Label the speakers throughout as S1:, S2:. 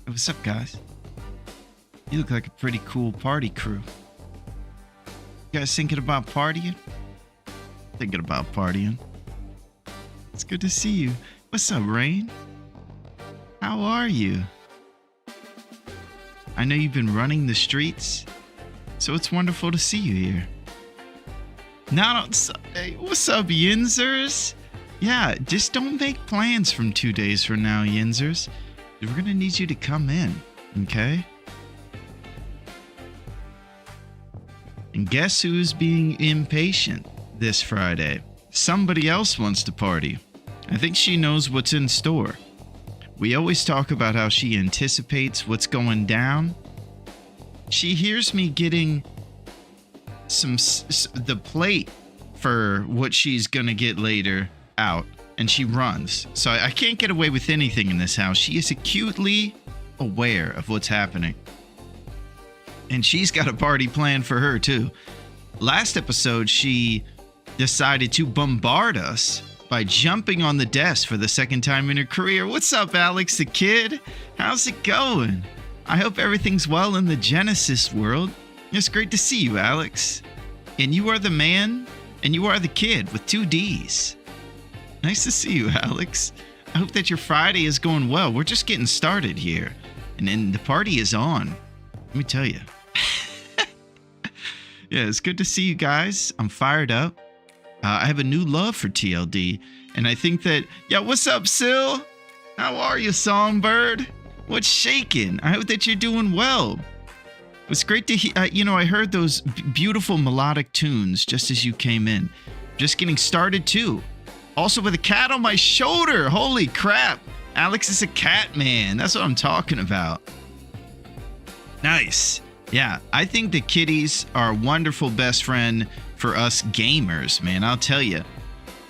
S1: What's up, guys? You look like a pretty cool party crew. You guys thinking about partying? Thinking about partying. It's good to see you. What's up, Rain? How are you? I know you've been running the streets, so it's wonderful to see you here. Not on Sunday. What's up, Yinzers? Yeah, just don't make plans from 2 days from now, Yinzers. We're gonna need you to come in, okay? And guess who's being impatient this Friday? Somebody else wants to party. I think she knows what's in store. We always talk about how she anticipates what's going down. She hears me getting the plate for what she's gonna get later out, and she runs. So I can't get away with anything in this house. She is acutely aware of what's happening. And she's got a party planned for her too. Last episode, she decided to bombard us by jumping on the desk for the second time in her career. What's up, Alex the Kid? How's it going? I hope everything's well in the Genesis world. It's great to see you, Alex. And you are the man, and you are the kid with 2 Ds. Nice to see you, Alex. I hope that your Friday is going well. We're just getting started here. And then the party is on. Let me tell you. Yeah, it's good to see you guys. I'm fired up. I have a new love for TLD. And I think that... Yeah, what's up, Sil? How are you, Songbird? What's shaking? I hope that you're doing well. It's great to hear... I heard those beautiful melodic tunes just as you came in. Just getting started, too. Also with a cat on my shoulder. Holy crap. Alex is a cat man. That's what I'm talking about. Nice. Yeah, I think the kitties are a wonderful best friend for us gamers, man. I'll tell you.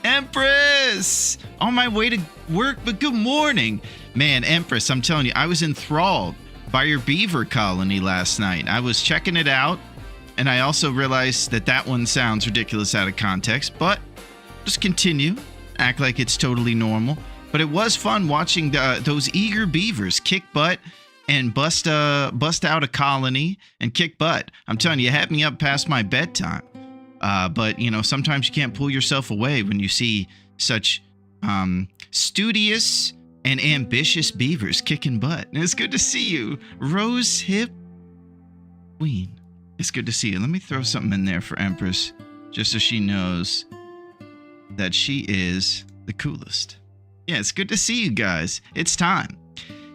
S1: Empress! On my way to work, but good morning. Man, Empress, I'm telling you, I was enthralled by your beaver colony last night. I was checking it out, and I also realized that one sounds ridiculous out of context, but just continue. Act like it's totally normal. But it was fun watching those eager beavers kick butt and bust out a colony and kick butt. I'm telling you, it had me up past my bedtime. But, sometimes you can't pull yourself away when you see such studious and ambitious beavers kicking butt. And it's good to see you, Rose Hip Queen. It's good to see you. Let me throw something in there for Empress, just so she knows that she is the coolest. Yeah, it's good to see you guys. It's time.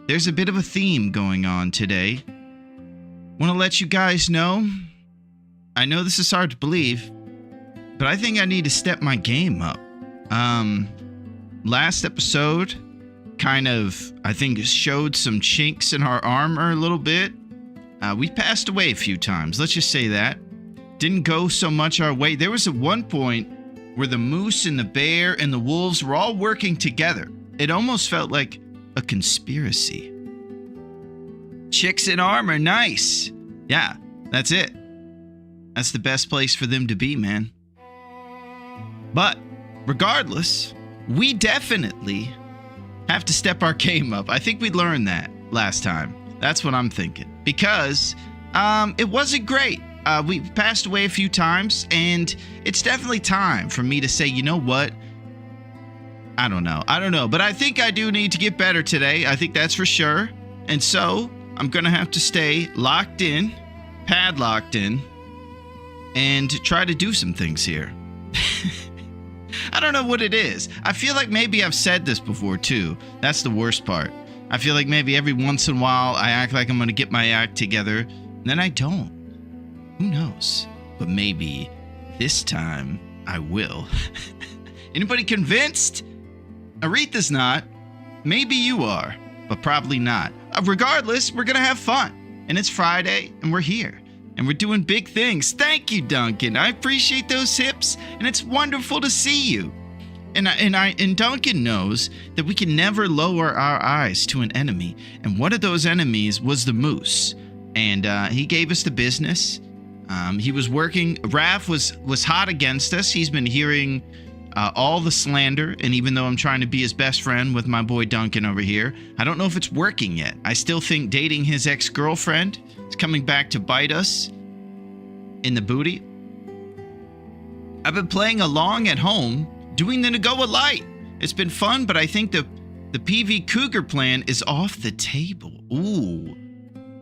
S1: There's a bit of a theme going on today. Want to let you guys know, I know this is hard to believe, but I think I need to step my game up. Last episode kind of, I think, showed some chinks in our armor a little bit. We passed away a few times, let's just say that. Didn't go so much our way. There was at one point where the moose and the bear and the wolves were all working together. It almost felt like a conspiracy. Chicks in armor, nice. Yeah, that's it. That's the best place for them to be, man. But regardless, we definitely have to step our game up. I think we learned that last time. That's what I'm thinking. Because it wasn't great. We passed away a few times, and it's definitely time for me to say, you know what? I don't know. But I think I do need to get better today. I think that's for sure. And so I'm going to have to stay locked in, padlocked in, and try to do some things here. I don't know what it is. I feel like maybe I've said this before, too. That's the worst part. I feel like maybe every once in a while I act like I'm going to get my act together, and then I don't. Who knows? But maybe this time I will. Anybody convinced? Aretha's not. Maybe you are, but probably not. Regardless, we're going to have fun. And it's Friday, and we're here. And we're doing big things. Thank you, Duncan. I appreciate those hips, and it's wonderful to see you. And Duncan knows that we can never lower our eyes to an enemy. And one of those enemies was the moose. And he gave us the business. He was working. Raph was hot against us. He's been hearing, all the slander, and even though I'm trying to be his best friend with my boy Duncan over here, I don't know if it's working yet. I still think dating his ex-girlfriend is coming back to bite us in the booty. I've been playing along at home, doing the Nagoa Light. It's been fun, but I think the PV Cougar plan is off the table. Ooh.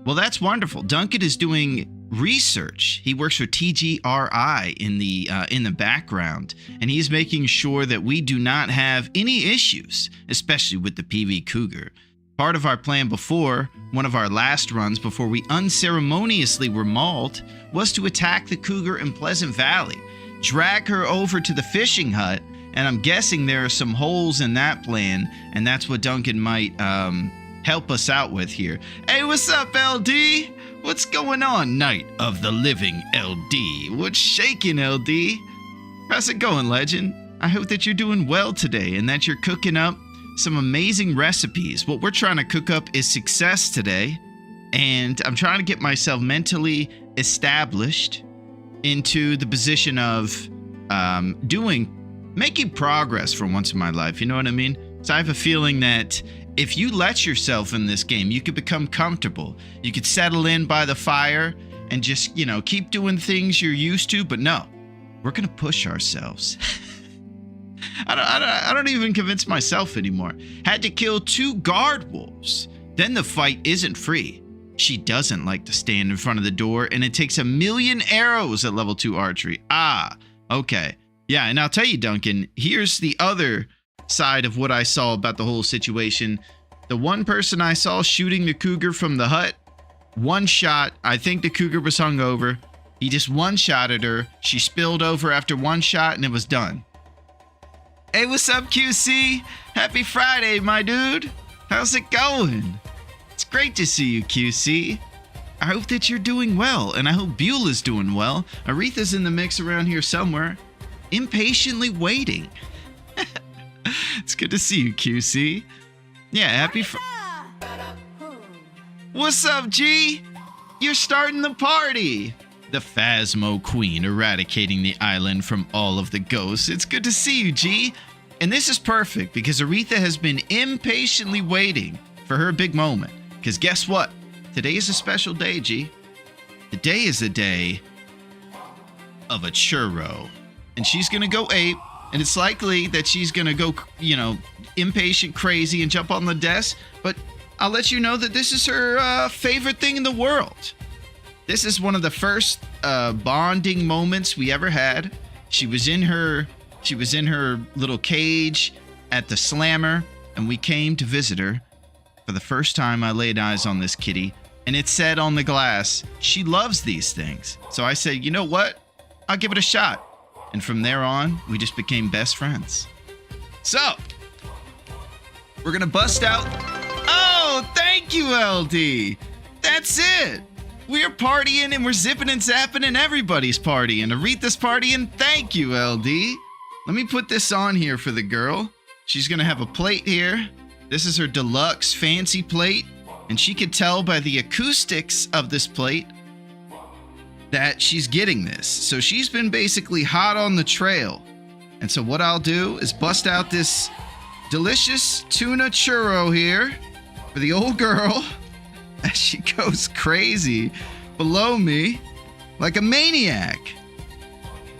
S1: Well, that's wonderful. Duncan is doing research. He works for TGRI in the background, and he's making sure that we do not have any issues, especially with the PV Cougar. Part of our plan before, one of our last runs before we unceremoniously were mauled, was to attack the Cougar in Pleasant Valley, drag her over to the fishing hut, and I'm guessing there are some holes in that plan, and that's what Duncan might help us out with here. Hey, what's up, LD? What's going on, Night of the Living LD? What's shaking, LD? How's it going, legend? I hope that you're doing well today and that you're cooking up some amazing recipes. What we're trying to cook up is success today, and I'm trying to get myself mentally established into the position of making progress for once in my life. You know what I mean? So I have a feeling that if you let yourself in this game, you could become comfortable. You could settle in by the fire and just, keep doing things you're used to. But no, we're going to push ourselves. I don't even convince myself anymore. Had to kill 2 guard wolves. Then the fight isn't free. She doesn't like to stand in front of the door, and it takes 1,000,000 arrows at level 2 archery. Ah, okay. Yeah, and I'll tell you, Duncan, here's the other side of what I saw about the whole situation. The one person I saw shooting the cougar from the hut, one shot. I think the cougar was hungover. He just one-shotted her. She spilled over after one shot, and it was done. Hey, what's up, QC? Happy Friday, my dude. How's it going? It's great to see you, QC. I hope that you're doing well, and I hope Beulah's doing well. Aretha's in the mix around here somewhere, impatiently waiting. It's good to see you, QC. Yeah, happy What's up, G? You're starting the party. The Phasmo Queen eradicating the island from all of the ghosts. It's good to see you, G. And this is perfect because Aretha has been impatiently waiting for her big moment. Because guess what? Today is a special day, G. Today is a day of a churro. And she's going to go ape. And it's likely that she's going to go, impatient, crazy, and jump on the desk. But I'll let you know that this is her favorite thing in the world. This is one of the first bonding moments we ever had. She was in her little cage at the Slammer, and we came to visit her. For the first time, I laid eyes on this kitty, and it said on the glass, she loves these things. So I said, you know what? I'll give it a shot. And from there on, we just became best friends. So, we're going to bust out. Oh, thank you, LD. That's it. We're partying and we're zipping and zapping and everybody's partying. Aretha's partying. Thank you, LD. Let me put this on here for the girl. She's going to have a plate here. This is her deluxe fancy plate. And she could tell by the acoustics of this plate that she's getting this. So she's been basically hot on the trail. And so what I'll do is bust out this delicious tuna churro here for the old girl as she goes crazy below me like a maniac.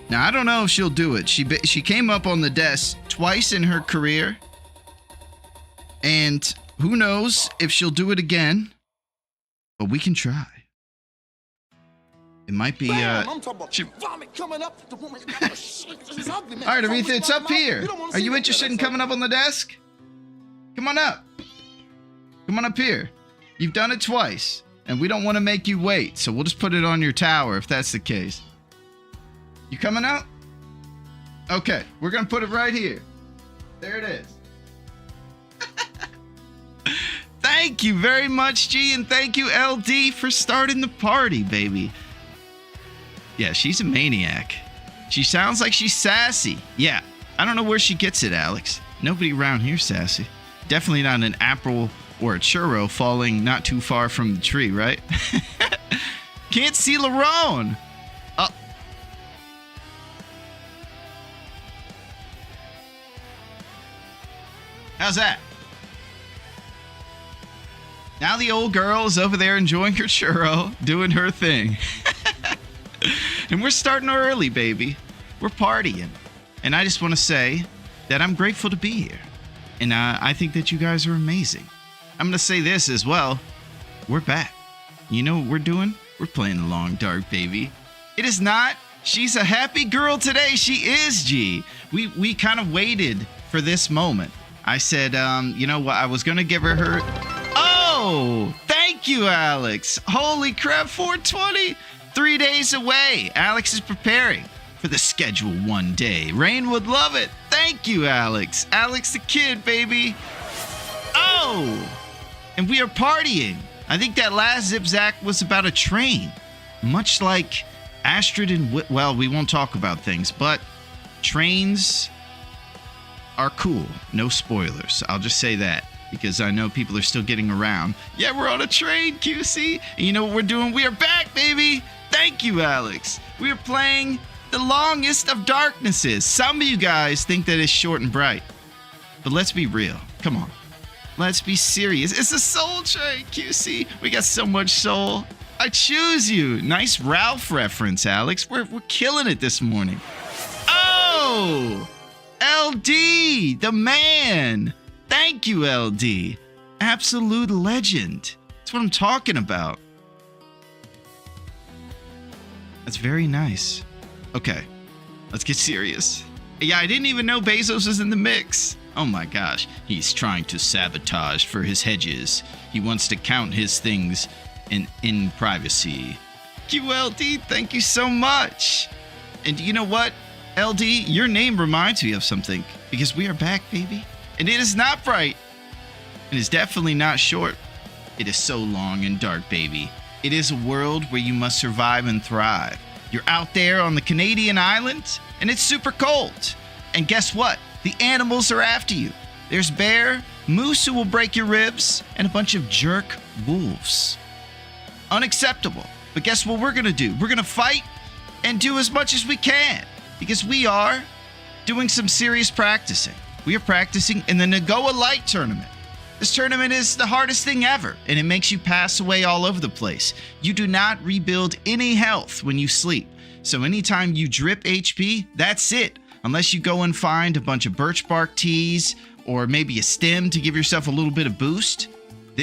S1: Now, I don't know if she'll do it. She came up on the desk twice in her career. And who knows if she'll do it again. But we can try. It might be, All right, Aretha, it's up here. Are you interested in coming up on the desk? Come on up. Come on up here. You've done it twice, and we don't want to make you wait, so we'll just put it on your tower if that's the case. You coming up? Okay, we're going to put it right here. There it is. Thank you very much, G, and thank you, LD, for starting the party, baby. Yeah, she's a maniac. She sounds like she's sassy. Yeah, I don't know where she gets it, Alex. Nobody around here's sassy. Definitely not an apple or a churro falling not too far from the tree, right? Can't see Larone. Oh. How's that? Now the old girl is over there enjoying her churro, doing her thing. And we're starting early, baby. We're partying. And I just want to say that I'm grateful to be here. And I think that you guys are amazing. I'm going to say this as well. We're back. You know what we're doing? We're playing the long dark, baby. It is not. She's a happy girl today. She is, G. We kind of waited for this moment. I said, you know what? I was going to give her... Oh, thank you, Alex. Holy crap, 420. 3 days away. Alex is preparing for the schedule one day. Rain would love it. Thank you, Alex. Alex the kid, baby. Oh, and we are partying. I think that last zip-zack was about a train. Much like Astrid and... Well, we won't talk about things, but trains are cool. No spoilers. I'll just say that, because I know people are still getting around. Yeah, we're on a train, QC. And you know what we're doing? We are back, baby. Thank you, Alex. We are playing the longest of darknesses. Some of you guys think that it's short and bright. But let's be real. Come on. Let's be serious. It's a soul train, QC. We got so much soul. I choose you. Nice Ralph reference, Alex. We're killing it this morning. Oh! LD, the man. Thank you, LD. Absolute legend. That's what I'm talking about. That's very nice. Okay, let's get serious. Yeah, I didn't even know Bezos is in the mix. Oh my gosh, he's trying to sabotage for his hedges. He wants to count his things in privacy. QLD, thank you so much. And you know what, LD, your name reminds me of something, because we are back, baby. And it is not bright. It is definitely not short. It is so long and dark, baby. It is a world where you must survive and thrive. You're out there on the Canadian island, and it's super cold. And guess what? The animals are after you. There's bear, moose who will break your ribs, and a bunch of jerk wolves. Unacceptable. But guess what we're going to do? We're going to fight and do as much as we can, because we are doing some serious practicing. We are practicing in the Nagoa Light Tournament. This tournament is the hardest thing ever, and it makes you pass away all over the place. You do not rebuild any health when you sleep. So anytime you drip HP, that's it. Unless you go and find a bunch of birch bark teas or maybe a stem to give yourself a little bit of boost.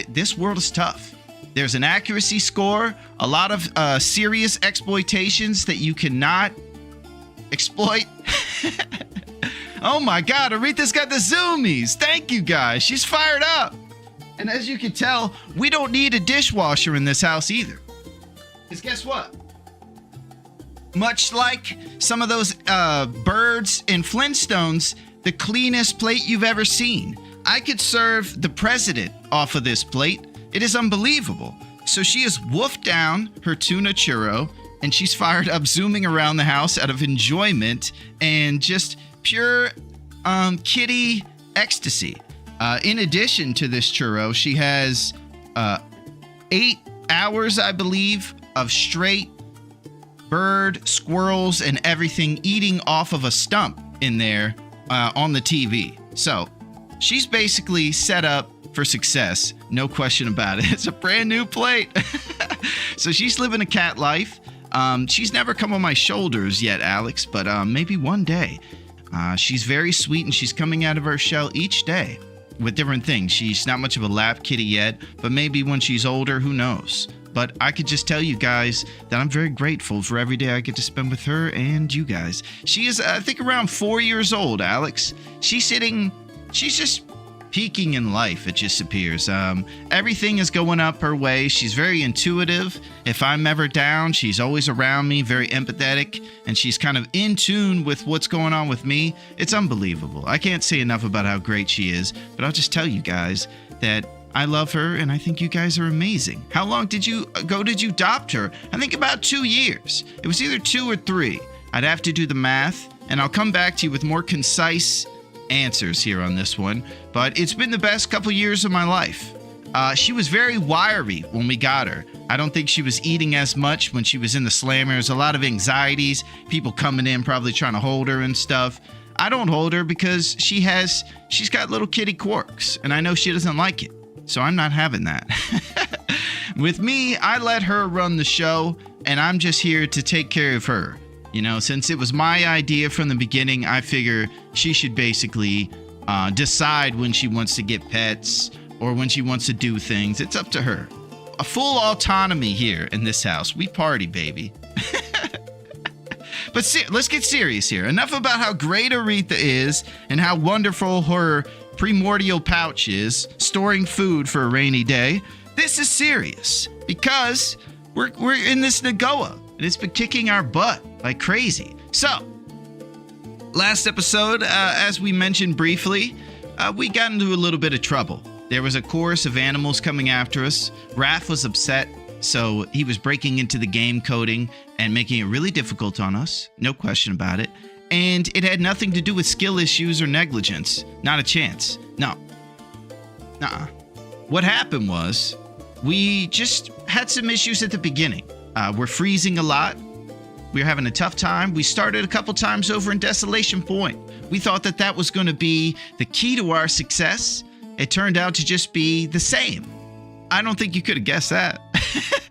S1: This world is tough. There's an accuracy score, a lot of serious exploitations that you cannot exploit. Oh my God, Aretha's got the zoomies. Thank you guys. She's fired up. And as you can tell, we don't need a dishwasher in this house either. Because guess what? Much like some of those birds in Flintstones, the cleanest plate you've ever seen. I could serve the president off of this plate. It is unbelievable. So she has woofed down her tuna churro, and she's fired up zooming around the house out of enjoyment and just pure kitty ecstasy. In addition to this churro, she has 8 hours, I believe, of straight bird, squirrels, and everything eating off of a stump in there on the TV. So she's basically set up for success. No question about it. It's a brand new plate. So she's living a cat life. She's never come on my shoulders yet, Alex, but maybe one day. She's very sweet, and she's coming out of her shell each day with different things. She's not much of a lap kitty yet, but maybe when she's older, who knows? But I could just tell you guys that I'm very grateful for every day I get to spend with her and you guys. She is, I think, around 4 years old, Alex. She's just peaking in life, it just appears. Everything is going up her way. She's very intuitive. If I'm ever down, she's always around me, very empathetic, and she's kind of in tune with what's going on with me. It's unbelievable. I can't say enough about how great she is, but I'll just tell you guys that I love her, and I think you guys are amazing. How long did you adopt her? I think about 2 years. It was either 2 or 3. I'd have to do the math, and I'll come back to you with more concise answers here on this one. But it's been the best couple years of my life. She was very wiry when we got her. I don't think she was eating as much when she was in the slammer. There's a lot of anxieties, people coming in probably trying to hold her and stuff. I don't hold her because she's got little kitty quirks, and I know she doesn't like it. So I'm not having that. With me, I let her run the show, and I'm just here to take care of her. You know, since it was my idea from the beginning, I figure she should basically decide when she wants to get pets or when she wants to do things. It's up to her. A full autonomy here in this house. We party, baby. But let's get serious here. Enough about how great Aretha is and how wonderful her primordial pouch is, storing food for a rainy day. This is serious because we're in this Nagoa, and it's been kicking our butt like crazy. So, last episode, as we mentioned briefly, we got into a little bit of trouble. There was a chorus of animals coming after us. Raph was upset, so he was breaking into the game coding and making it really difficult on us. No question about it. And it had nothing to do with skill issues or negligence. Not a chance. No. Nuh-uh. What happened was, we just had some issues at the beginning. We're freezing a lot. We were having a tough time. We started a couple times over in Desolation Point. We thought that was going to be the key to our success. It turned out to just be the same. I don't think you could have guessed that.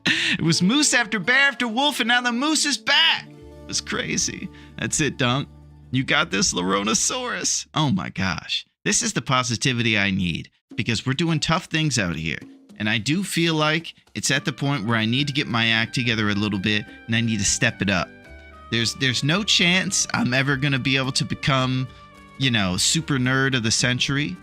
S1: It was moose after bear after wolf, and now the moose is back. It was crazy. That's it, Dunk. You got this, Laronosaurus. Oh my gosh. This is the positivity I need, because we're doing tough things out here. And I do feel like it's at the point where I need to get my act together a little bit, and I need to step it up. There's no chance I'm ever going to be able to become, super nerd of the century.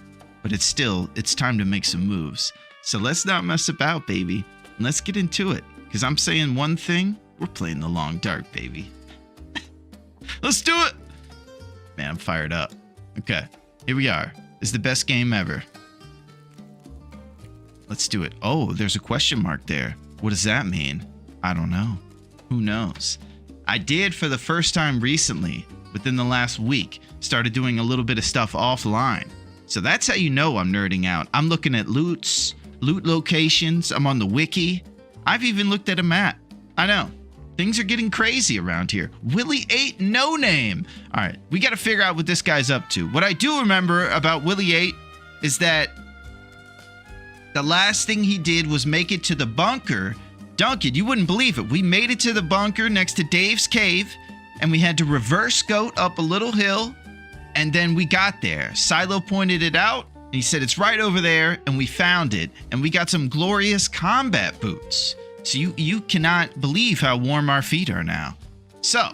S1: But it's time to make some moves. So let's not mess about, baby. And let's get into it. Because I'm saying one thing, we're playing the long dark, baby. Let's do it! Man, I'm fired up. Okay, here we are. It's the best game ever. Let's do it. Oh, there's a question mark there. What does that mean? I don't know. Who knows? I did, for the first time recently, within the last week, started doing a little bit of stuff offline. So that's how you know I'm nerding out. I'm looking at loot locations. I'm on the wiki. I've even looked at a map. I know. Things are getting crazy around here. Willie 8 No Name. All right, we got to figure out what this guy's up to. What I do remember about Willie 8 is that the last thing he did was make it to the bunker. Duncan, you wouldn't believe it. We made it to the bunker next to Dave's cave, and we had to reverse goat up a little hill. And then we got there. Silo pointed it out, and he said it's right over there, and we found it. And we got some glorious combat boots. So you cannot believe how warm our feet are now. So,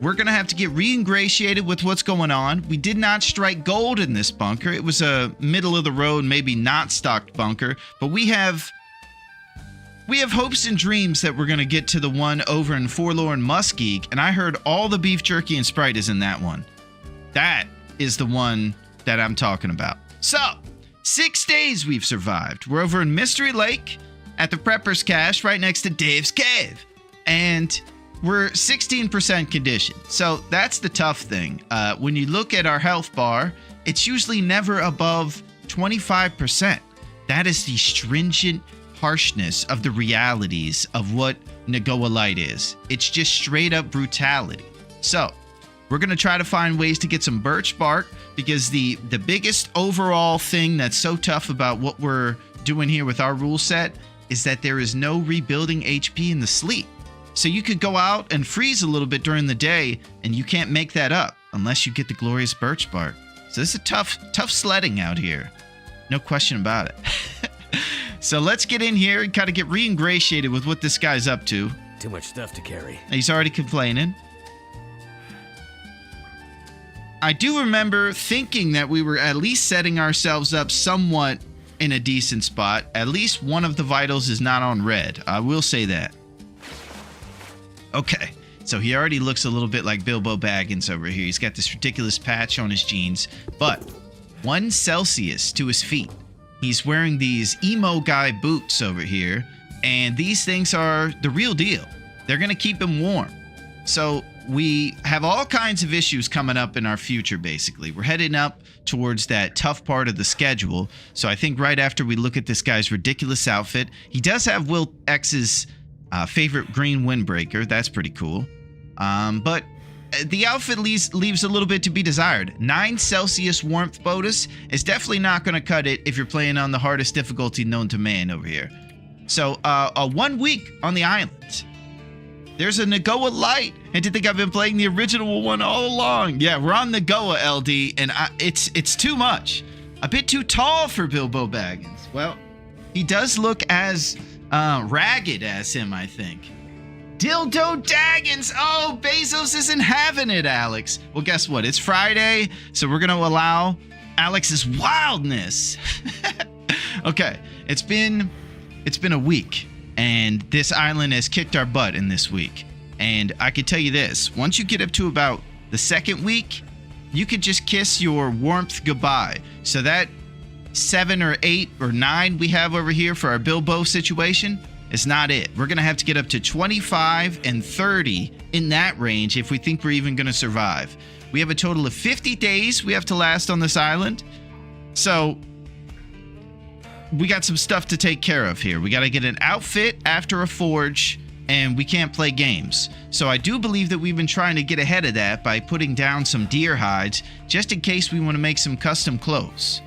S1: we're going to have to get re-ingratiated with what's going on. We did not strike gold in this bunker. It was a middle-of-the-road, maybe not stocked bunker. But we have hopes and dreams that we're going to get to the one over in Forlorn Muskeg. And I heard all the beef jerky and Sprite is in that one. That is the one that I'm talking about. So, 6 days we've survived. We're over in Mystery Lake at the Prepper's Cache right next to Dave's Cave. And we're 16% condition. So, that's the tough thing. When you look at our health bar, it's usually never above 25%. That is the stringent harshness of the realities of what Nagoa Light is. It's just straight up brutality. So, we're going to try to find ways to get some birch bark, because the biggest overall thing that's so tough about what we're doing here with our rule set is that there is no rebuilding HP in the sleep. So you could go out and freeze a little bit during the day, and you can't make that up unless you get the glorious birch bark. So this is a tough sledding out here. No question about it. So let's get in here and kind of get re-ingratiated with what this guy's up to.
S2: Too much stuff to carry.
S1: He's already complaining. I do remember thinking that we were at least setting ourselves up somewhat in a decent spot. At least one of the vitals is not on red. I will say that. Okay, so he already looks a little bit like Bilbo Baggins over here. He's got this ridiculous patch on his jeans, but 1 Celsius to his feet. He's wearing these emo guy boots over here, and these things are the real deal. They're going to keep him warm. So we have all kinds of issues coming up in our future, basically. We're heading up towards that tough part of the schedule. So I think right after we look at this guy's ridiculous outfit, he does have Will X's favorite green windbreaker. That's pretty cool. But the outfit leaves a little bit to be desired. 9 Celsius warmth bonus is definitely not going to cut it if you're playing on the hardest difficulty known to man over here. So, 1 week on the island. There's a Nagoa Light. And to think I've been playing the original one all along. Yeah, we're on Nagoa, LD, and it's too much. A bit too tall for Bilbo Baggins. Well, he does look as ragged as him, I think. Dildo Daggins! Oh, Bezos isn't having it, Alex. Well, guess what? It's Friday, so we're going to allow Alex's wildness. Okay, it's been a week, and this island has kicked our butt in this week. And I can tell you this, once you get up to about the second week, you could just kiss your warmth goodbye. So that 7 or 8 or 9 we have over here for our Bilbo situation is not it. We're going to have to get up to 25 and 30 in that range if we think we're even going to survive. We have a total of 50 days we have to last on this island. So we got some stuff to take care of here. We got to get an outfit after a forge, and we can't play games. So I do believe that we've been trying to get ahead of that by putting down some deer hides just in case we want to make some custom clothes.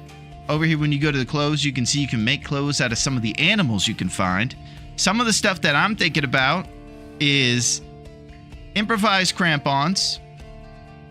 S1: Over here, when you go to the clothes, you can see you can make clothes out of some of the animals you can find. Some of the stuff that I'm thinking about is improvised crampons.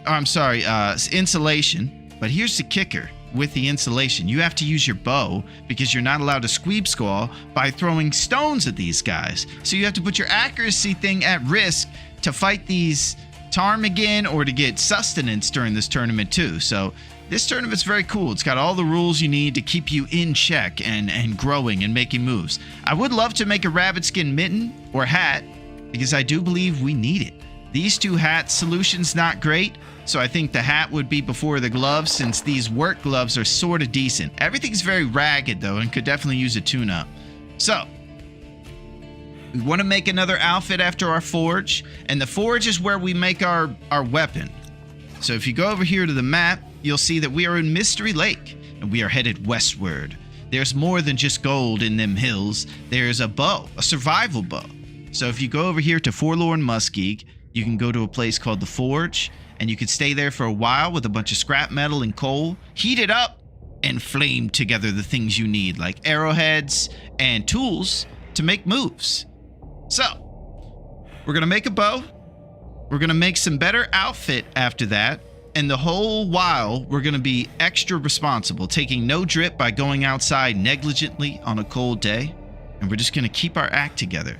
S1: Oh, I'm sorry, insulation. But here's the kicker with the insulation. You have to use your bow because you're not allowed to squeeb squall by throwing stones at these guys. So you have to put your accuracy thing at risk to fight these ptarmigan or to get sustenance during this tournament too. So this tournament's very cool. It's got all the rules you need to keep you in check and growing and making moves. I would love to make a rabbit skin mitten or hat because I do believe we need it. These 2 hat solutions not great, so I think the hat would be before the gloves since these work gloves are sort of decent. Everything's very ragged though and could definitely use a tune-up. So we want to make another outfit after our forge, and the forge is where we make our weapon. So if you go over here to the map, you'll see that we are in Mystery Lake, and we are headed westward. There's more than just gold in them hills. There's a bow, a survival bow. So if you go over here to Forlorn Muskeg, you can go to a place called the Forge, and you can stay there for a while with a bunch of scrap metal and coal, heat it up, and flame together the things you need, like arrowheads and tools to make moves. So, we're going to make a bow. We're going to make some better outfit after that. And the whole while, we're going to be extra responsible, taking no drip by going outside negligently on a cold day. And we're just going to keep our act together.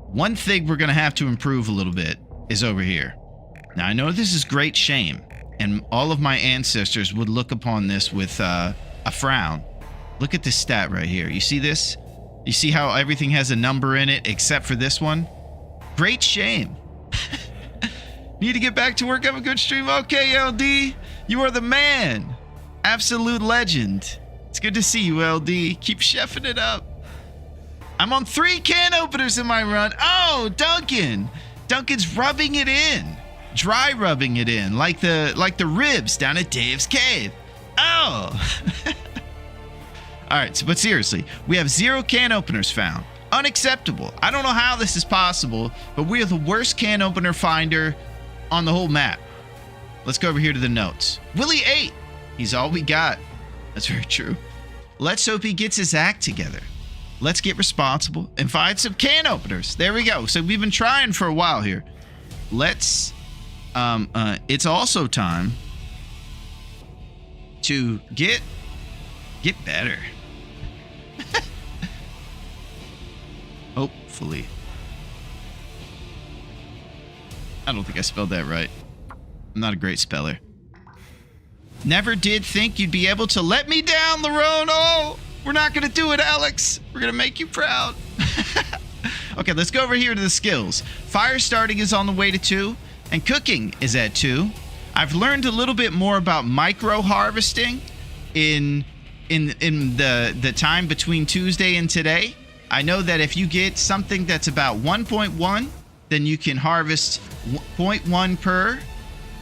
S1: One thing we're going to have to improve a little bit is over here. Now, I know this is great shame, and all of my ancestors would look upon this with a frown. Look at this stat right here. You see this? You see how everything has a number in it except for this one? Great shame. Need to get back to work. Have a good stream. Okay, LD. You are the man. Absolute legend. It's good to see you, LD. Keep chefing it up. I'm on 3 can openers in my run. Oh, Duncan. Duncan's rubbing it in. Dry rubbing it in. Like the ribs down at Dave's Cave. Oh. All right, but seriously, we have 0 can openers found. Unacceptable. I don't know how this is possible, but we are the worst can opener finder on the whole map. Let's go over here to the notes. Willie 8. He's all we got. That's very true. Let's hope he gets his act together. Let's get responsible and find some can openers. There we go. So we've been trying for a while here. Let's, it's also time to get better. Hopefully. I don't think I spelled that right. I'm not a great speller. Never did think you'd be able to let me down, Larone. Oh, we're not going to do it, Alex. We're going to make you proud. Okay, let's go over here to the skills. Fire starting is on the way to 2, and cooking is at 2. I've learned a little bit more about micro harvesting in the time between Tuesday and today. I know that if you get something that's about 1.1, then you can harvest 0.1 per.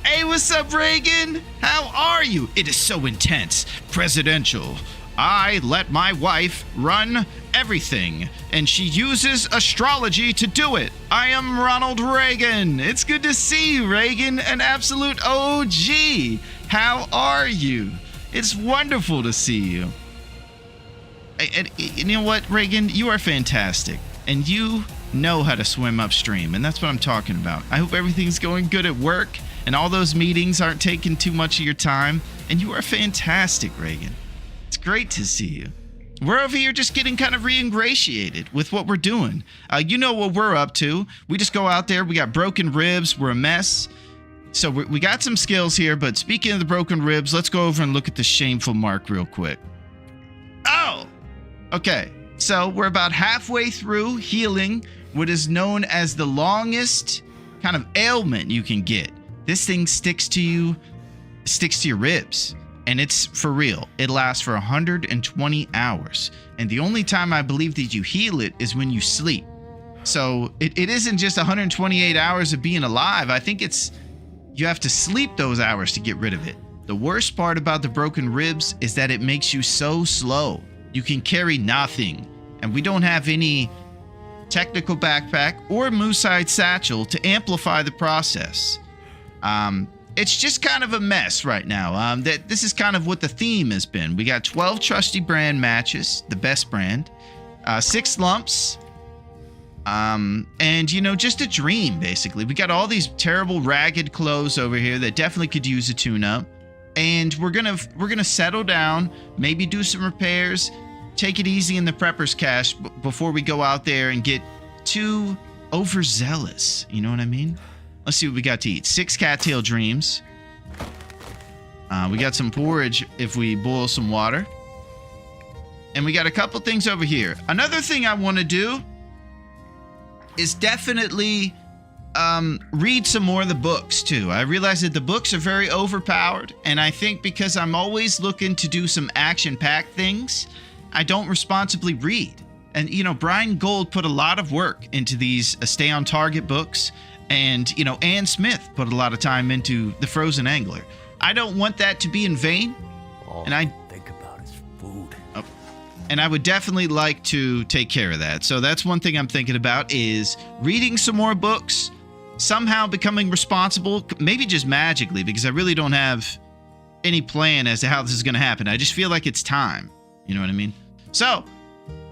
S1: Hey, what's up, Reagan? How are you? It is so intense. Presidential. I let my wife run everything, and she uses astrology to do it. I am Ronald Reagan. It's good to see you, Reagan, an absolute OG. How are you? It's wonderful to see you. And you know what, Reagan? You are fantastic, and you know how to swim upstream, and that's what I'm talking about. I hope everything's going good at work, and all those meetings aren't taking too much of your time, and you are fantastic, Reagan. It's great to see you. We're over here just getting kind of re-ingratiated with what we're doing. You know what we're up to. We just go out there. We got broken ribs. We're a mess. So we got some skills here, but speaking of the broken ribs, let's go over and look at the shameful mark real quick. Oh! Okay, so we're about halfway through healing what is known as the longest kind of ailment you can get. This thing sticks to your ribs. And it's for real. It lasts for 120 hours. And the only time I believe that you heal it is when you sleep. So it isn't just 128 hours of being alive. I think you have to sleep those hours to get rid of it. The worst part about the broken ribs is that it makes you so slow. You can carry nothing. And we don't have any technical backpack or moose-hide satchel to amplify the process. It's just kind of a mess right now. This is kind of what the theme has been. We got 12 trusty brand matches, the best brand, 6 lumps, and, you know, just a dream, basically. We got all these terrible, ragged clothes over here that definitely could use a tune-up, and we're gonna settle down, maybe do some repairs, take it easy in the prepper's cache before we go out there and get too overzealous. You know what I mean? Let's see what we got to eat. 6 cattail dreams. We got some porridge if we boil some water. And we got a couple things over here. Another thing I want to do is definitely read some more of the books too. I realize that the books are very overpowered. And I think because I'm always looking to do some action-packed things, I don't responsibly read. And, you know, Brian Gold put a lot of work into these Stay on Target books. And, you know, Ann Smith put a lot of time into The Frozen Angler. I don't want that to be in vain.
S2: All
S1: and I
S2: think about is food.
S1: Oh, and I would definitely like to take care of that. So that's one thing I'm thinking about is reading some more books, somehow becoming responsible, maybe just magically, because I really don't have any plan as to how this is going to happen. I just feel like it's time. You know what I mean? So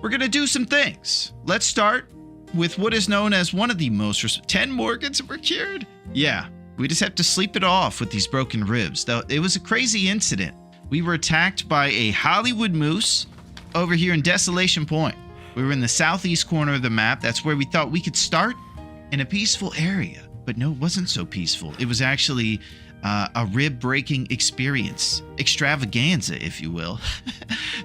S1: we're going to do some things. Let's start with what is known as one of the most 10 Morgans were cured. Yeah, we just have to sleep it off with these broken ribs. Though it was a crazy incident. We were attacked by a Hollywood moose over here in Desolation Point. We were in the southeast corner of the map. That's where we thought we could start in a peaceful area. But no, it wasn't so peaceful. It was actually a rib-breaking experience. Extravaganza, if you will.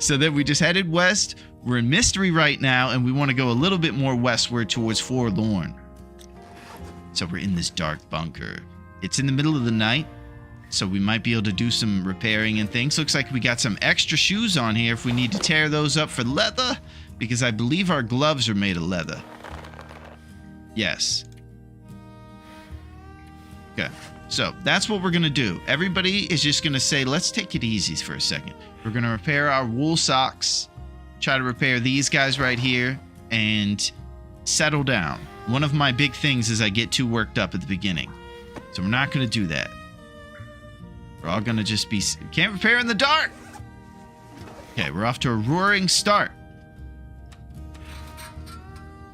S1: So then we just headed west. We're in Mystery right now, and we want to go a little bit more westward towards Forlorn. So we're in this dark bunker. It's in the middle of the night, so we might be able to do some repairing and things. Looks like we got some extra shoes on here if we need to tear those up for leather, because I believe our gloves are made of leather. Yes. Okay, so that's what we're going to do. Everybody is just going to say, let's take it easy for a second. We're going to repair our wool socks. Try to repair these guys right here and settle down. One of my big things is I get too worked up at the beginning. So we're not going to do that. We're all going to just be... Can't repair in the dark! Okay, we're off to a roaring start.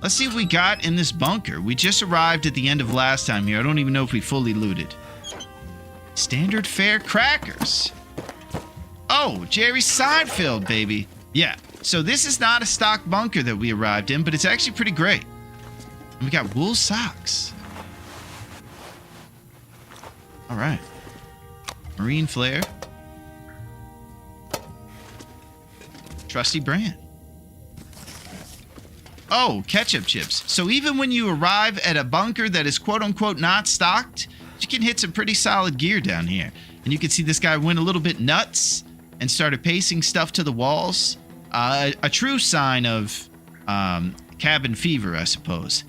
S1: Let's see what we got in this bunker. We just arrived at the end of last time here. I don't even know if we fully looted. Standard fare crackers. Oh, Jerry Seinfeld, baby. Yeah. So this is not a stock bunker that we arrived in, but it's actually pretty great. And we got wool socks. All right. Marine flare. Trusty brand. Oh, ketchup chips. So even when you arrive at a bunker that is quote-unquote not stocked, you can hit some pretty solid gear down here. And you can see this guy went a little bit nuts and started pasting stuff to the walls. A true sign of cabin fever, I suppose.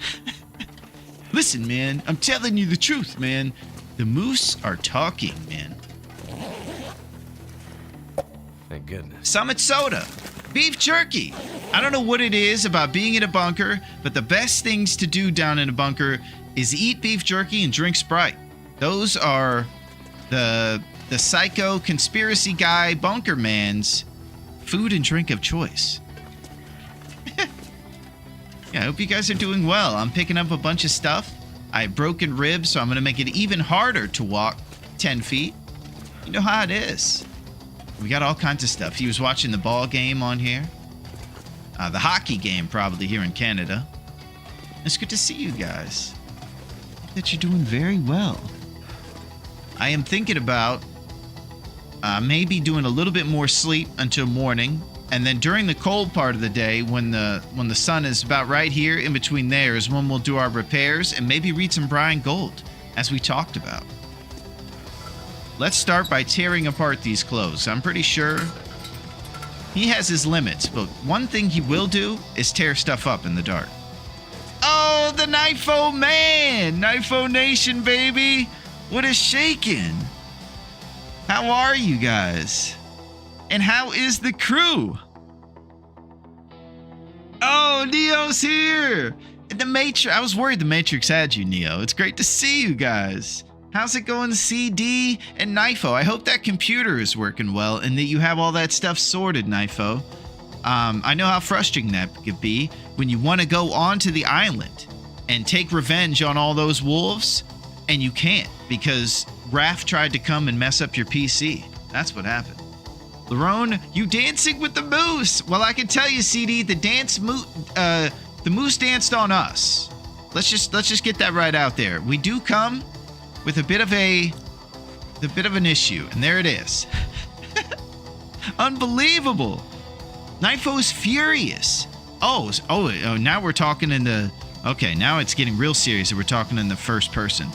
S1: Listen, man, I'm telling you the truth, man. The moose are talking, man.
S2: Thank goodness.
S1: Summit soda. Beef jerky. I don't know what it is about being in a bunker, but the best things to do down in a bunker is eat beef jerky and drink Sprite. Those are the psycho conspiracy guy bunker man's food and drink of choice. Yeah, I hope you guys are doing well. I'm picking up a bunch of stuff. I have broken ribs, so I'm going to make it even harder to walk 10 feet. You know how it is. We got all kinds of stuff. He was watching the ball game on here. The hockey game probably here in Canada. It's good to see you guys. I think that you're doing very well. I am thinking about maybe doing a little bit more sleep until morning. And then during the cold part of the day, when the sun is about right here in between there, is when we'll do our repairs and maybe read some Brian Gold, as we talked about. Let's start by tearing apart these clothes. I'm pretty sure he has his limits, but one thing he will do is tear stuff up in the dark. Oh, the Knifo man! Knifo Nation, baby! What is shaking? How are you guys? And how is the crew? Oh, Neo's here! The Matrix. I was worried the Matrix had you, Neo. It's great to see you guys. How's it going, CD and Knifo? I hope that computer is working well and that you have all that stuff sorted, Knifo. I know how frustrating that could be when you want to go onto the island and take revenge on all those wolves, and you can't because Raph tried to come and mess up your PC. That's what happened. Larone, you dancing with the moose? Well, I can tell you, CD, the moose danced on us. Let's just get that right out there. We do come with a bit of an issue, and there it is. Unbelievable. Knifo is furious. Oh, now we're talking in the... Okay, now it's getting real serious and we're talking in the first person.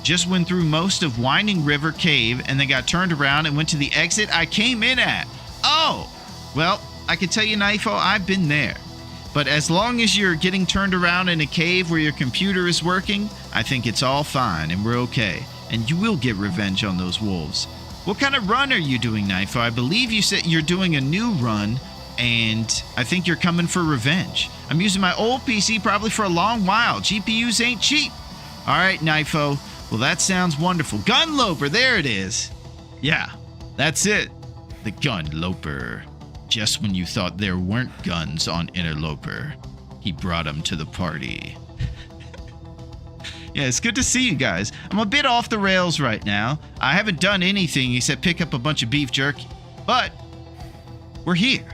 S1: Just went through most of Winding River Cave and then got turned around and went to the exit I came in at. Oh, well, I can tell you, Knifo, I've been there. But as long as you're getting turned around in a cave where your computer is working, I think it's all fine and we're okay. And you will get revenge on those wolves. What kind of run are you doing, Knifo? I believe you said you're doing a new run, and I think you're coming for revenge. I'm using my old PC probably for a long while. GPUs ain't cheap. All right, Knifo. Well, that sounds wonderful. Gunloper, there it is. Yeah, that's it. The Gunloper. Just when you thought there weren't guns on Interloper, he brought them to the party. Yeah, it's good to see you guys. I'm a bit off the rails right now. I haven't done anything except pick up a bunch of beef jerky. But we're here,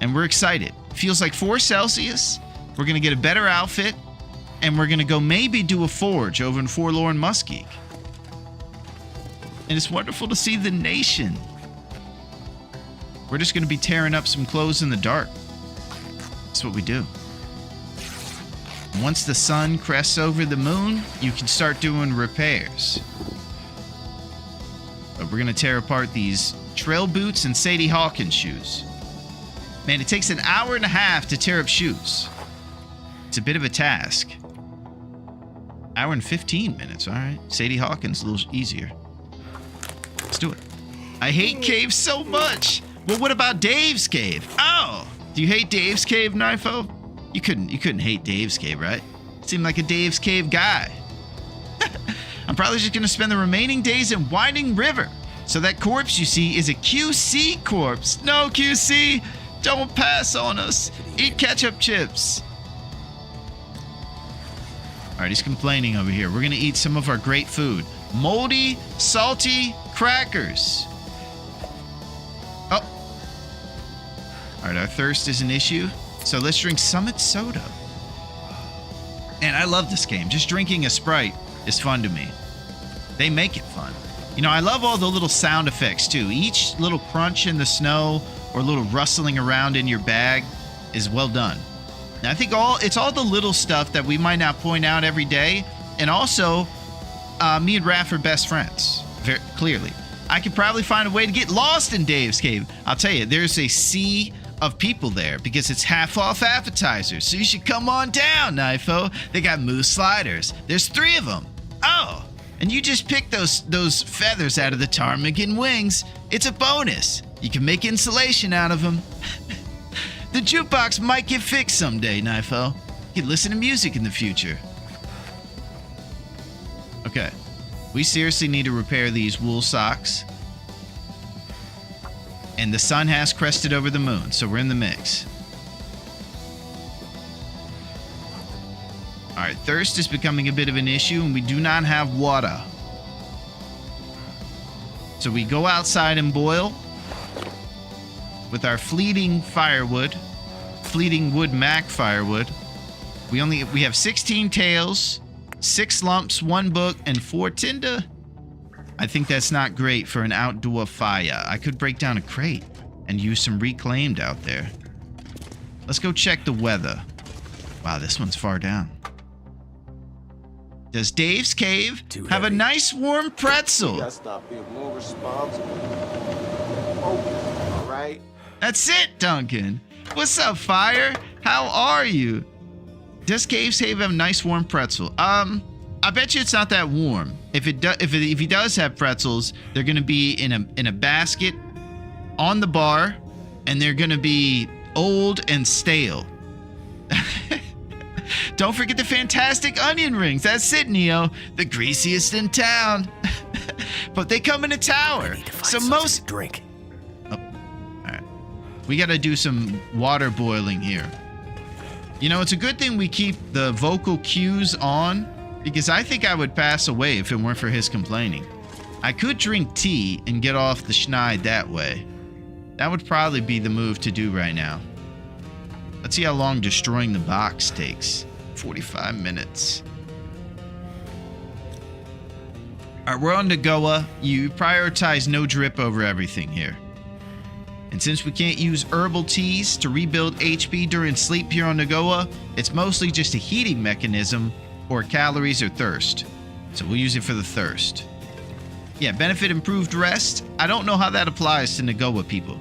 S1: and we're excited. Feels like 4 Celsius. We're going to get a better outfit, and we're going to go maybe do a forge over in Forlorn Muskeg. And it's wonderful to see the nation. We're just going to be tearing up some clothes in the dark. That's what we do. Once the sun crests over the moon, you can start doing repairs. But we're going to tear apart these trail boots and Sadie Hawkins shoes. Man, it takes an hour and a half to tear up shoes. It's a bit of a task. Hour and 15 minutes, all right. Sadie Hawkins, a little easier. Let's do it. I hate caves so much. Well, what about Dave's cave? Oh, do you hate Dave's cave, Knifo? You couldn't hate Dave's cave, right? Seemed like a Dave's cave guy. I'm probably just gonna spend the remaining days in Winding River. So that corpse you see is a QC corpse. No, QC, don't pass on us. Eat ketchup chips. All right, he's complaining over here. We're gonna eat some of our great food. Moldy, salty crackers. Oh. All right, our thirst is an issue. So let's drink Summit Soda. And I love this game. Just drinking a Sprite is fun to me. They make it fun. You know, I love all the little sound effects too. Each little crunch in the snow or little rustling around in your bag is well done. And I think it's all the little stuff that we might not point out every day. And also, me and Raph are best friends, very clearly. I could probably find a way to get lost in Dave's cave. I'll tell you, there's a sea of people there because it's half off appetizers. So you should come on down, Knifo. They got moose sliders. There's 3 of them. Oh, and you just pick those feathers out of the ptarmigan wings. It's a bonus. You can make insulation out of them. The jukebox might get fixed someday, Nifo. You can listen to music in the future. Okay. We seriously need to repair these wool socks. And the sun has crested over the moon, so we're in the mix. Alright, thirst is becoming a bit of an issue, and we do not have water. So we go outside and boil with our fleeting firewood. Fleeting wood mac firewood. We have 16 tails, 6 lumps, 1 book, and 4 tinder. I think that's not great for an outdoor fire. I could break down a crate and use some reclaimed out there. Let's go check the weather. Wow, this one's far down. Does Dave's Cave have a nice warm pretzel?
S2: You gotta stop being more responsible. Oh, all right.
S1: That's it, Duncan. What's up, Fire? How are you? Does Dave's Cave have a nice warm pretzel? I bet you it's not that warm. If he does have pretzels, they're gonna be in a basket on the bar, and they're gonna be old and stale. Don't forget the fantastic onion rings. That's it, Neo. The greasiest in town. But they come in a tower. So most
S3: drink.
S1: Oh, all right. We got to do some water boiling here. You know, it's a good thing we keep the vocal cues on, because I think I would pass away if it weren't for his complaining. I could drink tea and get off the schneid that way. That would probably be the move to do right now. Let's see how long destroying the box takes. 45 minutes. Alright, we're on to Goa. You prioritize no drip over everything here. And since we can't use herbal teas to rebuild HP during sleep here on Nagoa, it's mostly just a heating mechanism or calories or thirst. So we'll use it for the thirst. Yeah, benefit improved rest. I don't know how that applies to Nagoa people.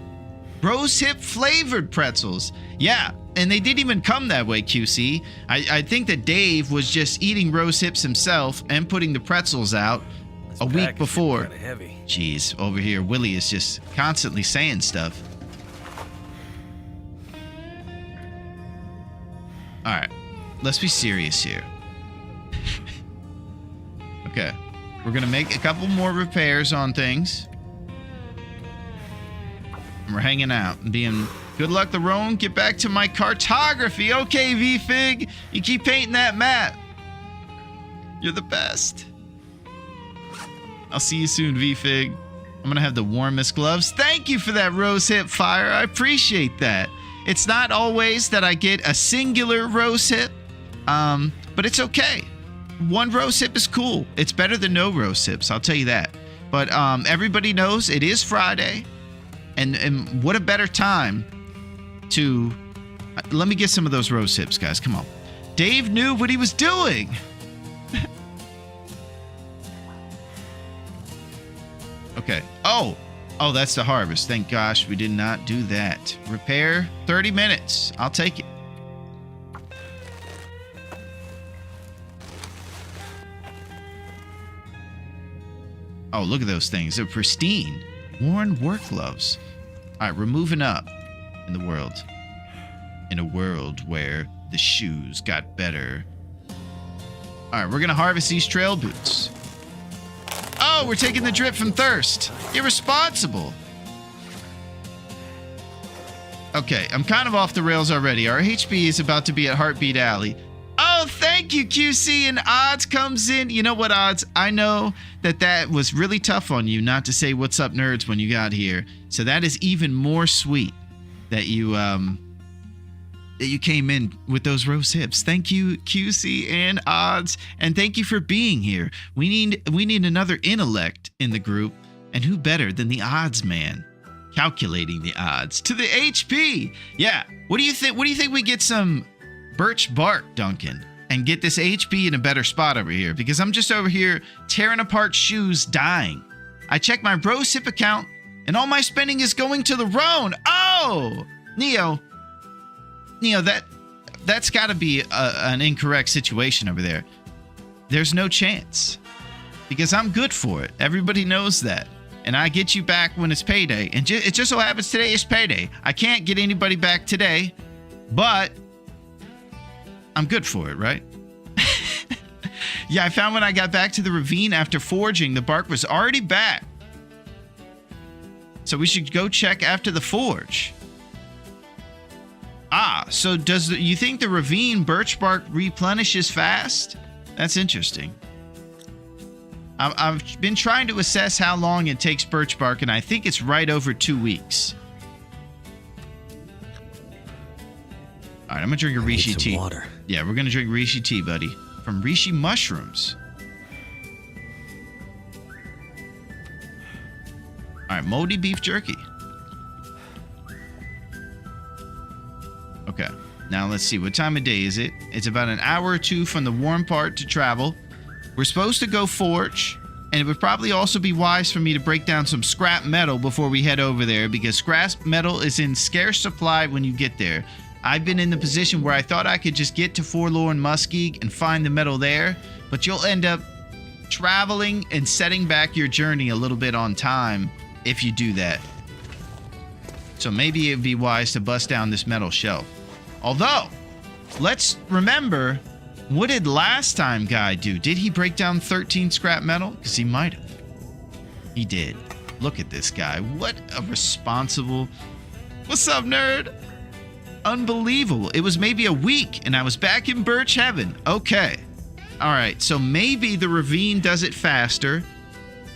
S1: Rose hip flavored pretzels. Yeah, and they didn't even come that way, QC. I think that Dave was just eating rose hips himself and putting the pretzels out a week before.
S3: Heavy.
S1: Jeez, over here, Willie is just constantly saying stuff. Alright, let's be serious here. Okay, we're gonna make a couple more repairs on things. We're hanging out and being, good luck, Larone. Get back to my cartography. Okay, V-Fig. You keep painting that map. You're the best. I'll see you soon, V-Fig. I'm going to have the warmest gloves. Thank you for that rose hip, Fire. I appreciate that. It's not always that I get a singular rose hip, but it's okay. One rose hip is cool. It's better than no rose hips, I'll tell you that. But everybody knows it is Friday. And what a better time to... let me get some of those rose hips, guys. Come on. Dave knew what he was doing. Okay. Oh, that's the harvest. Thank gosh we did not do that. Repair, 30 minutes. I'll take it. Oh, look at those things. They're pristine. Worn work gloves. All right, we're moving up in the world. In a world where the shoes got better. All right, we're going to harvest these trail boots. Oh, we're taking the drip from thirst. Irresponsible. Okay, I'm kind of off the rails already. Our HP is about to be at Heartbeat Alley. Oh, thank you, QC. And Odds comes in. You know what, Odds? I know that was really tough on you not to say what's up, nerds, when you got here. So that is even more sweet that you came in with those rose hips. Thank you, QC and Odds, and thank you for being here. We need another intellect in the group, and who better than the Odds man, calculating the odds to the HP. Yeah. What do you think? What do you think we get some birch bark, Duncan, and get this HP in a better spot over here? Because I'm just over here tearing apart shoes, dying. I check my rose hip account, and all my spending is going to Larone. Oh, Neo, that's got to be an incorrect situation over there. There's no chance, because I'm good for it. Everybody knows that. and I get you back when it's payday. And it just so happens today is payday. I can't get anybody back today, but I'm good for it, right? Yeah, I found when I got back to the ravine after foraging, the bark was already back. So we should go check after the forge. Ah, so you think the ravine birch bark replenishes fast? That's interesting. I've been trying to assess how long it takes birch bark, and I think it's right over 2 weeks. All right, I'm gonna drink a Rishi tea.
S3: Water.
S1: Yeah, we're gonna drink Rishi tea, buddy, from Rishi mushrooms. All right, moldy beef jerky. Okay, now let's see. What time of day is it? It's about an hour or two from the warm part to travel. We're supposed to go forge, and it would probably also be wise for me to break down some scrap metal before we head over there, because scrap metal is in scarce supply when you get there. I've been in the position where I thought I could just get to Forlorn Muskeg and find the metal there, but you'll end up traveling and setting back your journey a little bit on time if you do that. So maybe it'd be wise to bust down this metal shelf. Although, let's remember, what did last time guy do? Did he break down 13 scrap metal? Because he might have. He did. Look at this guy. What a responsible... What's up, nerd? Unbelievable. It was maybe a week and I was back in Birch Heaven. Okay. All right. So maybe the ravine does it faster,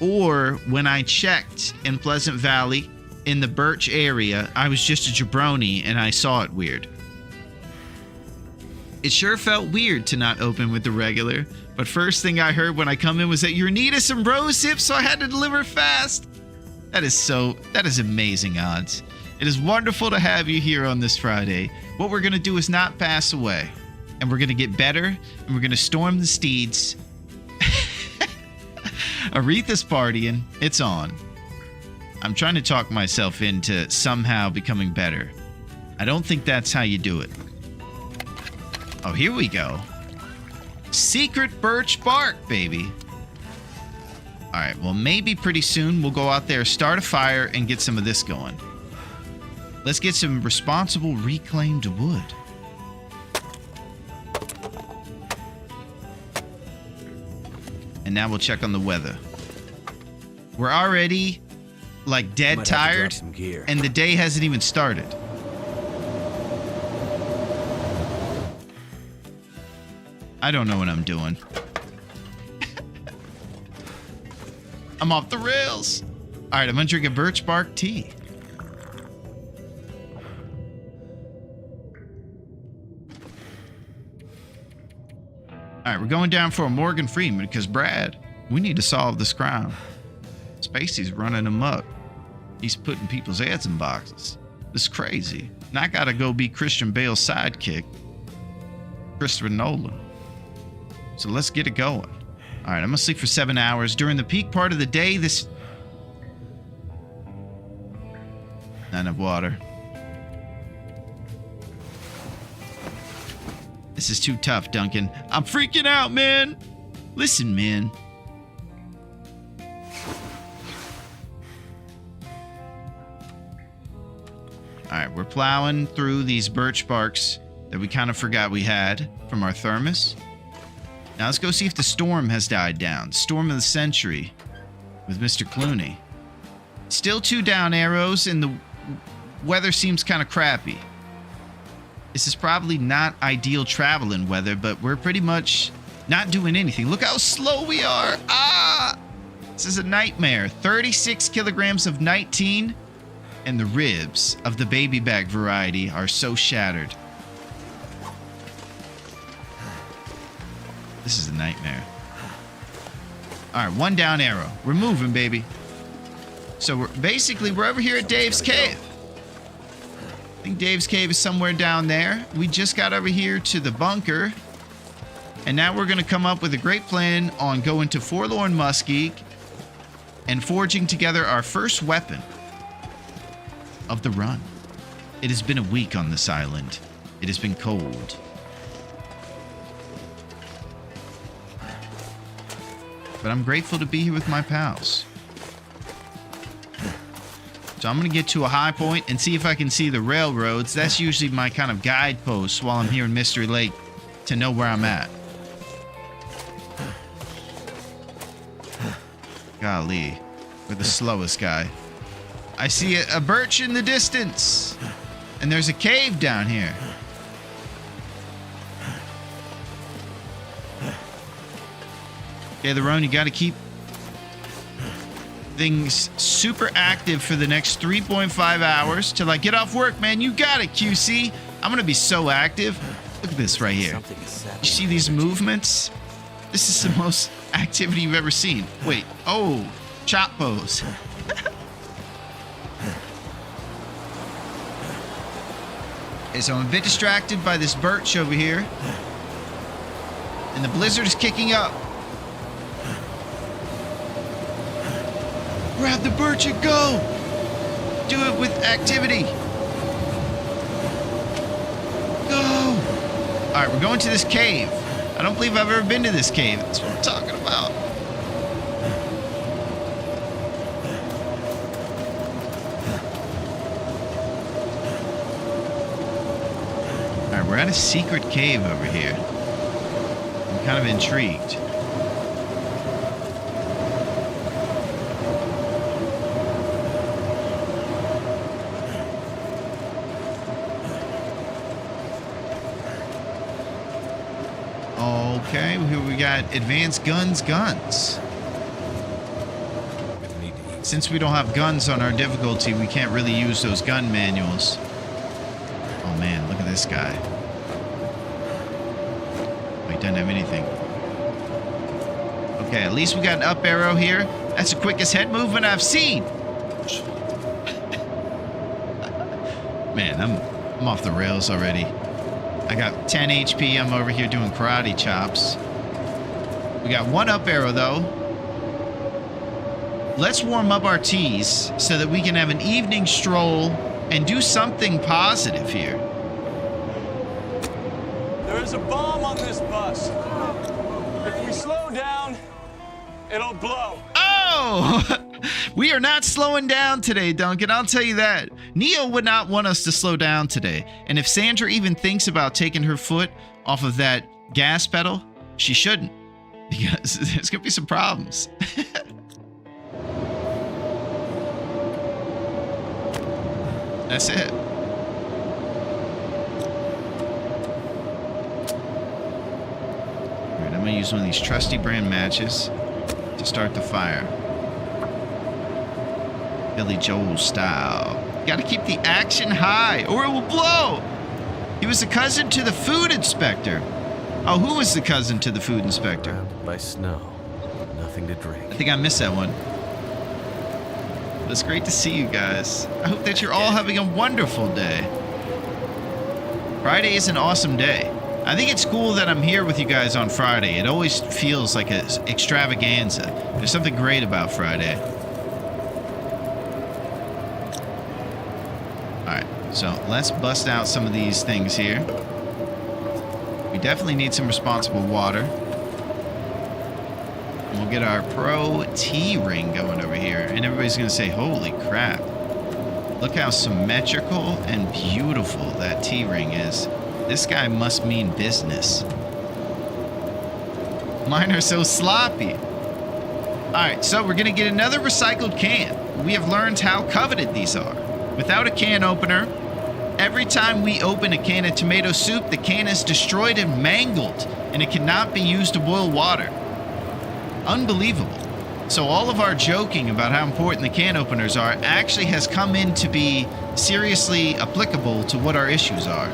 S1: or when I checked in Pleasant Valley in the Birch area, I was just a jabroni and I saw it weird. It sure felt weird to not open with the regular, but first thing I heard when I come in was that you needed some rose hips, so I had to deliver fast. That is amazing, odds. It is wonderful to have you here on this Friday. What we're going to do is not pass away, and we're going to get better, and we're going to storm the steeds. Aretha's partying. It's on. I'm trying to talk myself into somehow becoming better. I don't think that's how you do it. Oh, here we go. Secret birch bark, baby. All right, well, maybe pretty soon we'll go out there, start a fire, and get some of this going. Let's get some responsible reclaimed wood. And now we'll check on the weather. We're already, like, dead tired, and the day hasn't even started. I don't know what I'm doing. I'm off the rails. All right, I'm gonna drink a birch bark tea. All right, we're going down for a Morgan Freeman because Brad, we need to solve this crime. Spacey's running amok. He's putting people's heads in boxes. This is crazy. And I gotta go be Christian Bale's sidekick, Christopher Nolan. So let's get it going. All right, I'm gonna sleep for 7 hours. During the peak part of the day, not enough water. This is too tough, Duncan. I'm freaking out, man. Listen, man. All right, we're plowing through these birch barks that we kind of forgot we had from our thermos. Now let's go see if the storm has died down. Storm of the century with Mr. Clooney. Still 2 down arrows, and the weather seems kind of crappy. This is probably not ideal traveling weather, but we're pretty much not doing anything. Look how slow we are. Ah! This is a nightmare. 36 kilograms of 19, and the ribs of the baby back variety are so shattered. This is a nightmare. All right, 1 down arrow. We're moving, baby. So we're over here at Dave's Cave. I think Dave's Cave is somewhere down there. We just got over here to the bunker. And now we're going to come up with a great plan on going to Forlorn Muskeg and forging together our first weapon of the run. It has been a week on this island. It has been cold. But I'm grateful to be here with my pals. So I'm going to get to a high point and see if I can see the railroads. That's usually my kind of guidepost while I'm here in Mystery Lake to know where I'm at. Golly, we're the slowest guy. I see a birch in the distance. And there's a cave down here. Okay, Larone, you got to keep things super active for the next 3.5 hours till I get off work, man. You got it, QC. I'm going to be so active. Look at this right here. You see these movements? This is the most activity you've ever seen. Wait. Oh, chop pose. Okay, so I'm a bit distracted by this birch over here. And the blizzard is kicking up. Grab the birch and go! Do it with activity. Go! Alright, we're going to this cave. I don't believe I've ever been to this cave. That's what I'm talking about. Alright, we're at a secret cave over here. I'm kind of intrigued. Okay, here we got advanced guns. Since we don't have guns on our difficulty, we can't really use those gun manuals. Oh man, look at this guy. Oh, he doesn't have anything. Okay, at least we got an up arrow here. That's the quickest head movement I've seen. Man, I'm off the rails already. I got 10 HP. I'm over here doing karate chops. We got one up arrow, though. Let's warm up our tees so that we can have an evening stroll and do something positive here.
S3: There is a bomb on this bus. If we slow down, it'll blow.
S1: Oh! We are not slowing down today, Duncan. I'll tell you that. Neo would not want us to slow down today. And if Sandra even thinks about taking her foot off of that gas pedal, she shouldn't. Because there's going to be some problems. That's it. All right, I'm going to use one of these trusty brand matches to start the fire. Billy Joel style. Gotta keep the action high or it will blow. He was the cousin to the food inspector. Oh, who was the cousin to the food inspector?
S4: Surrounded by snow, nothing to drink.
S1: I think I missed that one. But it's great to see you guys. I hope that you're all having a wonderful day. Friday is an awesome day. I think it's cool that I'm here with you guys on Friday. It always feels like an extravaganza. There's something great about Friday. So let's bust out some of these things here. We definitely need some responsible water. And we'll get our pro T-ring going over here. And everybody's going to say, holy crap. Look how symmetrical and beautiful that T-ring is. This guy must mean business. Mine are so sloppy. Alright, so we're going to get another recycled can. We have learned how coveted these are. Without a can opener, every time we open a can of tomato soup, the can is destroyed and mangled, and it cannot be used to boil water. Unbelievable. So all of our joking about how important the can openers are actually has come in to be seriously applicable to what our issues are.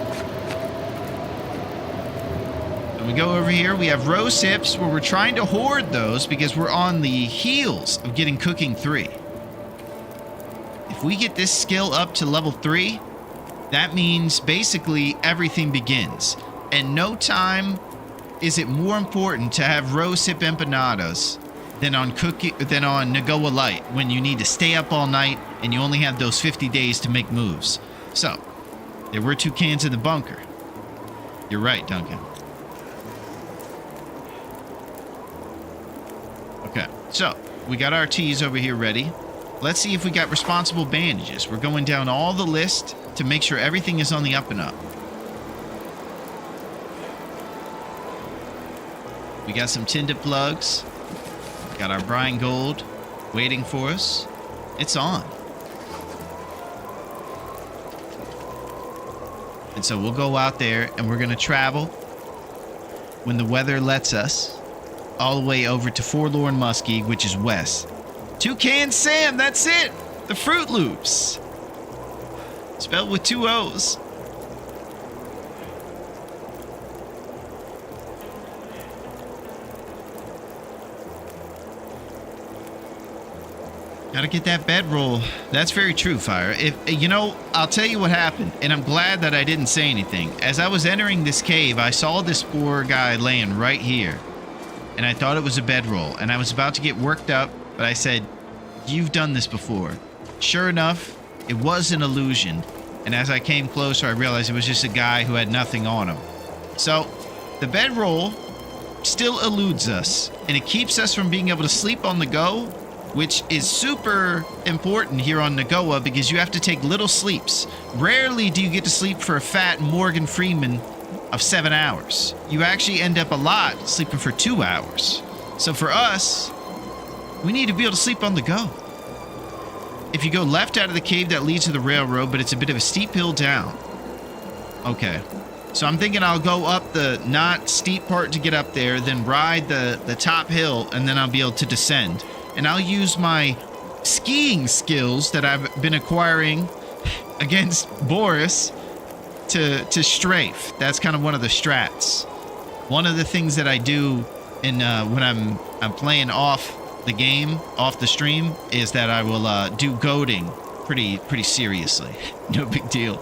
S1: When we go over here, we have rose hips where we're trying to hoard those because we're on the heels of getting cooking 3. If we get this skill up to level 3, that means basically everything begins. And no time is it more important to have rose hip empanadas than on Nagoa Light when you need to stay up all night and you only have those 50 days to make moves. So, there were 2 cans in the bunker. You're right, Duncan. Okay, so we got our teas over here ready. Let's see if we got responsible bandages. We're going down all the list to make sure everything is on the up and up. We got some tinder plugs. Got our brine gold waiting for us. It's on. And so we'll go out there and we're going to travel when the weather lets us all the way over to Forlorn Muskie, which is west. Toucan Sam, that's it. The Fruit Loops. Spelled with 2 O's. Gotta get that bedroll. That's very true, Fire. I'll tell you what happened, and I'm glad that I didn't say anything. As I was entering this cave, I saw this poor guy laying right here, and I thought it was a bedroll, and I was about to get worked up, but I said, "You've done this before." Sure enough, it was an illusion, and as I came closer, I realized it was just a guy who had nothing on him. So, the bedroll still eludes us, and it keeps us from being able to sleep on the go, which is super important here on Nagoa because you have to take little sleeps. Rarely do you get to sleep for a fat Morgan Freeman of 7 hours. You actually end up a lot sleeping for 2 hours. So for us, we need to be able to sleep on the go. If you go left out of the cave, that leads to the railroad, but it's a bit of a steep hill down. Okay. So I'm thinking I'll go up the not steep part to get up there, then ride the top hill, and then I'll be able to descend. And I'll use my skiing skills that I've been acquiring against Boris to strafe. That's kind of one of the strats. One of the things that I do in when I'm playing off the game, off the stream, is that I will do goading pretty seriously. No big deal.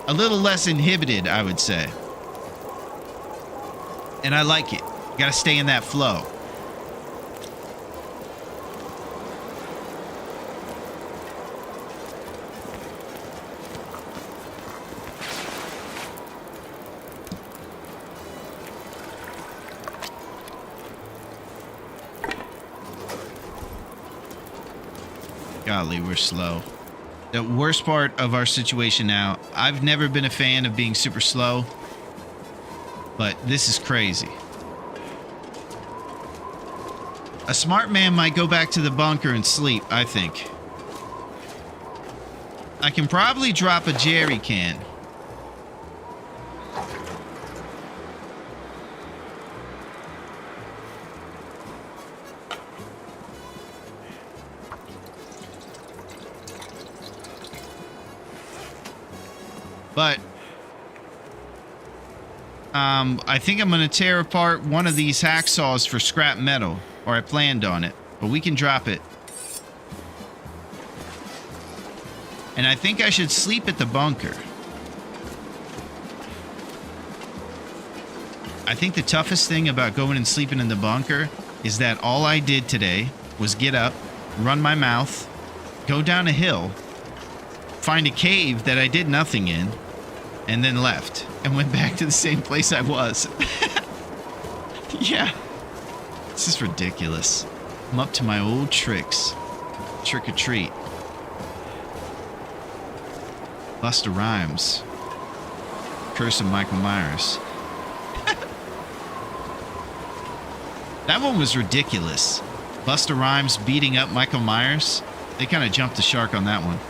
S1: A little less inhibited, I would say. And I like it. You gotta stay in that flow. Golly, we're slow. The worst part of our situation now, I've never been a fan of being super slow, but this is crazy. A smart man might go back to the bunker and sleep, I think. I can probably drop a jerry can. But I think I'm going to tear apart one of these hacksaws for scrap metal, or I planned on it, but we can drop it. And I think I should sleep at the bunker. I think the toughest thing about going and sleeping in the bunker is that all I did today was get up, run my mouth, go down a hill, find a cave that I did nothing in, and then left and went back to the same place I was. Yeah. This is ridiculous. I'm up to my old tricks. Trick or treat. Busta Rhymes. Curse of Michael Myers. That one was ridiculous. Busta Rhymes beating up Michael Myers. They kind of jumped the shark on that one.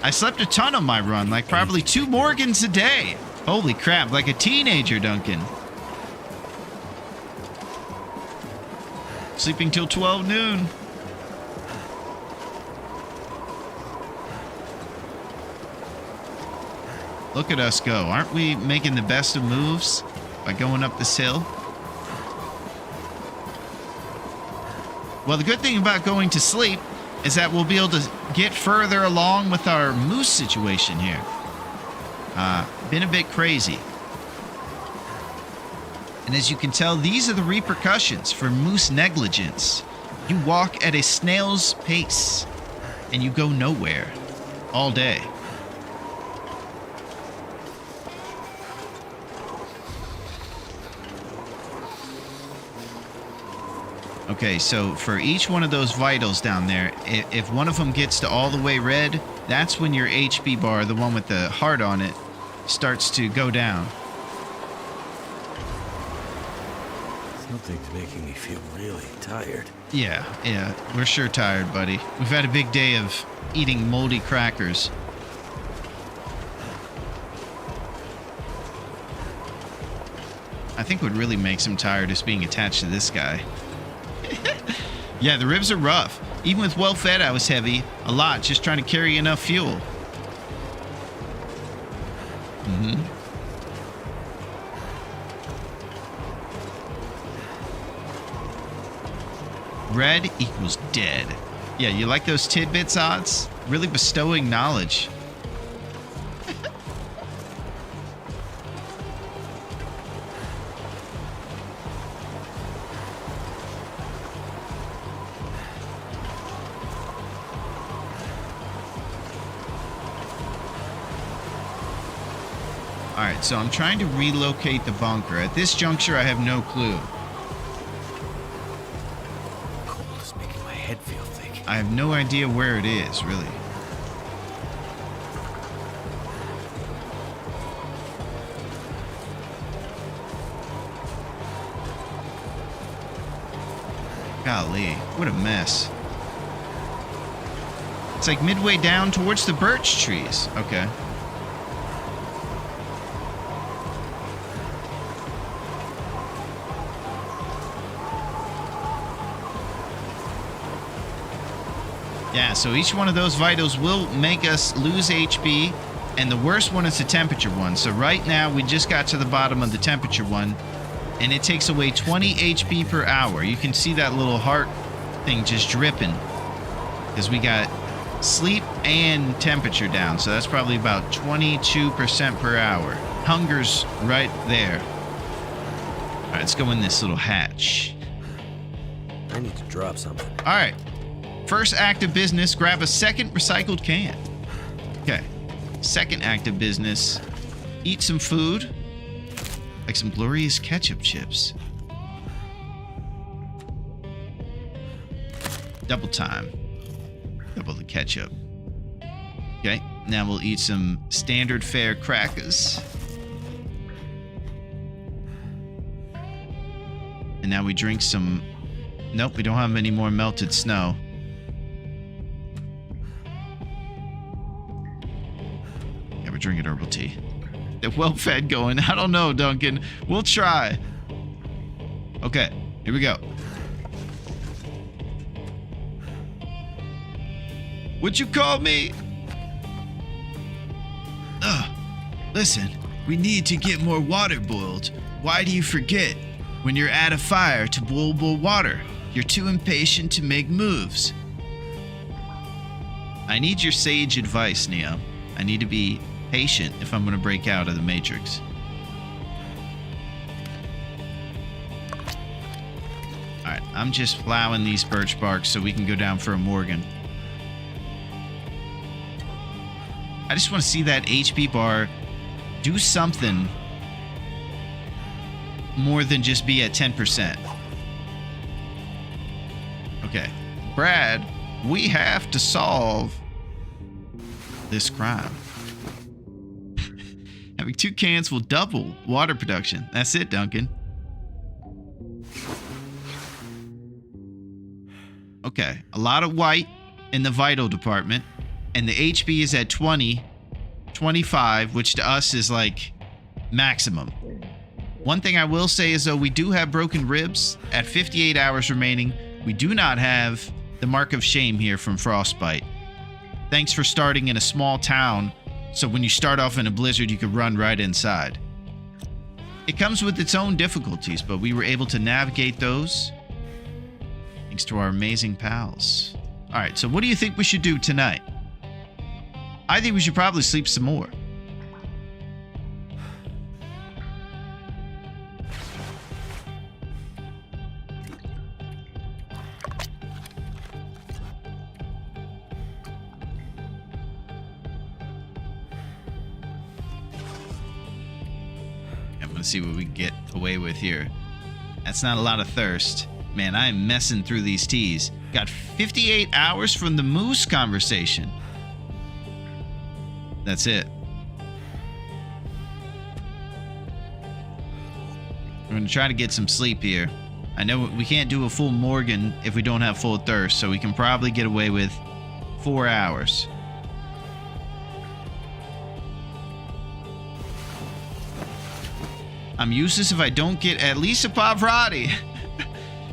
S1: I slept a ton on my run, like probably 2 Morgans a day. Holy crap, like a teenager, Duncan. Sleeping till 12 noon. Look at us go. Aren't we making the best of moves by going up this hill? Well, the good thing about going to sleep is that we'll be able to get further along with our moose situation here. Been a bit crazy. And as you can tell, these are the repercussions for moose negligence. You walk at a snail's pace, and you go nowhere all day. Okay, so for each one of those vitals down there, if one of them gets to all the way red, that's when your HP bar, the one with the heart on it, starts to go down.
S4: Something's making me feel really tired.
S1: Yeah, we're sure tired, buddy. We've had a big day of eating moldy crackers. I think what really makes him tired is being attached to this guy. Yeah, the ribs are rough. Even with well-fed, I was heavy. A lot, just trying to carry enough fuel. Red equals dead. Yeah, you like those tidbits, Odds? Really bestowing knowledge. Alright, so I'm trying to relocate the bunker. At this juncture, I have no clue.
S4: Cold is making my head feel thick.
S1: I have no idea where it is, really. Golly, what a mess. It's like midway down towards the birch trees. Okay. Yeah, so each one of those vitals will make us lose HP, and the worst one is the temperature one. So right now, we just got to the bottom of the temperature one, and it takes away 20 HP per hour. You can see that little heart thing just dripping, because we got sleep and temperature down, so that's probably about 22% per hour. Hunger's right there. All right, let's go in this little hatch.
S4: I need to drop something.
S1: All right. First act of business, grab a second recycled can. Okay. Second act of business, eat some food, like some glorious ketchup chips. Double time. Double the ketchup. Okay, now we'll eat some standard fare crackers. And now we drink some... Nope, we don't have any more melted snow. Yeah, we're drinking herbal tea. They're well-fed going. I don't know, Duncan. We'll try. Okay, here we go. What'd you call me? Listen, we need to get more water boiled. Why do you forget? When you're at a fire to boil water, you're too impatient to make moves. I need your sage advice, Neo. I need to be patient if I'm going to break out of the Matrix. Alright, I'm just plowing these birch barks so we can go down for a Morgan. I just want to see that HP bar do something more than just be at 10%. Okay. Brad, we have to solve this crime. Having 2 cans will double water production. That's it, Duncan. Okay. A lot of white in the vital department. And the HP is at 20, 25, which to us is like maximum. One thing I will say is, though, we do have broken ribs at 58 hours remaining. We do not have the mark of shame here from Frostbite. Thanks for starting in a small town, so when you start off in a blizzard, you can run right inside. It comes with its own difficulties, but we were able to navigate those thanks to our amazing pals. All right, so what do you think we should do tonight? I think we should probably sleep some more. I'm gonna see what we can get away with here. That's not a lot of thirst. Man, I am messing through these teas. Got 58 hours from the moose conversation. That's it. We're going to try to get some sleep here. I know we can't do a full Morgan if we don't have full thirst, so we can probably get away with 4 hours. I'm useless if I don't get at least a Pavarotti.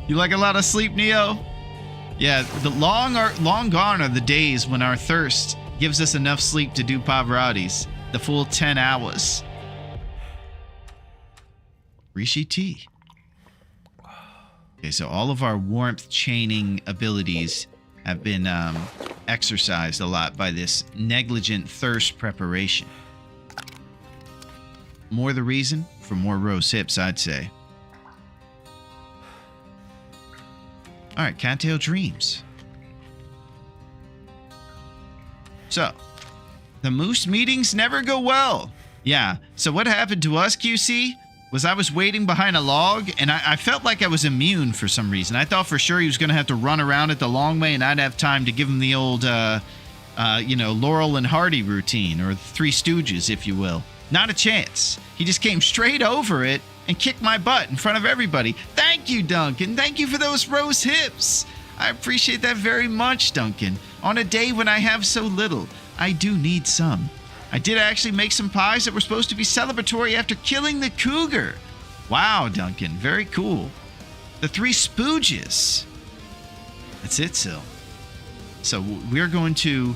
S1: You like a lot of sleep, Neo? Yeah, the long gone are the days when our thirst gives us enough sleep to do Pavarottis. The full 10 hours. Rishi tea. Okay, so all of our warmth chaining abilities have been exercised a lot by this negligent thirst preparation. More the reason for more rose hips, I'd say. All right, Cattail Dreams. So, the moose meetings never go well. Yeah, so what happened to us, QC, was I was waiting behind a log, and I felt like I was immune for some reason. I thought for sure he was going to have to run around it the long way, and I'd have time to give him the old, Laurel and Hardy routine, or the Three Stooges, if you will. Not a chance. He just came straight over it and kicked my butt in front of everybody. Thank you, Duncan. Thank you for those rose hips. I appreciate that very much, Duncan. On a day when I have so little, I do need some. I did actually make some pies that were supposed to be celebratory after killing the cougar. Wow, Duncan. Very cool. The Three Spooges. That's it, Sil. So we're going to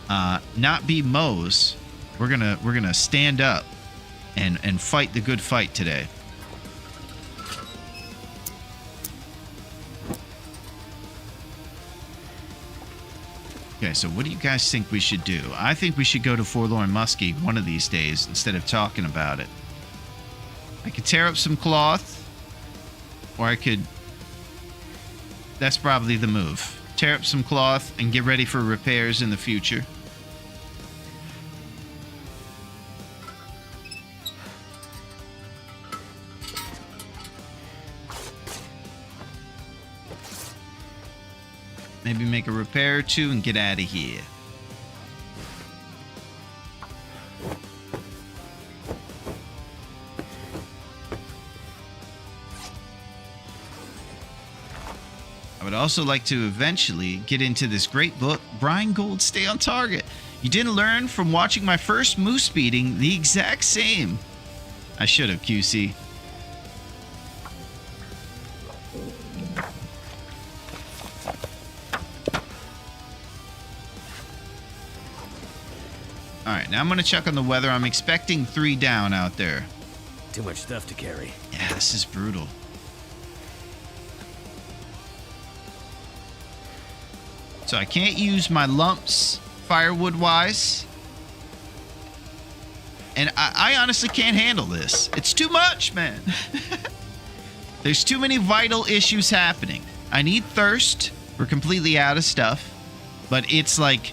S1: not be Moes. We're gonna stand up and fight the good fight today. Okay, so what do you guys think we should do? I think we should go to Forlorn Muskie one of these days instead of talking about it. I could tear up some cloth, or I could... That's probably the move. Tear up some cloth and get ready for repairs in the future. Maybe make a repair or two and get out of here. I would also like to eventually get into this great book, Brian Gold Stay on Target. You didn't learn from watching my first moose beating the exact same. I should have, QC. Alright, now I'm going to check on the weather. I'm expecting 3 down out there.
S4: Too much stuff to carry.
S1: Yeah, this is brutal. So I can't use my lumps firewood-wise. And I honestly can't handle this. It's too much, man. There's too many vital issues happening. I need thirst. We're completely out of stuff. But it's like...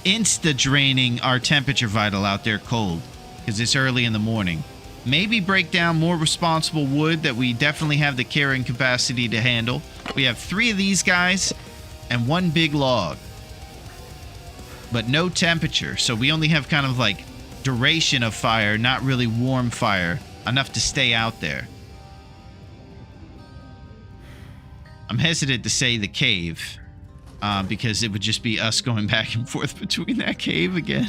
S1: insta-draining our temperature vital out there cold because it's early in the morning. Maybe break down more responsible wood that we definitely have the carrying capacity to handle. We have 3 of these guys and 1 big log, but no temperature, so we only have kind of like duration of fire, not really warm fire, enough to stay out there. I'm hesitant to say the cave. Because it would just be us going back and forth between that cave again.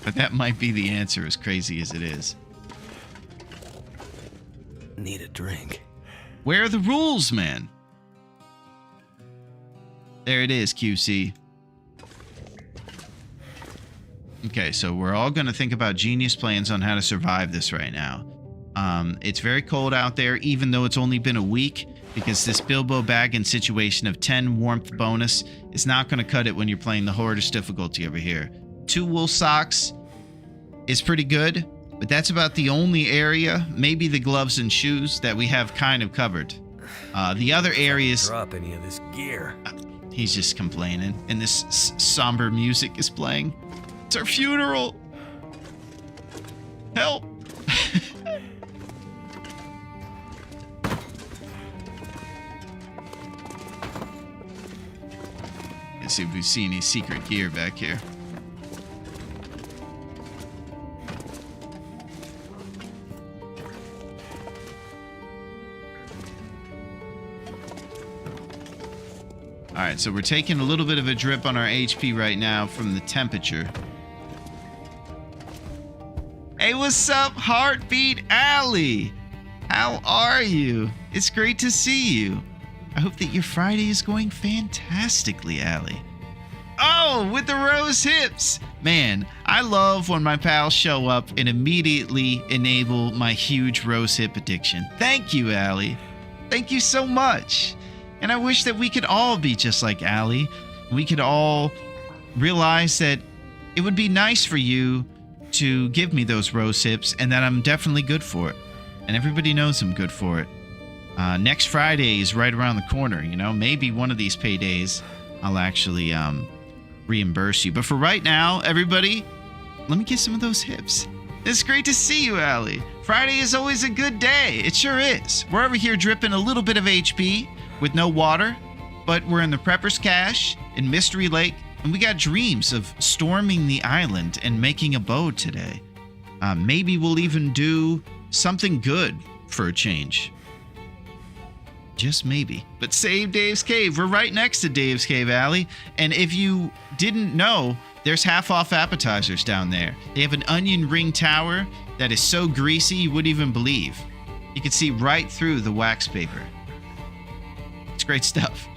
S1: But that might be the answer, as crazy as it is.
S4: Need a drink.
S1: Where are the rules, man? There it is, QC. Okay, so we're all going to think about genius plans on how to survive this right now. It's very cold out there, even though it's only been a week. Because this Bilbo Baggins situation of 10 warmth bonus is not going to cut it when you're playing the hardest difficulty over here. 2 wool socks is pretty good, but that's about the only area, maybe the gloves and shoes, that we have kind of covered. The other areas...
S4: Drop any of this gear.
S1: He's just complaining, and this somber music is playing. It's our funeral! Help! and see if we see any secret gear back here. Alright, so we're taking a little bit of a drip on our HP right now from the temperature. Hey, what's up, Heartbeat Alley? How are you? It's great to see you. I hope that your Friday is going fantastically, Alley. Oh, with the rose hips! Man, I love when my pals show up and immediately enable my huge rose hip addiction. Thank you, Alley. Thank you so much. And I wish that we could all be just like Allie. We could all realize that it would be nice for you to give me those rose hips and that I'm definitely good for it. And everybody knows I'm good for it. Next Friday is right around the corner, you know. Maybe one of these paydays I'll actually reimburse you. But for right now, everybody, let me get some of those hips. It's great to see you, Allie. Friday is always a good day. It sure is. We're over here dripping a little bit of HP with no water, but we're in the Prepper's Cache in Mystery Lake, and we got dreams of storming the island and making a bow today. Maybe we'll even do something good for a change. Just maybe. But save Dave's Cave. We're right next to Dave's Cave, Alley. And if you didn't know, there's half-off appetizers down there. They have an onion ring tower that is so greasy you wouldn't even believe. You can see right through the wax paper. It's great stuff.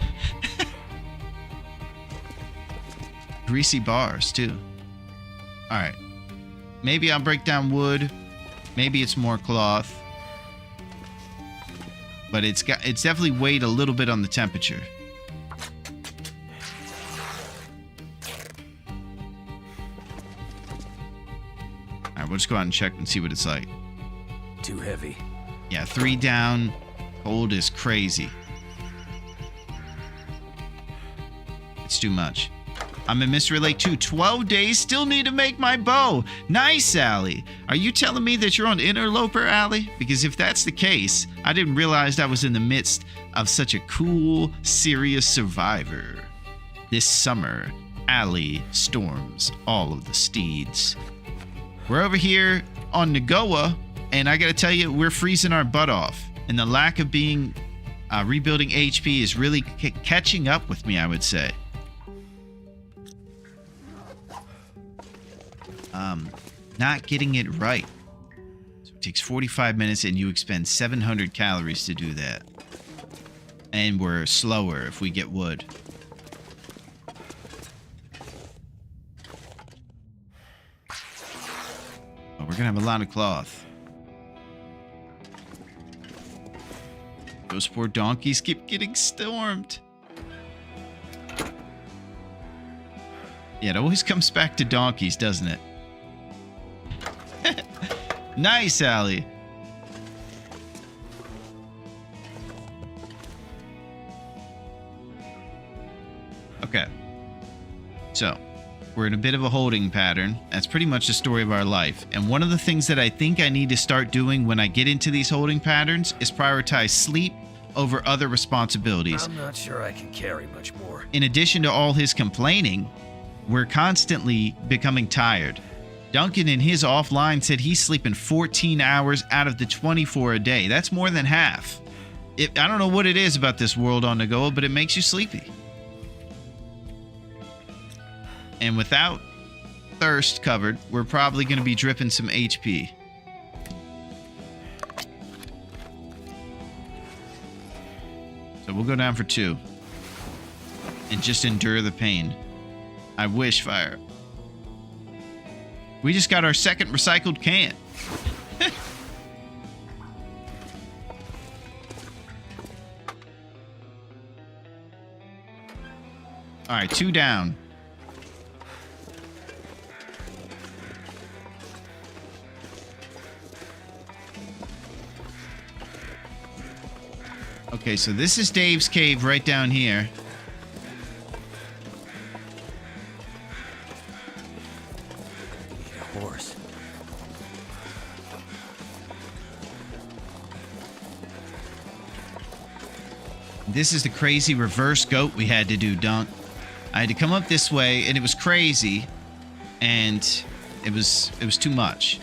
S1: Greasy bars, too. All right. Maybe I'll break down wood. Maybe it's more cloth. But it's definitely weighed a little bit on the temperature. All right, we'll just go out and check and see what it's like.
S4: Too heavy.
S1: Yeah, 3 down. Cold is crazy. It's too much. I'm in Mystery Lake 2. 12 days. Still need to make my bow. Nice, Allie. Are you telling me that you're on Interloper, Allie? Because if that's the case, I didn't realize I was in the midst of such a cool, serious survivor. This summer, Allie storms all of the steeds. We're over here on Nagoa, and I gotta tell you, we're freezing our butt off. And the lack of being rebuilding HP is really catching up with me, I would say. Not getting it right. So it takes 45 minutes and you expend 700 calories to do that. And we're slower if we get wood. Oh, we're gonna have a lot of cloth. Those poor donkeys keep getting stormed. Yeah, it always comes back to donkeys, doesn't it? Nice, Allie. Okay. So, we're in a bit of a holding pattern. That's pretty much the story of our life. And one of the things that I think I need to start doing when I get into these holding patterns is prioritize sleep over other responsibilities.
S4: I'm not sure I can carry much more.
S1: In addition to all his complaining, we're constantly becoming tired. Duncan in his offline said he's sleeping 14 hours out of the 24 a day. That's more than half. I don't know what it is about this world on Nagoa, but it makes you sleepy. And without thirst covered, we're probably going to be dripping some HP. So we'll go down for 2. And just endure the pain. I wish, Fire. We just got our second recycled can. All right, 2 down. Okay, so this is Dave's cave right down here.
S4: Horse.
S1: This is the crazy reverse goat we had to do, Dunk. I had to come up this way, and it was crazy, and it was too much.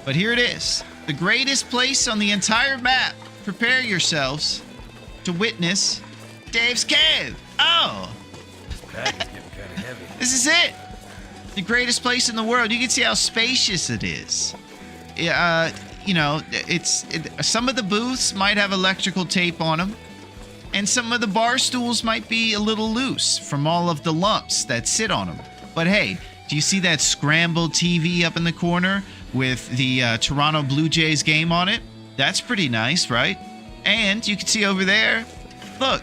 S1: But here it is, the greatest place on the entire map. Prepare yourselves to witness Dave's Cave. Oh,
S4: This bag is getting kind of heavy.
S1: this is it. The greatest place in the world. You can see how spacious it is. You know, some of the booths might have electrical tape on them, and some of the bar stools might be a little loose from all of the lumps that sit on them. But hey, do you see that scrambled TV up in the corner with the Toronto Blue Jays game on it? That's pretty nice, right? And you can see over there, look,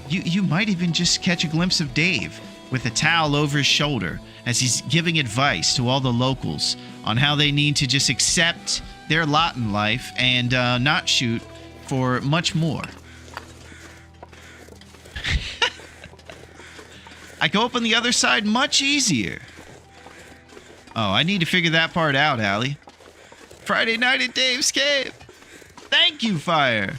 S1: you might even just catch a glimpse of Dave with a towel over his shoulder as he's giving advice to all the locals on how they need to just accept their lot in life and not shoot for much more. I go up on the other side much easier. Oh, I need to figure that part out, Allie. Friday night at Dave's Cave. Thank you, Fire.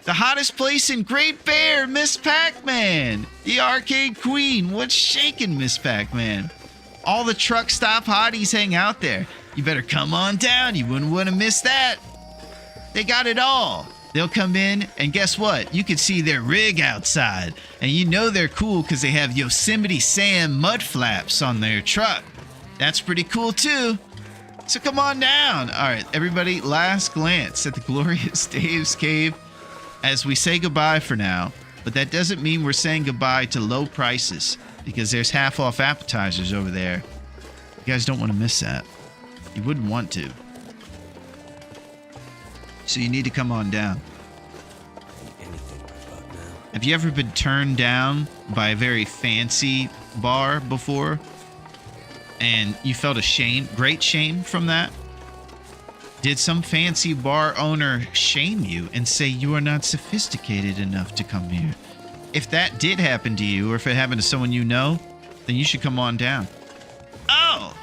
S1: The hottest place in Great Bear, Miss Pac-Man. The Arcade Queen. What's shaking, Miss Pac-Man? All the truck stop hotties hang out there. You better come on down. You wouldn't want to miss that. They got it all. They'll come in, and guess what? You can see their rig outside. And you know they're cool because they have Yosemite Sam mud flaps on their truck. That's pretty cool, too. So come on down. All right, everybody, last glance at the glorious Dave's Cave as we say goodbye for now. But that doesn't mean we're saying goodbye to low prices, because there's half-off appetizers over there. You guys don't want to miss that. You wouldn't want to. So you need to come on down.
S4: Anything but luck now.
S1: Have you ever been turned down by a very fancy bar before? And you felt a shame, great shame from that? Did some fancy bar owner shame you and say you are not sophisticated enough to come here? If that did happen to you, or if it happened to someone you know, then you should come on down. Oh!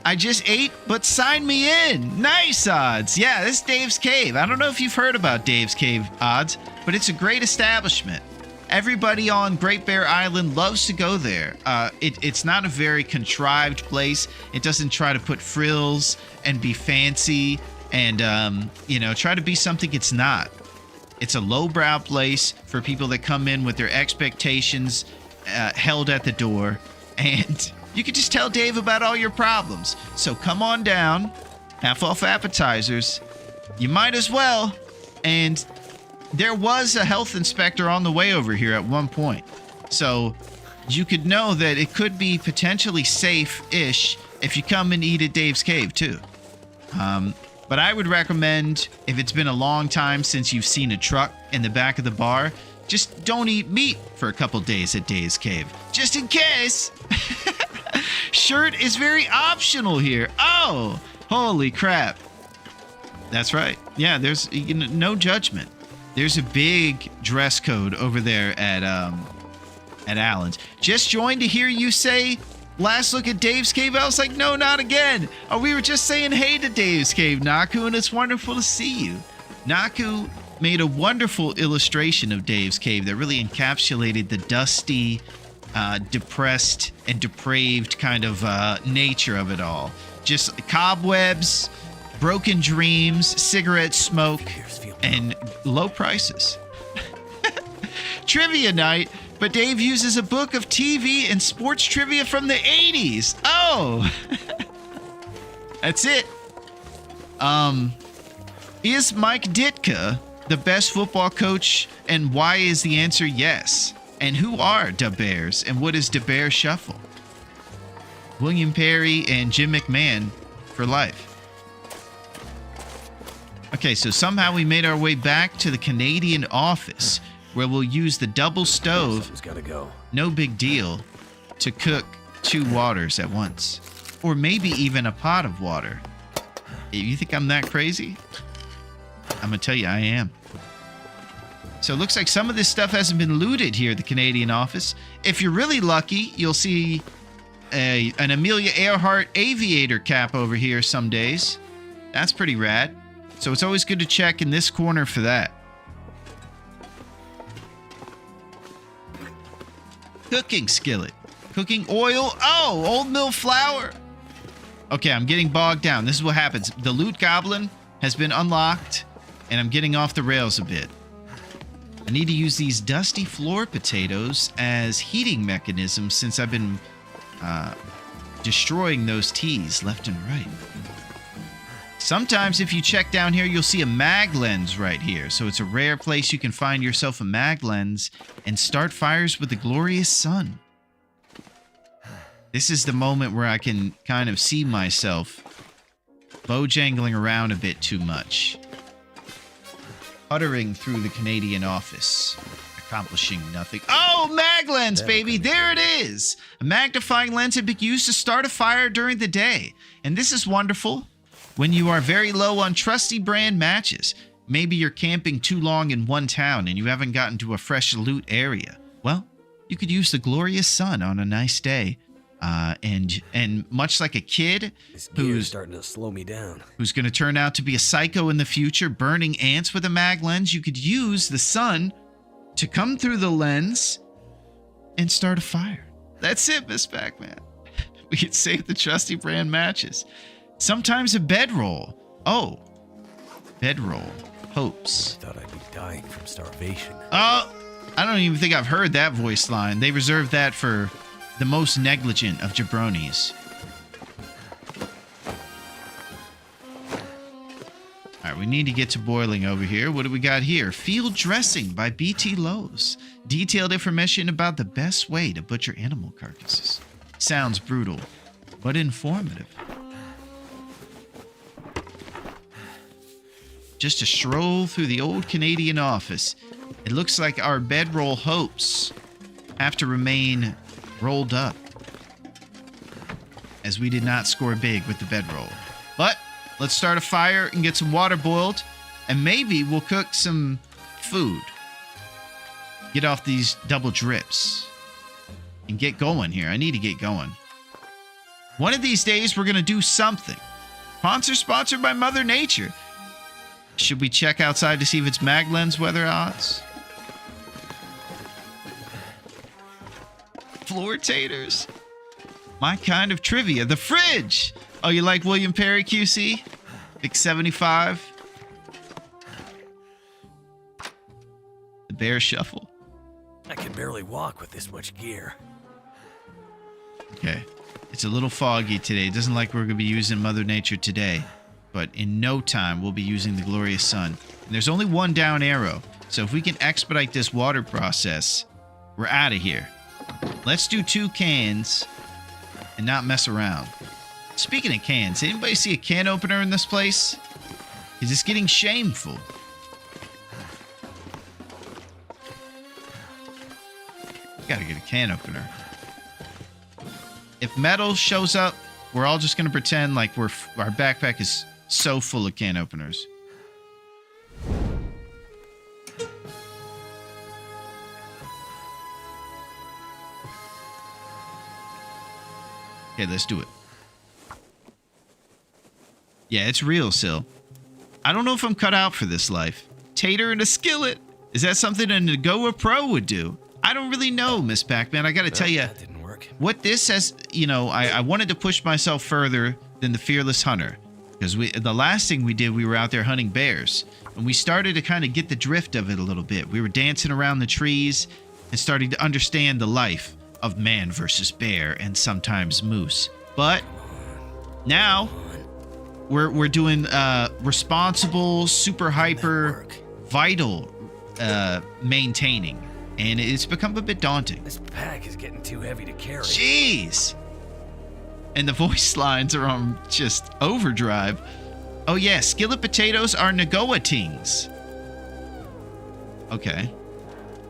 S1: I just ate, but sign me in. Nice odds. Yeah, this is Dave's Cave. I don't know if you've heard about Dave's Cave odds, but it's a great establishment. Everybody on Great Bear Island loves to go there. It's not a very contrived place. It doesn't try to put frills and be fancy and, try to be something it's not. It's a lowbrow place for people that come in with their expectations held at the door. And you can just tell Dave about all your problems. So come on down, half-off appetizers. You might as well. And there was a health inspector on the way over here at one point. So you could know that it could be potentially safe-ish if you come and eat at Dave's Cave, too. But I would recommend, if it's been a long time since you've seen a truck in the back of the bar, just don't eat meat for a couple days at Dave's Cave. Just in case. Shirt is very optional here. Oh, holy crap. That's right. Yeah, there's no judgment. There's a big dress code over there at Allen's. Just joined to hear you say, last look at Dave's Cave. I was like, no, not again. Oh, we were just saying hey to Dave's Cave, Naku, and it's wonderful to see you. Naku made a wonderful illustration of Dave's Cave that really encapsulated the dusty, depressed, and depraved kind of nature of it all. Just cobwebs, broken dreams, cigarette smoke, and low prices. Trivia night, but Dave uses a book of TV and sports trivia from the 80s. Oh! That's it. Is Mike Ditka the best football coach, and why is the answer yes? And who are Da Bears, and what is Da Bear Shuffle? William Perry and Jim McMahon for life. Okay, so somehow we made our way back to the Canadian office, where we'll use the double stove,
S4: Something's gotta go.
S1: no big deal, to cook 2 waters at once. Or maybe even a pot of water. You think I'm that crazy? I'm gonna tell you, I am. So it looks like some of this stuff hasn't been looted here at the Canadian office. If you're really lucky, you'll see an Amelia Earhart aviator cap over here some days. That's pretty rad. So it's always good to check in this corner for that. Cooking skillet. Cooking oil. Oh, old mill flour. Okay, I'm getting bogged down. This is what happens. The loot goblin has been unlocked, and I'm getting off the rails a bit. I need to use these dusty floor potatoes as heating mechanisms since I've been destroying those teas left and right. Sometimes if you check down here, you'll see a mag lens right here. So it's a rare place you can find yourself a mag lens and start fires with the glorious sun. This is the moment where I can kind of see myself bojangling around a bit too much. Puttering through the Canadian office, accomplishing nothing. Oh, mag lens, baby! There it is! A magnifying lens had been used to start a fire during the day. And this is wonderful when you are very low on trusty brand matches. Maybe you're camping too long in one town and you haven't gotten to a fresh loot area. Well, you could use the glorious sun on a nice day. And much like a kid
S4: who's starting to slow me down,
S1: who's going to turn out to be a psycho in the future, burning ants with a mag lens, you could use the sun to come through the lens and start a fire. That's it, Miss Pac-Man. We could save the trusty brand matches. Sometimes a bedroll. Oh, bedroll. Hopes.
S4: I thought I'd be dying from starvation.
S1: Oh, I don't even think I've heard that voice line. They reserved that for the most negligent of jabronis. All right, we need to get to boiling over here. What do we got here? Field dressing by BT Lowe's. Detailed information about the best way to butcher animal carcasses. Sounds brutal, but informative. Just a stroll through the old Canadian office. It looks like our bedroll hopes have to remain rolled up, as we did not score big with the bedroll. But let's start a fire and get some water boiled, and maybe we'll cook some food. Get off these double drips and get going here. I need to get going. One of these days, we're going to do something. Sponsored by Mother Nature. Should we check outside to see if it's mag lens weather odds? Floor taters. My kind of trivia. The fridge. Oh, you like William Perry, QC? Big 75. The bear shuffle.
S4: I can barely walk with this much gear.
S1: Okay. It's a little foggy today. It doesn't like we're going to be using Mother Nature today. But in no time, we'll be using the glorious sun. And there's only one down arrow. So if we can expedite this water process, we're out of here. Let's do 2 cans and not mess around. Speaking of cans, anybody see a can opener in this place? Is this getting shameful? Gotta get a can opener. If metal shows up, we're all just gonna pretend like our backpack is so full of can openers. Okay, let's do it. Yeah, it's real, Sil. I don't know if I'm cut out for this life. Tater in a skillet. Is that something a Nagoa Pro would do? I don't really know, Miss Pac-Man. I gotta tell you,
S4: That didn't work.
S1: what this has, I wanted to push myself further than the Fearless Hunter. Because the last thing we did, we were out there hunting bears. And we started to kind of get the drift of it a little bit. We were dancing around the trees and starting to understand the life of man versus bear and sometimes moose. But now we're doing responsible, super hyper, vital maintaining. And it's become a bit daunting.
S4: This pack is getting too heavy to carry.
S1: Jeez! And the voice lines are on just overdrive. Oh yeah, skillet potatoes are Nagoa tings. Okay.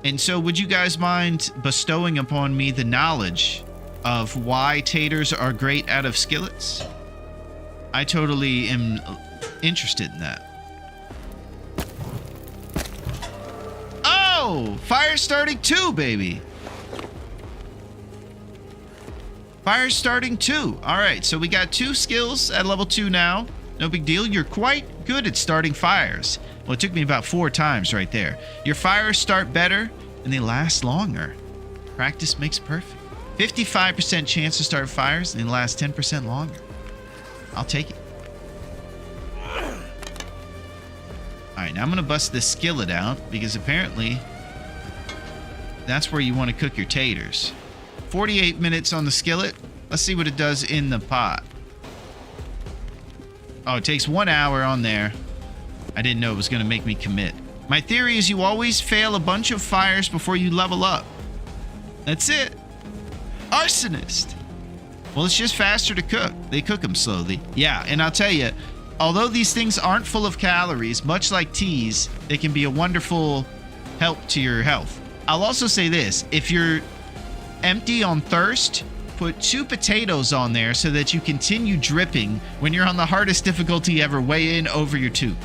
S1: And so would you guys mind bestowing upon me the knowledge of why taters are great out of skillets? I totally am interested in that. Oh! Fire starting 2, baby! Fire starting 2. Alright, so we got 2 skills at level 2 now. No big deal. You're quite good at starting fires. Well, it took me about 4 times right there. Your fires start better and they last longer. Practice makes perfect. 55% chance to start fires and they last 10% longer. I'll take it. Alright, now I'm going to bust this skillet out because apparently that's where you want to cook your taters. 48 minutes on the skillet. Let's see what it does in the pot. Oh, it takes 1 hour on there. I didn't know it was going to make me commit. My theory is you always fail a bunch of fires before you level up. That's it. Arsonist. Well, it's just faster to cook. They cook them slowly. Yeah, and I'll tell you, although these things aren't full of calories, much like teas, they can be a wonderful help to your health. I'll also say this. If you're empty on thirst, put 2 potatoes on there so that you continue dripping when you're on the hardest difficulty ever, way in over your toque.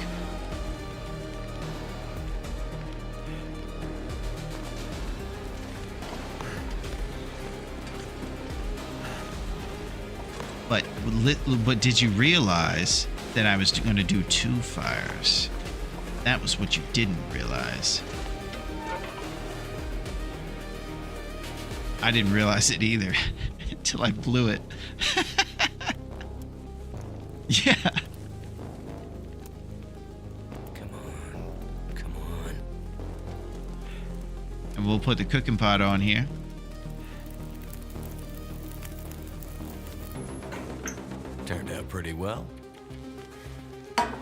S1: But did you realize that I was going to do 2 fires? That was what you didn't realize. I didn't realize it either until I blew it. Yeah.
S4: Come on.
S1: And we'll put the cooking pot on here.
S4: Turned out pretty well. Gotta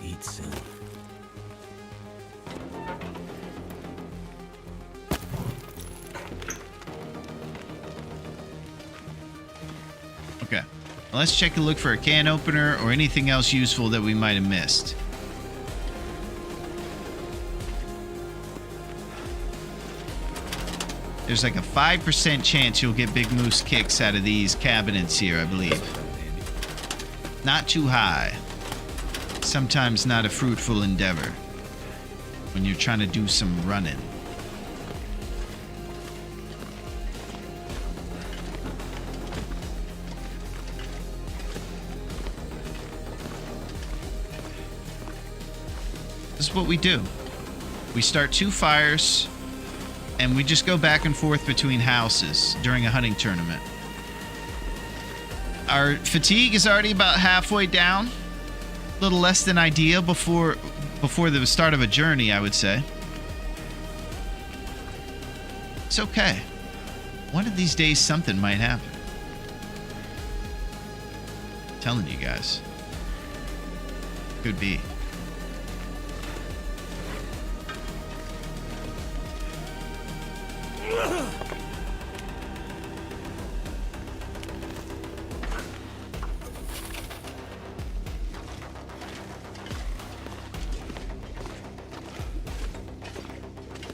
S4: eat soon.
S1: Okay. Well, let's check a look for a can opener or anything else useful that we might have missed. There's like a 5% chance you'll get big moose kicks out of these cabinets here, I believe. Not too high. Sometimes not a fruitful endeavor when you're trying to do some running. This is what we do. We start 2 fires, and we just go back and forth between houses during a hunting tournament. Our fatigue is already about halfway down. A little less than ideal before the start of a journey, I would say. It's okay. One of these days, something might happen. I'm telling you guys. Could be.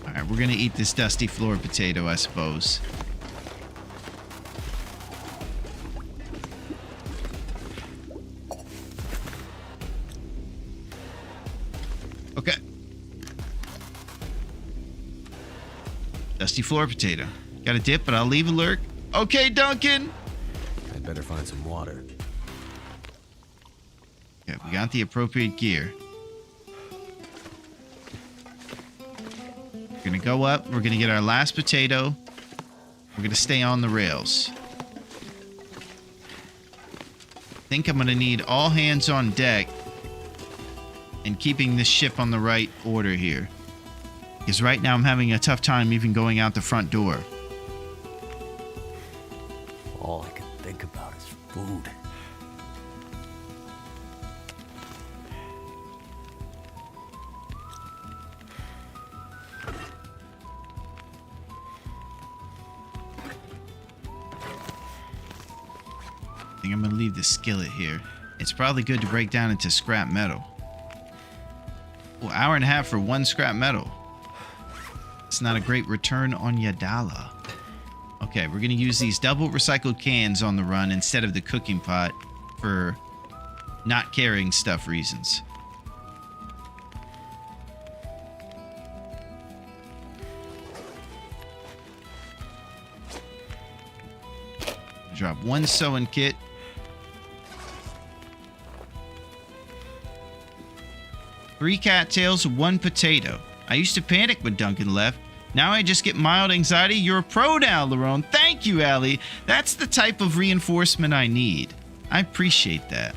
S1: Alright, we're gonna eat this dusty floor potato, I suppose. Okay. Dusty floor potato. Got a dip, but I'll leave a lurk. Okay, Duncan!
S4: I'd better find some water.
S1: Okay, we got the appropriate gear. We're gonna go up. We're gonna get our last potato. We're gonna stay on the rails. I think I'm gonna need all hands on deck and keeping this ship on the right order here. Because right now I'm having a tough time even going out the front door.
S4: All I can think about is food.
S1: I think I'm gonna leave the skillet here. It's probably good to break down into scrap metal. Well, hour and a half for 1 scrap metal. It's not a great return on Yadala. Okay, we're gonna use these double recycled cans on the run instead of the cooking pot for not carrying stuff reasons. Drop 1 sewing kit. Three cattails, 1 potato. I used to panic when Duncan left Now I just get mild anxiety. You're a pro now, Larone. Thank you, Allie. That's the type of reinforcement I need. I appreciate that.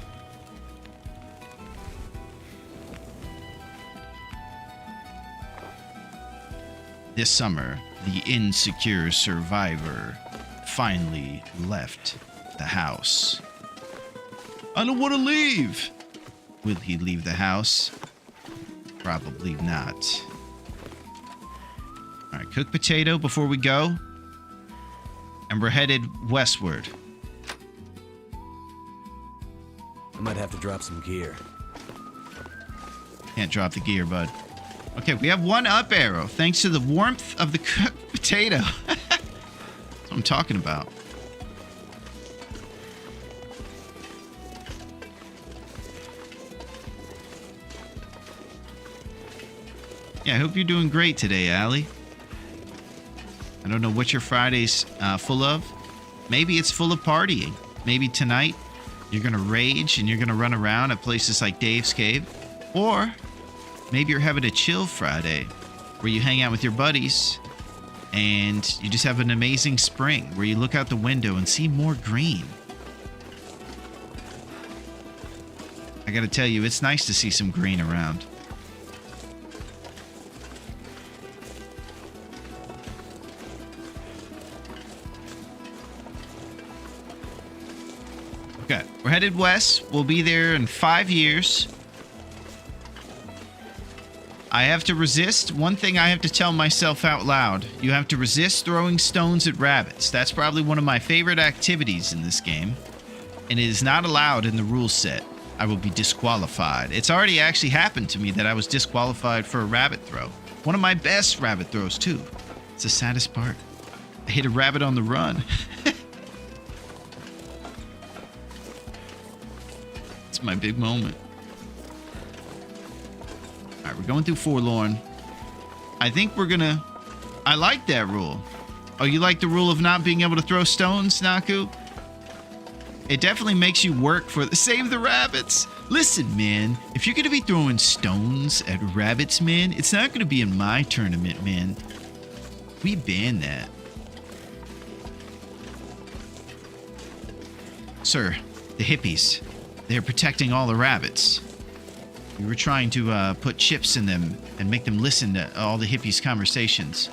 S1: This summer, the insecure survivor finally left the house. I don't want to leave. Will he leave the house? Probably not. All right, cooked potato before we go. And we're headed westward.
S4: I might have to drop some gear.
S1: Can't drop the gear, bud. Okay, we have one up arrow thanks to the warmth of the cooked potato. That's what I'm talking about. Yeah, I hope you're doing great today, Allie. I don't know what your Friday's full of. Maybe it's full of partying. Maybe tonight you're going to rage and you're going to run around at places like Dave's Cave. Or maybe you're having a chill Friday where you hang out with your buddies and you just have an amazing spring where you look out the window and see more green. I got to tell you, it's nice to see some green around. Okay, we're headed west. We'll be there in 5 years. I have to resist. One thing I have to tell myself out loud. You have to resist throwing stones at rabbits. That's probably one of my favorite activities in this game. And it is not allowed in the rule set. I will be disqualified. It's already actually happened to me that I was disqualified for a rabbit throw. One of my best rabbit throws, too. It's the saddest part. I hit a rabbit on the run. It's my big moment. All right, we're going through Forlorn. I think we're gonna... I like that rule. Oh, you like the rule of not being able to throw stones, Naku? It definitely makes you work for... Save the rabbits! Listen, man. If you're gonna be throwing stones at rabbits, man, it's not gonna be in my tournament, man. We ban that. Sir, the hippies. They're protecting all the rabbits. We were trying to put chips in them and make them listen to all the hippies' conversations.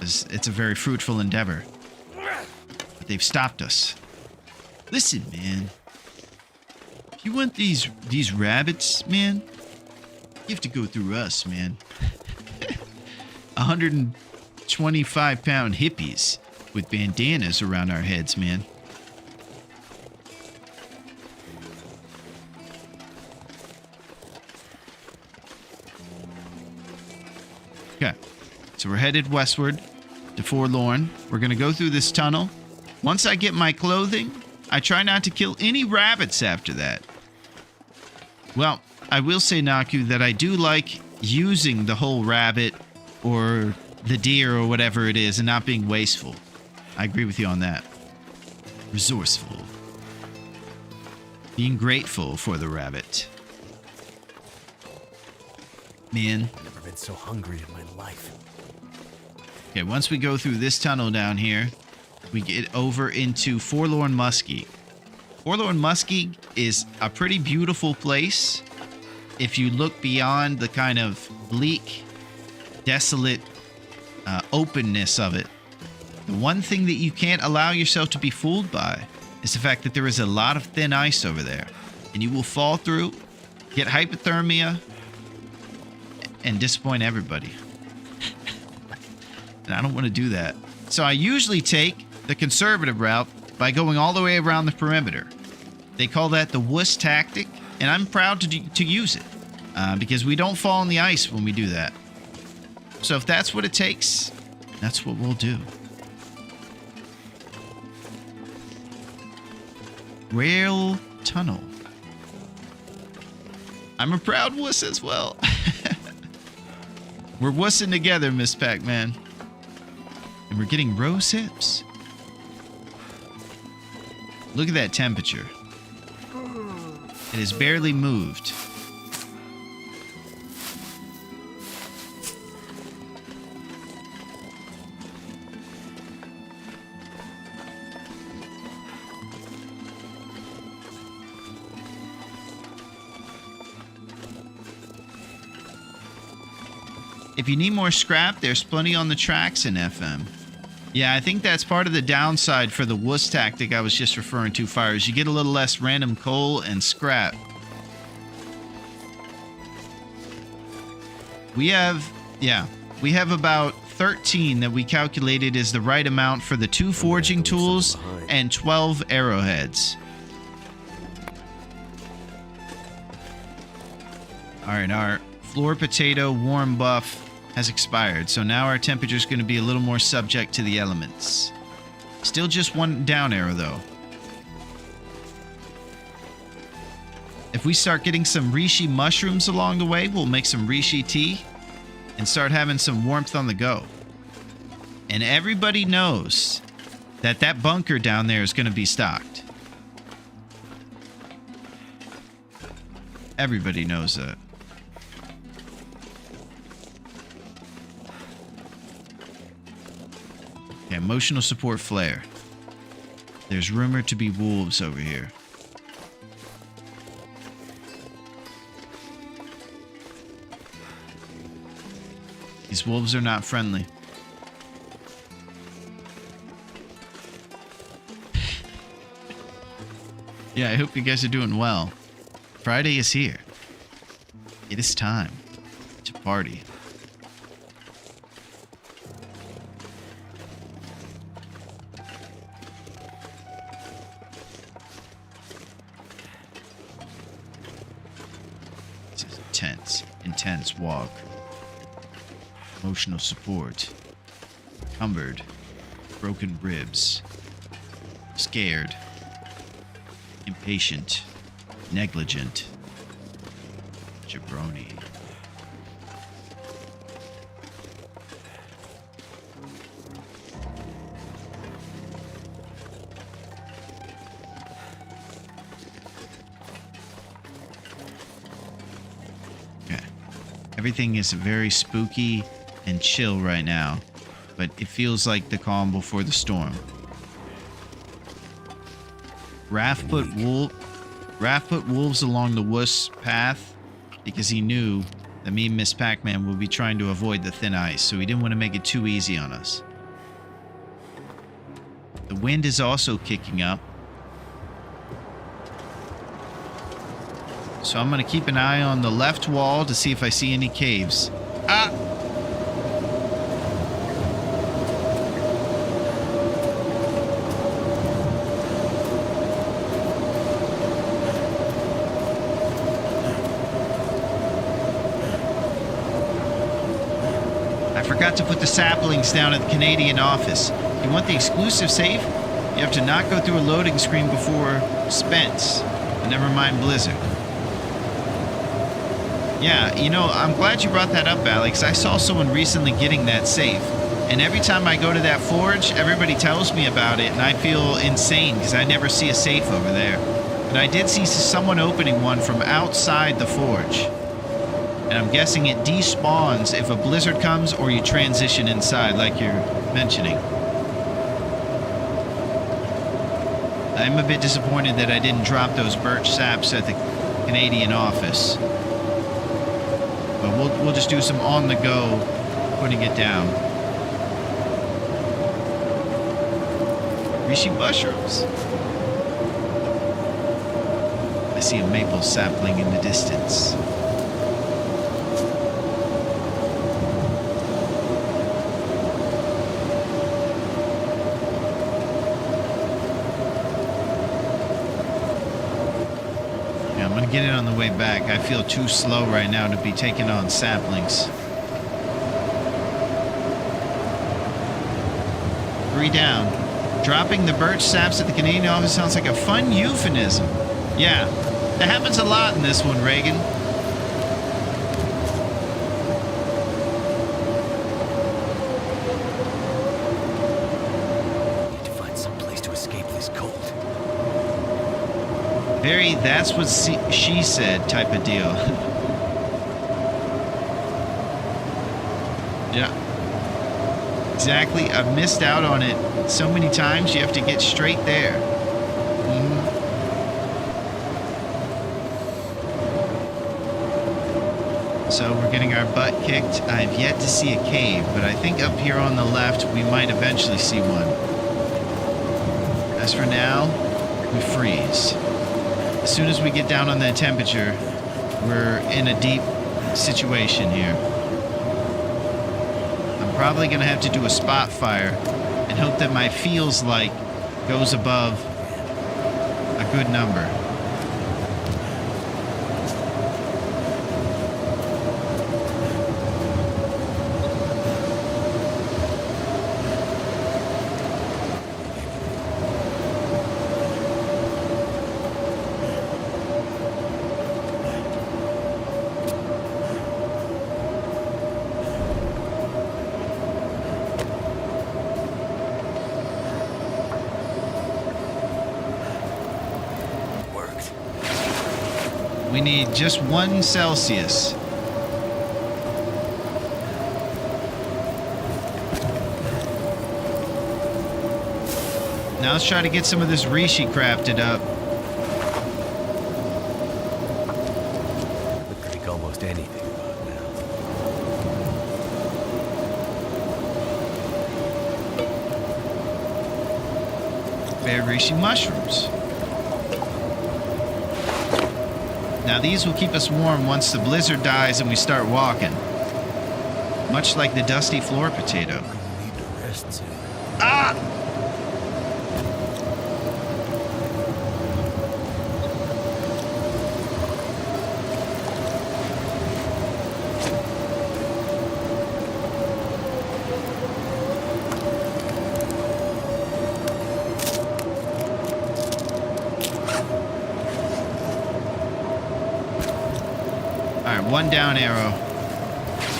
S1: It's a very fruitful endeavor. But they've stopped us. Listen, man. If you want these rabbits, man, you have to go through us, man. 125-pound hippies with bandanas around our heads, man. Okay, so we're headed westward to Forlorn. We're going to go through this tunnel. Once I get my clothing, I try not to kill any rabbits after that. Well, I will say, Naku, that I do like using the whole rabbit or the deer or whatever it is and not being wasteful. I agree with you on that. Resourceful. Being grateful for the rabbit. Man.
S4: Never been so hungry in my life.
S1: Okay, once we go through this tunnel down here, we get over into Forlorn Muskie. Forlorn Muskie is a pretty beautiful place if you look beyond the kind of bleak, desolate openness of it. The one thing that you can't allow yourself to be fooled by is the fact that there is a lot of thin ice over there. And you will fall through, get hypothermia, and disappoint everybody. And I don't want to do that. So I usually take the conservative route by going all the way around the perimeter. They call that the wuss tactic, and I'm proud to use it because we don't fall on the ice when we do that. So if that's what it takes, that's what we'll do. Rail tunnel. I'm a proud wuss as well. We're wussing together, Miss Pac-Man. And we're getting rose hips. Look at that temperature. It has barely moved. If you need more scrap, there's plenty on the tracks in FM. Yeah, I think that's part of the downside for the wuss tactic I was just referring to, Fires. You get a little less random coal and scrap. We have about 13 that we calculated is the right amount for the 2 forging tools and 12 arrowheads. Alright, our floor potato warm buff has expired, so now our temperature is going to be a little more subject to the elements. Still just 1 down arrow, though. If we start getting some reishi mushrooms along the way, we'll make some reishi tea and start having some warmth on the go. And everybody knows that that bunker down there is going to be stocked. Everybody knows that. Okay, emotional support flare. There's rumored to be wolves over here. These wolves are not friendly. Yeah, I hope you guys are doing well. Friday is here. It is time to party. This is intense walk. Emotional support. Encumbered. Broken ribs. Scared. Impatient. Negligent. Jabroni. Okay. Everything is very spooky and chill right now, but it feels like the calm before the storm. Raph put wolves along the wuss path because he knew that me and Miss Pac-Man would be trying to avoid the thin ice, so he didn't want to make it too easy on us. The wind is also kicking up, so I'm going to keep an eye on the left wall to see if I see any caves. Ah! I forgot to put the saplings down at the Canadian office. You want the exclusive save? You have to not go through a loading screen before Spence. And never mind Blizzard. Yeah, you know, I'm glad you brought that up, Alex. I saw someone recently getting that safe. And every time I go to that forge, everybody tells me about it, and I feel insane because I never see a safe over there. But I did see someone opening one from outside the forge. And I'm guessing it despawns if a blizzard comes or you transition inside, like you're mentioning. I'm a bit disappointed that I didn't drop those birch saps at the Canadian office. But we'll just do some on the go, putting it down. Reishi mushrooms. I see a maple sapling in the distance. Get it on the way back. I feel too slow right now to be taking on saplings. 3 down. Dropping the birch saps at the Canadian office sounds like a fun euphemism. Yeah, that happens a lot in this one, Reagan.
S4: Need to find some place to escape this cold.
S1: Very that's what she said type of deal. Yeah. Exactly. I've missed out on it so many times. You have to get straight there. So we're getting our butt kicked. I've yet to see a cave, but I think up here on the left we might eventually see one. As for now, we freeze. As soon as we get down on that temperature, we're in a deep situation here. I'm probably going to have to do a spot fire and hope that my feels like goes above a good number. We need just 1 Celsius. Now let's try to get some of this reishi crafted up.
S4: Would drink almost anything about now.
S1: Fair reishi mushrooms. Now these will keep us warm once the blizzard dies and we start walking. Much like the dusty floor potato.
S4: We need to rest soon.
S1: Ah! Alright, 1 down arrow.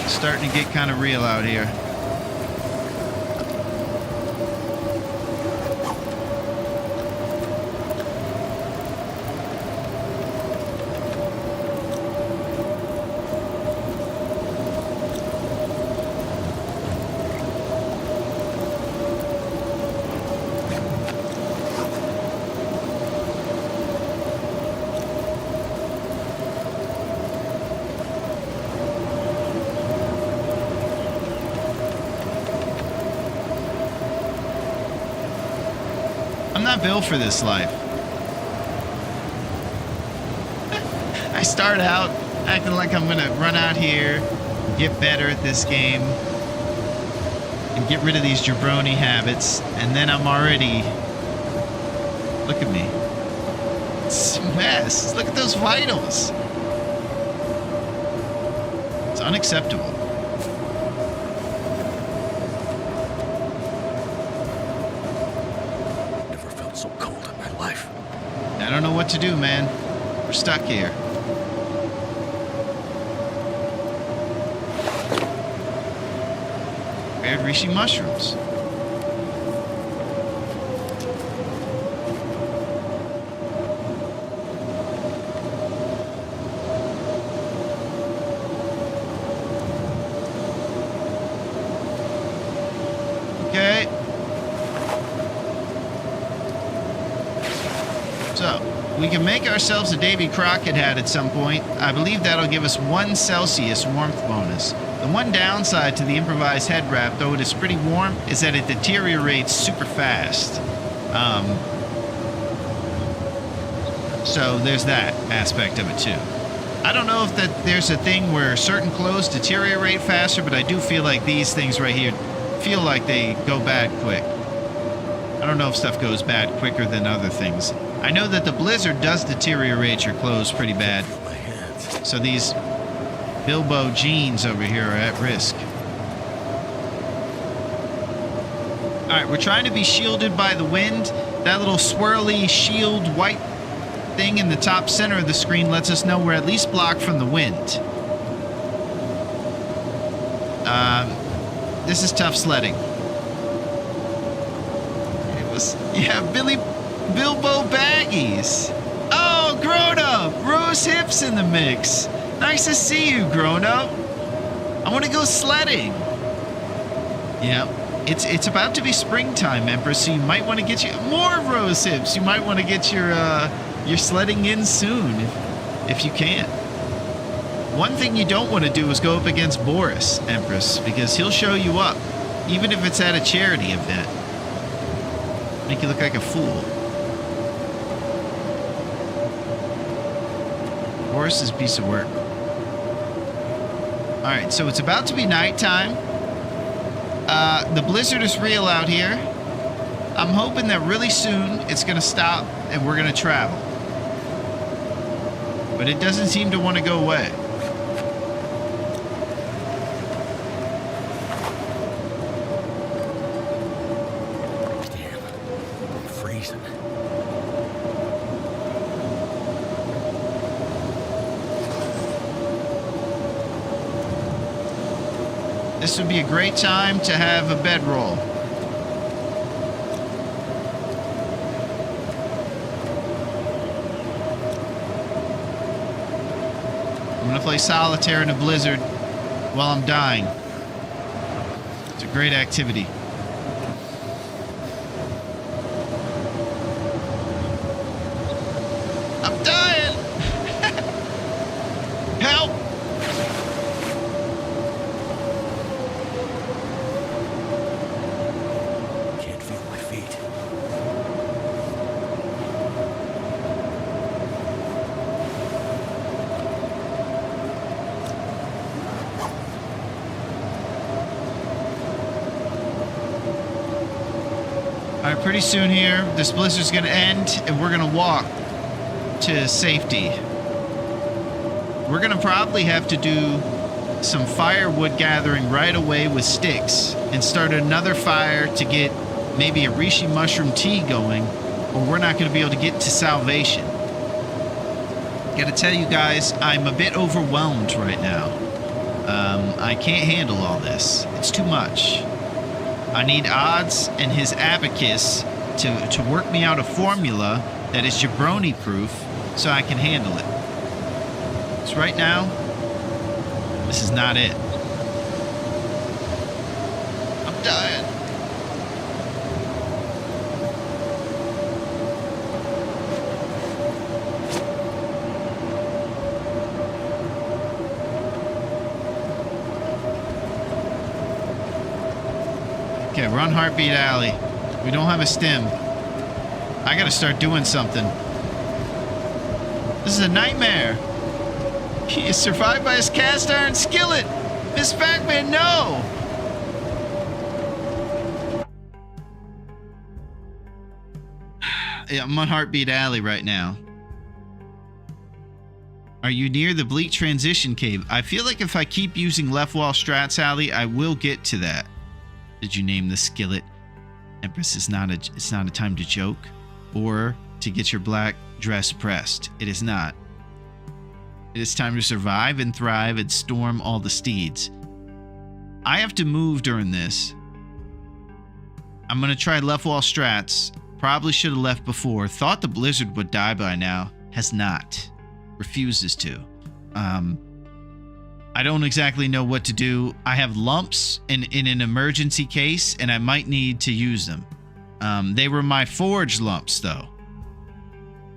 S1: Starting to get kind of real out here. I'm not built for this life. I start out acting like I'm gonna run out here, get better at this game, and get rid of these jabroni habits, and then I'm already... Look at me. It's a mess. Look at those vitals. It's unacceptable.
S4: So cold in my life.
S1: I don't know what to do, man. We're stuck here. Prepared reishi mushrooms. Okay. So, we can make ourselves a Davy Crockett hat at some point. I believe that'll give us 1 Celsius warmth bonus. The one downside to the improvised head wrap, though it is pretty warm, is that it deteriorates super fast. So there's that aspect of it too. I don't know if that there's a thing where certain clothes deteriorate faster, but I do feel like these things right here feel like they go bad quick. I don't know if stuff goes bad quicker than other things. I know that the blizzard does deteriorate your clothes pretty bad. So these Bilbo jeans over here are at risk. Alright, we're trying to be shielded by the wind. That little swirly shield white thing in the top center of the screen lets us know we're at least blocked from the wind. This is tough sledding. Yeah, Bilbo baggies. Oh, grown up. Rose hips in the mix. Nice to see you, grown up. I want to go sledding. Yeah, it's about to be springtime, Empress. So you might want to get you more rose hips. You might want to get your sledding in soon, if you can. One thing you don't want to do is go up against Boris, Empress, because he'll show you up, even if it's at a charity event. Make you look like a fool. Boris is a piece of work. Alright, so it's about to be nighttime. The blizzard is real out here. I'm hoping that really soon it's going to stop and we're going to travel. But it doesn't seem to want to go away.
S4: Damn, I'm freezing.
S1: This would be a great time to have a bedroll. I'm gonna play solitaire in a blizzard while I'm dying. It's a great activity. I'm dying! Help!
S4: Can't feel my feet.
S1: All right, pretty soon here, this blizzard's gonna end and we're gonna walk to safety. We're gonna probably have to do some firewood gathering right away with sticks and start another fire to get maybe a reishi mushroom tea going, or we're not gonna be able to get to salvation. Gotta tell you guys, I'm a bit overwhelmed right now. I can't handle all this. It's too much. I need Odds and his abacus to work me out a formula that is jabroni proof so I can handle it. Because right now, this is not it. I'm dying. Okay, we're on Heartbeat Alley. We don't have a stem. I gotta start doing something. This is a nightmare. He is survived by his cast iron skillet. Miss Pac-Man, no! Yeah, I'm on Heartbeat Alley right now. Are you near the Bleak Transition Cave? I feel like if I keep using Left Wall Strats Alley, I will get to that. Did you name the skillet? Empress, it's not a time to joke or to get your black dress pressed. It is not. It is time to survive and thrive and storm all the steeds. I have to move during this. I'm gonna try Left Wall Strats. Probably should have left before. Thought the blizzard would die by now. Has not. Refuses to. I don't exactly know what to do. I have lumps in an emergency case, and I might need to use them. They were my forge lumps, though.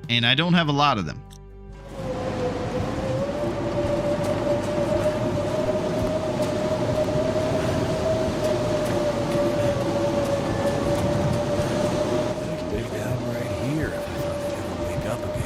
S1: And I don't have a lot of them.
S4: I'd stay down right here if I thought I'd ever wake up again.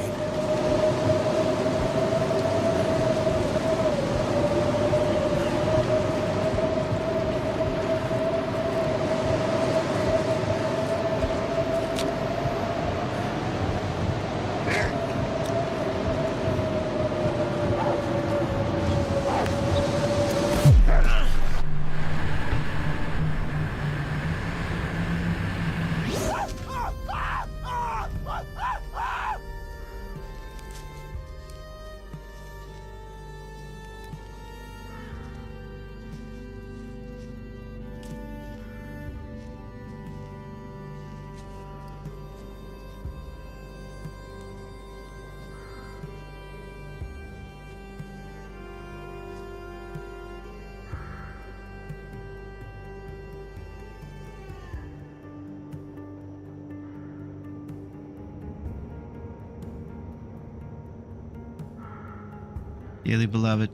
S4: Dearly beloved,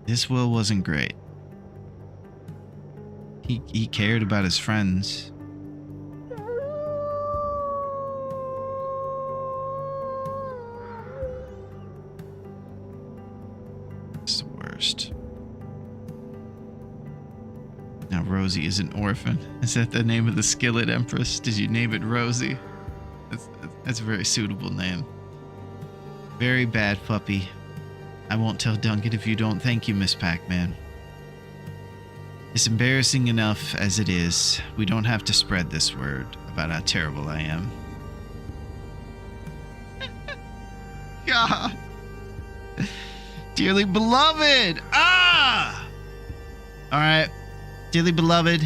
S1: This Will wasn't great. He cared about his friends. It's the worst. Now Rosie is an orphan. Is that the name of the skillet empress? Did you name it Rosie? That's a very suitable name. Very bad puppy. I won't tell Duncan if you don't. Thank you, Miss Pac-Man. It's embarrassing enough as it is. We don't have to spread this word about how terrible I am. God. Dearly beloved. Ah! All right. Dearly beloved.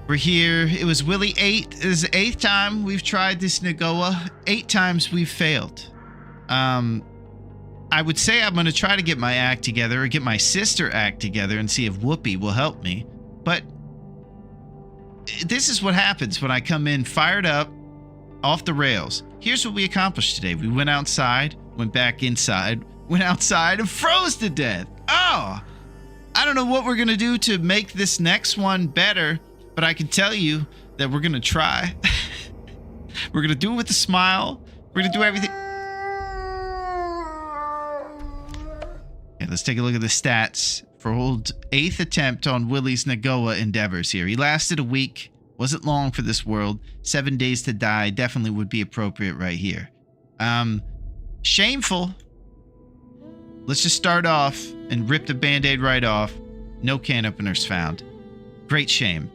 S1: We're here. It was Willie 8. This is the 8th time we've tried this Nagoa. 8 times we've failed. I would say I'm going to try to get my act together or get my sister act together and see if Whoopi will help me. But this is what happens when I come in fired up, off the rails. Here's what we accomplished today. We went outside, went back inside, went outside and froze to death. Oh, I don't know what we're going to do to make this next one better, but I can tell you that we're going to try. We're going to do it with a smile. We're going to do everything. Let's take a look at the stats for old 8th attempt on Willie's Nagoa endeavors here. He lasted a week. Wasn't long for this world. 7 days to die definitely would be appropriate right here. Shameful. Let's just start off and rip the band-aid right off. No can openers found. Great shame.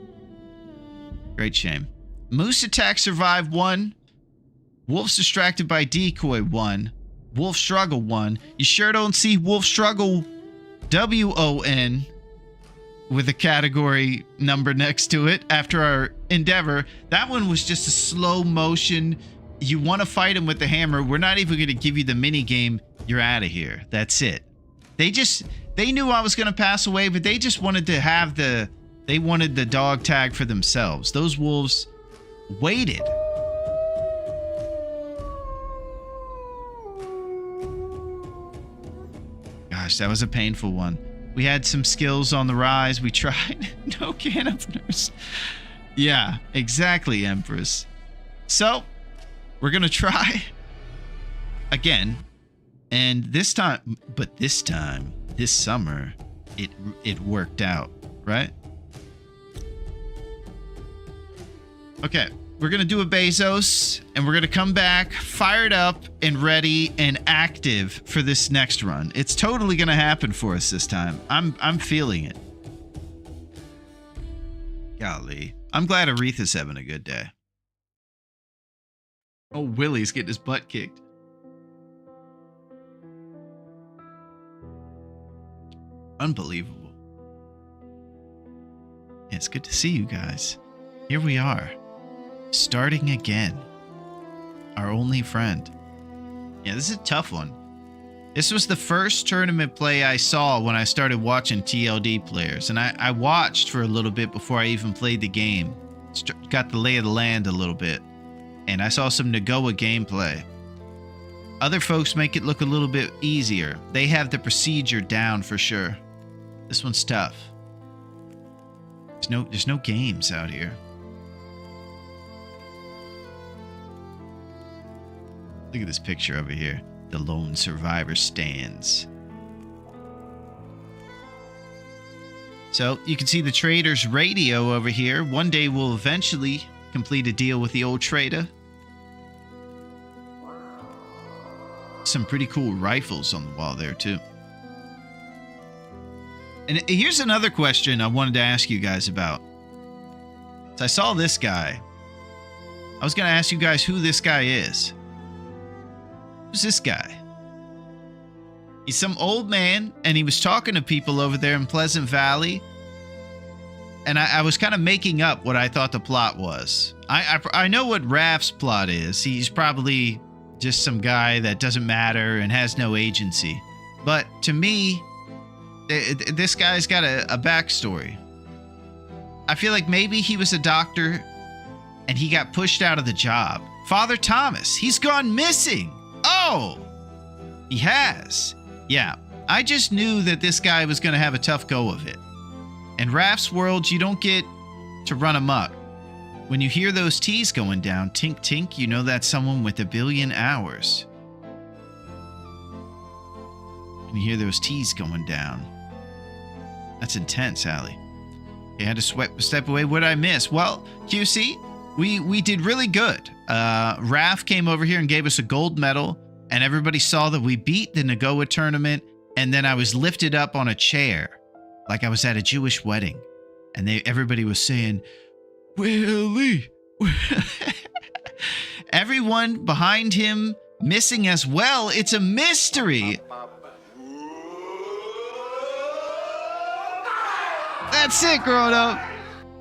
S1: Great shame. Moose attack survived 1. Wolf's distracted by decoy 1. Wolf Struggle 1. You sure don't see Wolf Struggle WON with a category number next to it after our endeavor. That one was just a slow motion. You want to fight him with the hammer. We're not even going to give you the mini game. You're out of here. That's it. They knew I was going to pass away, but they just wanted to have they wanted the dog tag for themselves. Those wolves waited. Gosh, that was a painful one. We had some skills on the rise. We tried. No can openers. Yeah, exactly, Empress. So, we're going to try again. And this time, this summer, it worked out, right? Okay. We're going to do a Bezos, and we're going to come back fired up and ready and active for this next run. It's totally going to happen for us this time. I'm feeling it. Golly. I'm glad Aretha's having a good day. Oh, Willie's getting his butt kicked. Unbelievable. Yeah, it's good to see you guys. Here we are. Starting again. Our only friend. Yeah, this is a tough one. This was the first tournament play I saw when I started watching TLD players. And I watched for a little bit before I even played the game. Got the lay of the land a little bit. And I saw some Nagoa gameplay. Other folks make it look a little bit easier. They have the procedure down for sure. This one's tough. There's no games out here. Look at this picture over here. The lone survivor stands. So you can see the trader's radio over here. One day we'll eventually complete a deal with the old trader. Some pretty cool rifles on the wall there too. And here's another question I wanted to ask you guys about. So I saw this guy. I was going to ask you guys who this guy is. Who's this guy? He's some old man, and he was talking to people over there in Pleasant Valley. And I was kind of making up what I thought the plot was. I know what Raph's plot is. He's probably just some guy that doesn't matter and has no agency. But to me, this guy's got a backstory. I feel like maybe he was a doctor and he got pushed out of the job. Father Thomas, he's gone missing. Oh, he has. Yeah, I just knew that this guy was going to have a tough go of it. In Raph's world, you don't get to run amok. When you hear those T's going down, tink tink, you know that's someone with 1 billion hours. When you hear those T's going down, that's intense, Allie. You had to step away. What did I miss? Well, QC, we did really good. Raph came over here and gave us a gold medal, and everybody saw that we beat the Nagoa tournament, and then I was lifted up on a chair like I was at a Jewish wedding, and everybody was saying, Willie. Everyone behind him missing as well. It's a mystery. That's it, grown up.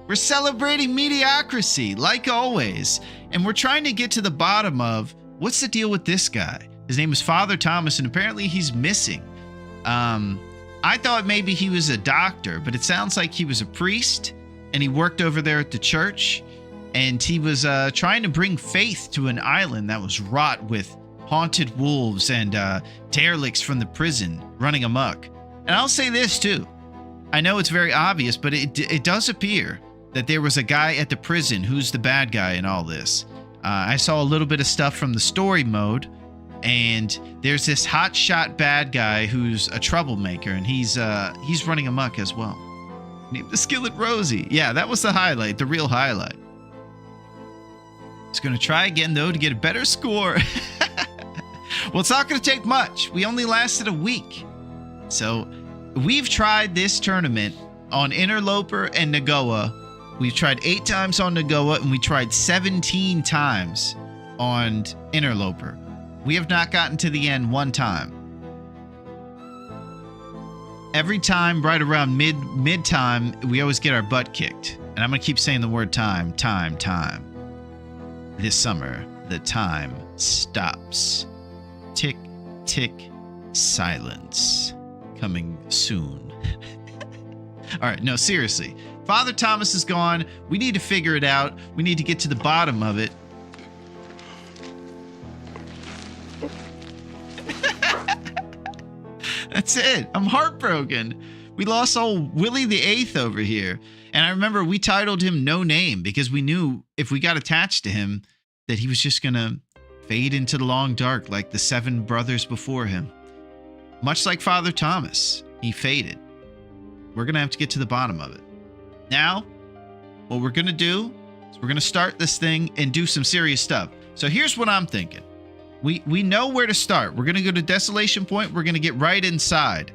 S1: We're celebrating mediocrity, like always. And we're trying to get to the bottom of what's the deal with this guy. His name is Father Thomas, and apparently he's missing. I thought maybe he was a doctor, but it sounds like he was a priest, and he worked over there at the church, and he was trying to bring faith to an island that was wrought with haunted wolves and derelicts from the prison running amok. And I'll say this too. I know it's very obvious, but it does appear that there was a guy at the prison who's the bad guy in all this. I saw a little bit of stuff from the story mode, and there's this hotshot bad guy who's a troublemaker, and he's running amok as well. Named the Skillet Rosie. Yeah, that was the highlight, the real highlight. He's going to try again, though, to get a better score. Well, it's not going to take much. We only lasted a week. So we've tried this tournament on Interloper and Nagoa. We've tried 8 times on Nagoa, and we tried 17 times on Interloper. We have not gotten to the end one time. Every time, right around mid-time, we always get our butt kicked. And I'm going to keep saying the word time. This summer, the time stops. Tick, tick, silence. Coming soon. All right, no, seriously. Father Thomas is gone. We need to figure it out. We need to get to the bottom of it. That's it. I'm heartbroken. We lost old Willie the Eighth over here. And I remember we titled him No Name because we knew if we got attached to him that he was just going to fade into the long dark like the 7 brothers before him. Much like Father Thomas, he faded. We're going to have to get to the bottom of it. Now, what we're going to do is we're going to start this thing and do some serious stuff. So here's what I'm thinking. We know where to start. We're going to go to Desolation Point. We're going to get right inside.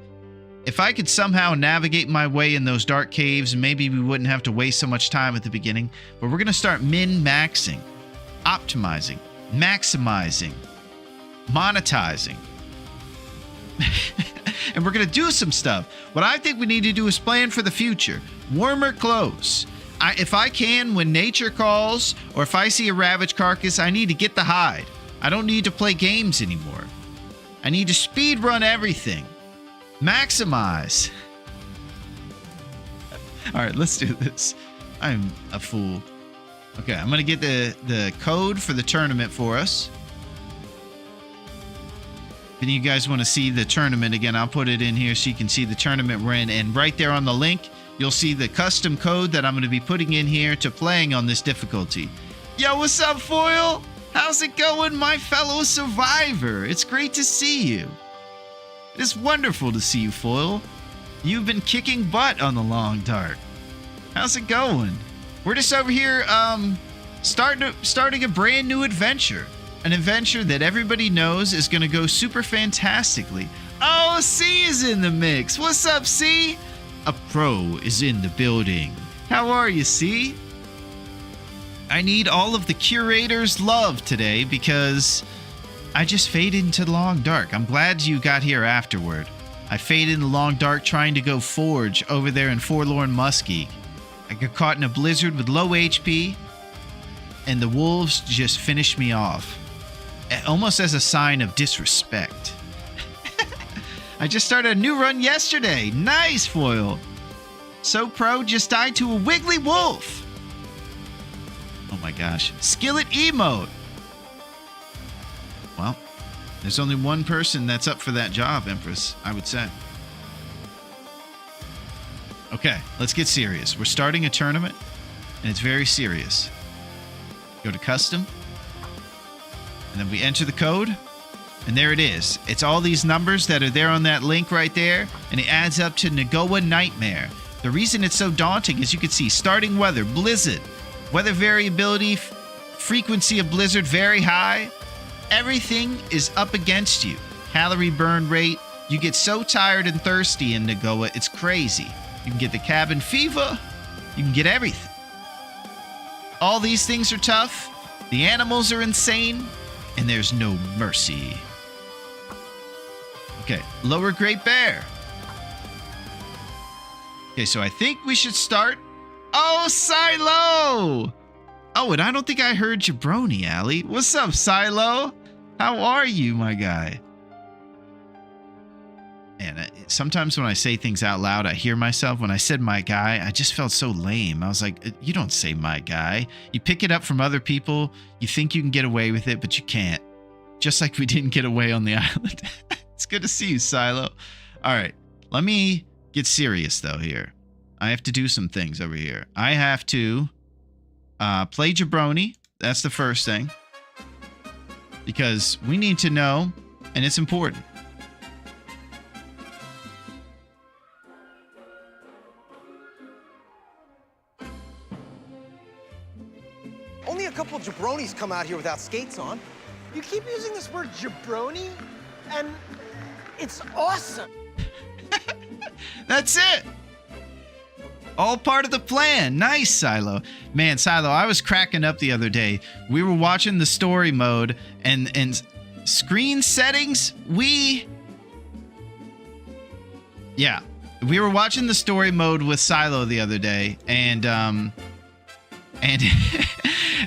S1: If I could somehow navigate my way in those dark caves, maybe we wouldn't have to waste so much time at the beginning. But we're going to start min-maxing, optimizing, maximizing, monetizing. And we're going to do some stuff. What I think we need to do is plan for the future. Warmer clothes. If I can, when nature calls, or if I see a ravaged carcass, I need to get the hide. I don't need to play games anymore. I need to speed run everything. Maximize. All right, let's do this. I'm a fool. Okay, I'm going to get the code for the tournament for us. If any of you guys want to see the tournament again, I'll put it in here so you can see the tournament we're in. And right there on the link, you'll see the custom code that I'm going to be putting in here to playing on this difficulty. Yo, what's up, Foil? How's it going, my fellow survivor? It's great to see you. It is wonderful to see you, Foil. You've been kicking butt on the Long Dark. How's it going? We're just over here starting a brand new adventure. An adventure that everybody knows is going to go super fantastically. Oh, C is in the mix. What's up, C? A pro is in the building. How are you, C? I need all of the curator's love today because I just faded into the long dark. I'm glad you got here afterward. I faded in the long dark trying to go forge over there in Forlorn Muskie. I got caught in a blizzard with low HP, and the wolves just finished me off. Almost as a sign of disrespect. I just started a new run yesterday. Nice, Foil. So pro just died to a wiggly wolf. Oh my gosh. Skillet emote. Well, There's only one person that's up for that job, Empress, I would say. Okay, let's get serious. We're starting a tournament, and it's very serious. Go to custom, and then we enter the code, and there it is. It's all these numbers that are there on that link right there, and it adds up to Nagoa Nightmare. The reason it's so daunting is you can see starting weather, blizzard, weather variability, frequency of blizzard very high. Everything is up against you. Calorie burn rate. You get so tired and thirsty in Nagoa, it's crazy. You can get the cabin fever. You can get everything. All these things are tough. The animals are insane. And there's no mercy. Okay, Lower Great Bear. Okay, so I think we should start. Oh, Silo! Oh, and I don't think I heard Jabroni, Allie. What's up, Silo? How are you, my guy? Man, sometimes when I say things out loud, I hear myself. When I said my guy, I just felt so lame. I was like, you don't say my guy. You pick it up from other people. You think you can get away with it, but you can't. Just like we didn't get away on the island. It's good to see you, Silo. All right, let me get serious, though, here. I have to do some things over here. I have to play Jabroni. That's the first thing. Because we need to know, and it's important.
S5: Only a couple jabronis come out here without skates on.
S6: You keep using this word jabroni, and it's awesome.
S1: That's it. All part of the plan. Nice, Silo. Man, Silo, I was cracking up the other day. We were watching the story mode and screen settings. We were watching the story mode with Silo the other day, and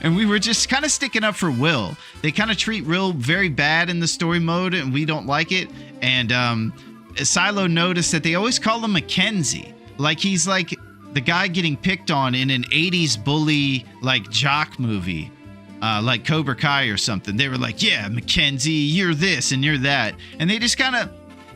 S1: and we were just kind of sticking up for Will. They kind of treat Will very bad in the story mode, and we don't like it. And Silo noticed that they always call him Mackenzie, like he's like the guy getting picked on in an 80s bully like jock movie, like Cobra Kai or something. They were like, yeah, Mackenzie, you're this and you're that. And they just kind of,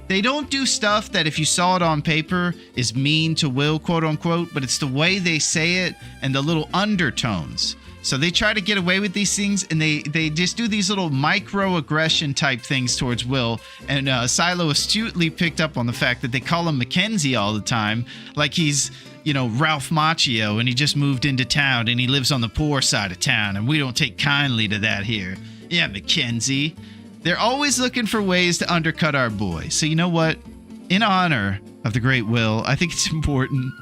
S1: they don't do stuff that if you saw it on paper is mean to Will, quote unquote, but it's the way they say it and the little undertones. So they try to get away with these things, and they just do these little microaggression type things towards Will. And Silo astutely picked up on the fact that they call him Mackenzie all the time, like he's, you know, Ralph Macchio, and he just moved into town, and he lives on the poor side of town, and we don't take kindly to that here. Yeah, Mackenzie. They're always looking for ways to undercut our boy. So you know what? In honor of the great Will, I think it's important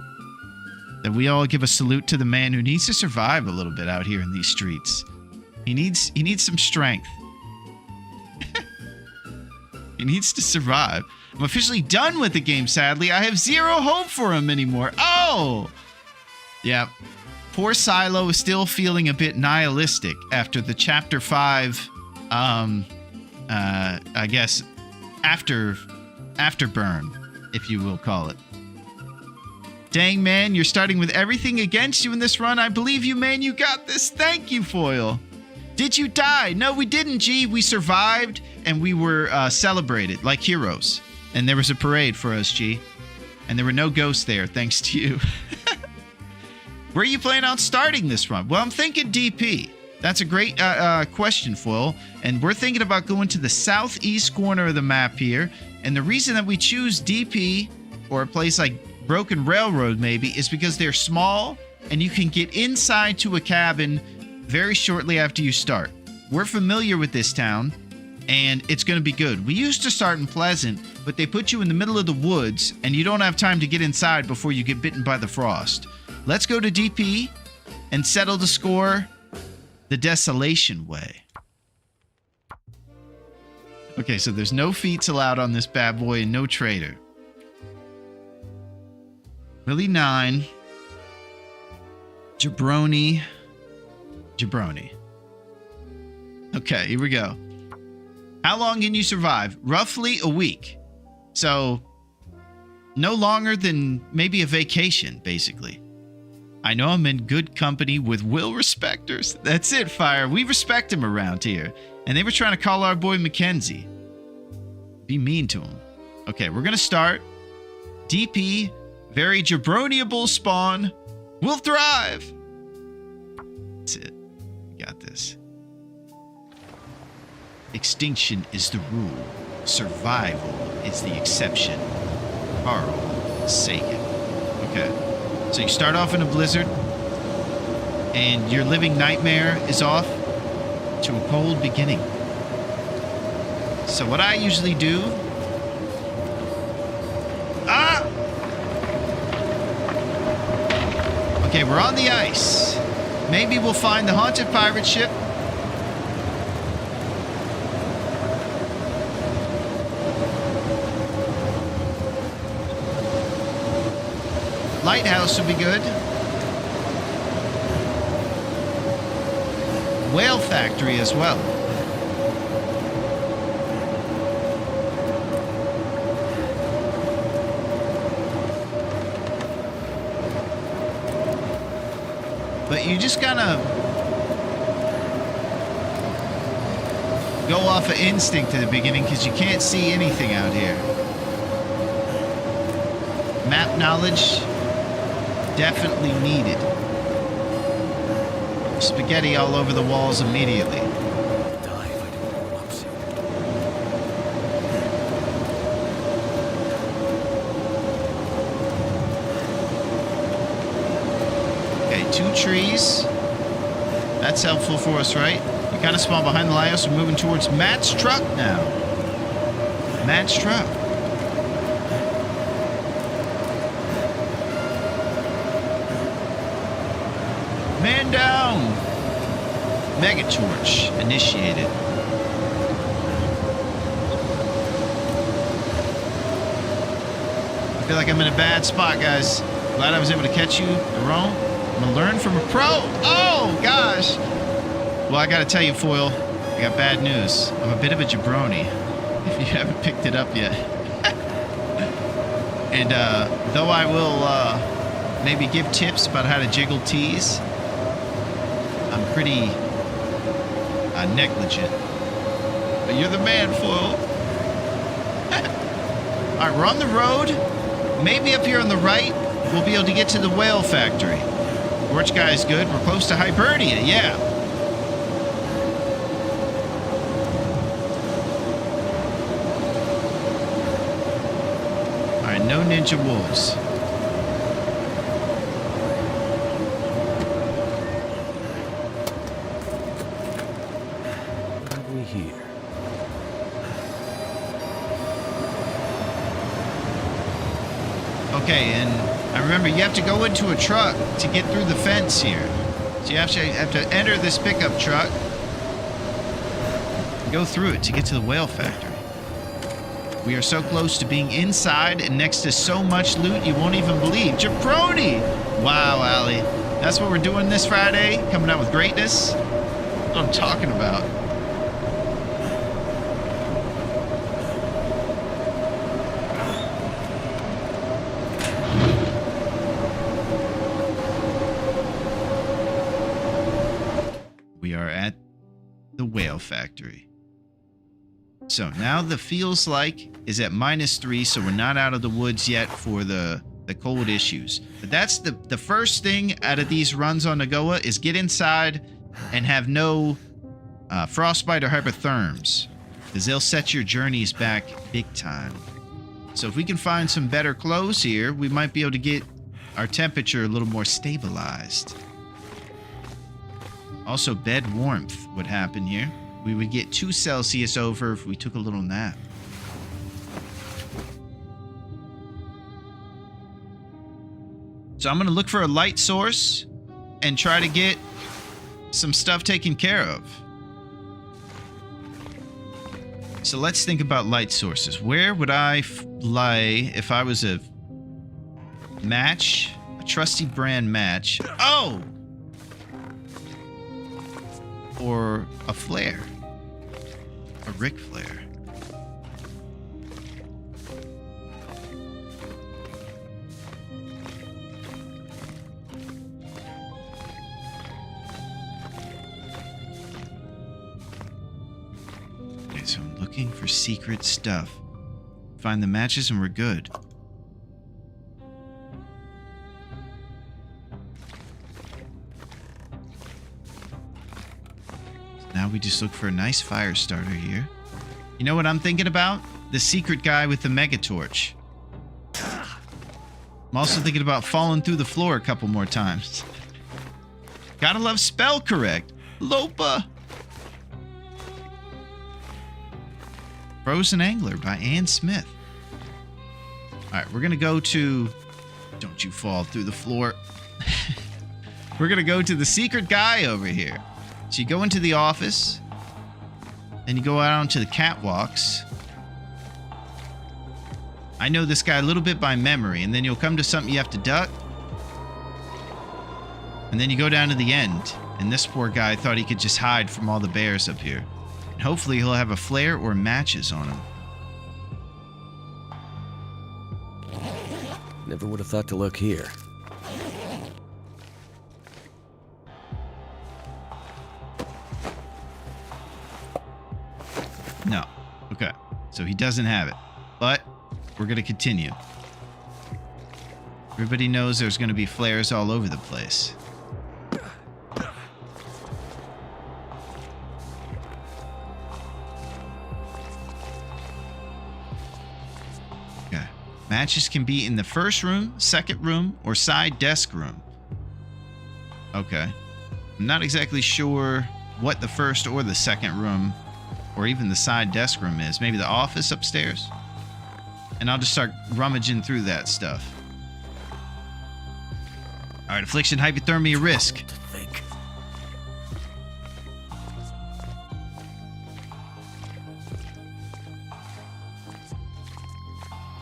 S1: that we all give a salute to the man who needs to survive a little bit out here in these streets. He needs some strength. He needs to survive. I'm officially done with the game, sadly. I have zero hope for him anymore. Oh! Yeah. Poor Silo is still feeling a bit nihilistic after the Chapter 5, I guess, afterburn, if you will call it. Dang, man, you're starting with everything against you in this run. I believe you, man. You got this. Thank you, Foil. Did you die? No, we didn't, G. We survived, and we were celebrated like heroes. And there was a parade for us, G. And there were no ghosts there, thanks to you. Where are you planning on starting this run? Well, I'm thinking DP. That's a great question, Foil. And we're thinking about going to the southeast corner of the map here. And the reason that we choose DP, or a place like Broken Railroad maybe, is because they're small and you can get inside to a cabin very shortly after you start. We're familiar with this town, and it's going to be good. We used to start in Pleasant, but they put you in the middle of the woods, and you don't have time to get inside before you get bitten by the frost. Let's go to DP and settle the score the Desolation way. Okay, so there's no feats allowed on this bad boy and no trader. Willie 9. Jabroni. Okay, here we go. How long can you survive? Roughly a week. So, no longer than maybe a vacation, basically. I know I'm in good company with Will respecters. That's it, Fire. We respect him around here. And they were trying to call our boy Mackenzie. Be mean to him. Okay, we're gonna start. DP, very jabroniable spawn, will thrive. That's it. We got this. Extinction is the rule. Survival is the exception. Carl Sagan. Okay. So you start off in a blizzard, and your living nightmare is off to a cold beginning. So what I usually do... Okay, we're on the ice. Maybe we'll find the haunted pirate ship. Lighthouse would be good. Whale factory as well. But you just gotta go off of instinct at the beginning because you can't see anything out here. Map knowledge definitely needed. Spaghetti all over the walls immediately. Okay, 2 trees. That's helpful for us, right? We kind of spawn behind the lighthouse. We're moving towards Matt's truck now. Matt's truck. Man down! Mega Torch initiated. I feel like I'm in a bad spot, guys. Glad I was able to catch you, Larone. I'm gonna learn from a pro. Oh, gosh. Well, I gotta tell you, Foil, I got bad news. I'm a bit of a jabroni, if you haven't picked it up yet. And though I will maybe give tips about how to jiggle tees, I'm pretty negligent. But you're the man, Foil. All right, we're on the road. Maybe up here on the right, we'll be able to get to the whale factory. Torch guy is good. We're close to Hibernia, yeah. All right, no ninja wolves.
S4: Here.
S1: Okay, and I remember you have to go into a truck to get through the fence here. So you have to enter this pickup truck and go through it to get to the whale factory. We are so close to being inside and next to so much loot you won't even believe. Jabroni! Wow, Allie. That's what we're doing this Friday? Coming out with greatness? That's what I'm talking about. We are at the whale factory. So now the feels like is at -3, so we're not out of the woods yet for the cold issues. But that's the first thing out of these runs on Nagoa is get inside and have no frostbite or hypotherms, because they'll set your journeys back big time. So if we can find some better clothes here, we might be able to get our temperature a little more stabilized. Also, bed warmth would happen here. We would get 2 Celsius over if we took a little nap. So I'm going to look for a light source and try to get some stuff taken care of. So let's think about light sources. Where would I lay if I was a match? A trusty brand match. Oh! Or a flare. A Ric Flair. Okay, so I'm looking for secret stuff. Find the matches and we're good. Now we just look for a nice fire starter here. You know what I'm thinking about? The secret guy with the mega torch. I'm also thinking about falling through the floor a couple more times. Gotta love spell correct. Lopa. Frozen Angler by Ann Smith. Alright, we're gonna go to... Don't you fall through the floor. We're gonna go to the secret guy over here. So you go into the office, and you go out onto the catwalks. I know this guy a little bit by memory, and then you'll come to something you have to duck. And then you go down to the end, and this poor guy thought he could just hide from all the bears up here. And hopefully he'll have a flare or matches on him.
S4: Never would have thought to look here.
S1: No. Okay. So he doesn't have it. But we're going to continue. Everybody knows there's going to be flares all over the place. Okay. Matches can be in the first room, second room, or side desk room. Okay. I'm not exactly sure what the first or the second room or even the side desk room is. Maybe the office upstairs? And I'll just start rummaging through that stuff. Alright, affliction, hypothermia, risk.
S4: To think.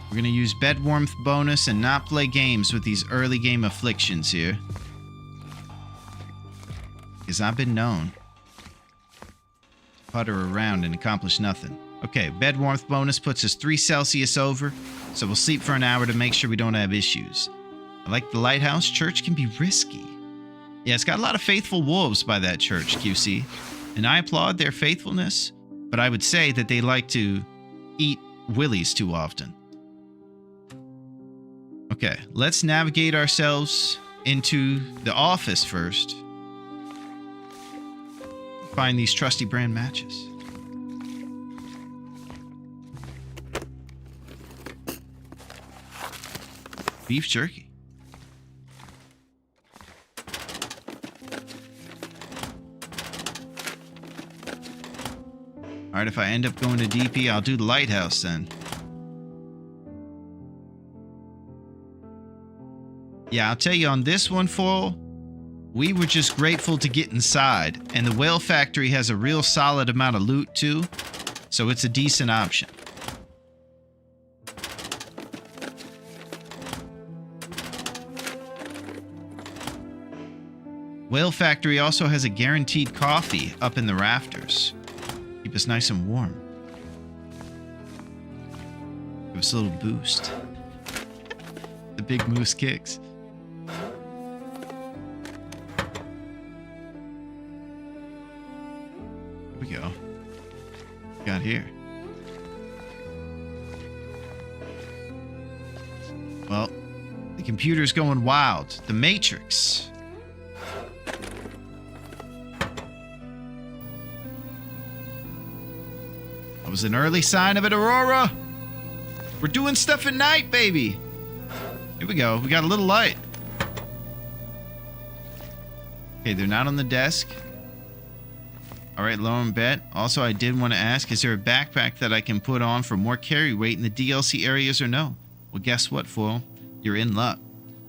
S1: We're going to use bed warmth bonus and not play games with these early game afflictions here. Because I've been known to putter around and accomplish nothing. Okay, bed warmth bonus puts us 3 Celsius over, so we'll sleep for an hour to make sure we don't have issues. I like the lighthouse. Church can be risky. Yeah, it's got a lot of faithful wolves by that church, QC. And I applaud their faithfulness, but I would say that they like to eat willies too often. Okay, let's navigate ourselves into the office first. Find these trusty brand matches. Beef jerky. Alright, if I end up going to DP, I'll do the lighthouse then. Yeah, I'll tell you on this one, Foil, we were just grateful to get inside. And the Whale Factory has a real solid amount of loot too, so it's a decent option. Whale Factory also has a guaranteed coffee up in the rafters. Keep us nice and warm. Give us a little boost. The big moose kicks. Here we go. What we got here? Well, the computer's going wild. The Matrix. That was an early sign of it, Aurora. We're doing stuff at night, baby. Here we go. We got a little light. Okay, they're not on the desk. All right, lower and bet. Also, I did want to ask, is there a backpack that I can put on for more carry weight in the DLC areas or no? Well, guess what, Foil? You're in luck.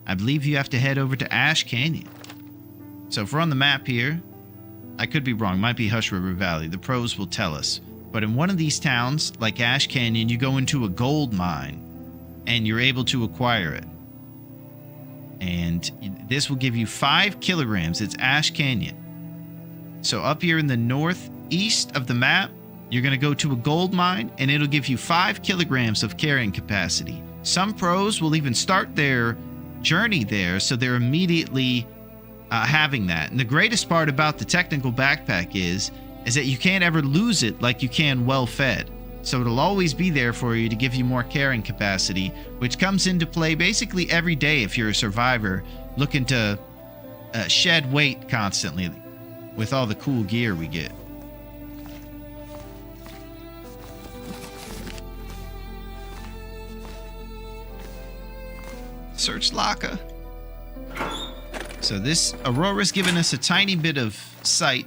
S1: I believe you have to head over to Ash Canyon. So if we're on the map here, I could be wrong. Might be Hush River Valley. The pros will tell us. But in one of these towns, like Ash Canyon, you go into a gold mine and you're able to acquire it. And this will give you 5 kilograms. It's Ash Canyon. So up here in the northeast of the map, you're going to go to a gold mine and it'll give you 5 kilograms of carrying capacity. Some pros will even start their journey there, so they're immediately having that. And the greatest part about the technical backpack is that you can't ever lose it like you can well-fed. so it'll always be there for you to give you more carrying capacity, which comes into play basically every day if you're a survivor looking to shed weight constantly with all the cool gear we get. Search locker. So this Aurora's given us a tiny bit of sight.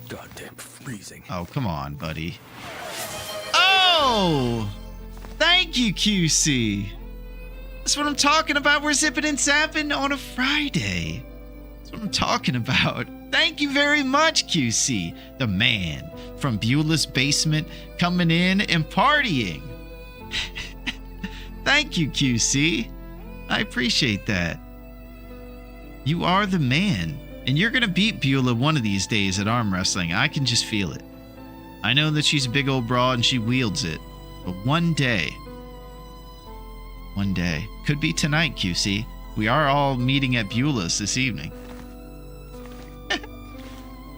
S4: Goddamn freezing.
S1: Oh, come on, buddy. Oh! Thank you, QC. That's what I'm talking about. We're zipping and zapping on a Friday. That's what I'm talking about. Thank you very much, QC. The man from Beulah's basement coming in and partying. Thank you, QC. I appreciate that. You are the man. And you're going to beat Beulah one of these days at arm wrestling. I can just feel it. I know that she's a big old broad and she wields it. But one day, could be tonight, QC. We are all meeting at Beulah's this evening.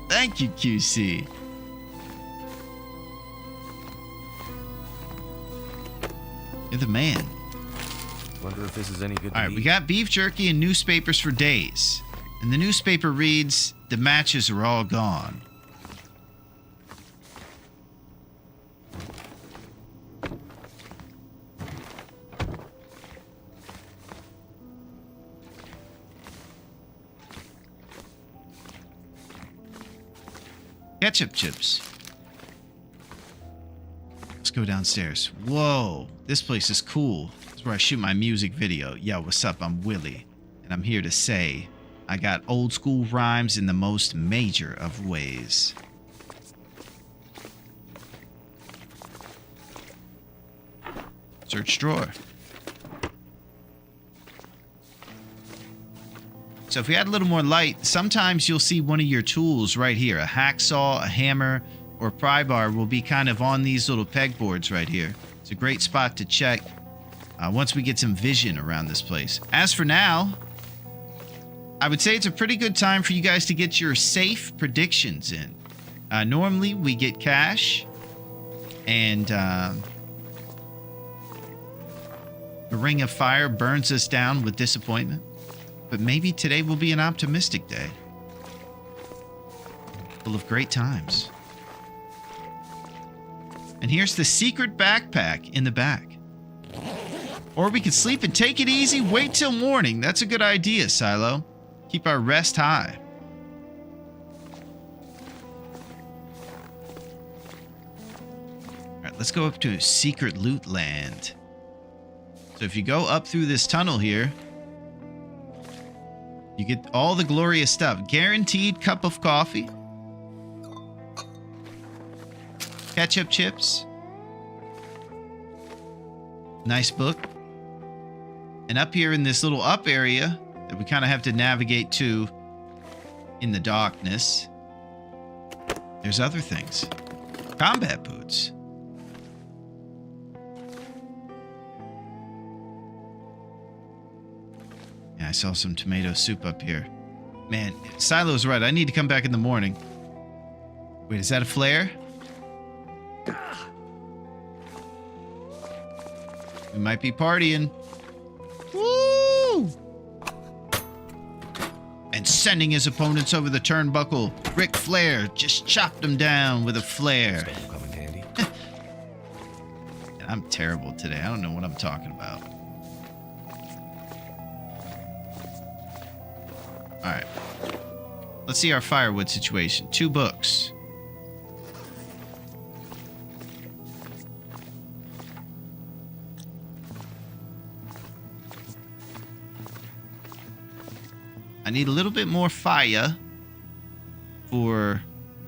S1: Thank you, QC. You're the man.
S4: Wonder if this is any good to
S1: All right,
S4: eat.
S1: we got beef jerky and newspapers for days. And the newspaper reads, the matches are all gone. Ketchup chips. Let's go downstairs. Whoa, this place is cool. This is where I shoot my music video. Yo, what's up? I'm Willie, and I'm here to say I got old school rhymes in the most major of ways. Search drawer. So if we had a little more light, sometimes you'll see one of your tools right here. A hacksaw, a hammer, or pry bar will be kind of on these little pegboards right here. It's a great spot to check once we get some vision around this place. As for now, I would say it's a pretty good time for you guys to get your safe predictions in. Normally, we get cash, and the Ring of Fire burns us down with disappointment. But maybe today will be an optimistic day, full of great times. And here's the secret backpack in the back. Or we could sleep and take it easy, wait till morning. That's a good idea, Silo. Keep our rest high. All right, let's go up to Secret Loot Land. So if you go up through this tunnel here, you get all the glorious stuff. Guaranteed cup of coffee. Ketchup chips. Nice book. And up here in this little up area that we kind of have to navigate to in the darkness, there's other things. Combat boots. Yeah, I saw some tomato soup up here. Man, Silo's right. I need to come back in the morning. Wait, is that a flare? We might be partying. Woo! And sending his opponents over the turnbuckle. Ric Flair just chopped him down with a flare.
S4: This will come in handy.
S1: I'm terrible today. I don't know what I'm talking about. All right. Let's see our firewood situation. 2 books. I need a little bit more fire for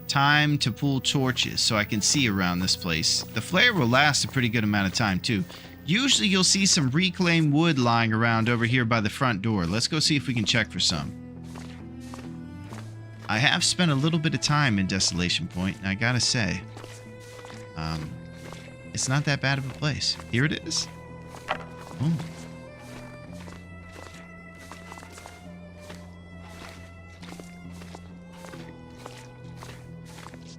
S1: time to pull torches so I can see around this place. The flare will last a pretty good amount of time too. Usually you'll see some reclaimed wood lying around over here by the front door. Let's go see if we can check for some. I have spent a little bit of time in Desolation Point, and I gotta say, it's not that bad of a place. Here it is. Oh.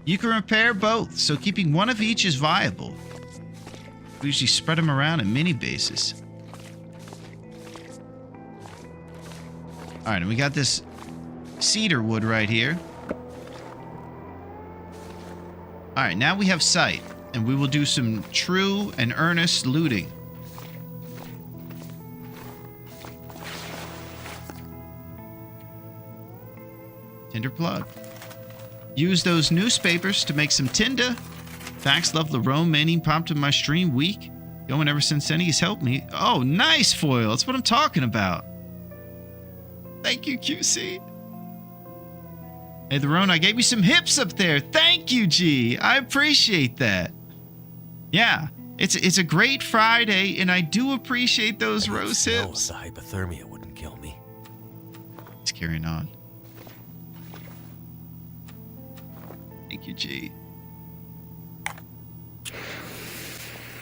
S1: You can repair both, so keeping one of each is viable. We usually spread them around in mini bases. All right, and we got this cedar wood right here. All right, now we have sight, and we will do some true and earnest looting. Tinder plug. Use those newspapers to make some tinder. Thanks, love Larone. Man, prompted my stream week. Going ever since then, he's helped me. Oh, nice, Foil. That's what I'm talking about. Thank you, QC. Hey, Larone, I gave you some hips up there. Thank you, G. I appreciate that. Yeah, it's a great Friday, and I do appreciate those rose hips.
S4: The hypothermia wouldn't kill me.
S1: It's carrying on. Thank you, G.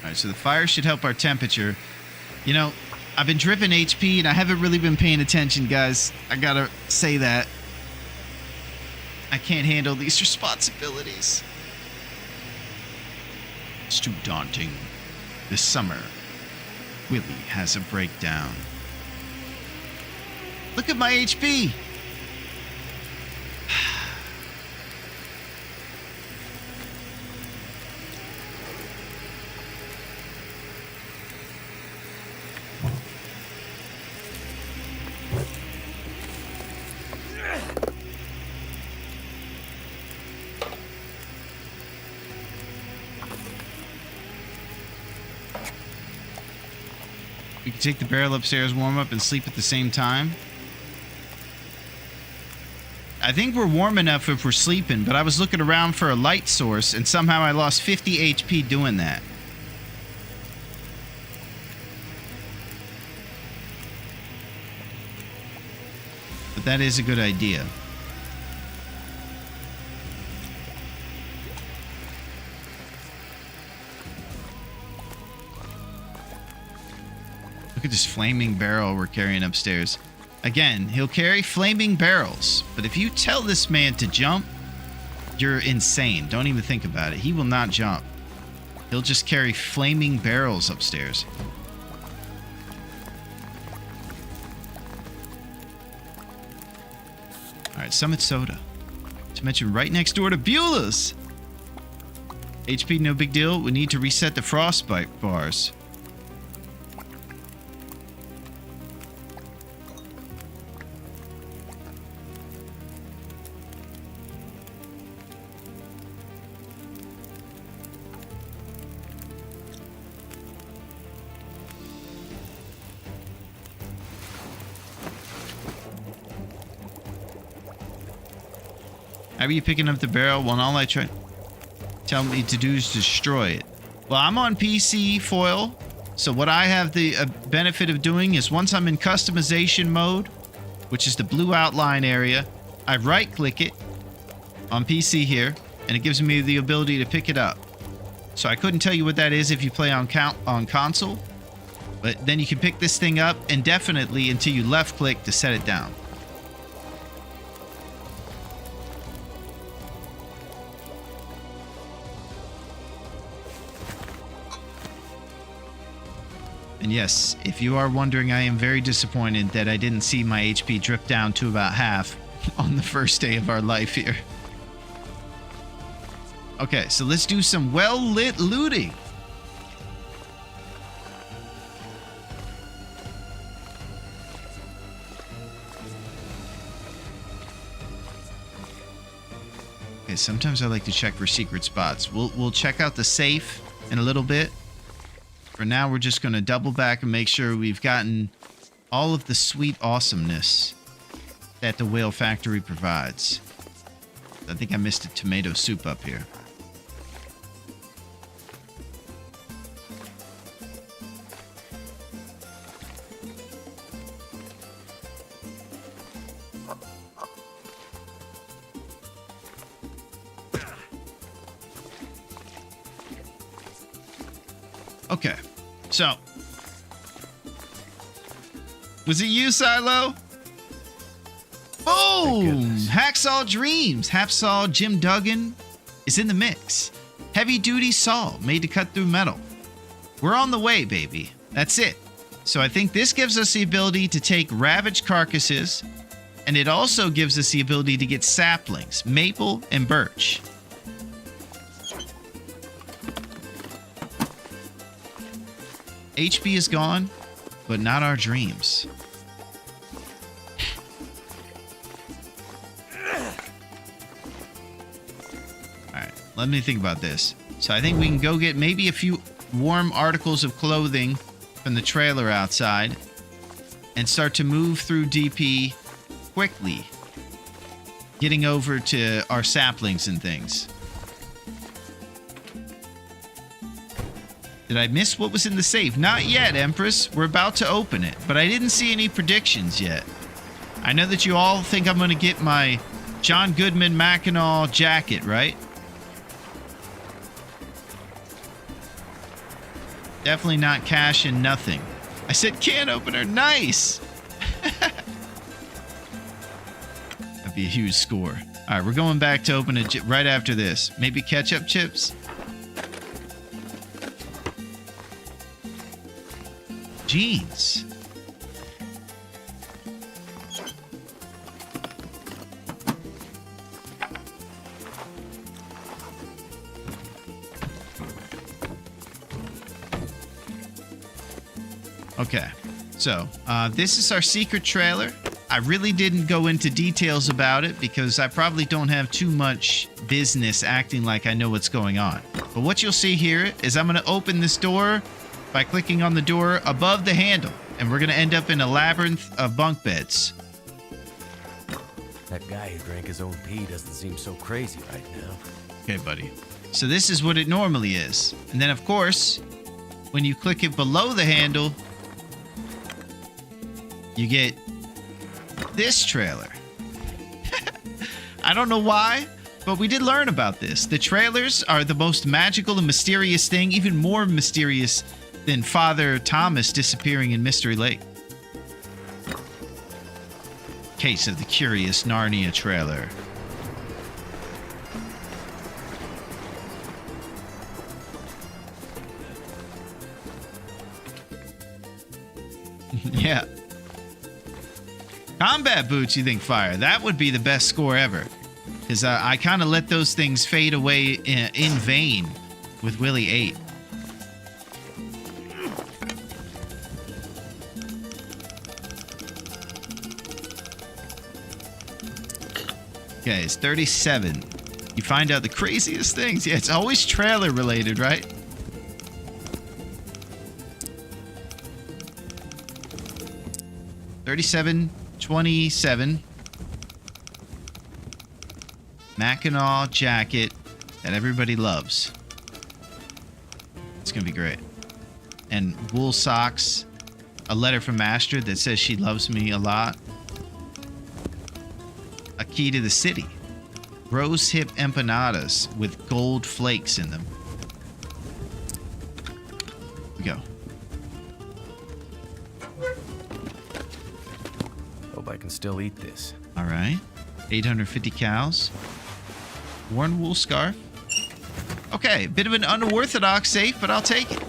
S1: Alright, so the fire should help our temperature. You know, I've been dripping HP and I haven't really been paying attention, guys. I gotta say that. I can't handle these responsibilities. It's too daunting. This summer, Willie has a breakdown. Look at my HP! We can take the barrel upstairs, warm up, and sleep at the same time. I think we're warm enough if we're sleeping, but I was looking around for a light source, and somehow I lost 50 HP doing that. But that is a good idea. Look at this flaming barrel we're carrying upstairs. Again, he'll carry flaming barrels, but if you tell this man to jump, you're insane. Don't even think about it. He will not jump. He'll just carry flaming barrels upstairs. Alright, Summit Soda. To mention right next door to Beulah's. HP, no big deal. We need to reset the frostbite bars. How are you picking up the barrel when all I tell me to do is destroy it? Well, I'm on PC, Foil. So what I have the benefit of doing is once I'm in customization mode, which is the blue outline area, I right-click it on PC here, and it gives me the ability to pick it up. So I couldn't tell you what that is if you play on console, but then you can pick this thing up indefinitely until you left-click to set it down. And yes, if you are wondering, I am very disappointed that I didn't see my HP drip down to about half on the first day of our life here. Okay, so let's do some well-lit looting. Okay, sometimes I like to check for secret spots. We'll check out the safe in a little bit. For now, we're just going to double back and make sure we've gotten all of the sweet awesomeness that the Whale Factory provides. I think I missed a tomato soup up here. Okay, so was it you, Silo? Boom! Hacksaw Dreams, Hacksaw Jim Duggan, is in the mix. Heavy-duty saw made to cut through metal. We're on the way, baby. That's it. So I think this gives us the ability to take ravaged carcasses, and it also gives us the ability to get saplings, maple and birch. HP is gone, but not our dreams. Alright, let me think about this. So I think we can go get maybe a few warm articles of clothing from the trailer outside and start to move through DP quickly, getting over to our saplings and things. Did I miss what was in the safe? Not yet, Empress. We're about to open it, but I didn't see any predictions yet. I know that you all think I'm going to get my John Goodman Mackinac jacket, right? Definitely not cash and nothing. I said can opener. Nice. That'd be a huge score. All right, we're going back to open it right after this. Maybe ketchup chips? Jeans. Okay, so this is our secret trailer. I really didn't go into details about it because I probably don't have too much business acting like I know what's going on. But what you'll see here is I'm going to open this door by clicking on the door above the handle, and we're going to end up in a labyrinth of bunk beds.
S4: That guy who drank his own pee doesn't seem so crazy right now.
S1: Okay, buddy. So this is what it normally is. And then, of course, when you click it below the handle, you get this trailer. I don't know why, but we did learn about this. The trailers are the most magical and mysterious thing, even more mysterious than Father Thomas disappearing in Mystery Lake. Case of the Curious Narnia trailer. Yeah. Combat boots, you think fire? That would be the best score ever. Because I kind of let those things fade away in vain with Willie 8. Okay, it's 37. You find out the craziest things. Yeah, it's always trailer related, right? $37.27. Mackinac jacket that everybody loves. It's gonna be great. And wool socks. A letter from Astrid that says she loves me a lot. A key to the city. Rose hip empanadas with gold flakes in them. Here we go.
S4: Hope I can still eat this.
S1: All right. 850 cows. Worn wool scarf. Okay, a bit of an unorthodox safe, but I'll take it.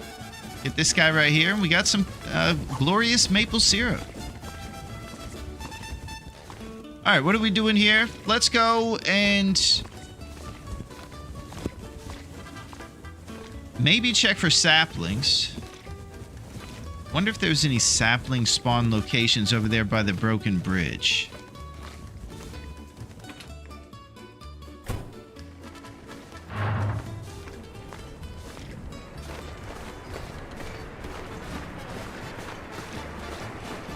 S1: Get this guy right here, and we got some glorious maple syrup. All right, what are we doing here? Let's go and maybe check for saplings. Wonder if there's any sapling spawn locations over there by the broken bridge.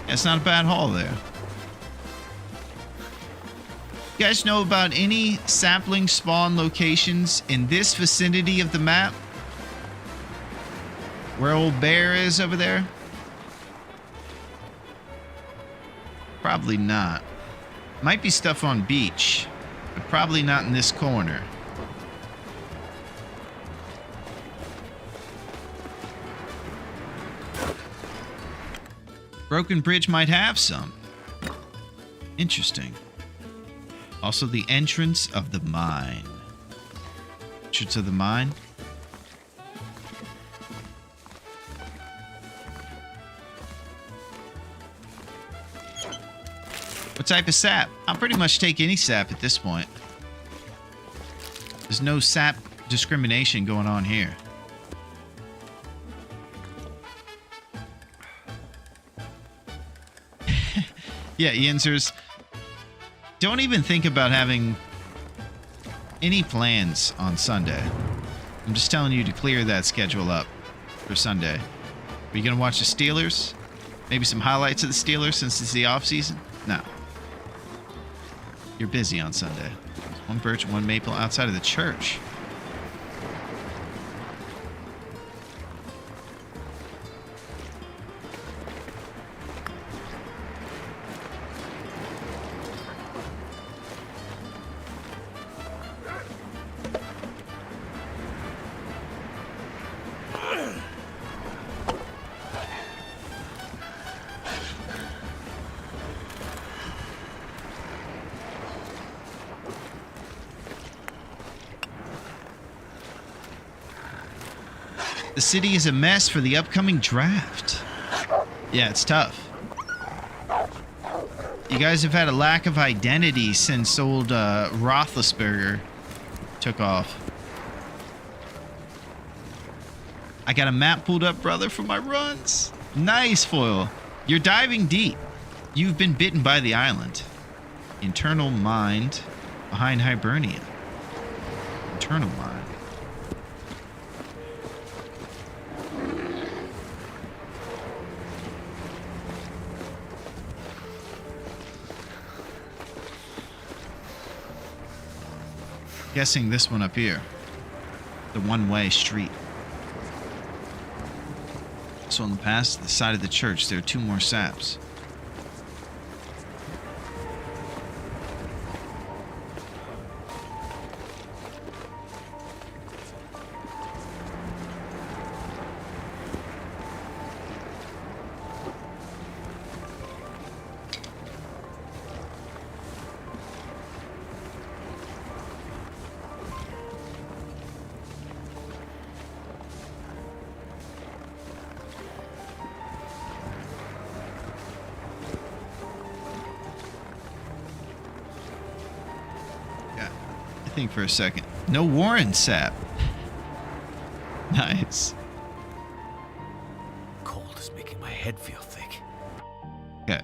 S1: That's not a bad haul there. You guys know about any sapling spawn locations in this vicinity of the map? Where old bear is over there? Probably not. Might be stuff on beach, but probably not in this corner. Broken Bridge might have some. Interesting. Also the entrance of the mine. entrance of the mine. What type of sap? I'll pretty much take any sap at this point. There's no sap discrimination going on here. Yeah, Yinzers, don't even think about having any plans on Sunday. I'm just telling you to clear that schedule up for Sunday. Are you going to watch the Steelers? Maybe some highlights of the Steelers since it's the off season? No. You're busy on Sunday. One birch, one maple outside of the church. The city is a mess for the upcoming draft. Yeah, it's tough. You guys have had a lack of identity since old Roethlisberger took off. I got a map pulled up, brother, for my runs. Nice, Foil. You're diving deep. You've been bitten by the island. Internal mind behind Hibernia. Internal mind. Guessing this one up here. The one-way street. So on the past, the side of the church, there are 2 more saps. Think for a second. No Warren sap. Nice.
S4: Cold is making my head feel thick.
S1: Okay.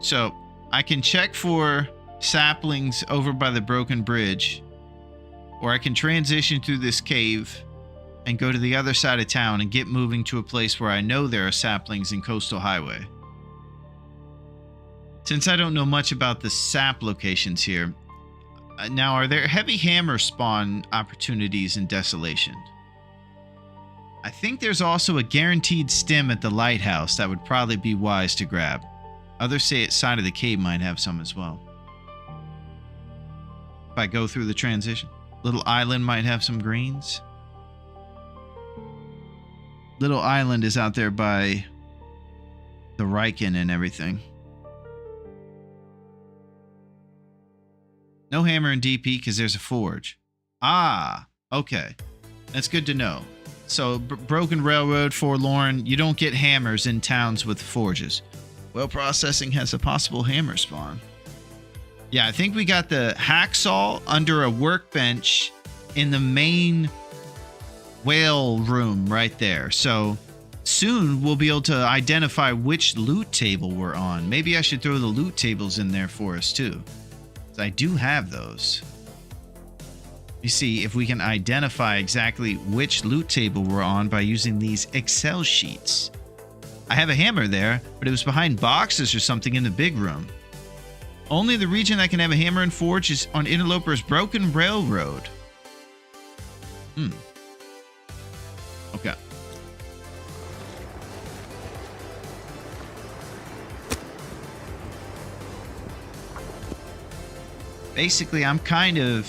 S1: So I can check for saplings over by the broken bridge, or I can transition through this cave and go to the other side of town and get moving to a place where I know there are saplings in Coastal Highway. Since I don't know much about the sap locations here, now are there heavy hammer spawn opportunities in Desolation? I think there's also a guaranteed stem at the lighthouse that would probably be wise to grab. Others say its side of the cave might have some as well. If I go through the transition, Little Island might have some greens. Little Island is out there by the Riken and everything. No hammer in DP because there's a forge. Ah, okay. That's good to know. So, Broken Railroad, Forlorn, you don't get hammers in towns with forges. Well, Processing has a possible hammer spawn. Yeah, I think we got the hacksaw under a workbench in the main whale room right there. So, soon we'll be able to identify which loot table we're on. Maybe I should throw the loot tables in there for us too. I do have those. You see if we can identify exactly which loot table we're on by using these Excel sheets. I have a hammer there, but it was behind boxes or something in the big room. Only the region that can have a hammer and forge is on Interloper's Broken Railroad. Okay. Basically, I'm kind of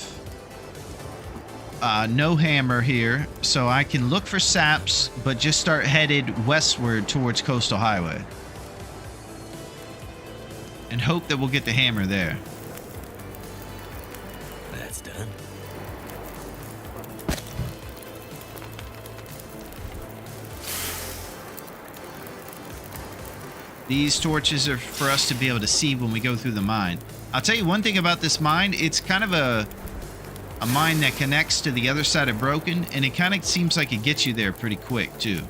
S1: no hammer here, so I can look for saps, but just start headed westward towards Coastal Highway. And hope that we'll get the hammer there.
S4: That's done.
S1: These torches are for us to be able to see when we go through the mine. I'll tell you one thing about this mine. It's kind of a mine that connects to the other side of Broken, and it kind of seems like it gets you there pretty quick, too.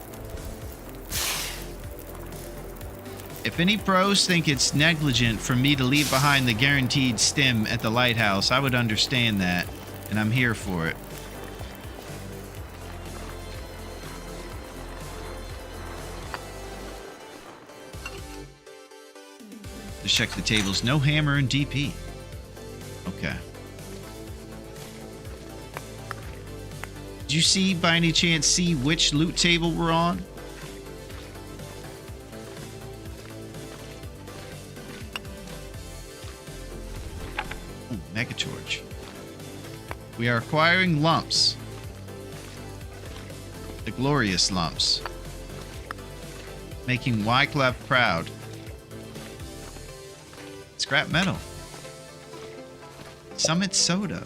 S1: If any pros think it's negligent for me to leave behind the guaranteed stem at the lighthouse, I would understand that, and I'm here for it. Just check the tables. No hammer and DP. Okay. Did you see, by any chance, which loot table we're on? Ooh, Mega Torch. We are acquiring lumps. The glorious lumps. Making Wyclef proud. Scrap metal. Summit soda.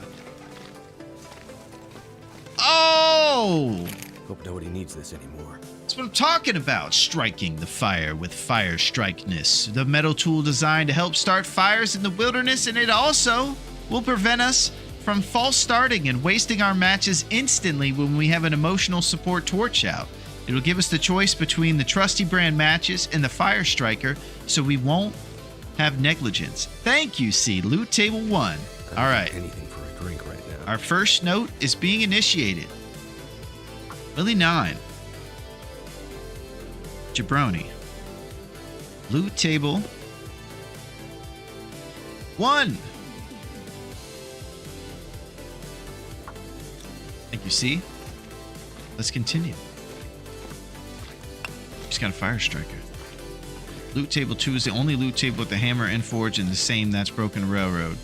S1: Oh!
S4: Hope nobody needs this anymore.
S1: That's what I'm talking about. Striking the fire with fire strikeness. The metal tool designed to help start fires in the wilderness, and it also will prevent us from false starting and wasting our matches instantly when we have an emotional support torch out. It'll give us the choice between the trusty brand matches and the fire striker, so we won't have negligence. Thank you, C. Loot table 1. All right.
S4: Anything for a drink right now.
S1: Our first note is being initiated. Willie 9. Jabroni. Loot table 1. Thank you, C. Let's continue. Just got a fire striker. Loot table 2 is the only loot table with the hammer and forge and the same that's Broken Railroad.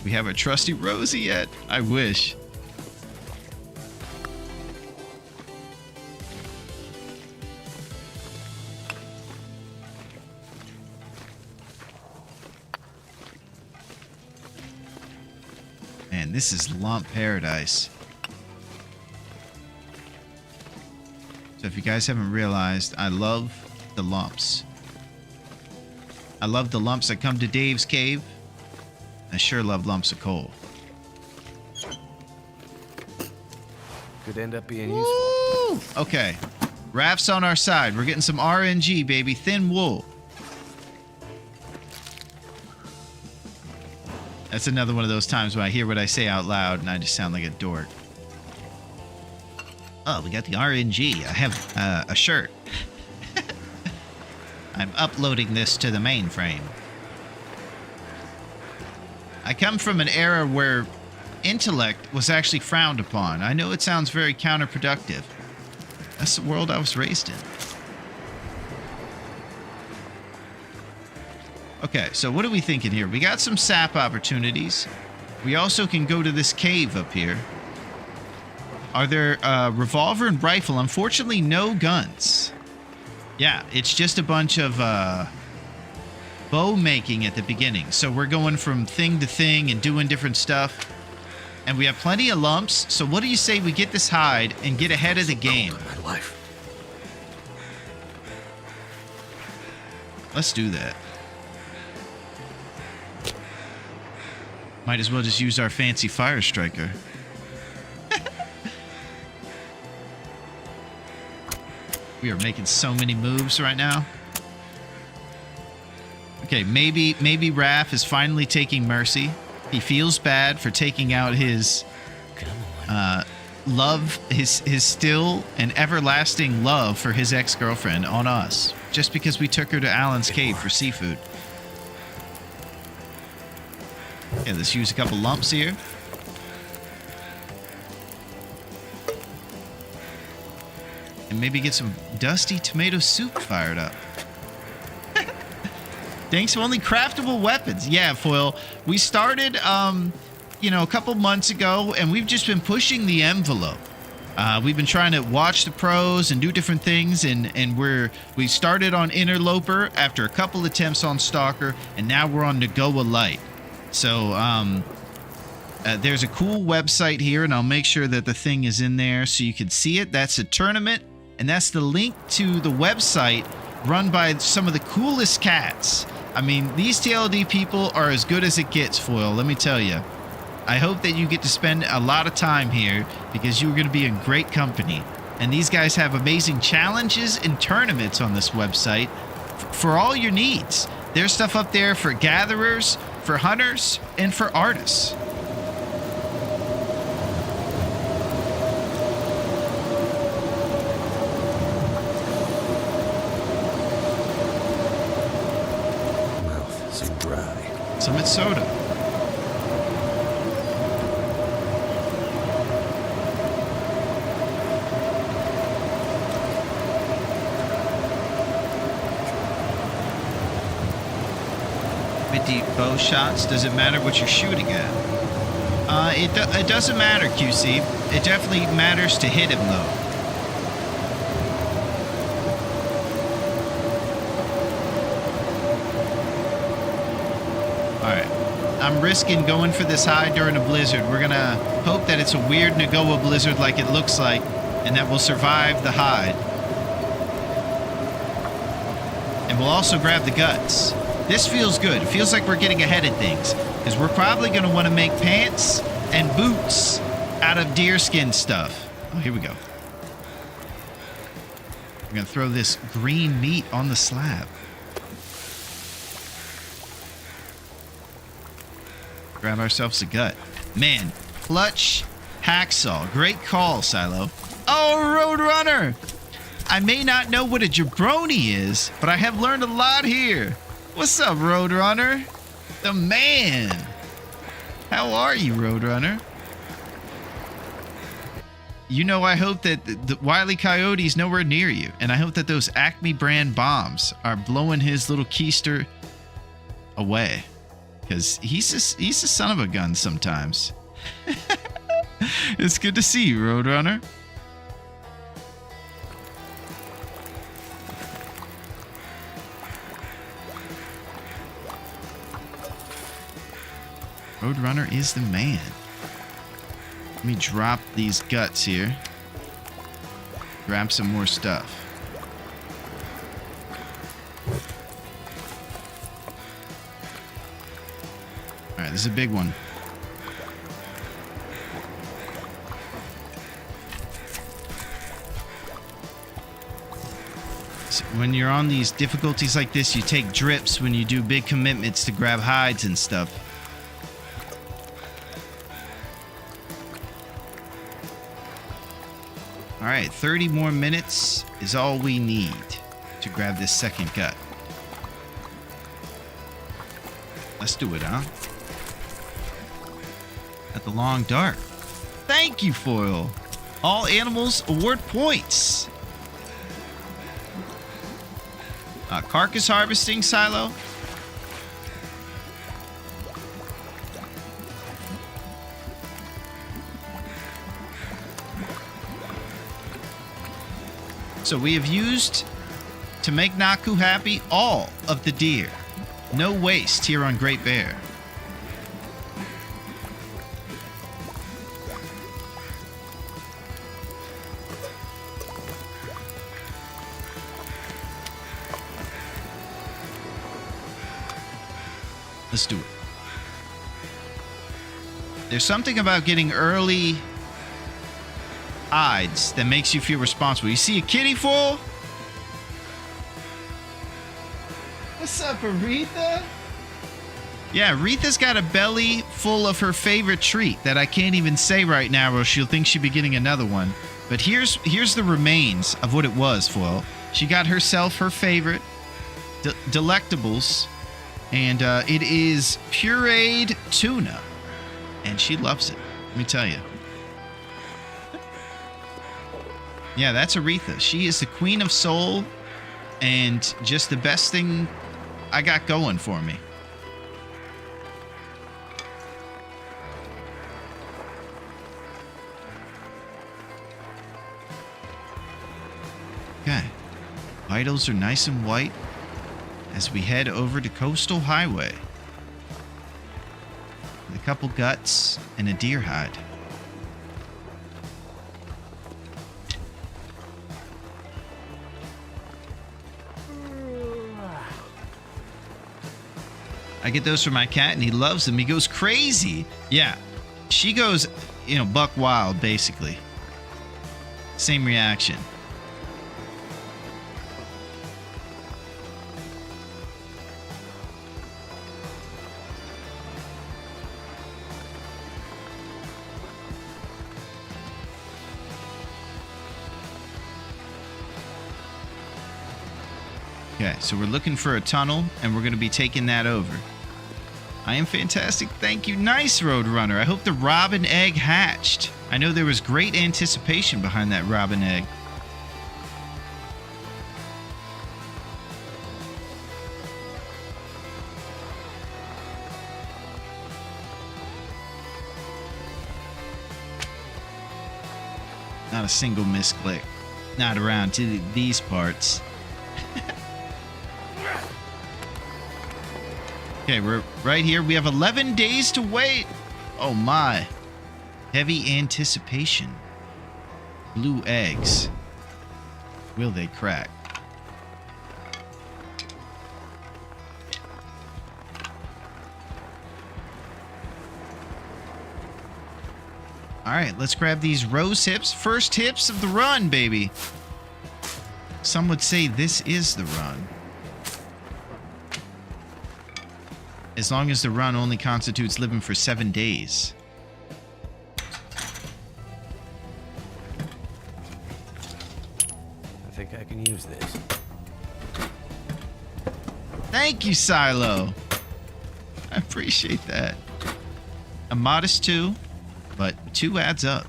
S1: We have a trusty Rosie yet? I wish. Man, this is lump paradise. So if you guys haven't realized, I love the lumps. I love the lumps that come to Dave's cave. I sure love lumps of coal.
S4: Could end up being useful.
S1: Woo! Okay. Raft's on our side. We're getting some RNG, baby. Thin wool. That's another one of those times when I hear what I say out loud and I just sound like a dork. Oh, we got the RNG. I have a shirt. I'm uploading this to the mainframe. I come from an era where intellect was actually frowned upon. I know it sounds very counterproductive. That's the world I was raised in. Okay, so what are we thinking here? We got some sap opportunities. We also can go to this cave up here. Are there revolver and rifle? Unfortunately, no guns. Yeah, it's just a bunch of bow making at the beginning. So we're going from thing to thing and doing different stuff. And we have plenty of lumps. So what do you say we get this hide and get ahead of the game?
S4: My life.
S1: Let's do that. Might as well just use our fancy fire striker. We are making so many moves right now. Okay, maybe Raph is finally taking mercy. He feels bad for taking out his love, his still and everlasting love for his ex-girlfriend on us, just because we took her to Alan's cave for seafood. Okay, let's use a couple lumps here. And maybe get some dusty tomato soup fired up. Thanks to only craftable weapons. Yeah, Foil. We started, a couple months ago, and we've just been pushing the envelope. We've been trying to watch the pros and do different things, and we started on Interloper after a couple attempts on Stalker, and now we're on Nagoa Light. So, There's a cool website here, and I'll make sure that the thing is in there so you can see it. That's a tournament, and that's the link to the website run by some of the coolest cats. I mean, these TLD people are as good as it gets, Foil, let me tell you. I hope that you get to spend a lot of time here because you're going to be in great company. And these guys have amazing challenges and tournaments on this website for all your needs. There's stuff up there for gatherers, for hunters, and for artists.
S4: Mouth so dry.
S1: Summit soda. Deep bow shots. Does it matter what you're shooting at? It doesn't matter, QC. It definitely matters to hit him, though. Alright. I'm risking going for this high during a blizzard. We're gonna hope that it's a weird Nagoa blizzard like it looks like, and that we'll survive the hide. And we'll also grab the guts. This feels good. It feels like we're getting ahead of things, because we're probably going to want to make pants and boots out of deerskin stuff. Oh, here we go. We're going to throw this green meat on the slab. Grab ourselves a gut. Man, clutch hacksaw. Great call, Silo. Oh, Roadrunner! I may not know what a jabroni is, but I have learned a lot here. What's up, Roadrunner? The man. How are you, Roadrunner? You know, I hope that the Wile E. Coyote's nowhere near you, and I hope that those Acme brand bombs are blowing his little keister away, because he's a son of a gun sometimes. It's good to see you, Roadrunner. Roadrunner is the man. Let me drop these guts here. Grab some more stuff. Alright, this is a big one. So when you're on these difficulties like this, you take drips when you do big commitments to grab hides and stuff. Alright, 30 more minutes is all we need to grab this second gut. Let's do it, huh? At the long dark. Thank you, Foil. All animals award points. Carcass harvesting, Silo. So we have used, to make Naku happy, all of the deer. No waste here on Great Bear. Let's do it. There's something about getting early hides that makes you feel responsible. You see a kitty full? What's up, Aretha? Yeah, Aretha's got a belly full of her favorite treat that I can't even say right now, or she'll think she'll be getting another one. But here's the remains of what it was, Foil. She got herself her favorite delectables, and it is pureed tuna, and she loves it. Let me tell you. Yeah, that's Aretha. She is the queen of soul and just the best thing I got going for me. Okay. Vitals are nice and white as we head over to Coastal Highway. a couple guts, and a deer hide. I get those for my cat, and he loves them. He goes crazy. Yeah, she goes, buck wild, basically. Same reaction. Okay, so we're looking for a tunnel, and we're going to be taking that over. I am fantastic. Thank you. Nice, Roadrunner. I hope the robin egg hatched. I know there was great anticipation behind that robin egg. Not a single misclick. Not around to these parts. Okay, we're right here. We have 11 days to wait. Oh my. Heavy anticipation. Blue eggs. Will they crack? All right, let's grab these rose hips. First hips of the run, baby. Some would say this is the run. As long as the run only constitutes living for 7 days.
S4: I think I can use this.
S1: Thank you, Silo. I appreciate that. A modest 2, but 2 adds up.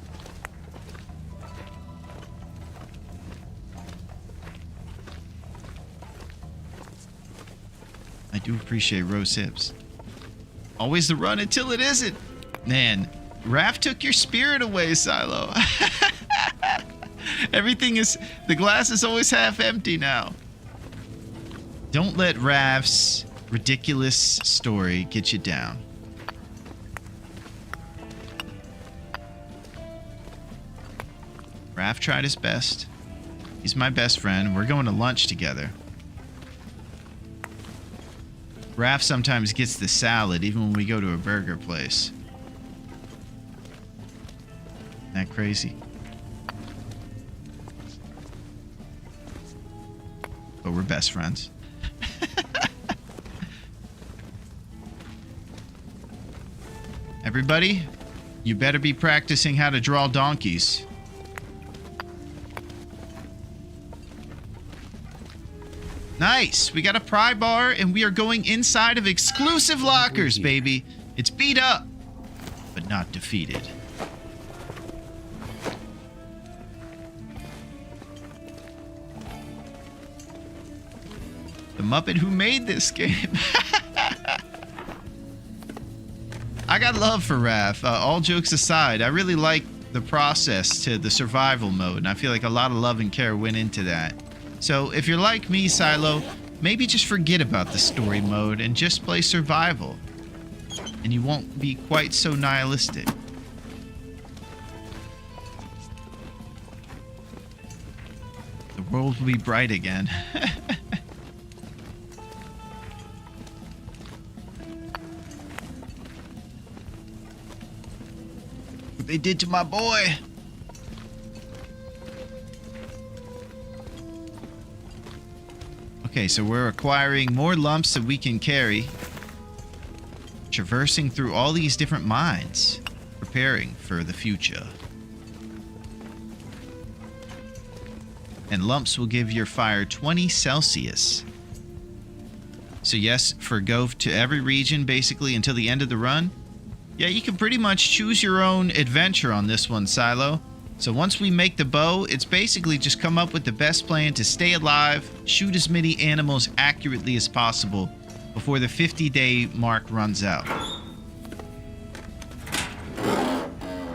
S1: I do appreciate rose hips. Always the run until it isn't. Man, Raph took your spirit away, Silo. The glass is always half empty now. Don't let Raph's ridiculous story get you down. Raph tried his best. He's my best friend. We're going to lunch together. Raph sometimes gets the salad even when we go to a burger place. Isn't that crazy? But we're best friends. Everybody, you better be practicing how to draw donkeys. Nice. We got a pry bar, and we are going inside of exclusive lockers, baby. It's beat up, but not defeated. The Muppet who made this game. I got love for Raph. All jokes aside, I really like the process to the survival mode, and I feel like a lot of love and care went into that. So if you're like me, Silo, maybe just forget about the story mode and just play survival. And you won't be quite so nihilistic. The world will be bright again. What they did to my boy. Okay, so we're acquiring more lumps that we can carry. Traversing through all these different mines. Preparing for the future. And lumps will give your fire 20 Celsius. So yes, go to every region basically until the end of the run. Yeah, you can pretty much choose your own adventure on this one, Silo. So once we make the bow, it's basically just come up with the best plan to stay alive, shoot as many animals accurately as possible before the 50-day mark runs out.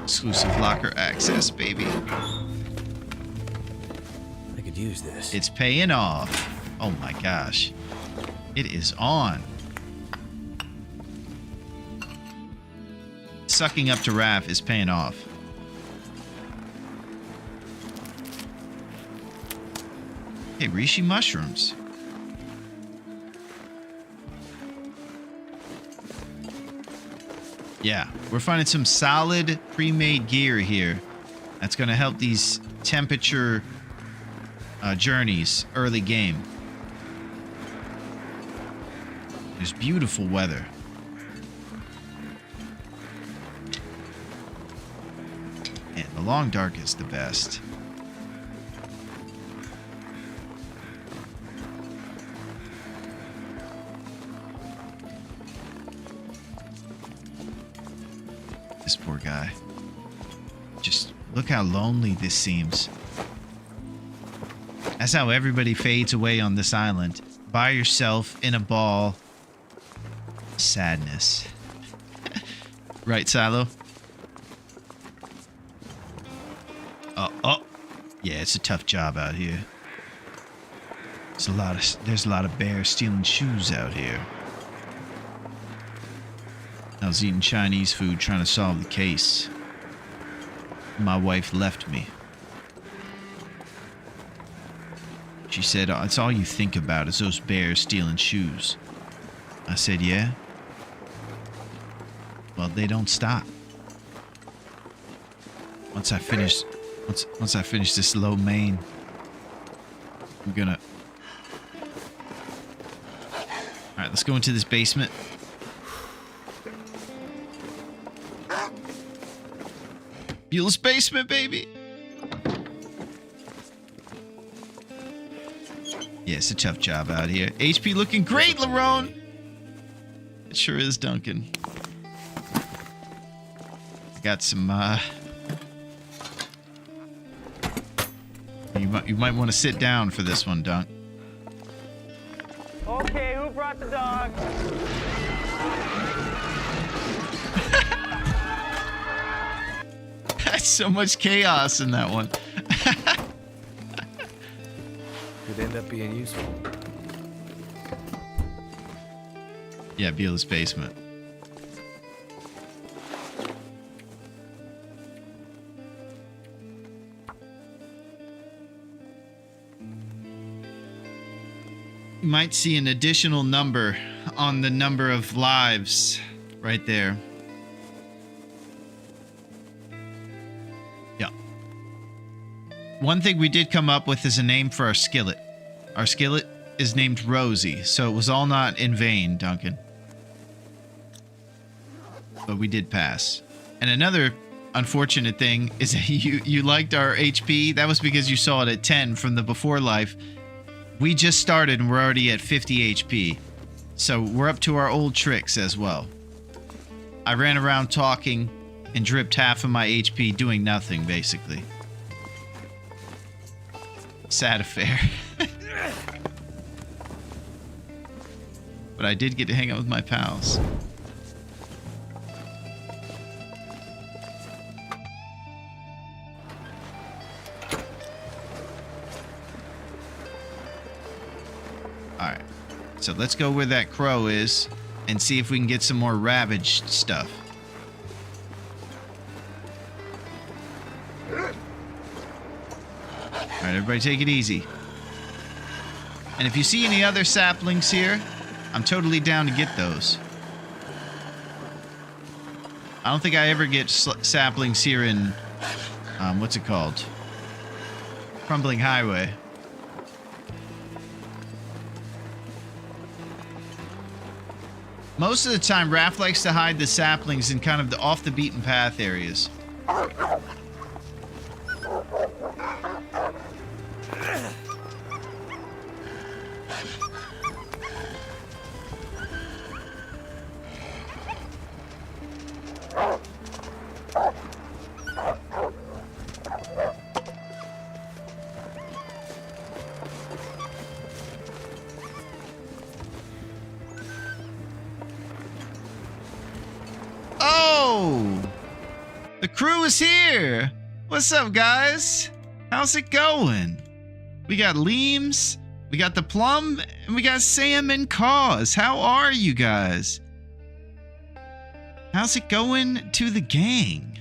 S1: Exclusive locker access, baby.
S4: I could use this.
S1: It's paying off. Oh my gosh. It is on. sucking up to Raph is paying off. Hey, reishi mushrooms. Yeah, we're finding some solid pre-made gear here. That's going to help these temperature journeys early game. There's beautiful weather. And the long dark is the best. This poor guy. Just look how lonely this seems. That's how everybody fades away on this island. By yourself in a ball. Sadness. Right, Silo? Oh. Yeah, it's a tough job out here. There's a lot of bears stealing shoes out here. I was eating Chinese food trying to solve the case. My wife left me. She said, it's all you think about is those bears stealing shoes. I said, yeah? Well, they don't stop. Once I finish this lo mein, I'm gonna... Alright, let's go into this basement. Buell's basement, baby! Yeah, it's a tough job out here. HP looking great, Larone! It sure is, Duncan. Got some, You might want to sit down for this one, Dunk.
S3: Okay, who brought the dog?
S1: That's so much chaos in that one.
S4: Could end up being useful.
S1: Yeah, Buell's basement. You might see an additional number on the number of lives right there. Yeah. One thing we did come up with is a name for our skillet. Our skillet is named Rosie, so it was all not in vain, Duncan. But we did pass. And another unfortunate thing is that you liked our HP. That was because you saw it at 10 from the before life. We just started and we're already at 50 HP. So we're up to our old tricks as well. I ran around talking and dripped half of my HP doing nothing, basically. Sad affair. But I did get to hang out with my pals. Alright, so let's go where that crow is and see if we can get some more ravaged stuff. Alright, everybody take it easy. And if you see any other saplings here, I'm totally down to get those. I don't think I ever get saplings here in, what's it called? Crumbling Highway. Most of the time, Raph likes to hide the saplings in kind of the off-the-beaten-path areas. The crew is here! What's up, guys? How's it going? We got Leems, we got the Plum, and we got Sam and Cause. How are you guys? How's it going to the gang?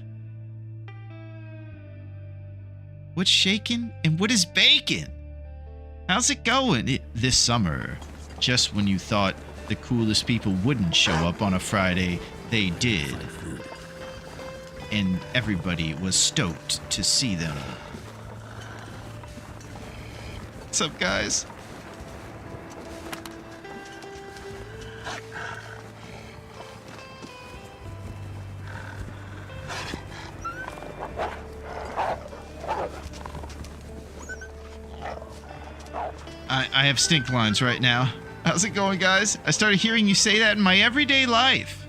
S1: What's shaking and what is bacon? How's it going this summer? Just when you thought the coolest people wouldn't show up on a Friday, they did. And everybody was stoked to see them. What's up, guys? I have stink lines right now. How's it going, guys? I started hearing you say that in my everyday life.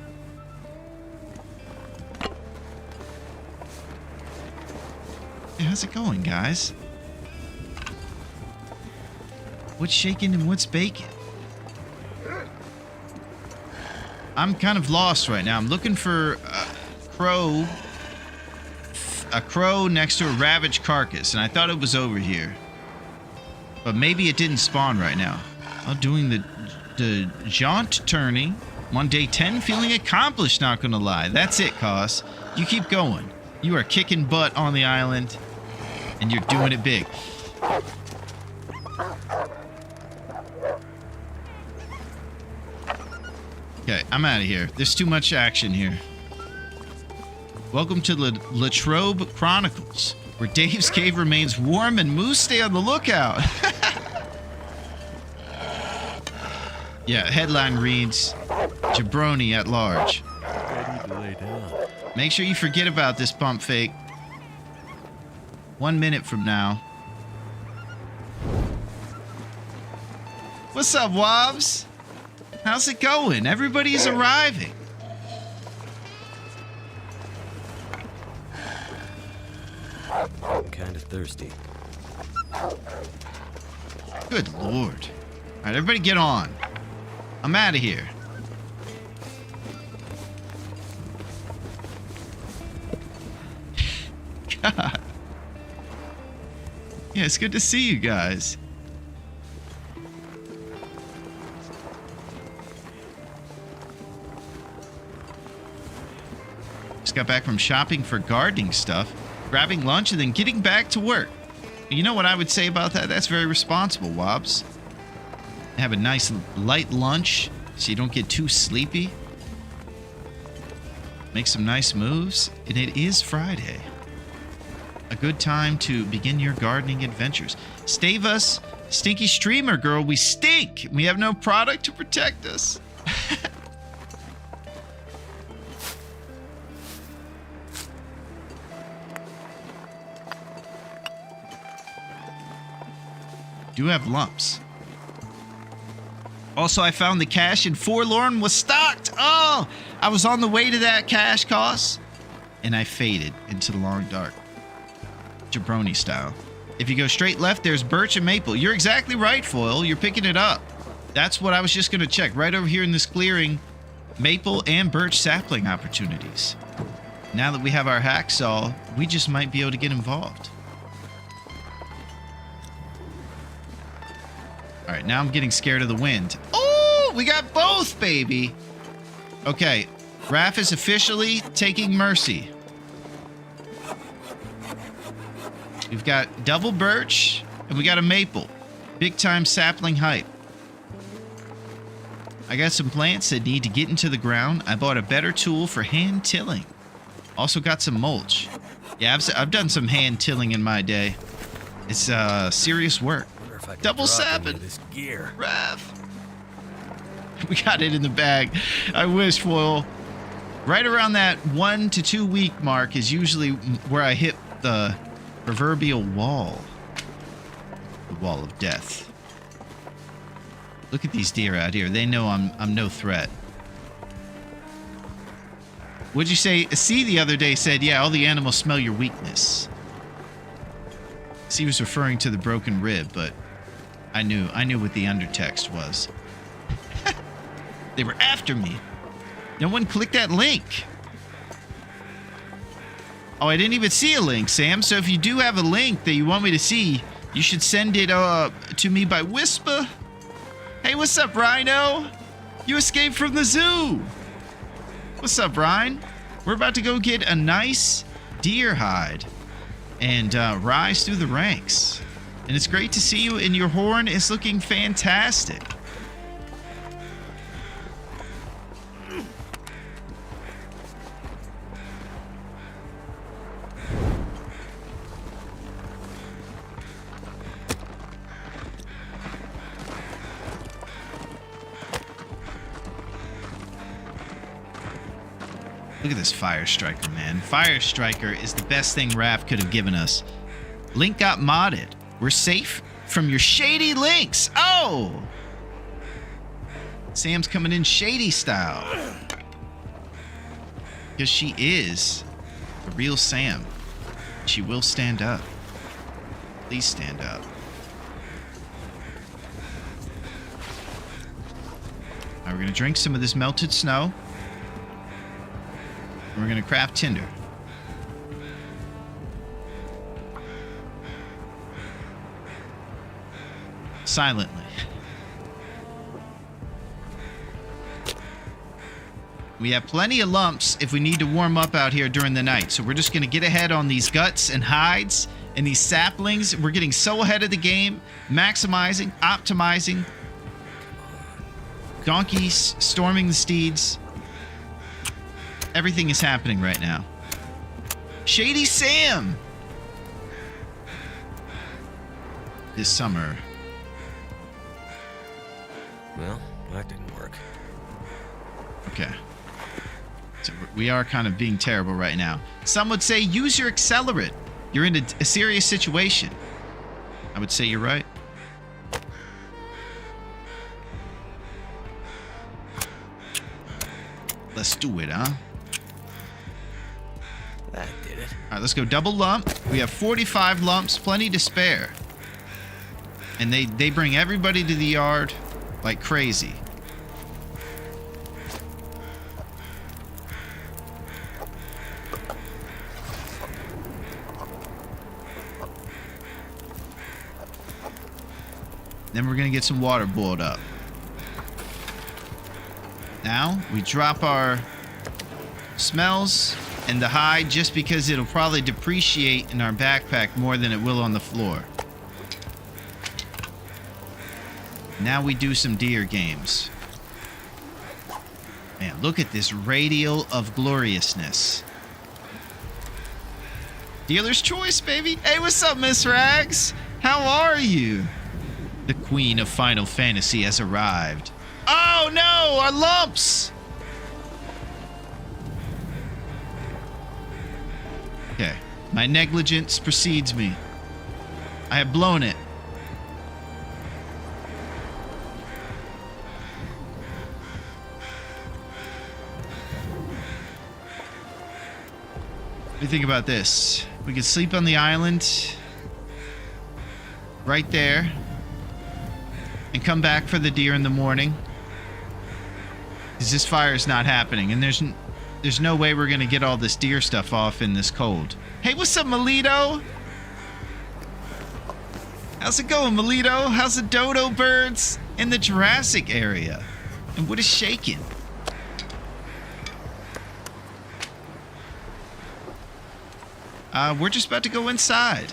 S1: Hey, how's it going, guys? What's shaking and what's baking? I'm kind of lost right now. I'm looking for a crow next to a ravaged carcass, and I thought it was over here. But maybe it didn't spawn right now. I'm doing the jaunt turning. I'm on day 10, feeling accomplished, not gonna lie. That's it, Cos. You keep going. You are kicking butt on the island, and you're doing it big. Okay, I'm out of here. There's too much action here. Welcome to the Latrobe Chronicles, where Dave's cave remains warm and moose stay on the lookout. Yeah, headline reads, Jabroni at large.
S4: I need to lay down.
S1: Make sure you forget about this pump fake. 1 minute from now. What's up, Wobbs? How's it going? Everybody's arriving.
S4: I'm kind of thirsty.
S1: Good lord. All right, everybody get on. I'm out of here. God. Yeah, it's good to see you guys. Just got back from shopping for gardening stuff, grabbing lunch, and then getting back to work. You know what I would say about that? That's very responsible, Wobbs. Have a nice light lunch so you don't get too sleepy. Make some nice moves. And it is Friday. A good time to begin your gardening adventures. Stave us, stinky streamer girl. We stink. We have no product to protect us. Do have lumps. Also, I found the cache and Forlorn was stocked. Oh, I was on the way to that cache, Cos, and I faded into the long dark. Jabroni style. If you go straight left, there's birch and maple. You're exactly right, Foil. You're picking it up. That's what I was just going to check. Right over here in this clearing, maple and birch sapling opportunities. Now that we have our hacksaw, we just might be able to get involved. All right, now I'm getting scared of the wind. Oh, we got both, baby. Okay, Raph is officially taking mercy. We've got double birch, and we got a maple. Big time sapling hype. I got some plants that need to get into the ground. I bought a better tool for hand tilling. Also got some mulch. Yeah, I've done some hand tilling in my day. It's serious work. Double sapping.
S4: This gear.
S1: Raph. We got it in the bag. I wish, Foil. Right around that 1 to 2 week mark is usually where I hit the proverbial wall. The wall of death. Look at these deer out here. They know I'm no threat. What'd you say? C the other day said, yeah, all the animals smell your weakness. C was referring to the broken rib, but I knew what the undertext was. They were after me. No one clicked that link. Oh, I didn't even see a link, Sam. So if you do have a link that you want me to see, you should send it to me by Whisper. Hey, what's up, Rhino? You escaped from the zoo. What's up, Ryan? We're about to go get a nice deer hide and rise through the ranks. And it's great to see you, and your horn is looking fantastic. Look at this Fire Striker, man. Fire Striker is the best thing Raph could have given us. Link got modded. We're safe from your shady links. Oh! Sam's coming in shady style. Because she is the real Sam. She will stand up. Please stand up. Now we're going to drink some of this melted snow. And we're going to craft tinder. Silently. We have plenty of lumps if we need to warm up out here during the night. So we're just going to get ahead on these guts and hides and these saplings. We're getting so ahead of the game. Maximizing, optimizing. Donkeys storming the steeds. Everything is happening right now. Shady Sam! This summer.
S4: Well, that didn't work.
S1: Okay. So we are kind of being terrible right now. Some would say use your accelerant. You're in a serious situation. I would say you're right. Let's do it, huh?
S4: That did it.
S1: All right, let's go double lump. We have 45 lumps, plenty to spare. And they bring everybody to the yard like crazy. Then we're going to get some water boiled up. Now, we drop our smells and the hide just because it'll probably depreciate in our backpack more than it will on the floor. Now we do some deer games. Man, look at this radial of gloriousness. Dealer's choice, baby. Hey, what's up, Miss Rags? How are you? The Queen of Final Fantasy has arrived. Oh no, our lumps! Okay, my negligence precedes me. I have blown it. What do you think about this? We could sleep on the island right there and come back for the deer in the morning. Because this fire is not happening, and there's no way we're gonna get all this deer stuff off in this cold. Hey, what's up, Melito? How's it going, Melito? How's the dodo birds in the Jurassic area? And what is shaking? We're just about to go inside.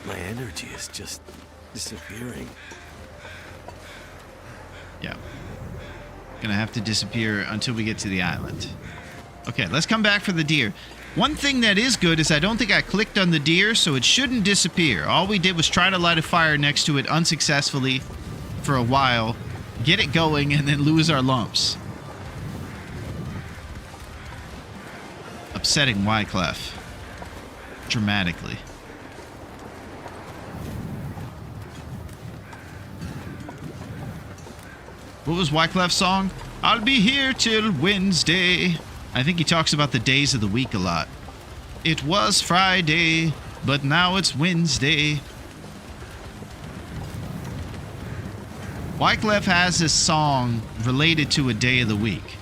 S4: My energy is just disappearing.
S1: Yeah. Gonna have to disappear until we get to the island. Okay, let's come back for the deer. One thing that is good is I don't think I clicked on the deer, so it shouldn't disappear. All we did was try to light a fire next to it unsuccessfully for a while, get it going, and then lose our lumps. Upsetting Wyclef. Dramatically. What was Wyclef's song? I'll be here till Wednesday. I think he talks about the days of the week a lot. It was Friday, but now it's Wednesday. Wyclef has this song related to a day of the week.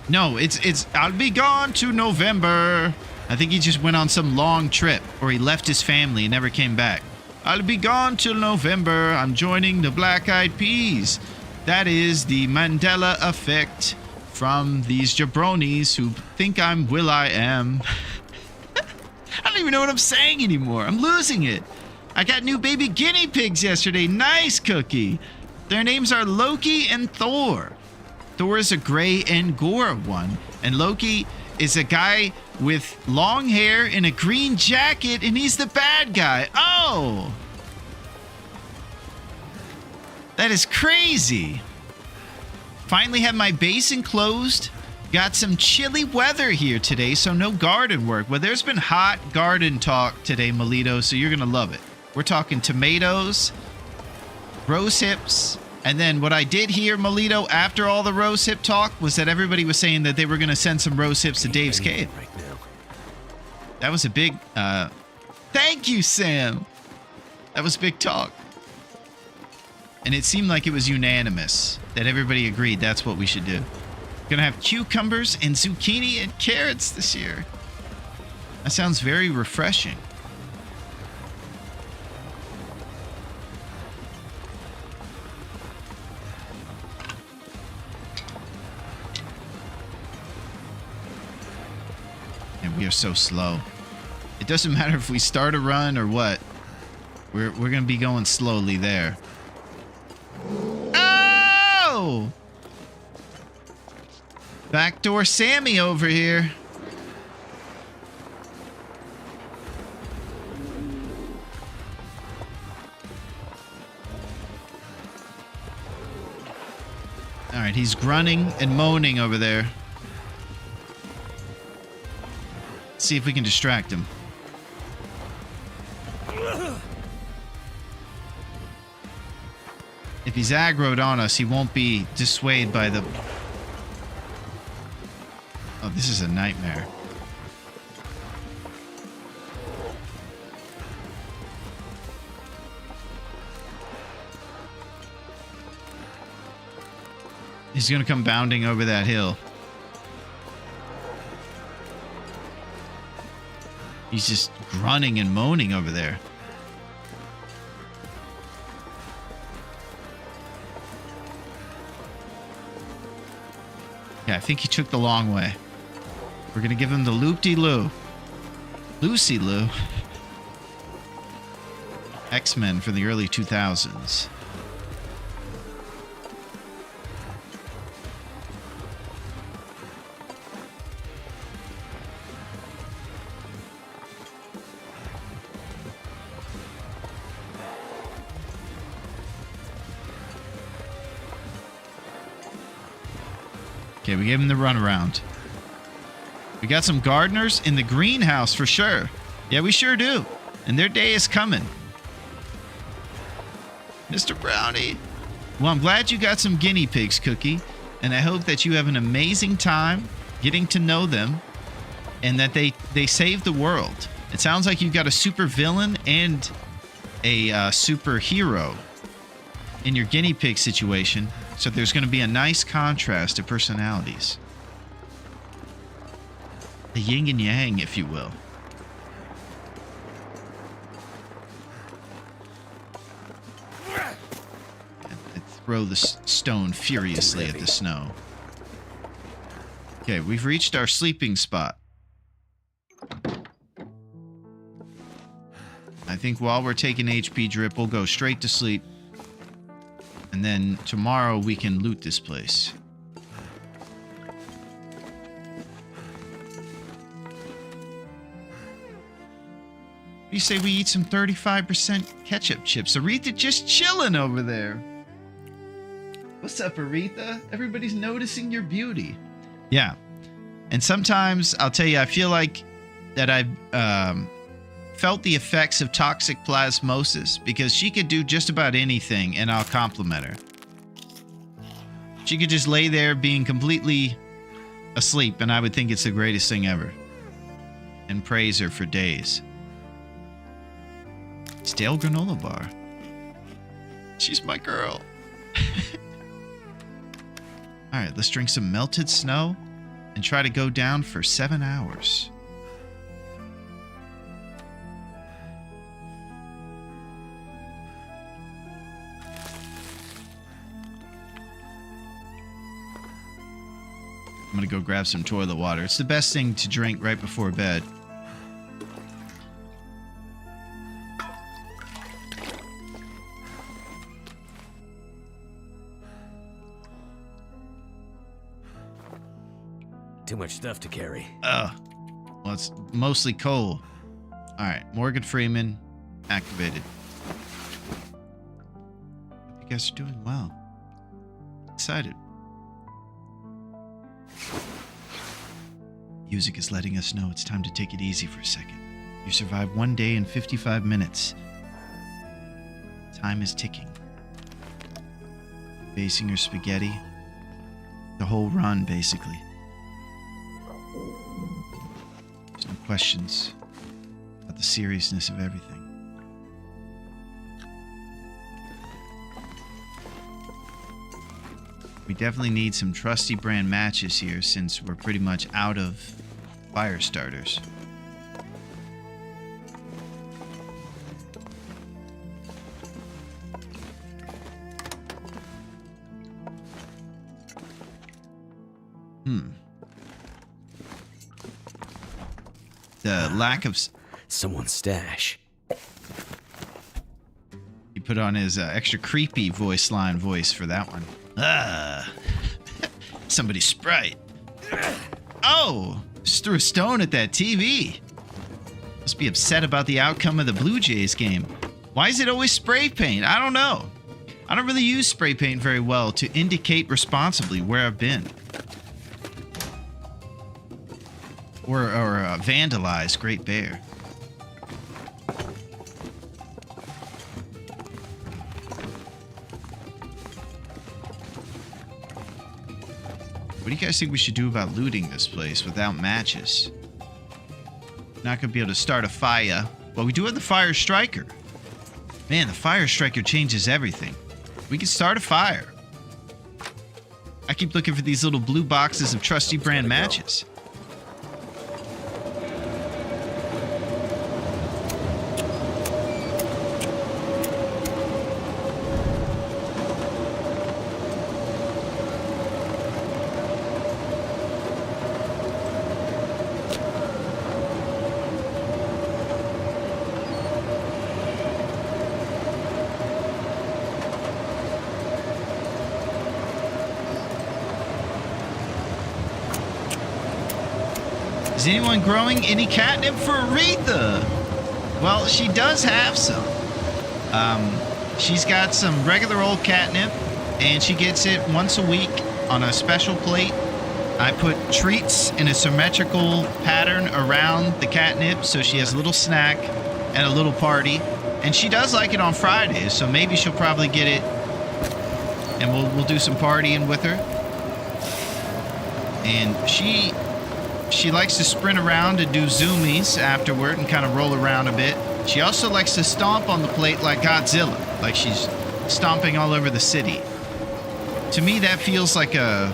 S1: No, it's I'll be gone to November. I think he just went on some long trip, or he left his family and never came back. I'll be gone till November. I'm joining the Black Eyed Peas. That is the Mandela effect from these jabronis who think I'm Will.i.am. I don't even know what I'm saying anymore. I'm losing it. I got new baby guinea pigs yesterday. Nice, Cookie. Their names are Loki and Thor. Thor is a gray Angora one, and Loki is a guy with long hair in a green jacket, and he's the bad guy. Oh! That is crazy. Finally have my base enclosed. Got some chilly weather here today, so no garden work. Well, there's been hot garden talk today, Melito, so you're going to love it. We're talking tomatoes, rose hips, and then what I did hear, Melito, after all the rose hip talk was that everybody was saying that they were going to send some rose hips to Dave's cave.
S4: Right now.
S1: That was a big, thank you, Sam. That was big talk. And it seemed like it was unanimous that everybody agreed that's what we should do. Gonna have cucumbers and zucchini and carrots this year. That sounds very refreshing. And we are so slow. It doesn't matter if we start a run or what. We're gonna be going slowly there. Oh! Backdoor Sammy over here. All right, he's grunting and moaning over there. Let's see if we can distract him. If he's aggroed on us, he won't be dissuaded by the... Oh, this is a nightmare. He's gonna come bounding over that hill. He's just grunting and moaning over there. Yeah, I think he took the long way. We're gonna give him the loop-de-loo. Lucy-Loo. X-Men from the early 2000s. Okay, we gave him the runaround. We got some gardeners in the greenhouse for sure. Yeah, we sure do. And their day is coming. Mr. Brownie. Well, I'm glad you got some guinea pigs, Cookie. And I hope that you have an amazing time getting to know them. And that they save the world. It sounds like you've got a super villain and a superhero in your guinea pig situation. So there's going to be a nice contrast of personalities. The yin and yang, if you will. And throw the stone furiously at the snow. Okay, we've reached our sleeping spot. I think while we're taking HP drip, we'll go straight to sleep. And then tomorrow we can loot this place. You say we eat some 35% ketchup chips. Aretha just chilling over there. What's up, Aretha? Everybody's noticing your beauty. Yeah. And sometimes, I'll tell you, I feel like that I've felt the effects of toxic plasmosis because she could do just about anything and I'll compliment her. She could just lay there being completely asleep and I would think it's the greatest thing ever. And praise her for days. Stale granola bar. She's my girl. Alright, let's drink some melted snow and try to go down for 7 hours. I'm gonna go grab some toilet water. It's the best thing to drink right before bed.
S4: Too much stuff to carry.
S1: Ugh. Well, it's mostly coal. Alright, Morgan Freeman activated. Hope you guys are doing well. Excited. Music is letting us know it's time to take it easy for a second. You survived 1 day and 55 minutes. Time is ticking. Basing your spaghetti. The whole run, basically. There's no questions about the seriousness of everything. We definitely need some trusty brand matches here since we're pretty much out of fire starters. The lack of...
S4: Someone's stash.
S1: He put on his extra creepy voice for that one. Somebody's Sprite. Oh, just threw a stone at that TV. Must be upset about the outcome of the Blue Jays game. Why is it always spray paint? I don't know. I don't really use spray paint very well to indicate responsibly where I've been. Or vandalize Great Bear. What do you guys think we should do about looting this place without matches? Not gonna be able to start a fire. Well, we do have the fire striker. Man, the fire striker changes everything. We can start a fire. I keep looking for these little blue boxes of trusty brand matches. Is anyone growing any catnip for Aretha? Well, she does have some. She's got some regular old catnip, and she gets it once a week on a special plate. I put treats in a symmetrical pattern around the catnip, so she has a little snack and a little party. And she does like it on Fridays, so maybe she'll probably get it, and we'll do some partying with her. And she likes to sprint around and do zoomies afterward and kind of roll around a bit. She also likes to stomp on the plate like Godzilla, like she's stomping all over the city. To me, that feels like a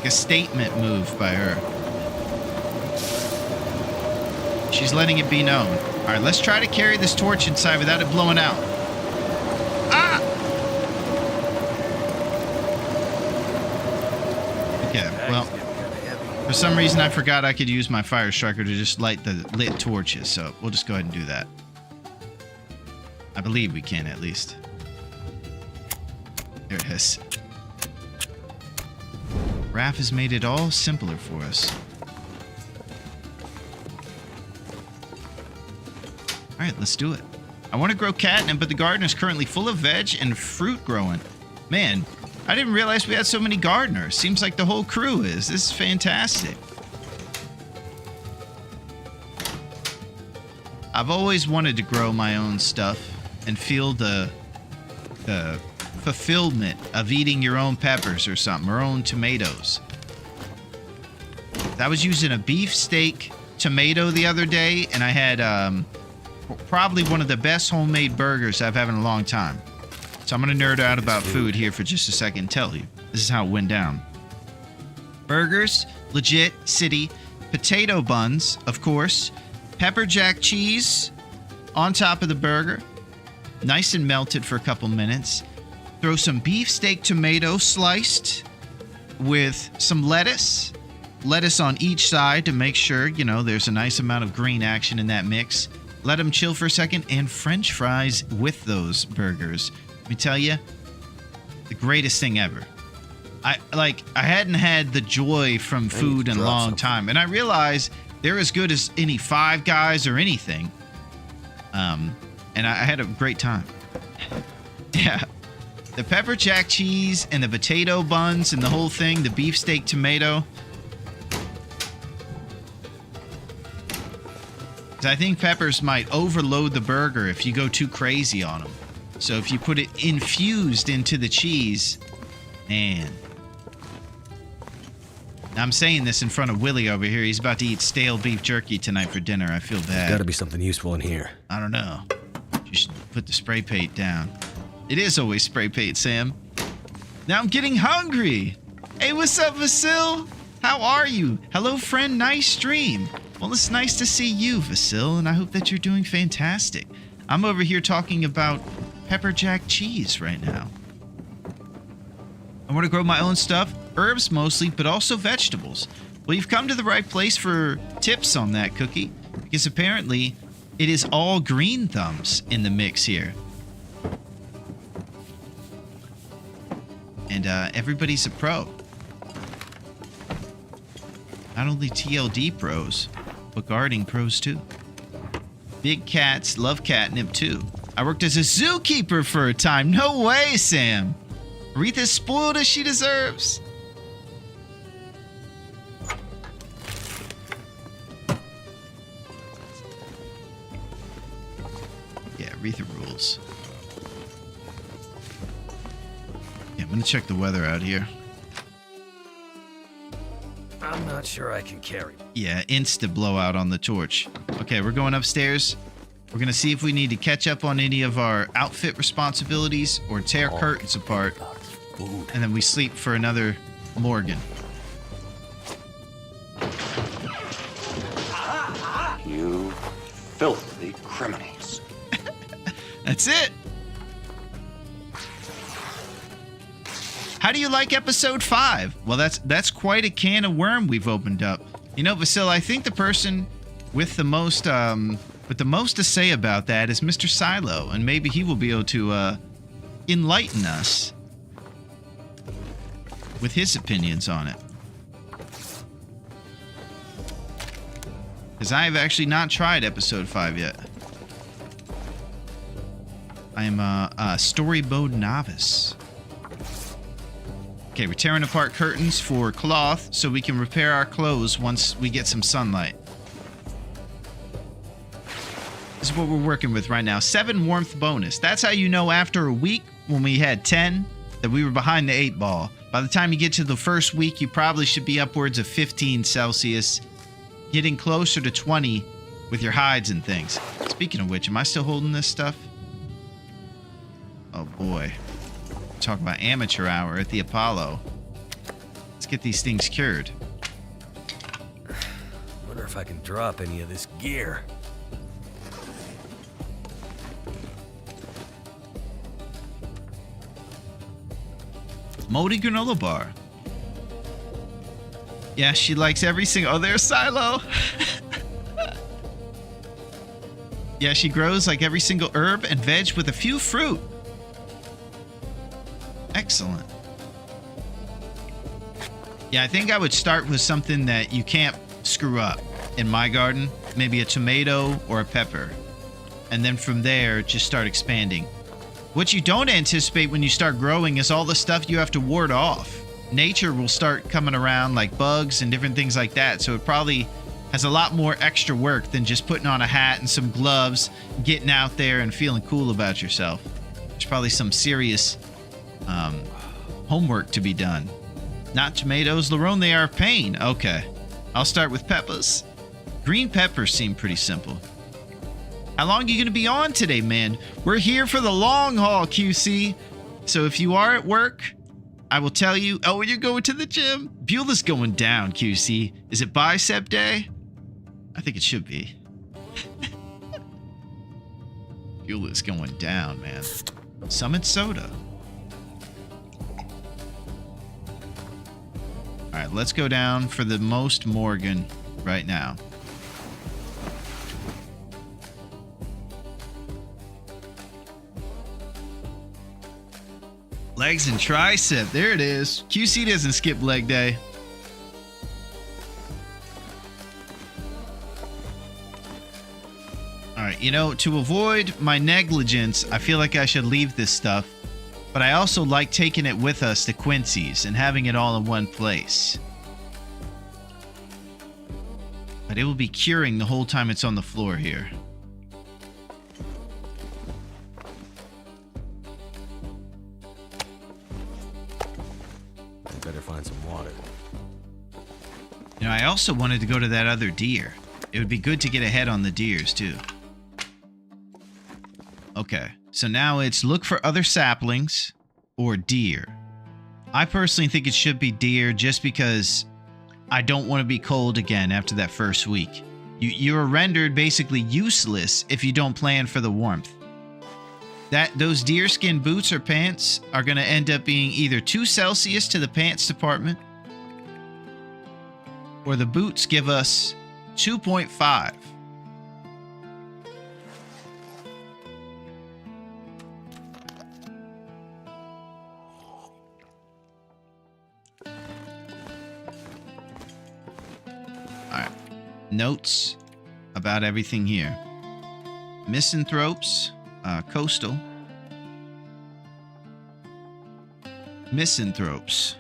S1: statement move by her. She's letting it be known. All right, let's try to carry this torch inside without it blowing out. Ah! Okay, well... For some reason, I forgot I could use my fire striker to just light the lit torches, so we'll just go ahead and do that. I believe we can, at least. There it is. Raph has made it all simpler for us. Alright, let's do it. I want to grow catnip, but the garden is currently full of veg and fruit growing. Man, I didn't realize we had so many gardeners. Seems like the whole crew is. This is fantastic. I've always wanted to grow my own stuff and feel the fulfillment of eating your own peppers or something, or own tomatoes. I was using a beefsteak tomato the other day, and I had probably one of the best homemade burgers I've had in a long time. So I'm going to nerd out about food here for just a second and tell you. This is how it went down. Burgers, legit, city. Potato buns, of course. Pepper jack cheese on top of the burger. Nice and melted for a couple minutes. Throw some beefsteak tomato sliced with some lettuce. Lettuce on each side to make sure, there's a nice amount of green action in that mix. Let them chill for a second, and French fries with those burgers. Let me tell you, the greatest thing ever. I hadn't had the joy from food in a long time, and I realized they're as good as any Five Guys or anything. And I had a great time. Yeah. The pepper jack cheese and the potato buns and the whole thing, the beefsteak tomato. I think peppers might overload the burger if you go too crazy on them. So if you put it infused into the cheese, man. I'm saying this in front of Willie over here. He's about to eat stale beef jerky tonight for dinner. I feel bad.
S4: Gotta be something useful in here.
S1: I don't know. You should put the spray paint down. It is always spray paint, Sam. Now I'm getting hungry. Hey, what's up, Vasil? How are you? Hello, friend. Nice stream. Well, it's nice to see you, Vasil, and I hope that you're doing fantastic. I'm over here talking about pepper jack cheese right now. I want to grow my own stuff, herbs mostly, but also vegetables. Well, you've come to the right place for tips on that, Cookie, because apparently it is all green thumbs in the mix here. And everybody's a pro. Not only TLD pros, but gardening pros too. Big cats love catnip too. I worked as a zookeeper for a time. No way, Sam. Aretha's spoiled as she deserves. Yeah, Aretha rules. Yeah, I'm gonna check the weather out here.
S4: I'm not sure I can carry.
S1: Yeah, insta blowout on the torch. Okay, we're going upstairs. We're gonna see if we need to catch up on any of our outfit responsibilities or tear curtains apart. And then we sleep for another Morgan.
S2: You filthy criminals.
S1: That's it. How do you like episode 5? Well, that's quite a can of worm we've opened up. You know, Vasil, I think the person with the most to say about that is Mr. Silo, and maybe he will be able to enlighten us with his opinions on it. Because I have actually not tried episode 5 yet. I am a story mode novice. Okay, we're tearing apart curtains for cloth so we can repair our clothes once we get some sunlight. This is what we're working with right now. 7 warmth bonus. That's how you know after a week when we had 10 that we were behind the 8 ball. By the time you get to the first week, you probably should be upwards of 15 Celsius, getting closer to 20 with your hides and things. Speaking of which, am I still holding this stuff? Oh boy. Talk about amateur hour at the Apollo. Let's get these things cured.
S4: Wonder if I can drop any of this gear.
S1: Moldy granola bar. Yeah, she likes every single... Oh, there's Silo. Yeah, she grows like every single herb and veg with a few fruit. Excellent. Yeah, I think I would start with something that you can't screw up in my garden. Maybe a tomato or a pepper. And then from there, just start expanding. What you don't anticipate when you start growing is all the stuff you have to ward off. Nature will start coming around like bugs and different things like that. So it probably has a lot more extra work than just putting on a hat and some gloves, getting out there and feeling cool about yourself. There's probably some serious homework to be done. Not tomatoes, Larone, they are a pain. Okay, I'll start with peppers. Green peppers seem pretty simple. How long are you going to be on today, man? We're here for the long haul, QC. So if you are at work, I will tell you. Oh, you're going to the gym? Beulah's going down, QC. Is it bicep day? I think it should be. Beulah's going down, man. Summit soda. let's go down for the most Morgan right now. Legs and tricep. There it is. QC doesn't skip leg day. All right, you know, to avoid my negligence, I feel like I should leave this stuff. But I also like taking it with us to Quincy's and having it all in one place. But it will be curing the whole time it's on the floor here.
S4: I better find some water.
S1: You know, I also wanted to go to that other deer. It would be good to get ahead on the deers, too. Okay, so now it's look for other saplings or deer. I personally think it should be deer just because I don't want to be cold again after that first week. You're rendered basically useless if you don't plan for the warmth. Those deerskin boots or pants are going to end up being either 2 Celsius to the pants department, or the boots give us 2.5. Alright. Notes about everything here. Misanthropes, coastal. Misanthropes.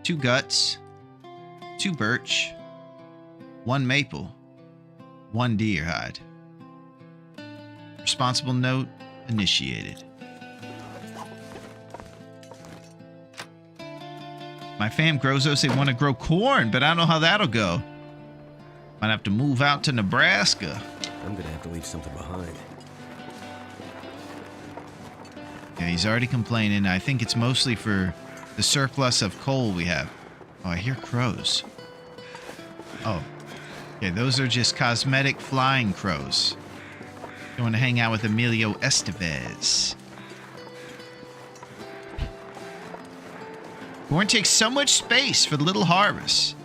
S1: 2 guts, 2 birch, 1 maple, 1 deer hide. Responsible note initiated. My fam Grozos, they want to grow corn, but I don't know how that'll go. Might have to move out to Nebraska.
S4: I'm gonna have to leave something behind.
S1: Yeah, he's already complaining. I think it's mostly for the surplus of coal we have. Oh, I hear crows. Oh. Okay, those are just cosmetic flying crows. Going to hang out with Emilio Estevez. Corn takes so much space for the little harvest.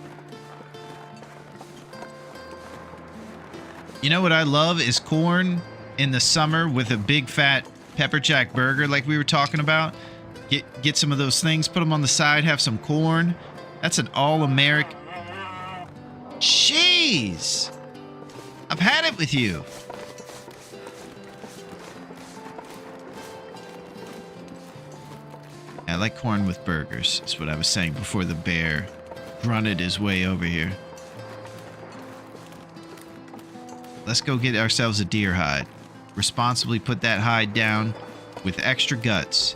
S1: You know what I love is corn in the summer with a big fat pepper jack burger like we were talking about. Get some of those things, put them on the side, have some corn. That's an all-American. Jeez! I've had it with you. I like corn with burgers. That's what I was saying before the bear grunted his way over here. Let's go get ourselves a deer hide. Responsibly put that hide down with extra guts.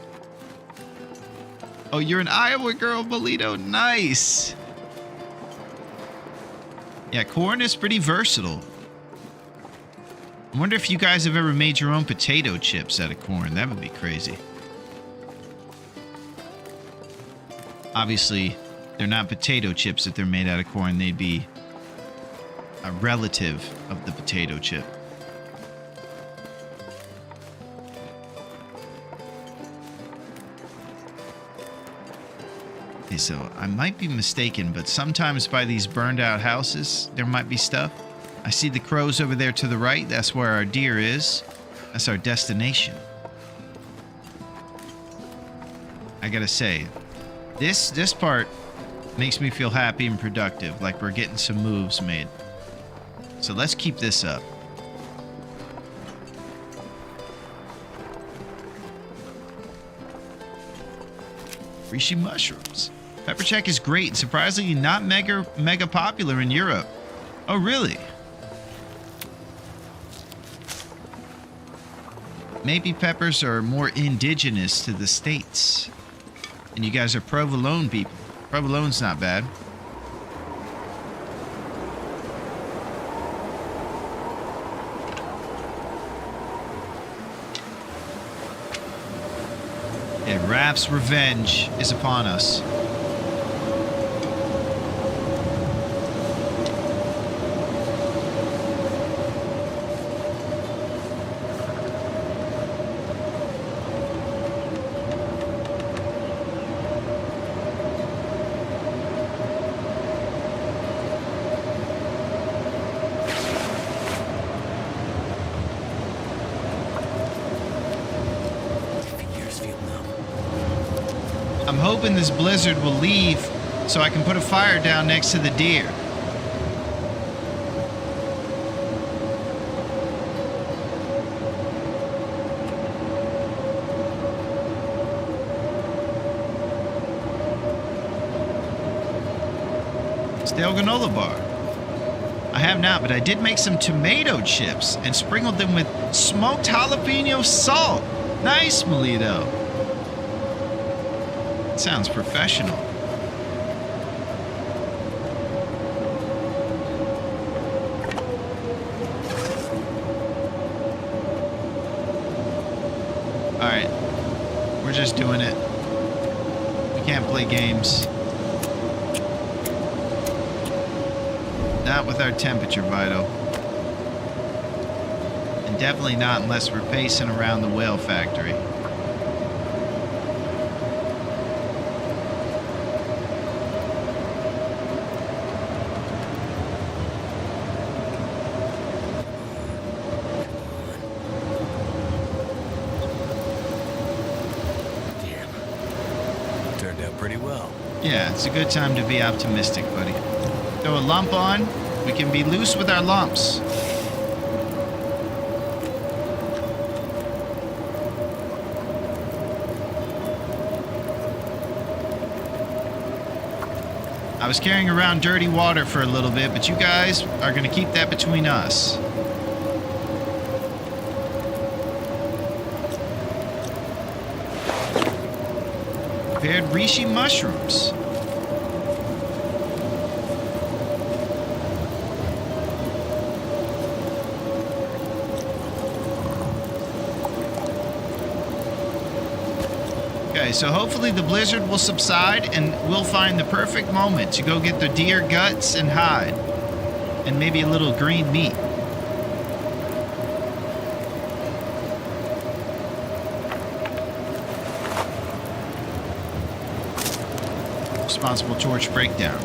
S1: Oh, you're an Iowa girl, Bolito. Nice. Yeah, corn is pretty versatile. I wonder if you guys have ever made your own potato chips out of corn. That would be crazy. Obviously, they're not potato chips if they're made out of corn. They'd be a relative of the potato chip. Okay, so I might be mistaken, but sometimes by these burned out houses, there might be stuff. I see the crows over there to the right. That's where our deer is. That's our destination. I gotta say, this part makes me feel happy and productive, like we're getting some moves made. So let's keep this up. Reishi mushrooms. Pepper jack is great and surprisingly not mega popular in Europe. Oh, really? Maybe peppers are more indigenous to the States. And you guys are provolone people. Provolone's not bad. And Rap's revenge is upon us. I'm hoping this blizzard will leave so I can put a fire down next to the deer. Stale granola bar. I have not, but I did make some tomato chips and sprinkled them with smoked jalapeno salt. Nice, Melito. Sounds professional. Alright. We're just doing it. We can't play games. Not with our temperature, Vito. And definitely not unless we're pacing around the whale factory.
S4: Damn. Turned out pretty well.
S1: Yeah, it's a good time to be optimistic, buddy. Throw a lump on, we can be loose with our lumps. I was carrying around dirty water for a little bit, but you guys are going to keep that between us. Prepared reishi mushrooms. Okay, so hopefully the blizzard will subside and we'll find the perfect moment to go get the deer guts and hide. And maybe a little green meat. Responsible torch breakdown.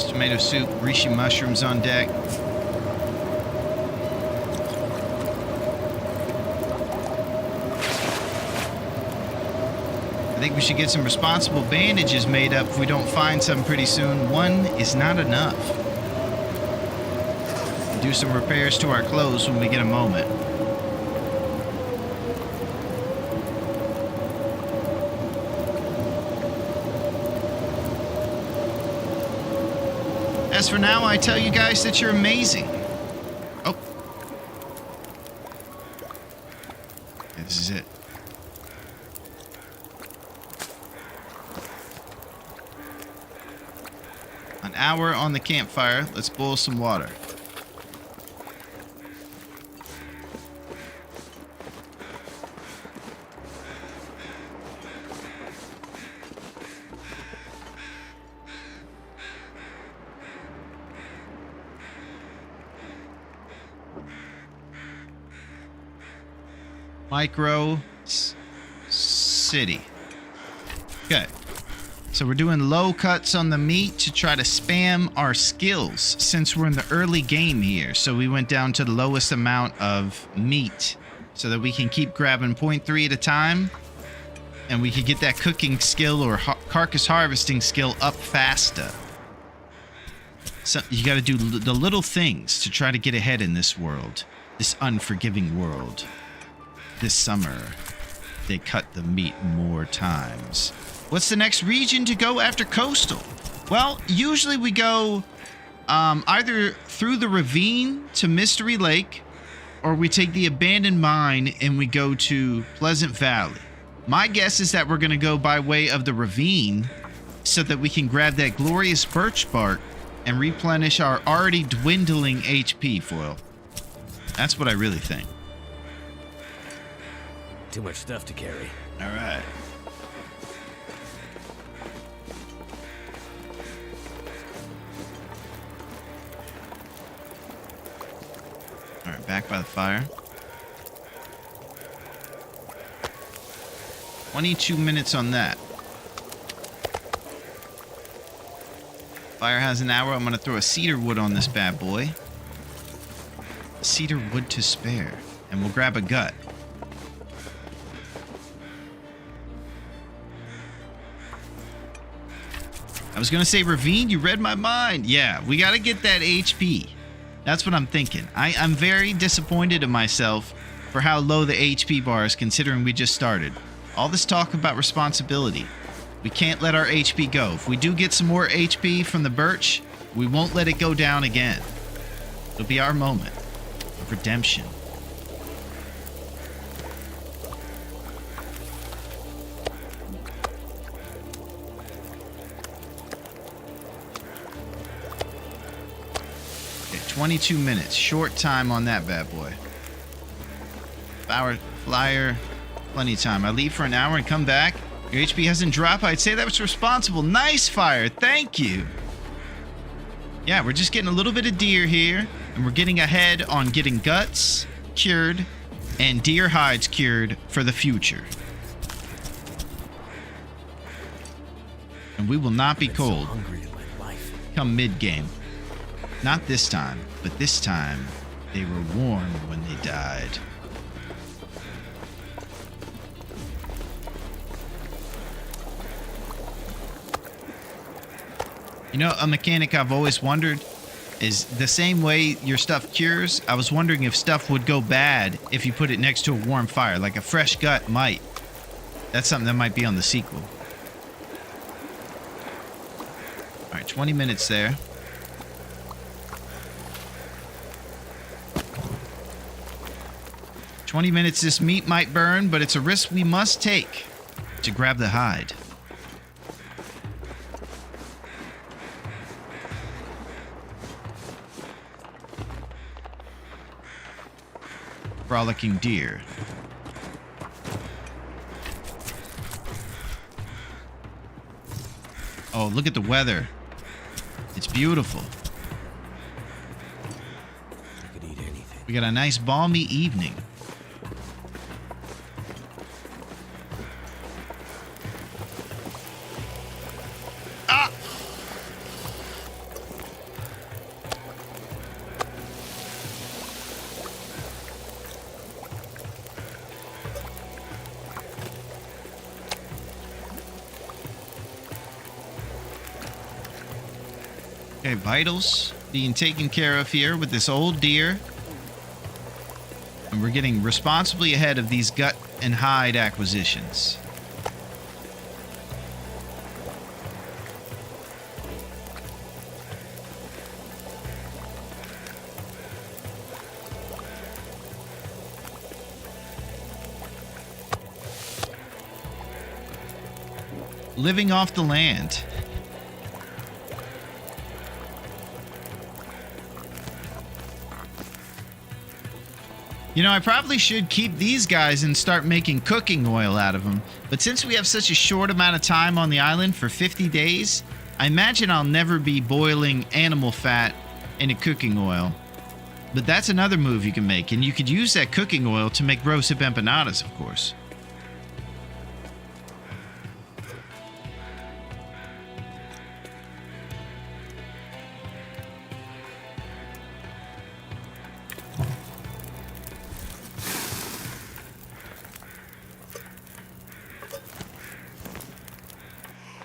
S1: Tomato soup, reishi mushrooms on deck. I think we should get some responsible bandages made up if we don't find some pretty soon. One is not enough. Do some repairs to our clothes when we get a moment. As for now, I tell you guys that you're amazing. Oh. Yeah, this is it. An hour on the campfire. Let's boil some water. City. Okay. So we're doing low cuts on the meat to try to spam our skills since we're in the early game here. So we went down to the lowest amount of meat so that we can keep grabbing 0.3 at a time. And we could get that cooking skill or carcass harvesting skill up faster. So you got to do the little things to try to get ahead in this world. This unforgiving world. This summer, they cut the meat more times. What's the next region to go after coastal? Well, usually we go either through the ravine to Mystery Lake, or we take the abandoned mine and we go to Pleasant Valley. My guess is that we're going to go by way of the ravine so that we can grab that glorious birch bark and replenish our already dwindling HP, Foil. That's what I really think.
S4: Too much stuff to carry.
S1: All right. All right, back by the fire. 22 minutes on that. Fire has an hour. I'm going to throw a cedar wood on this bad boy. Cedar wood to spare. And we'll grab a gut. I was going to say ravine. You read my mind. Yeah, we got to get that HP. That's what I'm thinking. I'm very disappointed in myself for how low the HP bar is considering we just started. All this talk about responsibility. We can't let our HP go. If we do get some more HP from the birch, we won't let it go down again. It'll be our moment of redemption. Okay, 22 minutes. Short time on that bad boy. Flyer, plenty of time. I leave for an hour and come back. Your HP hasn't dropped. I'd say that was responsible. Nice fire. Thank you. Yeah, we're just getting a little bit of deer here. And we're getting ahead on getting guts cured and deer hides cured for the future. And we will not be cold come mid-game. Not this time, but this time they were warm when they died. You know, a mechanic I've always wondered is the same way your stuff cures. I was wondering if stuff would go bad if you put it next to a warm fire, like a fresh gut might. That's something that might be on the sequel. All right, 20 minutes there. This meat might burn, but it's a risk we must take to grab the hide. Frolicking deer. Oh, look at the weather. It's beautiful.
S4: I could eat anything.
S1: We got a nice balmy evening. Ah! Okay, vitals being taken care of here with this old deer. And we're getting responsibly ahead of these gut and hide acquisitions. Living off the land. You know, I probably should keep these guys and start making cooking oil out of them. But since we have such a short amount of time on the island for 50 days, I imagine I'll never be boiling animal fat in a cooking oil. But that's another move you can make, and you could use that cooking oil to make roasted empanadas, of course.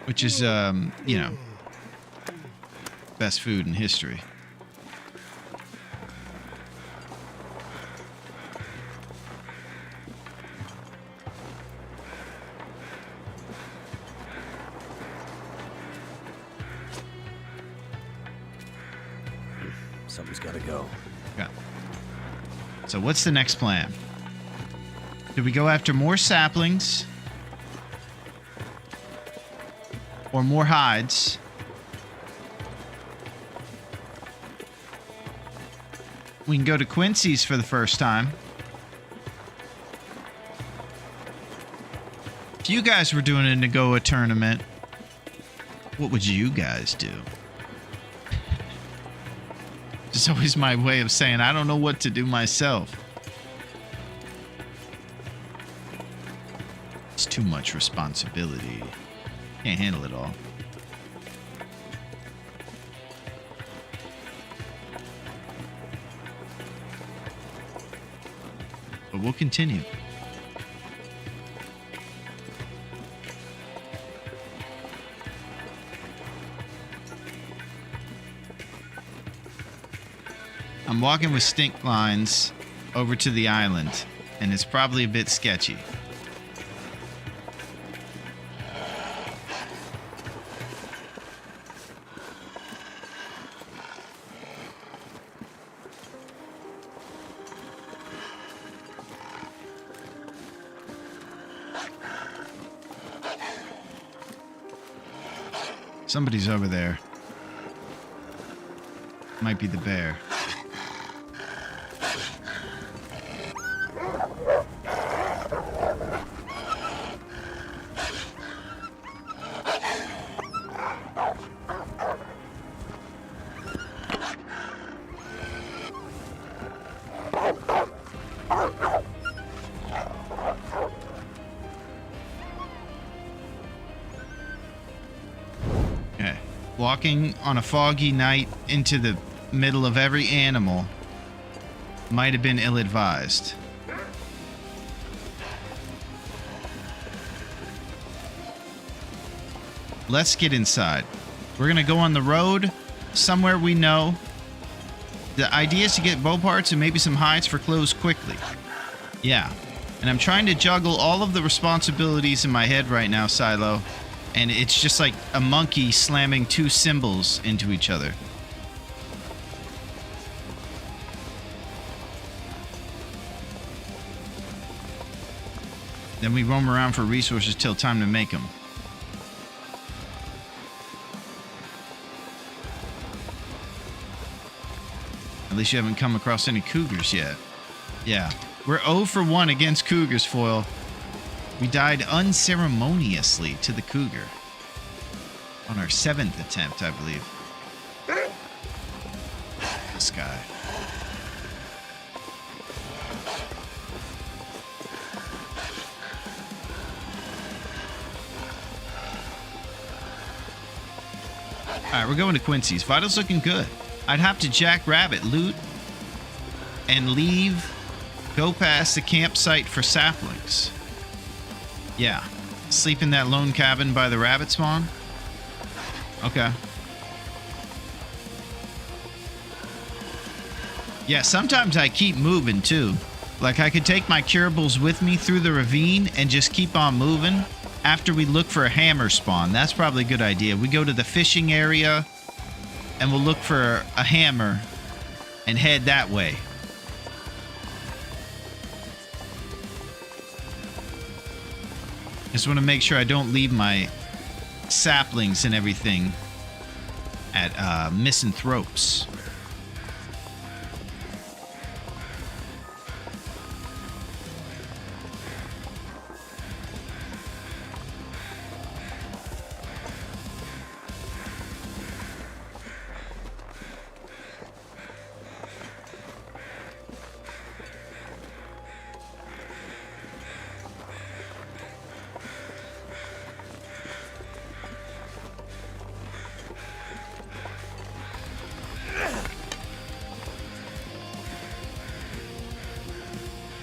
S1: Which is, you know, best food in history.
S4: Something's got to go.
S1: Yeah. So what's the next plan? Do we go after more saplings? Or more hides? We can go to Quincy's for the first time. If you guys were doing a Nagoa tournament, what would you guys do? It's always my way of saying I don't know what to do myself. It's too much responsibility. Can't handle it all. But we'll continue. I'm walking with stink lines over to the island, and it's probably a bit sketchy. Somebody's over there. Might be the bear. Okay. Walking on a foggy night into the middle of every animal might have been ill-advised. Let's get inside. We're gonna go on the road somewhere we know. The idea is to get bow parts and maybe some hides for clothes quickly. Yeah. And I'm trying to juggle all of the responsibilities in my head right now, Silo. And it's just like a monkey slamming two cymbals into each other. Then we roam around for resources till time to make them. At least you haven't come across any cougars yet. Yeah. We're 0 for 1 against cougars, Foil. We died unceremoniously to the cougar. On our 7th attempt, I believe. This guy. Alright, we're going to Quincy's. Vital's looking good. I'd have to jackrabbit, loot, and leave. Go past the campsite for saplings. Yeah. Sleep in that lone cabin by the rabbit spawn? Okay. Yeah, sometimes I keep moving too. Like I could take my curables with me through the ravine and just keep on moving after we look for a hammer spawn. That's probably a good idea. We go to the fishing area and we'll look for a hammer and head that way. Just want to make sure I don't leave my saplings and everything at misanthropes.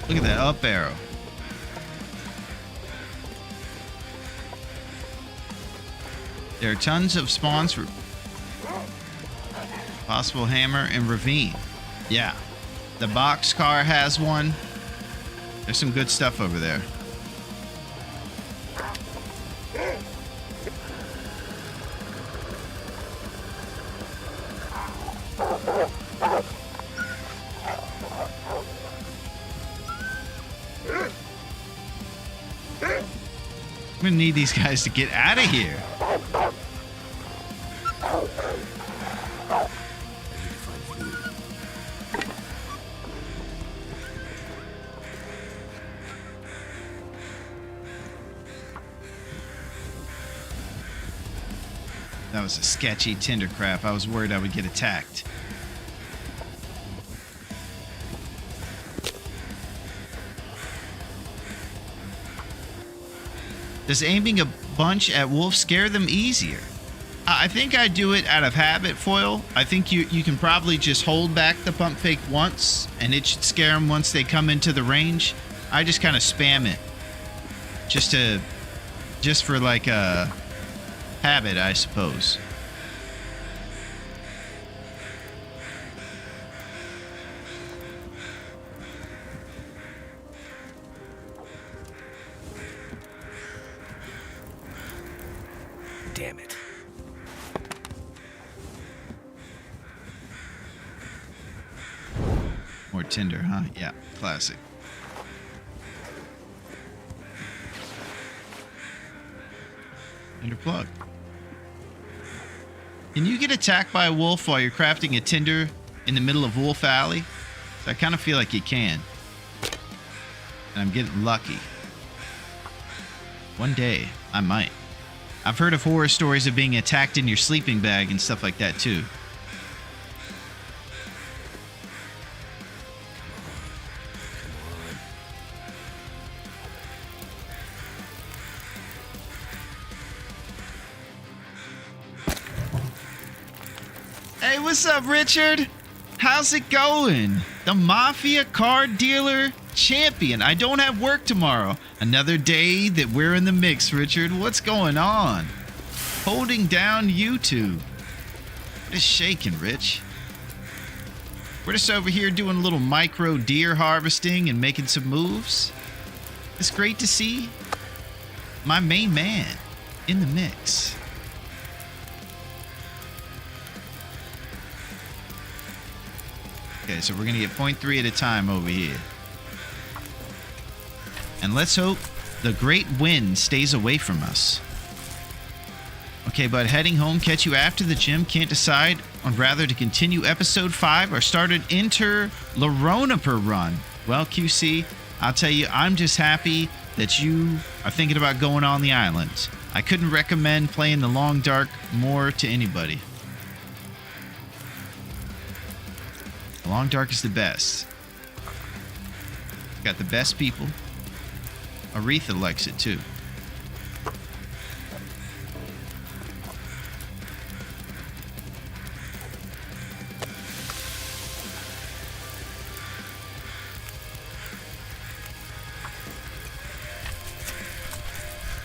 S1: Look at that up arrow. There are tons of spawns for possible hammer and ravine. Yeah. The boxcar has one. There's some good stuff over there. I'm gonna need these guys to get out of here. That was a sketchy tinder crap. I was worried I would get attacked. Does aiming a bunch at wolves scare them easier? I think I do it out of habit, Foil. I think you can probably just hold back the pump fake once, and it should scare them once they come into the range. I just kind of spam it. Just for like a habit, I suppose.
S4: Damn it.
S1: More tinder, huh? Yeah, classic. Tinder plug. Can you get attacked by a wolf while you're crafting a tinder in the middle of Wolf Alley? So I kind of feel like you can. And I'm getting lucky. One day, I might. I've heard of horror stories of being attacked in your sleeping bag and stuff like that too. Hey, what's up, Richard? How's it going? The Mafia card dealer champion. I don't have work tomorrow. Another day that we're in the mix, Richard. What's going on? Holding down YouTube. What is shaking, Rich? We're just over here doing a little micro deer harvesting and making some moves. It's great to see my main man in the mix. Okay, so we're going to get 0.3 at a time over here. And let's hope the great wind stays away from us. Okay, but heading home, catch you after the gym. Can't decide on rather to continue episode 5 or start an Larone per run. Well, QC, I'll tell you, I'm just happy that you are thinking about going on the island. I couldn't recommend playing the Long Dark more to anybody. The Long Dark is the best. Got the best people. Aretha likes it too.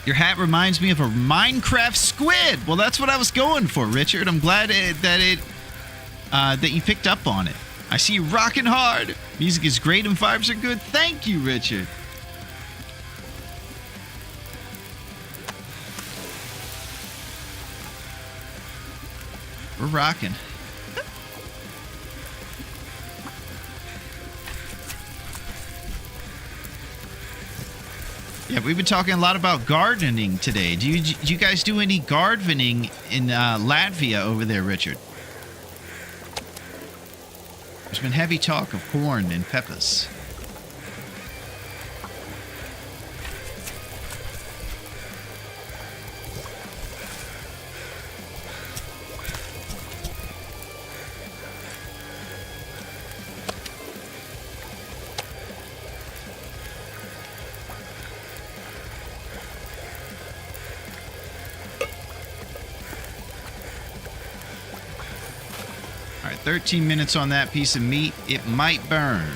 S1: Your hat reminds me of a Minecraft squid. Well, that's what I was going for, Richard. I'm glad that you picked up on it. I see you rocking hard. Music is great and vibes are good. Thank you, Richard. We're rocking. Yeah, we've been talking a lot about gardening today. Do you guys do any gardening in Latvia over there, Richard? There's been heavy talk of corn and peppers. All right, 13 minutes on that piece of meat. It might burn.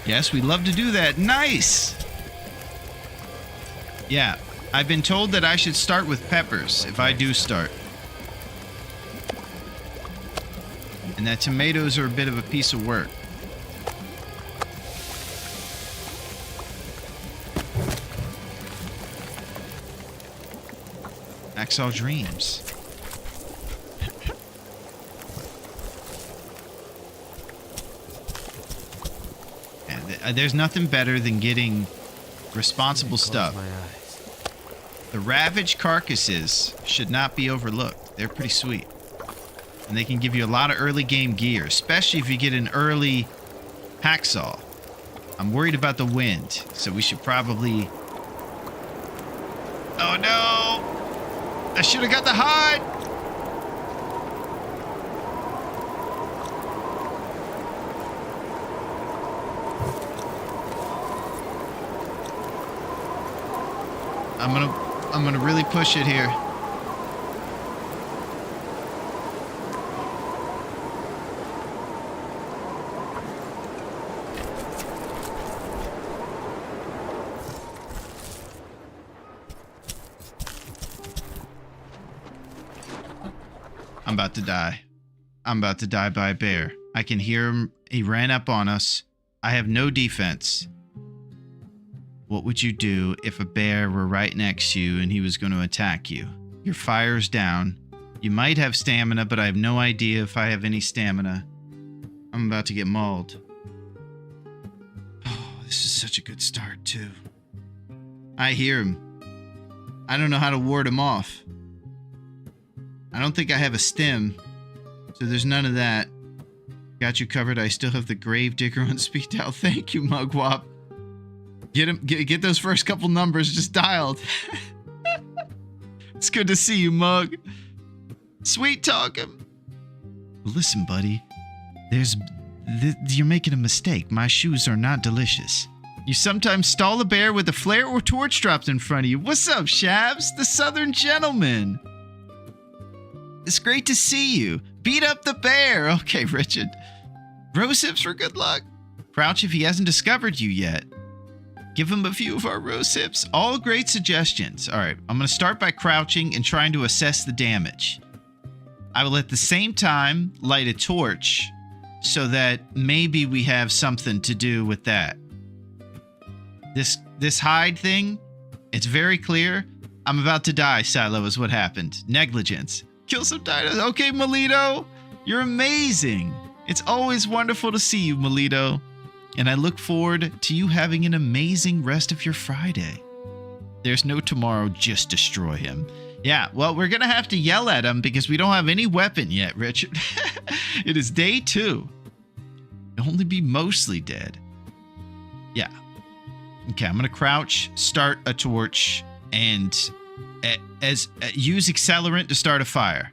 S1: Yes, we love to do that. Nice! Yeah, I've been told that I should start with peppers if I do start. And that tomatoes are a bit of a piece of work. Axel Dreams. And there's nothing better than getting responsible stuff. The ravaged carcasses should not be overlooked. They're pretty sweet. And they can give you a lot of early game gear, especially if you get an early hacksaw. I'm worried about the wind, so we should probably... Oh no! I should have got the hide. I'm gonna really push it here. I'm about to die. I'm about to die by a bear. I can hear him. He ran up on us. I have no defense. What would you do if a bear were right next to you and he was going to attack you? Your fire's down. You might have stamina, but I have no idea if I have any stamina. I'm about to get mauled. Oh, this is such a good start, too. I hear him. I don't know how to ward him off. I don't think I have a stem, so there's none of that. Got you covered. I still have the Gravedigger on speed dial. Thank you, Mugwop. Get those first couple numbers just dialed. It's good to see you, Mug. Sweet talking. Listen, buddy. You're making a mistake. My shoes are not delicious. You sometimes stall a bear with a flare or torch dropped in front of you. What's up, Shabs? The Southern Gentleman. It's great to see you. Beat up the bear. Okay, Richard. Rose hips for good luck. Crouch if he hasn't discovered you yet. Give him a few of our rose hips. All great suggestions. All right, I'm going to start by crouching and trying to assess the damage. I will at the same time light a torch so that maybe we have something to do with that. This hide thing, it's very clear. I'm about to die, Silo, is what happened. Negligence. Kill some dinos. Okay, Melito, you're amazing. It's always wonderful to see you, Melito. And I look forward to you having an amazing rest of your Friday. There's no tomorrow, just destroy him. Yeah, well, we're going to have to yell at him because we don't have any weapon yet, Richard. It is day 2. He'll only be mostly dead. Yeah. Okay, I'm going to crouch, start a torch, and use accelerant to start a fire.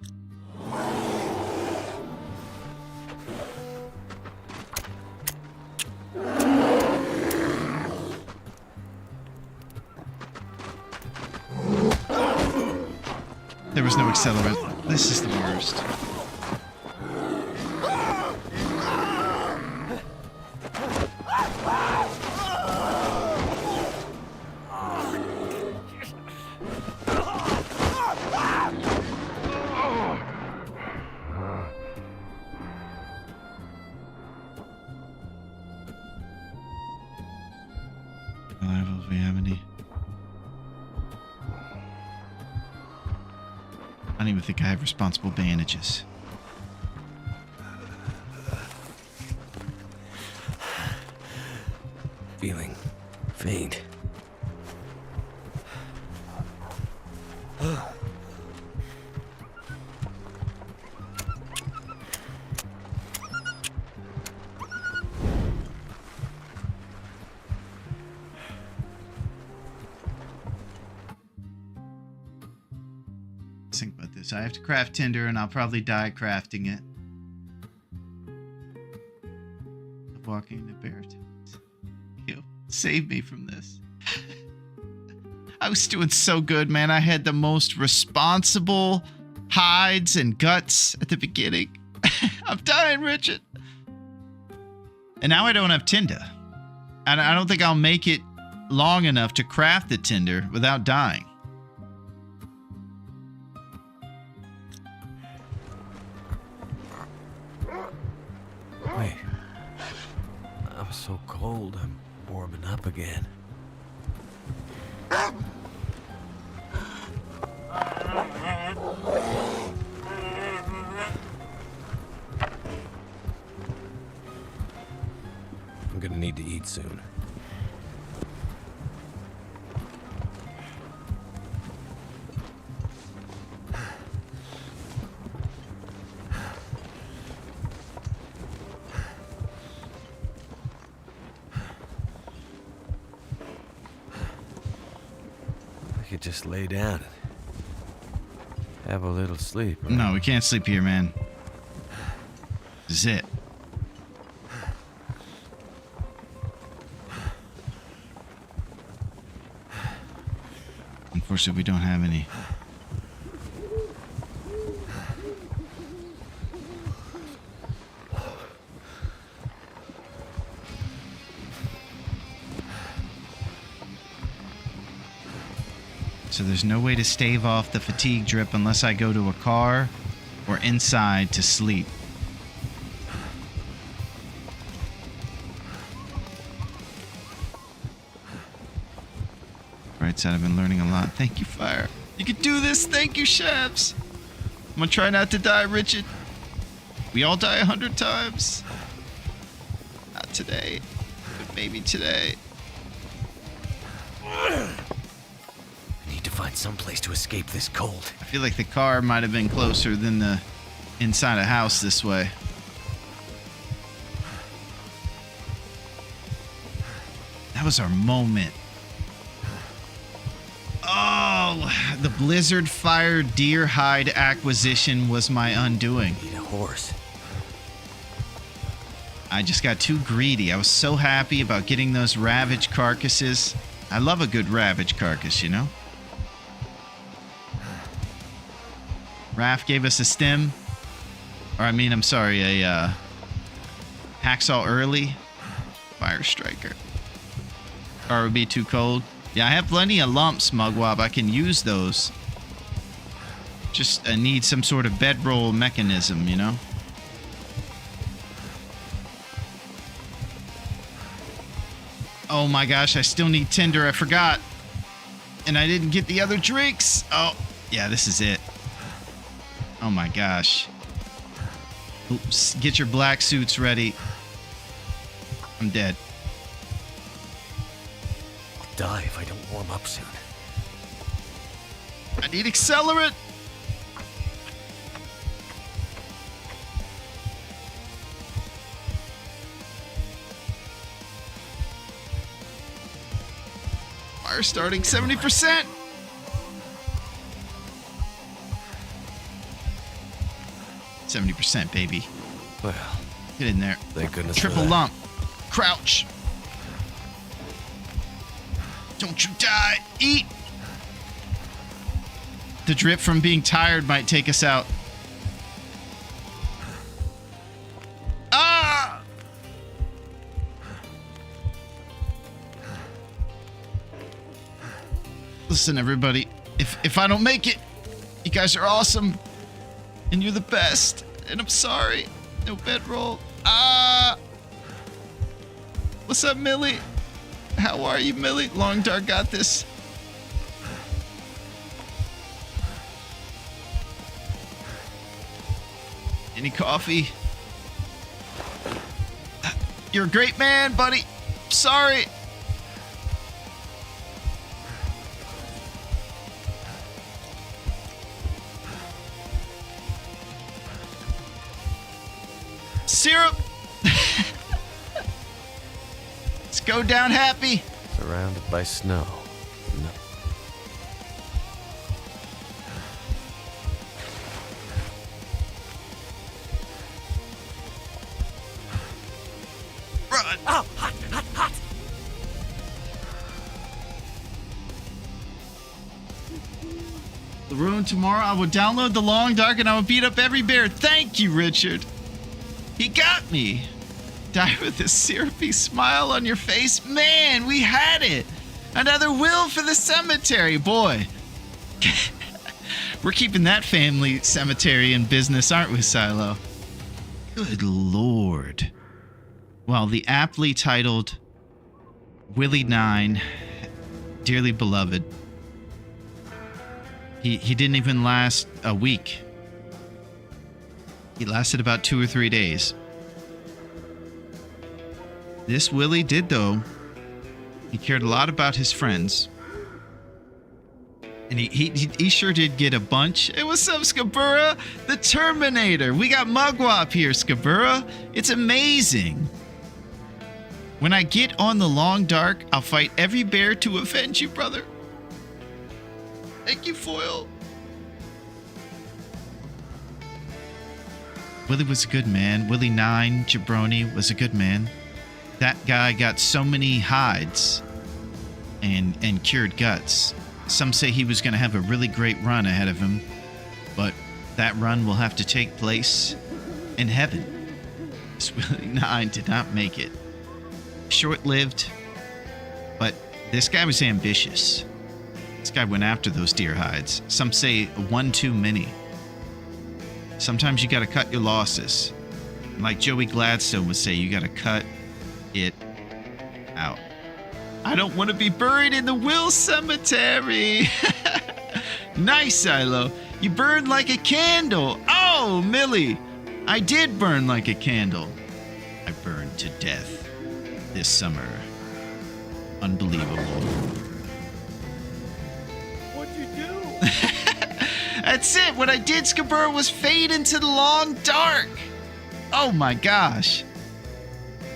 S1: There was no accelerant. This is the worst. Do we have any? I don't even think I have responsible bandages.
S4: Feeling faint.
S1: Think about this. I have to craft tinder and I'll probably die crafting it. Walking the bear tents. You save me from this. I was doing so good, man. I had the most responsible hides and guts at the beginning. I'm dying, Richard. And now I don't have tinder. And I don't think I'll make it long enough to craft the tinder without dying.
S4: Wait. I'm so cold, I'm warming up again. I'm gonna need to eat soon. I could just lay down and Have a little sleep. Huh?
S1: No, we can't sleep here, man. This is it. Unfortunately, we don't have any. So there's no way to stave off the fatigue drip unless I go to a car or inside to sleep. Right side, I've been learning a lot. Thank you, Fire. You can do this. Thank you, chefs. I'm gonna try not to die, Richard. We all die 100 times. Not today, but maybe today.
S4: Find some place to escape this cold.
S1: I feel like the car might have been closer than the inside a house this way. That was our moment. Oh, the Blizzard Fire deer hide acquisition was my undoing.
S4: Need a horse.
S1: I just got too greedy. I was so happy about getting those ravaged carcasses. I love a good ravaged carcass, you know? Raph gave us a stem. Or I'm sorry, a hacksaw early. Fire striker. Or it would be too cold. Yeah, I have plenty of lumps, Mugwab. I can use those. Just need some sort of bedroll mechanism, you know? Oh my gosh, I still need tinder. I forgot. And I didn't get the other drinks. Oh, yeah, this is it. Oh my gosh. Oops, get your black suits ready. I'm dead.
S4: I'll die if I don't warm up soon.
S1: I need accelerant. Fire starting 70%. %, baby.
S4: Well,
S1: get in there.
S4: Thank goodness.
S1: Triple lump. Crouch. Don't you die. Eat. The drip from being tired might take us out. Ah! Listen, everybody. If I don't make it, you guys are awesome. And you're the best. And I'm sorry. No bedroll. Ah! What's up, Millie? How are you, Millie? Long Dark got this. Any coffee? You're a great man, buddy. Sorry. Syrup. Let's go down happy.
S4: Surrounded by snow. No.
S1: Run.
S4: Oh, hot, hot, hot.
S1: Larone, tomorrow I will download the Long Dark and I will beat up every bear. Thank you, Richard. He got me. Die with a syrupy smile on your face. Man, we had it. Another will for the cemetery, boy. We're keeping that family cemetery in business, aren't we, Silo? Good Lord. Well, the aptly titled Willie 9, Dearly Beloved. He didn't even last a week. He lasted about 2 or 3 days. This Willie did, though. He cared a lot about his friends. And he sure did get a bunch. Hey, what's up, Skabura? The Terminator. We got Mugwap here, Skabura. It's amazing. When I get on the Long Dark, I'll fight every bear to avenge you, brother. Thank you, Foil. Willie was a good man. Willie 9, Jabroni, was a good man. That guy got so many hides and cured guts. Some say he was going to have a really great run ahead of him, but that run will have to take place in heaven. This Willie 9 did not make it. Short-lived, but this guy was ambitious. This guy went after those deer hides. Some say one too many. Sometimes you got to cut your losses. Like Joey Gladstone would say, you got to cut it out. I don't want to be buried in the Will Cemetery. Nice, Silo. You burned like a candle. Oh, Millie. I did burn like a candle. I burned to death this summer. Unbelievable.
S6: What'd you do?
S1: That's it. What I did, Skabur, was fade into the long dark. Oh my gosh.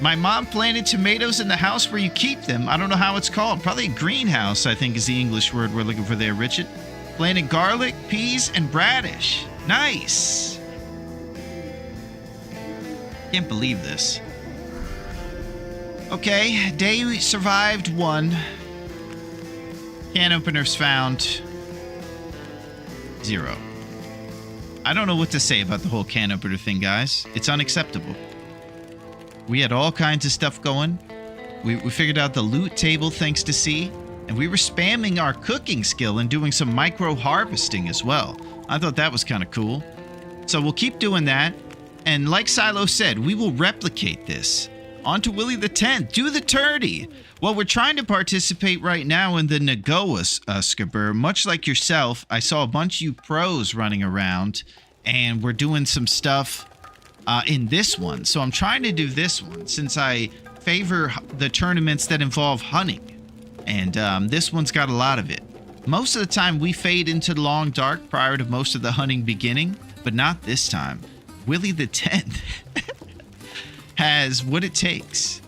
S1: My mom planted tomatoes in the house where you keep them. I don't know how it's called. Probably a greenhouse, I think is the English word we're looking for there, Richard. Planted garlic, peas, and radish. Nice. Can't believe this. Okay, day survived 1. Can openers found 0. I don't know what to say about the whole can opener thing, guys. It's unacceptable. We had all kinds of stuff going. We figured out the loot table thanks to C, and we were spamming our cooking skill and doing some micro harvesting as well. I thought that was kind of cool. So we'll keep doing that. And like Silo said, we will replicate this. On to Willie the 10th. Do the turdy. Well, we're trying to participate right now in the Nagoa, Skabur. Much like yourself, I saw a bunch of you pros running around, and we're doing some stuff in this one. So I'm trying to do this one since I favor the tournaments that involve hunting. And this one's got a lot of it. Most of the time, we fade into the long dark prior to most of the hunting beginning, but not this time. Willie the 10th has what it takes.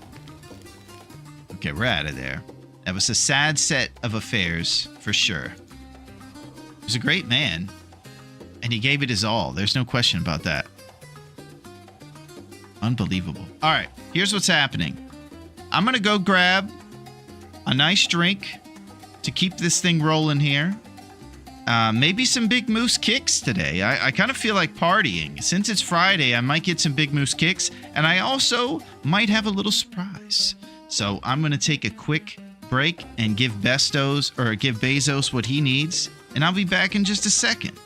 S1: Okay, we're out of there. That was a sad set of affairs, for sure. He was a great man, and he gave it his all. There's no question about that. Unbelievable. All right, here's what's happening. I'm going to go grab a nice drink to keep this thing rolling here. Maybe some Big Moose kicks today. I kind of feel like partying. Since it's Friday, I might get some Big Moose kicks, and I also might have a little surprise. So I'm going to take a quick break and give Bezos what he needs, and I'll be back in just a second.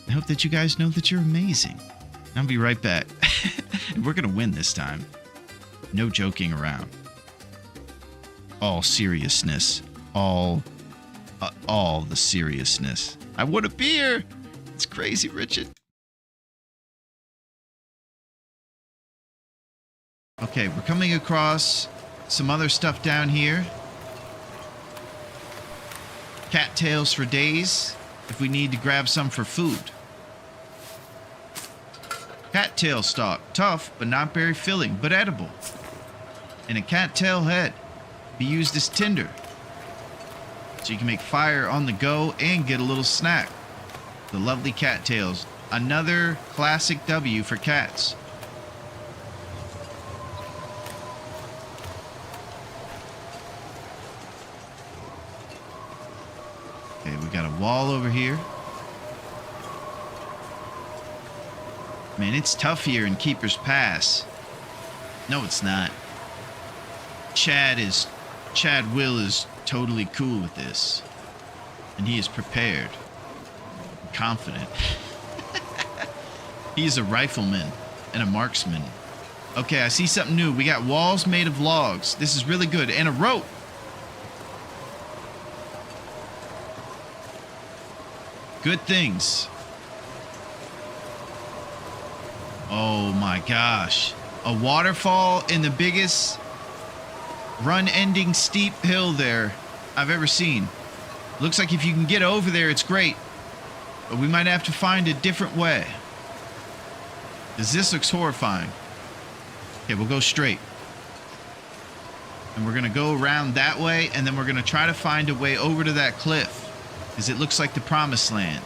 S1: I hope that you guys know that you're amazing. I'll be right back. And we're going to win this time. No joking around. All seriousness. All the seriousness. I want a beer. It's crazy, Richard. Okay, we're coming across some other stuff down here. Cattails for days if we need to grab some for food. Cattail stalk, tough but not very filling, but edible. And a cattail head be used as tinder. So you can make fire on the go and get a little snack. The lovely cattails. Another classic W for cats. Okay, we got a wall over here. Man, it's tough here in Keeper's Pass. No, it's not. Chad Will is totally cool with this. And he is prepared. Confident. He is a rifleman and a marksman. Okay, I see something new. We got walls made of logs. This is really good. And a rope. Good things. Oh my gosh. A waterfall in the biggest run-ending steep hill there I've ever seen. Looks like if you can get over there, it's great. But we might have to find a different way. Because this looks horrifying. Okay, we'll go straight. And we're going to go around that way, and then we're going to try to find a way over to that cliff. Because it looks like the promised land.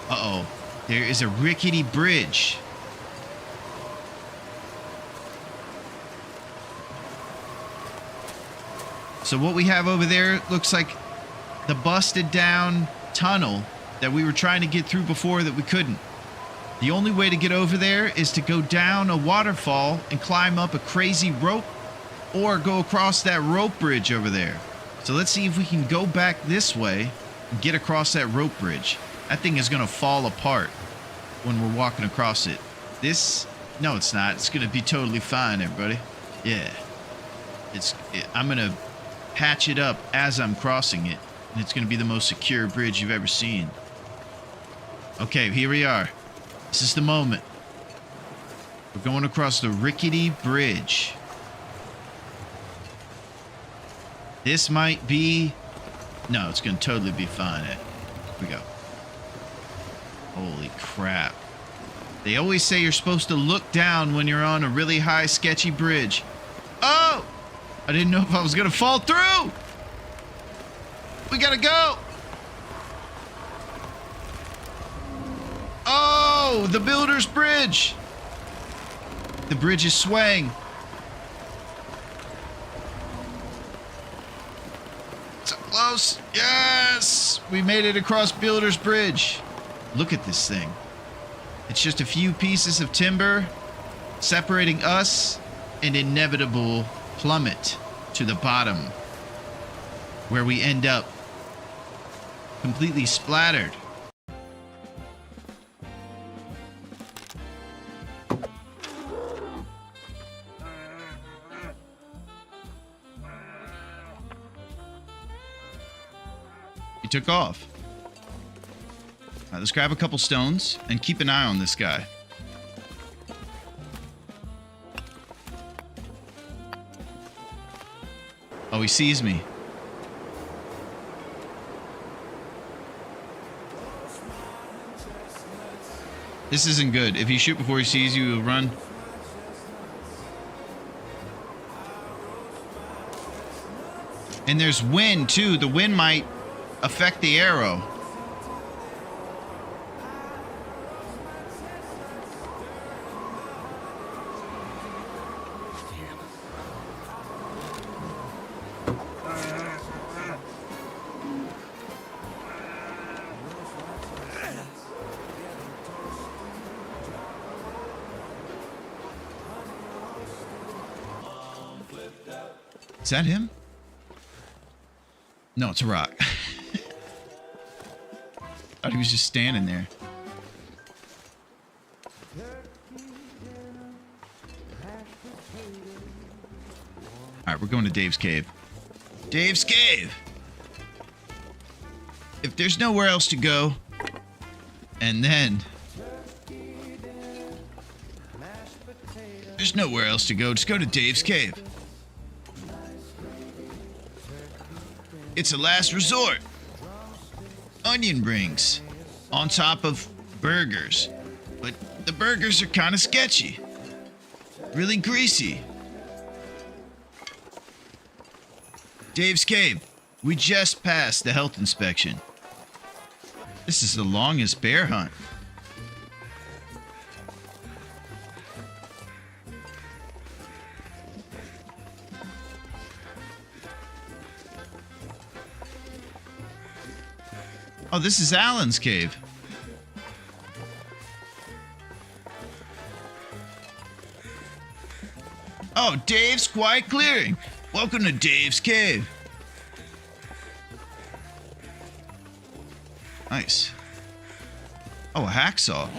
S1: Uh-oh. There is a rickety bridge. So what we have over there looks like the busted down tunnel that we were trying to get through before that we couldn't. The only way to get over there is to go down a waterfall and climb up a crazy rope or go across that rope bridge over there. So let's see if we can go back this way and get across that rope bridge. That thing is going to fall apart when we're walking across it. No, it's not. It's going to be totally fine, everybody. Yeah. I'm going to patch it up as I'm crossing it, and it's going to be the most secure bridge you've ever seen. Okay, here we are. This is the moment. We're going across the rickety bridge. This might be... No, it's going to totally be fine. Here we go. Holy crap. They always say you're supposed to look down when you're on a really high, sketchy bridge. Oh! I didn't know if I was going to fall through! We gotta go! Oh! The builder's bridge! The bridge is swaying. So close! Yes! We made it across Builder's Bridge. Look at this thing. It's just a few pieces of timber separating us and inevitable plummet to the bottom, where we end up completely splattered. He took off. All right, let's grab a couple stones and keep an eye on this guy. Oh, he sees me. This isn't good. If you shoot before he sees you, he'll run. And there's wind, too. The wind might affect the arrow. Is that him? No, it's a rock. Thought he was just standing there. Alright, we're going to Dave's cave. Dave's cave! If there's nowhere else to go, and then there's nowhere else to go, just go to Dave's cave. It's a last resort. Onion rings on top of burgers. But the burgers are kind of sketchy. Really greasy. Dave's cave. We just passed the health inspection. This is the longest bear hunt. Oh, this is Alan's cave. Oh, Dave's Quiet Clearing. Welcome to Dave's cave. Nice. Oh, a hacksaw.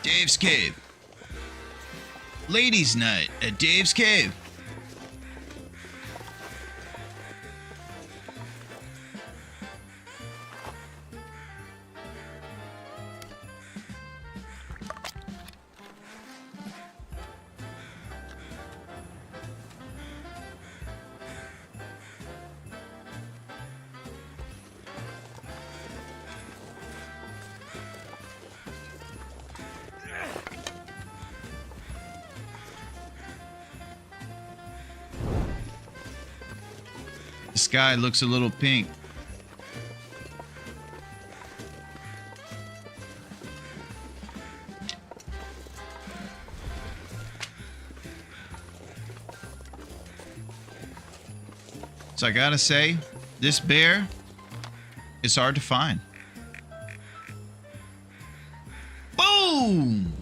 S1: Dave's cave. Ladies' night at Dave's cave. The sky looks a little pink. So I gotta say, this bear is hard to find. Boom!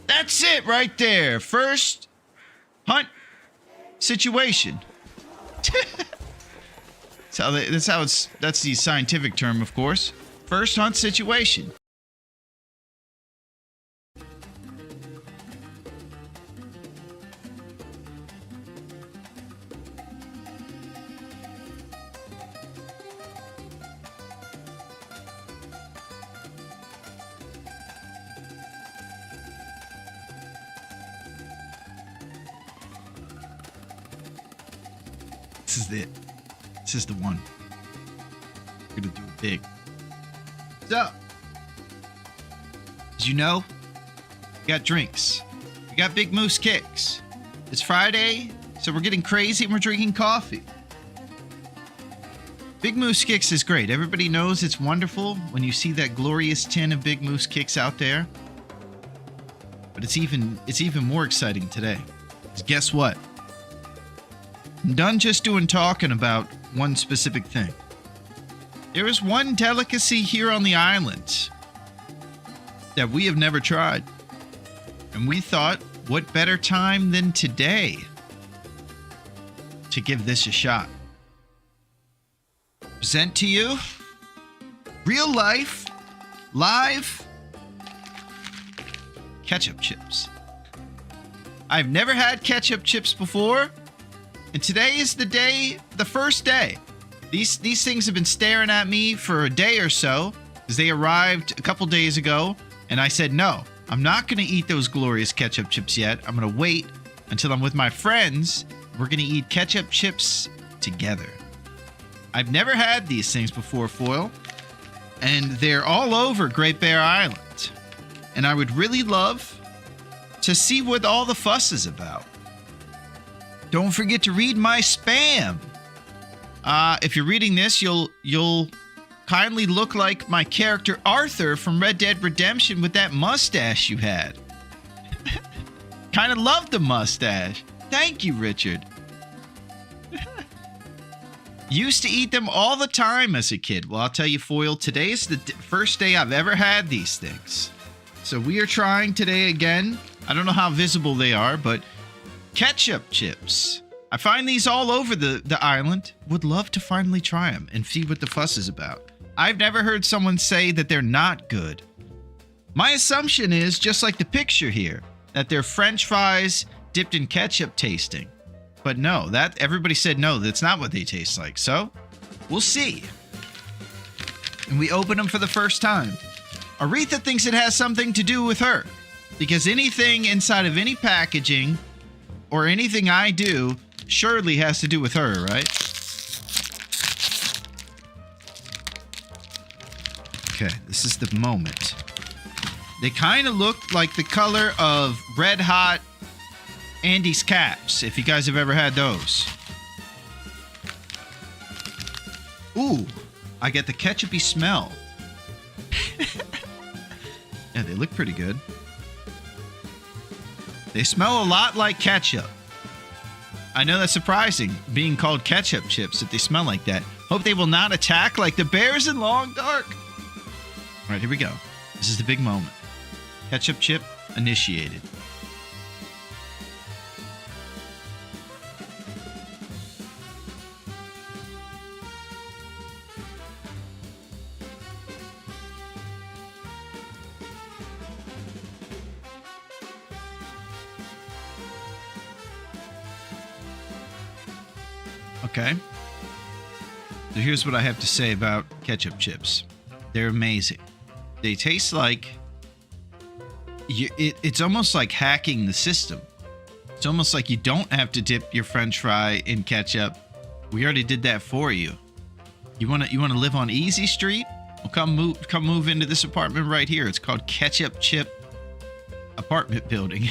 S1: That's it right there. First hunt situation. That's the scientific term, of course. First hunt situation. This is it. This is the one. We're gonna do it big. So, as you know, we got drinks. We got Big Moose Kicks. It's Friday, so we're getting crazy and we're drinking coffee. Big Moose Kicks is great. Everybody knows it's wonderful when you see that glorious tin of Big Moose Kicks out there. But it's even more exciting today. 'Cause guess what? I'm done just talking about one specific thing. There is one delicacy here on the island that we have never tried. And we thought, what better time than today to give this a shot? Present to you, real life, live ketchup chips. I've never had ketchup chips before. And today is the first day. These things have been staring at me for a day or so, because they arrived a couple days ago, and I said, no, I'm not going to eat those glorious ketchup chips yet. I'm going to wait until I'm with my friends. We're going to eat ketchup chips together. I've never had these things before, Foil, and they're all over Great Bear Island. And I would really love to see what all the fuss is about. Don't forget to read my spam. If you're reading this, you'll kindly look like my character Arthur from Red Dead Redemption with that mustache you had. Kind of loved the mustache. Thank you, Richard. Used to eat them all the time as a kid. Well, I'll tell you, Foil, today's the first day I've ever had these things. So we are trying today again. I don't know how visible they are, but ketchup chips. I find these all over the island. Would love to finally try them and see what the fuss is about. I've never heard someone say that they're not good. My assumption is, just like the picture here, that they're French fries dipped in ketchup tasting. But no, everybody said no, that's not what they taste like. So, we'll see. And we open them for the first time. Aretha thinks it has something to do with her, because anything inside of any packaging or anything I do surely has to do with her, right? Okay, this is the moment. They kind of look like the color of Red Hot Andy's caps, if you guys have ever had those. Ooh, I get the ketchupy smell. Yeah, they look pretty good. They smell a lot like ketchup. I know that's surprising, being called ketchup chips, that they smell like that. Hope they will not attack like the bears in Long Dark. All right, here we go. This is the big moment. Ketchup chip initiated. Okay. So here's what I have to say about ketchup chips. They're amazing. They taste like... it's almost like hacking the system. It's almost like you don't have to dip your French fry in ketchup. We already did that for you. You want to live on Easy Street? Well, come move into this apartment right here. It's called Ketchup Chip Apartment Building.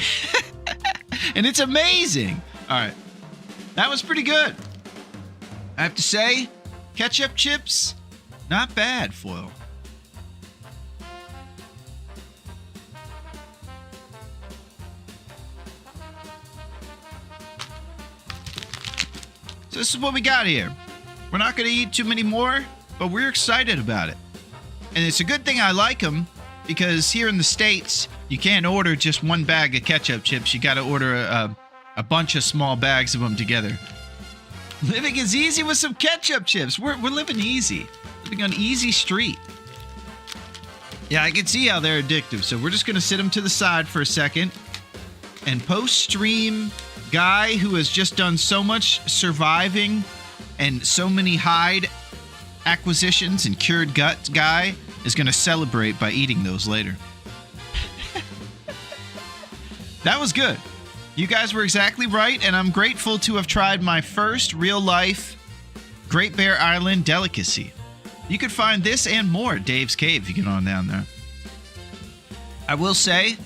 S1: And it's amazing. All right. That was pretty good. I have to say, ketchup chips, not bad, Foil. So this is what we got here. We're not going to eat too many more, but we're excited about it. And it's a good thing I like them, because here in the States, you can't order just one bag of ketchup chips. You got to order a bunch of small bags of them together. Living is easy with some ketchup chips. We're living easy. Living on easy street. Yeah, I can see how they're addictive. So we're just going to sit them to the side for a second. And post-stream guy who has just done so much surviving and so many hide acquisitions and cured gut guy is going to celebrate by eating those later. That was good. You guys were exactly right, and I'm grateful to have tried my first real-life Great Bear Island delicacy. You can find this and more at Dave's Cave if you get on down there. I will say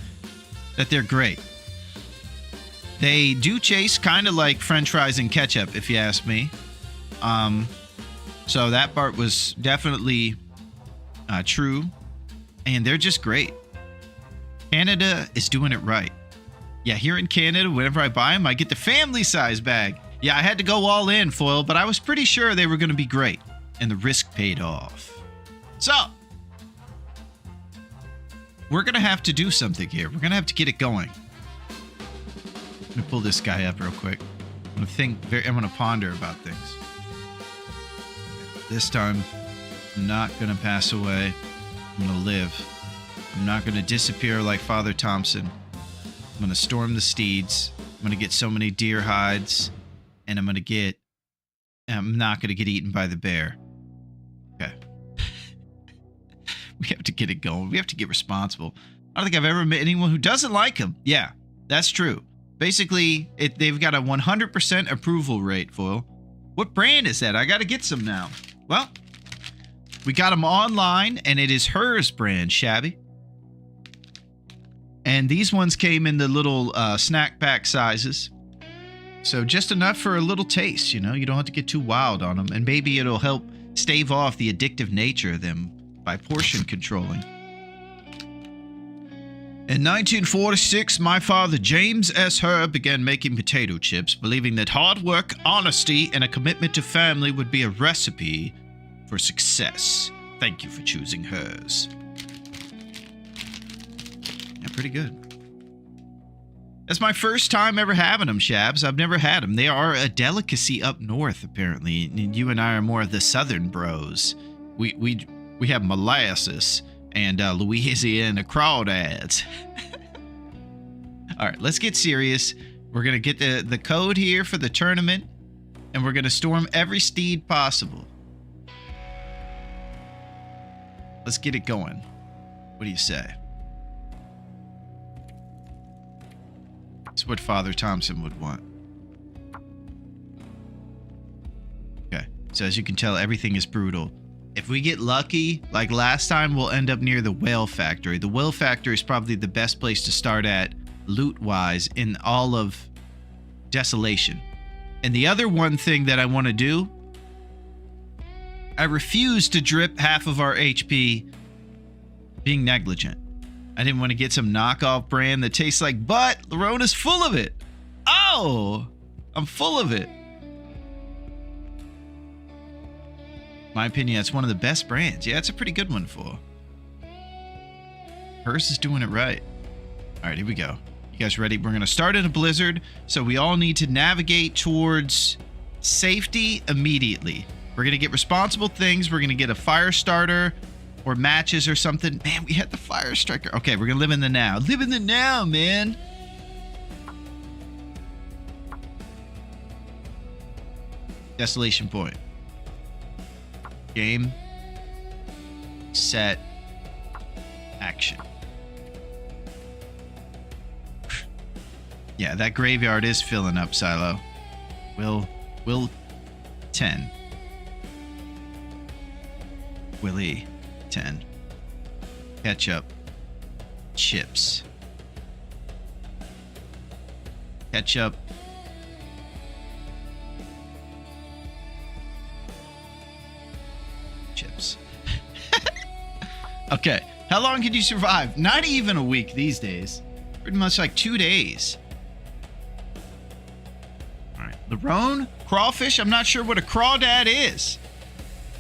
S1: that they're great. They do taste kind of like French fries and ketchup, if you ask me. So that part was definitely true. And they're just great. Canada is doing it right. Yeah, here in Canada, whenever I buy them, I get the family size bag. Yeah, I had to go all in, Foil, but I was pretty sure they were going to be great. And the risk paid off. So, we're going to have to do something here. We're going to have to get it going. Let me pull this guy up real quick. I'm going to ponder about things. This time, I'm not going to pass away. I'm going to live. I'm not going to disappear like Father Thompson. I'm going to storm the steeds. I'm going to get so many deer hides. And I'm not going to get eaten by the bear. Okay. We have to get it going. We have to get responsible. I don't think I've ever met anyone who doesn't like him. Yeah, that's true. Basically, they've got a 100% approval rate, Foil. What brand is that? I got to get some now. Well, we got them online, and it is Hers brand, Shabby. And these ones came in the little snack pack sizes. So just enough for a little taste, you know? You don't have to get too wild on them. And maybe it'll help stave off the addictive nature of them by portion controlling. In 1946, my father, James S. Herr, began making potato chips, believing that hard work, honesty, and a commitment to family would be a recipe for success. Thank you for choosing Hers. Yeah, pretty good. That's my first time ever having them, Shabs. I've never had them. They are a delicacy up north, apparently. And you and I are more of the southern bros. We have molasses and Louisiana crawdads. All right, let's get serious. We're going to get the code here for the tournament, and we're going to storm every steed possible. Let's get it going. What do you say? It's what Father Thompson would want. Okay, so as you can tell, everything is brutal. If we get lucky, like last time, we'll end up near the whale factory. The whale factory is probably the best place to start at, loot-wise, in all of Desolation. And the other one thing that I want to do, I refuse to drip half of our HP being negligent. I didn't want to get some knockoff brand that tastes like butt. Larone is full of it. Oh, I'm full of it. My opinion, that's one of the best brands. Yeah, it's a pretty good one, for. Hers is doing it right. All right, here we go. You guys ready? We're going to start in a blizzard, so we all need to navigate towards safety immediately. We're going to get responsible things. We're going to get a fire starter or matches or something. Man, we had the fire striker. Okay, we're going to live in the now. Live in the now, man. Desolation point. Game. Set. Action. Yeah, that graveyard is filling up, Silo. Will 10. Willie 10. Ketchup. Chips. Ketchup. Chips. Okay, how long can you survive? Not even a week these days. Pretty much like 2 days. All right, Larone, crawfish? I'm not sure what a crawdad is.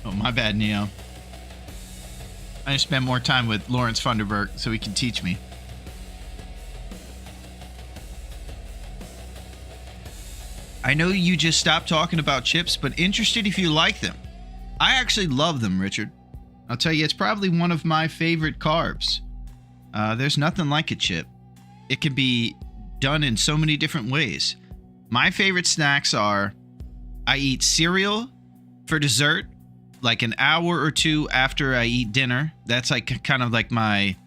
S1: Oh, my bad, Neo. I need to spend more time with Lawrence Funderburk so he can teach me. I know you just stopped talking about chips, but interested if you like them. I actually love them, Richard. I'll tell you, it's probably one of my favorite carbs. There's nothing like a chip. It can be done in so many different ways. My favorite snacks are, I eat cereal for dessert, like an hour or two after I eat dinner. That's like kind of like my,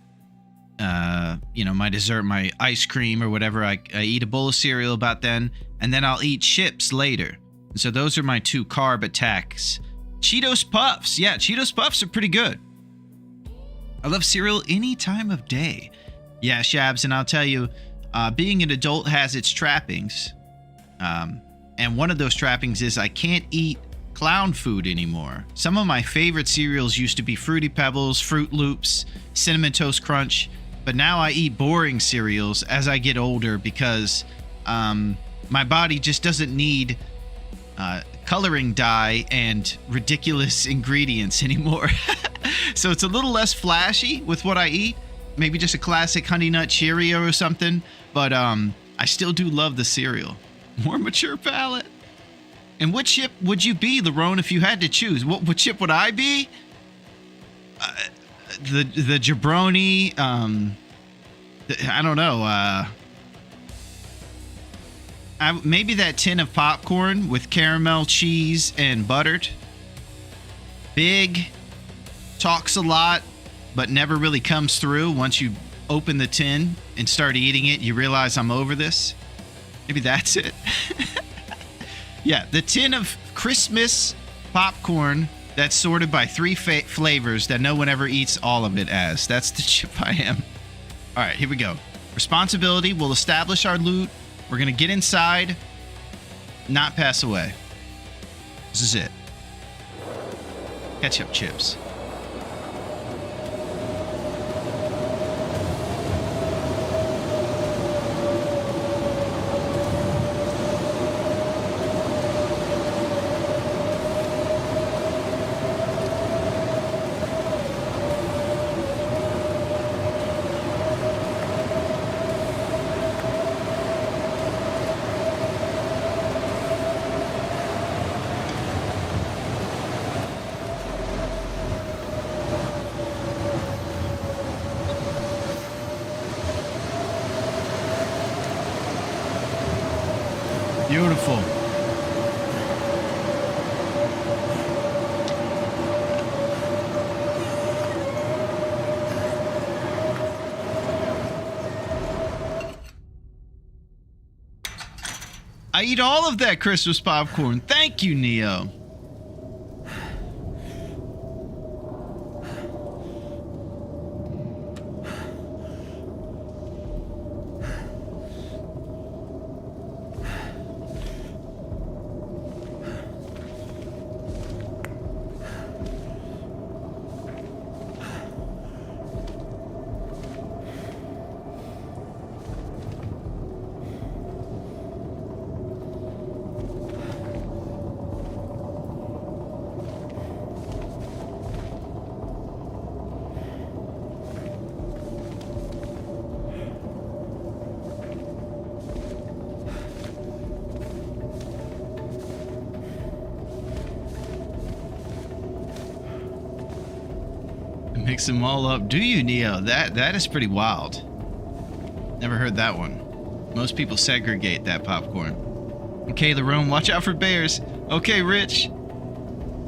S1: my dessert, my ice cream or whatever. I eat a bowl of cereal about then, and then I'll eat chips later. And so those are my two carb attacks. Cheetos Puffs. Yeah, Cheetos Puffs are pretty good. I love cereal any time of day. Yeah, Shabs, and I'll tell you, being an adult has its trappings. And one of those trappings is I can't eat clown food anymore. Some of my favorite cereals used to be Fruity Pebbles, Fruit Loops, Cinnamon Toast Crunch, but now I eat boring cereals as I get older because my body just doesn't need coloring dye and ridiculous ingredients anymore. So it's a little less flashy with what I eat. Maybe just a classic Honey Nut Cheerio or something, but I still do love the cereal. More mature palate. And what chip would you be, Larone, if you had to choose? What chip would I be? The jabroni. I don't know. Maybe that tin of popcorn with caramel, cheese, and buttered. Big, talks a lot, but never really comes through. Once you open the tin and start eating it, you realize I'm over this. Maybe that's it. Yeah, the tin of Christmas popcorn that's sorted by three flavors that no one ever eats all of it as. That's the chip I am. All right, here we go. Responsibility. We'll establish our loot. We're going to get inside, not pass away. This is it. Ketchup chips. Beautiful. I eat all of that Christmas popcorn. Thank you, Neo. Mix them all up. Do you, Neo? That is pretty wild. Never heard that one. Most people segregate that popcorn. Okay, Larone, watch out for bears. Okay, Rich.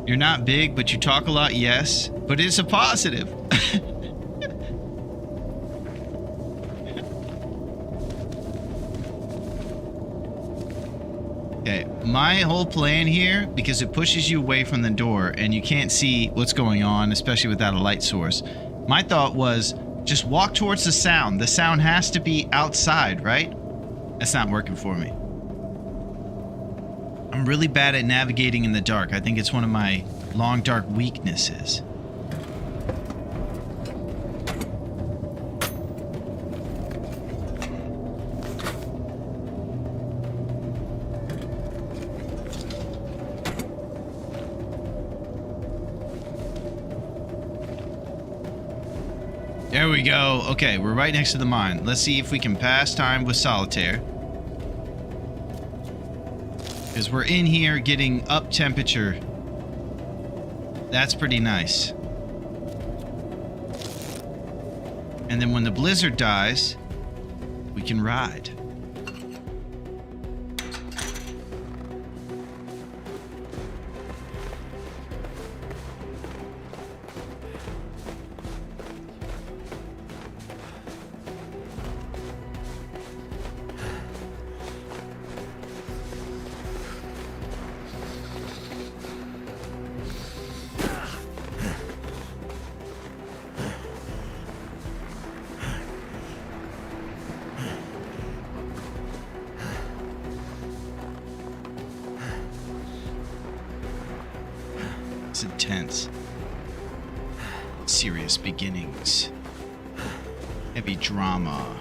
S1: You're not big, but you talk a lot, yes. But it's a positive. Okay, my whole plan here, because it pushes you away from the door and you can't see what's going on, especially without a light source. My thought was just walk towards the sound. The sound has to be outside, right? That's not working for me. I'm really bad at navigating in the dark. I think it's one of my long dark weaknesses. There we go. Okay, we're right next to the mine. Let's see if we can pass time with solitaire. Because we're in here getting up temperature. That's pretty nice. And then when the blizzard dies, we can ride. It's intense. Serious beginnings. Heavy drama.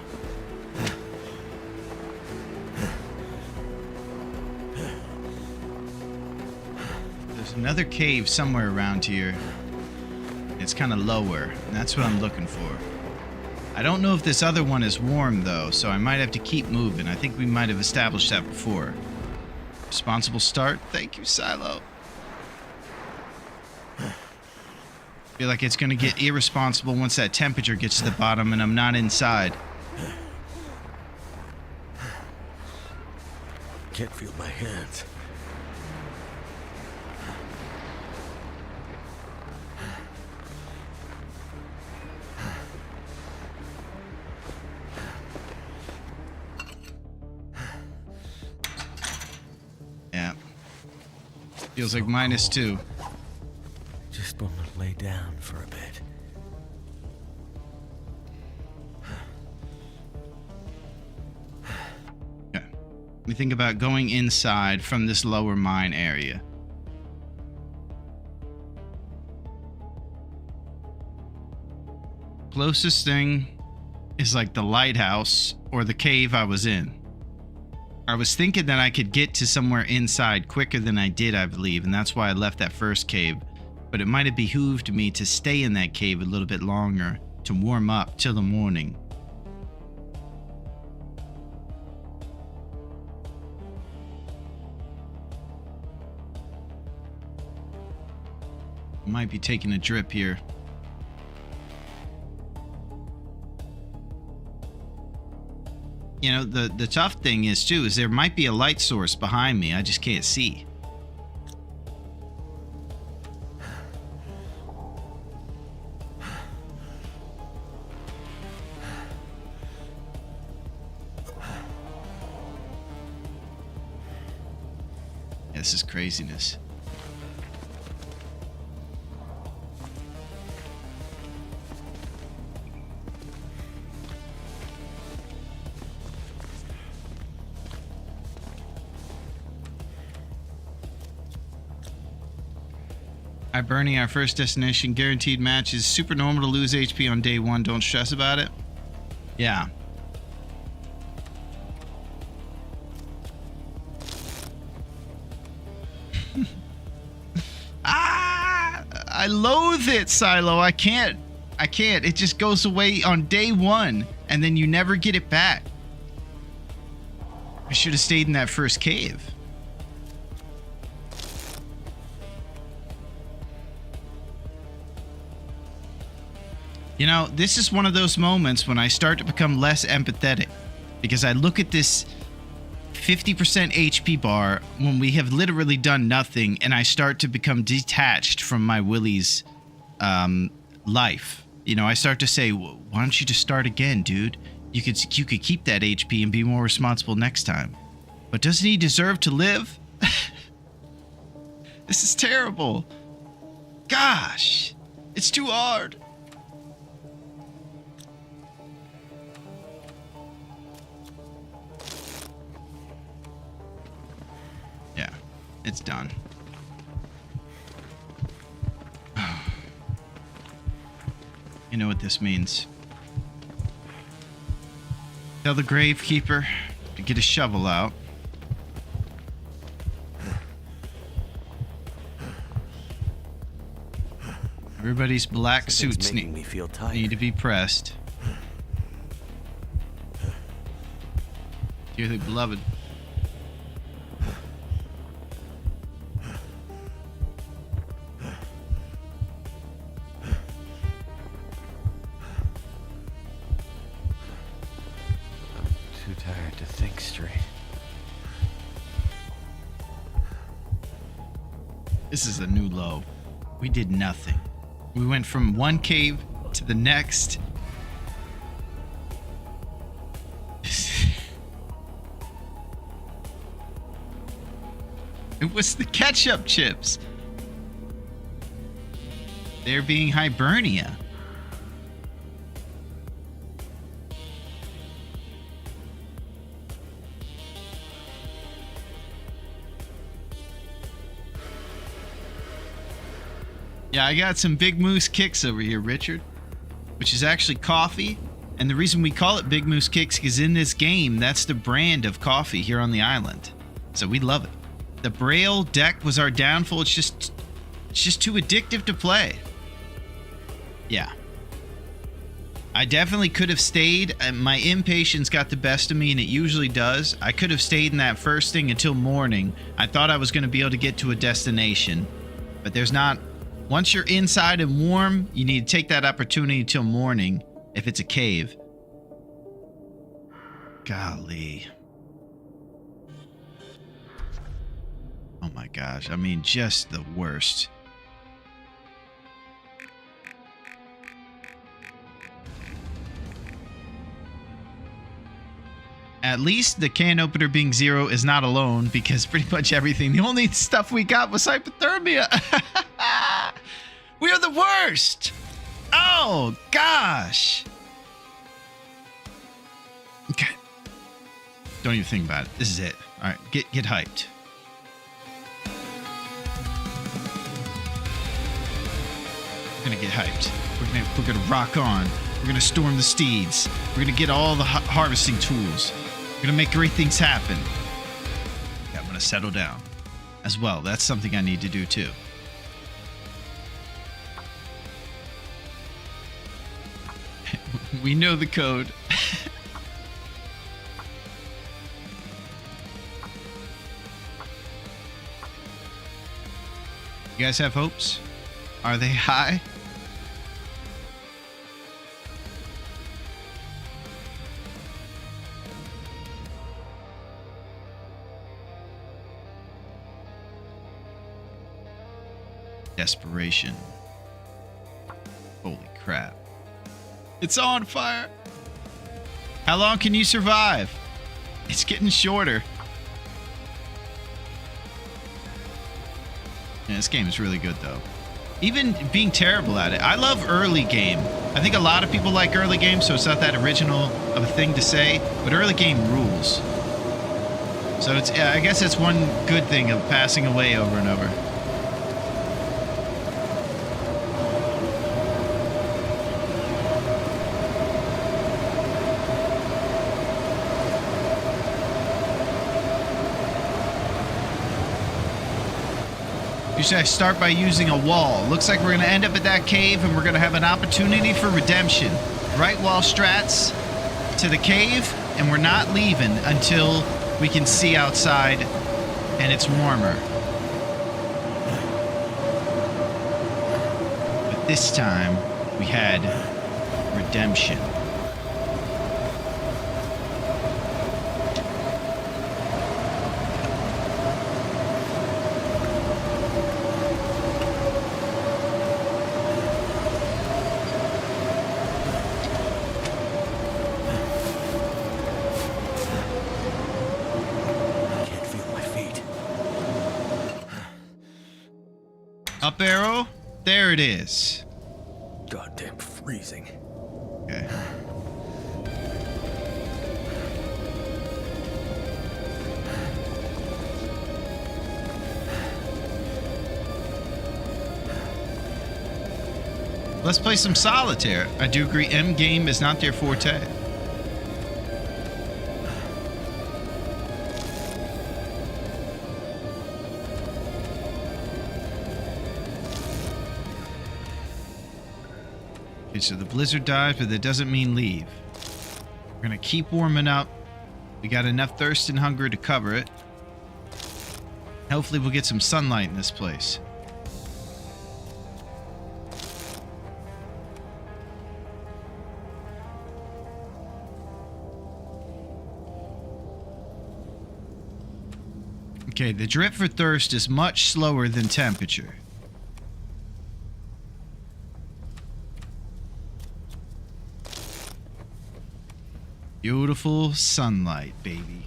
S1: There's another cave somewhere around here. It's kind of lower, and that's what I'm looking for. I don't know if this other one is warm, though, so I might have to keep moving. I think we might have established that before. Responsible start. Thank you, Silo. Feel like it's going to get irresponsible once that temperature gets to the bottom and I'm not inside.
S4: Can't feel my hands.
S1: Yeah. Feels like -2.
S4: Just want to lay down for a bit.
S1: Okay. We think about going inside from this lower mine area. Closest thing is like the lighthouse or the cave I was in. I was thinking that I could get to somewhere inside quicker than I did, I believe, and that's why I left that first cave. But it might have behooved me to stay in that cave a little bit longer to warm up till the morning. Might be taking a drip here. You know, the tough thing is too, is there might be a light source behind me. I just can't see. Yeah, this is craziness. Hi Bernie, our first destination guaranteed match is super normal to lose HP on day 1. Don't stress about it. Yeah. I loathe it, Silo. I can't. It just goes away on day 1 and then you never get it back. I should have stayed in that first cave. You know, this is one of those moments when I start to become less empathetic because I look at this 50% HP bar when we have literally done nothing and I start to become detached from my Willie's life. You know, I start to say, why don't you just start again, dude? You could keep that HP and be more responsible next time. But doesn't he deserve to live? This is terrible. Gosh, it's too hard. Yeah, it's done. You know what this means. Tell the gravekeeper to get a shovel out. Everybody's black
S4: Something's
S1: suits
S4: making me feel tired.
S1: need to be pressed. Dearly beloved.
S4: Too tired to think straight.
S1: This is a new low. We did nothing. We went from one cave to the next. It was the ketchup chips. They're being Hibernia. Yeah, I got some Big Moose Kicks over here, Richard, which is actually coffee. And the reason we call it Big Moose Kicks is in this game, that's the brand of coffee here on the island. So we love it. The Braille deck was our downfall. It's just too addictive to play. Yeah. I definitely could have stayed. My impatience got the best of me, and it usually does. I could have stayed in that first thing until morning. I thought I was going to be able to get to a destination, but there's not. Once you're inside and warm, you need to take that opportunity till morning if it's a cave. Golly. Oh my gosh. I mean, just the worst. At least the can opener being 0 is not alone, because pretty much everything, the only stuff we got was hypothermia. We are the worst. Oh gosh. Okay. Don't even think about it. This is it. All right, get hyped. We're gonna get hyped. We're gonna rock on. We're gonna storm the steeds. We're gonna get all the harvesting tools. We're gonna make great things happen. Yeah, I'm gonna settle down as well. That's something I need to do too. We know the code. You guys have hopes? Are they high? Desperation. Holy crap. It's on fire. How long can you survive? It's getting shorter. Yeah, this game is really good though. Even being terrible at it. I love early game. I think a lot of people like early game, so it's not that original of a thing to say, but early game rules. So it's, I guess that's one good thing of passing away over and over. Usually I start by using a wall. Looks like we're going to end up at that cave and we're going to have an opportunity for redemption. Right wall strats to the cave, and we're not leaving until we can see outside and it's warmer. But this time we had redemption. Up arrow. There it is.
S4: Goddamn freezing.
S1: Okay. Let's play some solitaire. I do agree M game is not their forte. Okay, so the blizzard dies, but that doesn't mean leave. We're gonna keep warming up. We got enough thirst and hunger to cover it. Hopefully we'll get some sunlight in this place. Okay, the drip for thirst is much slower than temperature. Beautiful sunlight, baby.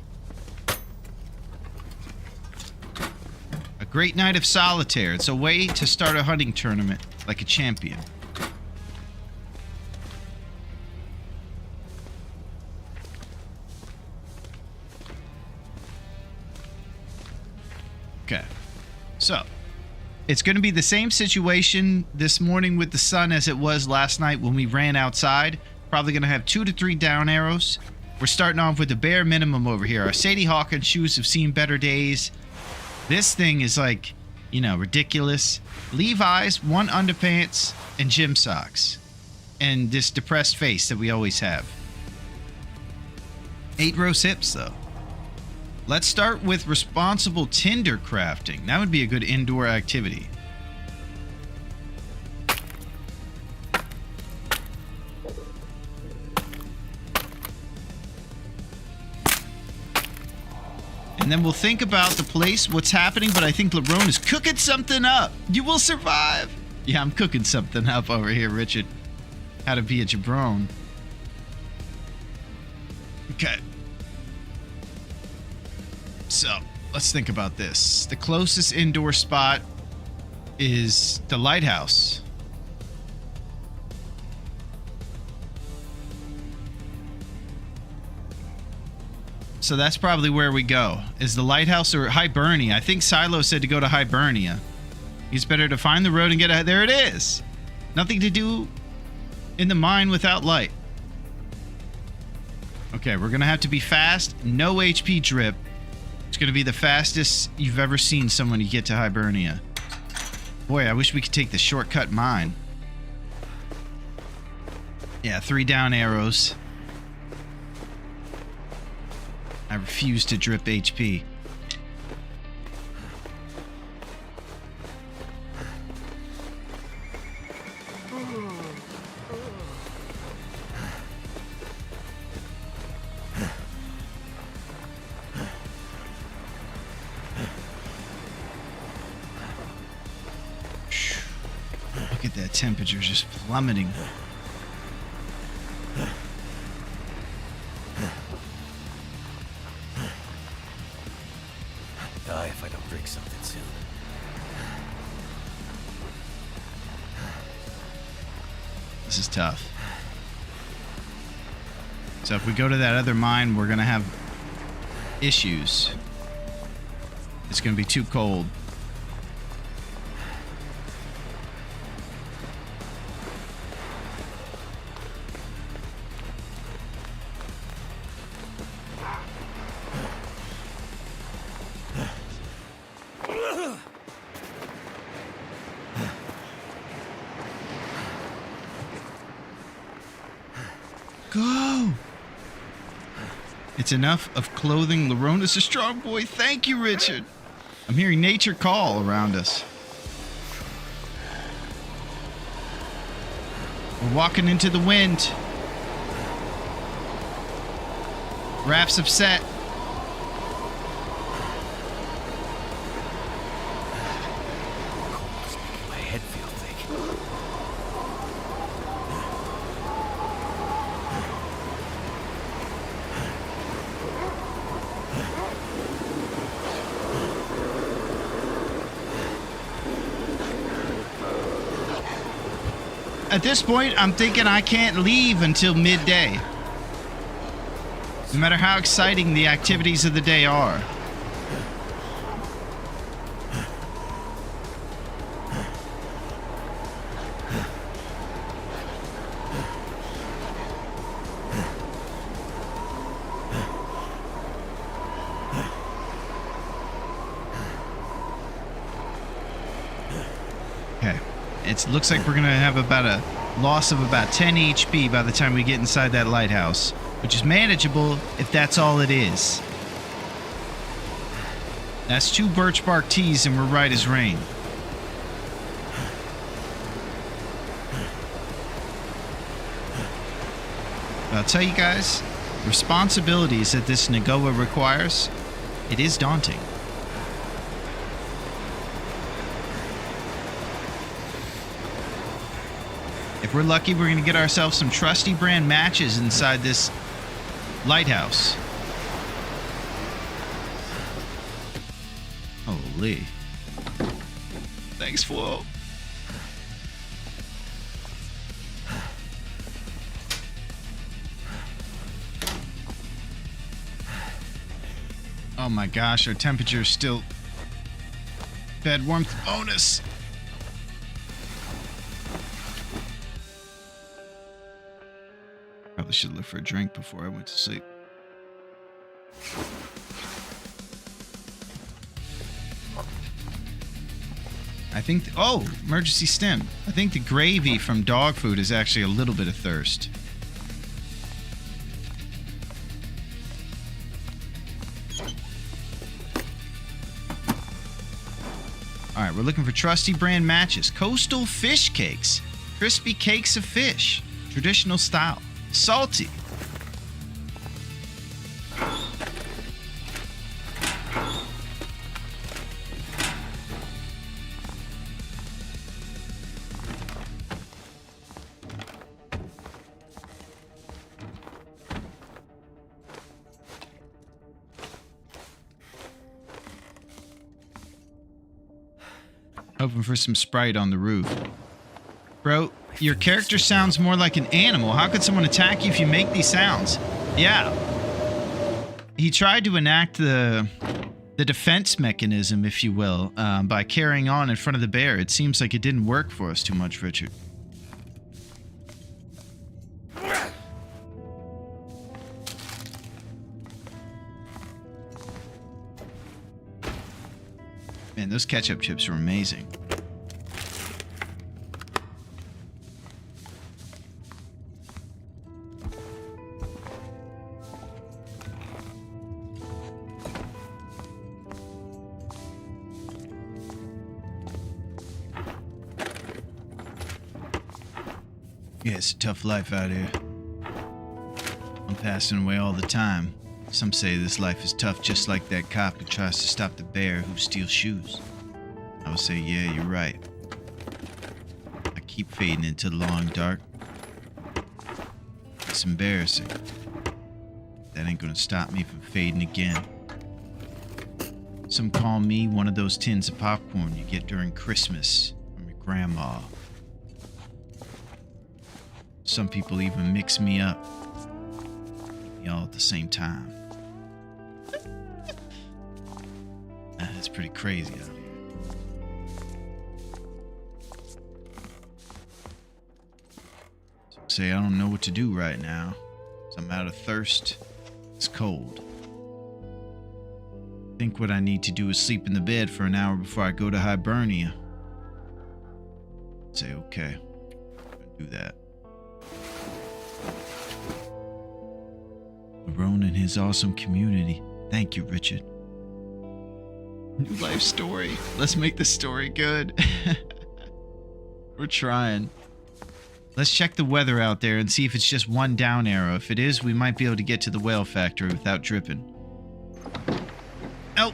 S1: A great night of solitaire. It's a way to start a hunting tournament like a champion. Okay. So, it's going to be the same situation this morning with the sun as it was last night when we ran outside. Probably going to have 2 to 3 down arrows. We're starting off with the bare minimum over here. Our Sadie Hawkins shoes have seen better days. This thing is like, you know, ridiculous. Levi's, 1 underpants, and gym socks. And this depressed face that we always have. 8 roast hips, though. Let's start with responsible tinder crafting. That would be a good indoor activity. And then we'll think about the place, what's happening, but I think Larone is cooking something up. You will survive. Yeah, I'm cooking something up over here, Richard. How to be a jabron. Okay. So, let's think about this. The closest indoor spot is the lighthouse. So that's probably where we go. Is the lighthouse or Hibernia? I think Silo said to go to Hibernia. It's better to find the road and get out. There it is. Nothing to do in the mine without light. Okay, we're going to have to be fast. No HP drip. It's going to be the fastest you've ever seen someone get to Hibernia. Boy, I wish we could take the shortcut mine. Yeah, 3 down arrows. I refuse to drip HP. Look at that temperature just plummeting.
S4: Die if I don't drink something soon.
S1: This is tough. So if we go to that other mine, we're going to have issues. It's going to be too cold. Go! It's enough of clothing. Larone is a strong boy. Thank you, Richard. I'm hearing nature call around us. We're walking into the wind. Raph's upset.
S4: Cold's making my head feel thick.
S1: At this point, I'm thinking I can't leave until midday. No matter how exciting the activities of the day are. Okay. It looks like we're going to have about a loss of about 10 HP by the time we get inside that lighthouse, which is manageable if that's all it is. That's 2 birch bark teas and we're right as rain. But I'll tell you guys, responsibilities that this Nagoa requires, it is daunting. If we're lucky, we're going to get ourselves some trusty brand matches inside this lighthouse. Holy. Thanks, Flo. Oh my gosh, our temperature is still bed warmth bonus. Probably should look for a drink before I went to sleep. I think, oh, emergency stim. I think the gravy from dog food is actually a little bit of thirst. All right, we're looking for trusty brand matches. Coastal fish cakes. Crispy cakes of fish. Traditional style. Salty. Hoping for some Sprite on the roof. Bro, your character sounds more like an animal. How could someone attack you if you make these sounds? Yeah. He tried to enact the defense mechanism, if you will, by carrying on in front of the bear. It seems like it didn't work for us too much, Richard. Man, those ketchup chips are amazing. Yeah, it's a tough life out here. I'm passing away all the time. Some say this life is tough, just like that cop who tries to stop the bear who steals shoes. I would say, yeah, you're right. I keep fading into the long dark. It's embarrassing. That ain't gonna stop me from fading again. Some call me one of those tins of popcorn you get during Christmas from your grandma. Some people even mix me up. Eat me all at the same time. That's pretty crazy out here. Some say I don't know what to do right now. I'm out of thirst. It's cold. I think what I need to do is sleep in the bed for an hour before I go to Hibernia. Say, okay, I'm gonna do that. Larone and his awesome community. Thank you, Richard. New life story. Let's make the story good. We're trying. Let's check the weather out there and see if it's just one down arrow. If it is, we might be able to get to the whale factory without dripping. Oh!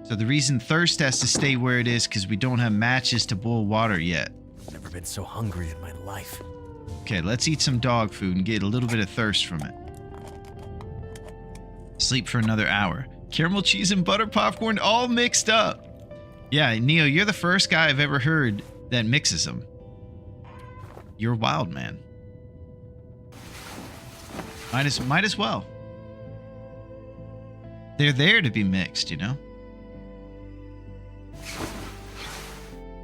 S1: So the reason thirst has to stay where it is because we don't have matches to boil water yet.
S4: Never been so hungry in my life.
S1: Okay, let's eat some dog food and get a little bit of thirst from it. Sleep for another hour. Caramel cheese and butter popcorn all mixed up. Yeah, Neo, you're the first guy I've ever heard that mixes them. You're wild, man. Might as well. They're there to be mixed, you know?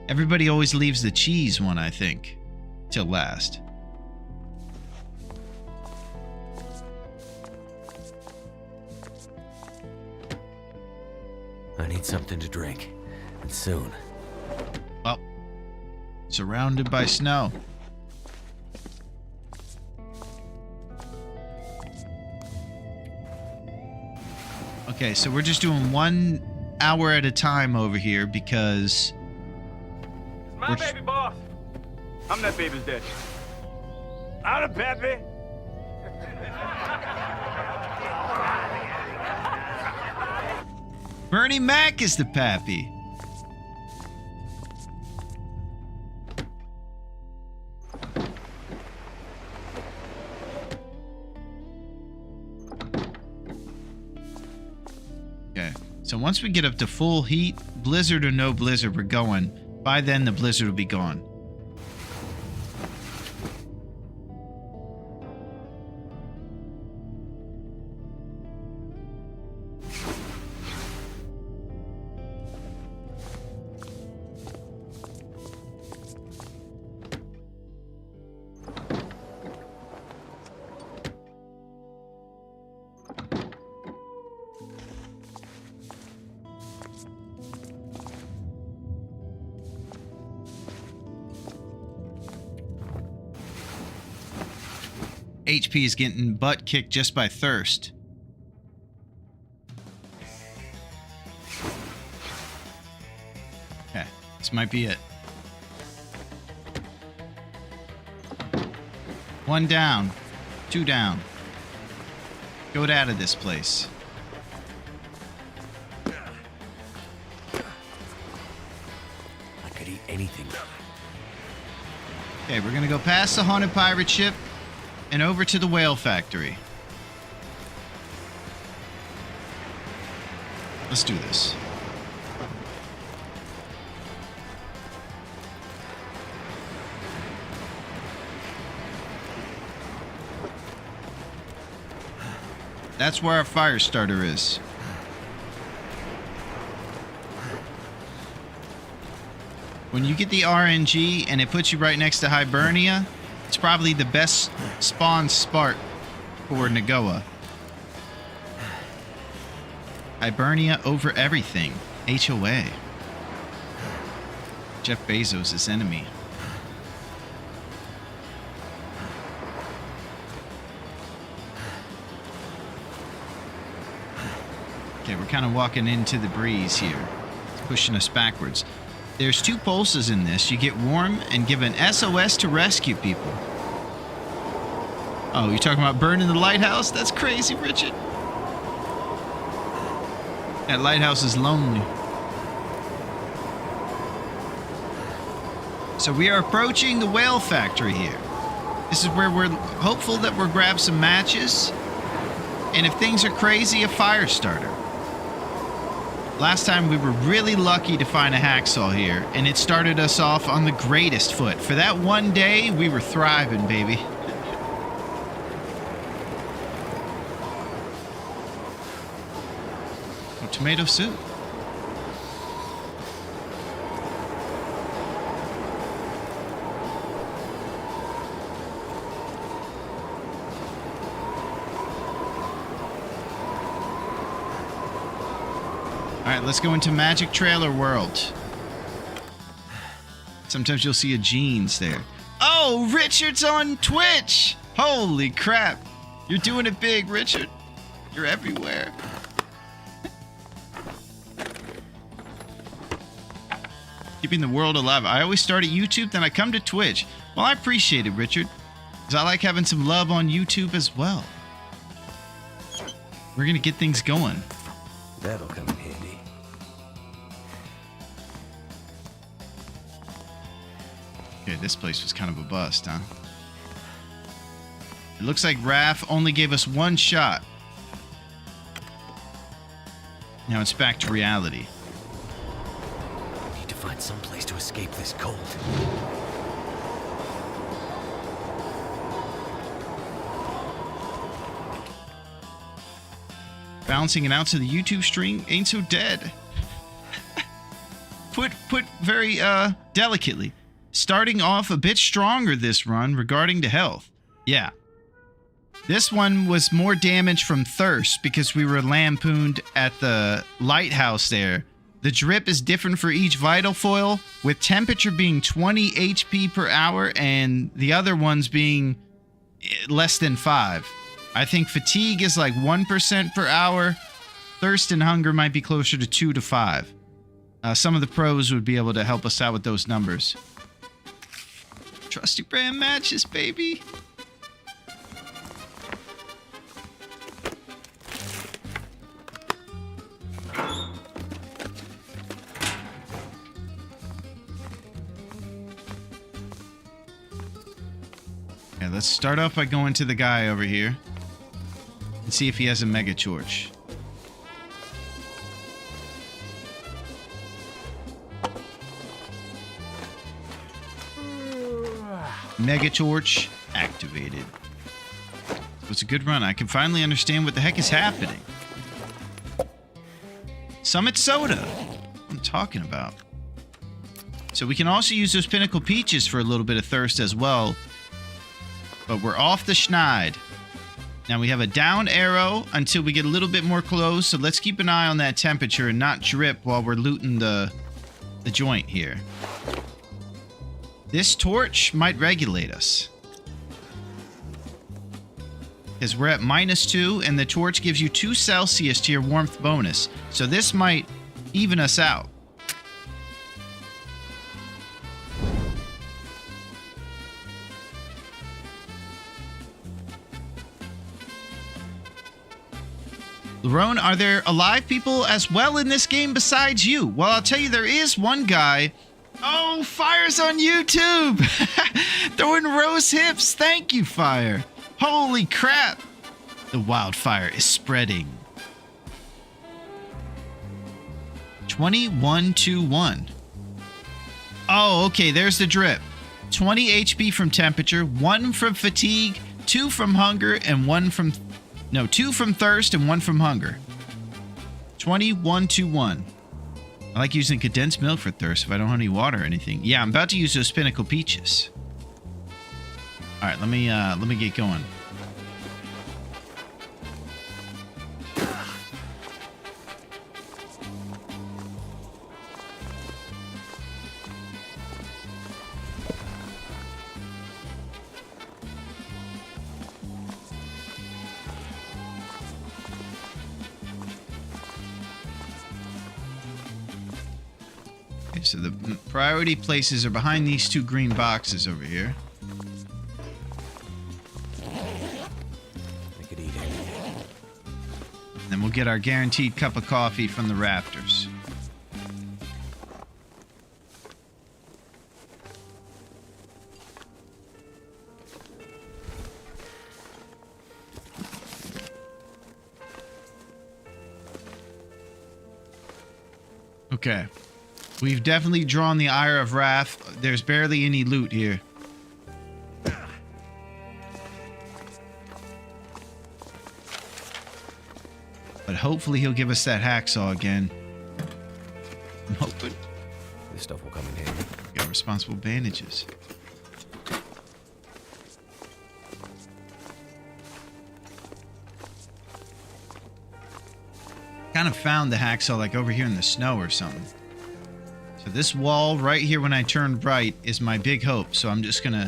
S1: Everybody always leaves the cheese one, I think, till last.
S4: I need something to drink. And soon.
S1: Well, Surrounded by snow. Okay, so we're just doing 1 hour at a time over here because...
S3: My baby boss. I'm that baby's daddy. I'm the baby.
S1: Bernie Mac is the pappy. Okay, so once we get up to full heat, blizzard or no blizzard, we're going. By then, the blizzard will be gone. HP is getting butt kicked just by thirst. Okay, this might be it. 1 down. 2 down. Go out of this place.
S4: I could eat anything.
S1: Okay, we're gonna go past the haunted pirate ship and over to the whale factory. Let's do this. That's where our fire starter is. When you get the RNG and it puts you right next to Hibernia, it's probably the best spawn spot for Nagoa. Hibernia over everything. HOA. Jeff Bezos' enemy. Okay, we're kind of walking into the breeze here. It's pushing us backwards. There's 2 pulses in this. You get warm and give an SOS to rescue people. Oh, you're talking about burning the lighthouse? That's crazy, Richard. That lighthouse is lonely. So we are approaching the whale factory here. This is where we're hopeful that we'll grab some matches. And if things are crazy, a fire starter. Last time we were really lucky to find a hacksaw here, and it started us off on the greatest foot. For that one day, we were thriving, baby. Oh, tomato soup. Alright, let's go into Magic Trailer World. Sometimes you'll see a jeans there. Oh, Richard's on Twitch! Holy crap! You're doing it big, Richard. You're everywhere. Keeping the world alive. I always start at YouTube, then I come to Twitch. Well, I appreciate it, Richard. Because I like having some love on YouTube as well. We're going to get things going.
S4: That'll come in handy.
S1: Okay, this place was kind of a bust, huh? It looks like Raph only gave us 1 shot. Now it's back to reality.
S4: Need to find some place to escape this cold.
S1: Bouncing it out to the YouTube stream ain't so dead. Put very delicately. Starting off a bit stronger this run regarding to health. Yeah. This one was more damage from thirst because we were lampooned at the lighthouse there The drip is different for each vital foil, with temperature being 20 HP per hour and the other ones being less than 5. I think fatigue is like 1% per hour. Thirst and hunger might be closer to 2 to 5. Some of the pros would be able to help us out with those numbers. Trusty brand matches, baby. Okay, let's start off by going to the guy over here and see if he has a mega torch. Mega torch activated. So it's a good run. I can finally understand what the heck is happening. Summit soda. What I'm talking about. So we can also use those pinnacle peaches for a little bit of thirst as well. But we're off the schneid. Now we have a down arrow until we get a little bit more close. So let's keep an eye on that temperature and not drip while we're looting the joint here. This torch might regulate us. Because we're at -2 and the torch gives you 2 Celsius to your warmth bonus. So this might even us out. Larone, are there alive people as well in this game besides you? Well, I'll tell you, there is one guy. Oh, Fire's on YouTube! Throwing rose hips. Thank you, Fire. Holy crap. The wildfire is spreading. 2121. Oh, okay, there's the drip. 20 HP from temperature, 1 from fatigue, 2 from hunger, and 2 from thirst and 1 from hunger. 2121. I like using condensed milk for thirst if I don't have any water or anything. Yeah, I'm about to use those pinnacle peaches. All right, let me get going. So the priority places are behind these 2 green boxes over here.
S4: I could eat anything.
S1: Then we'll get our guaranteed cup of coffee from the rafters. Okay. We've definitely drawn the ire of wrath. There's barely any loot here. But hopefully he'll give us that hacksaw again. I'm hoping.
S4: This stuff will come in handy.
S1: We got responsible bandages. Kind of found the hacksaw like over here in the snow or something. So this wall right here when I turn right is my big hope. So I'm just going to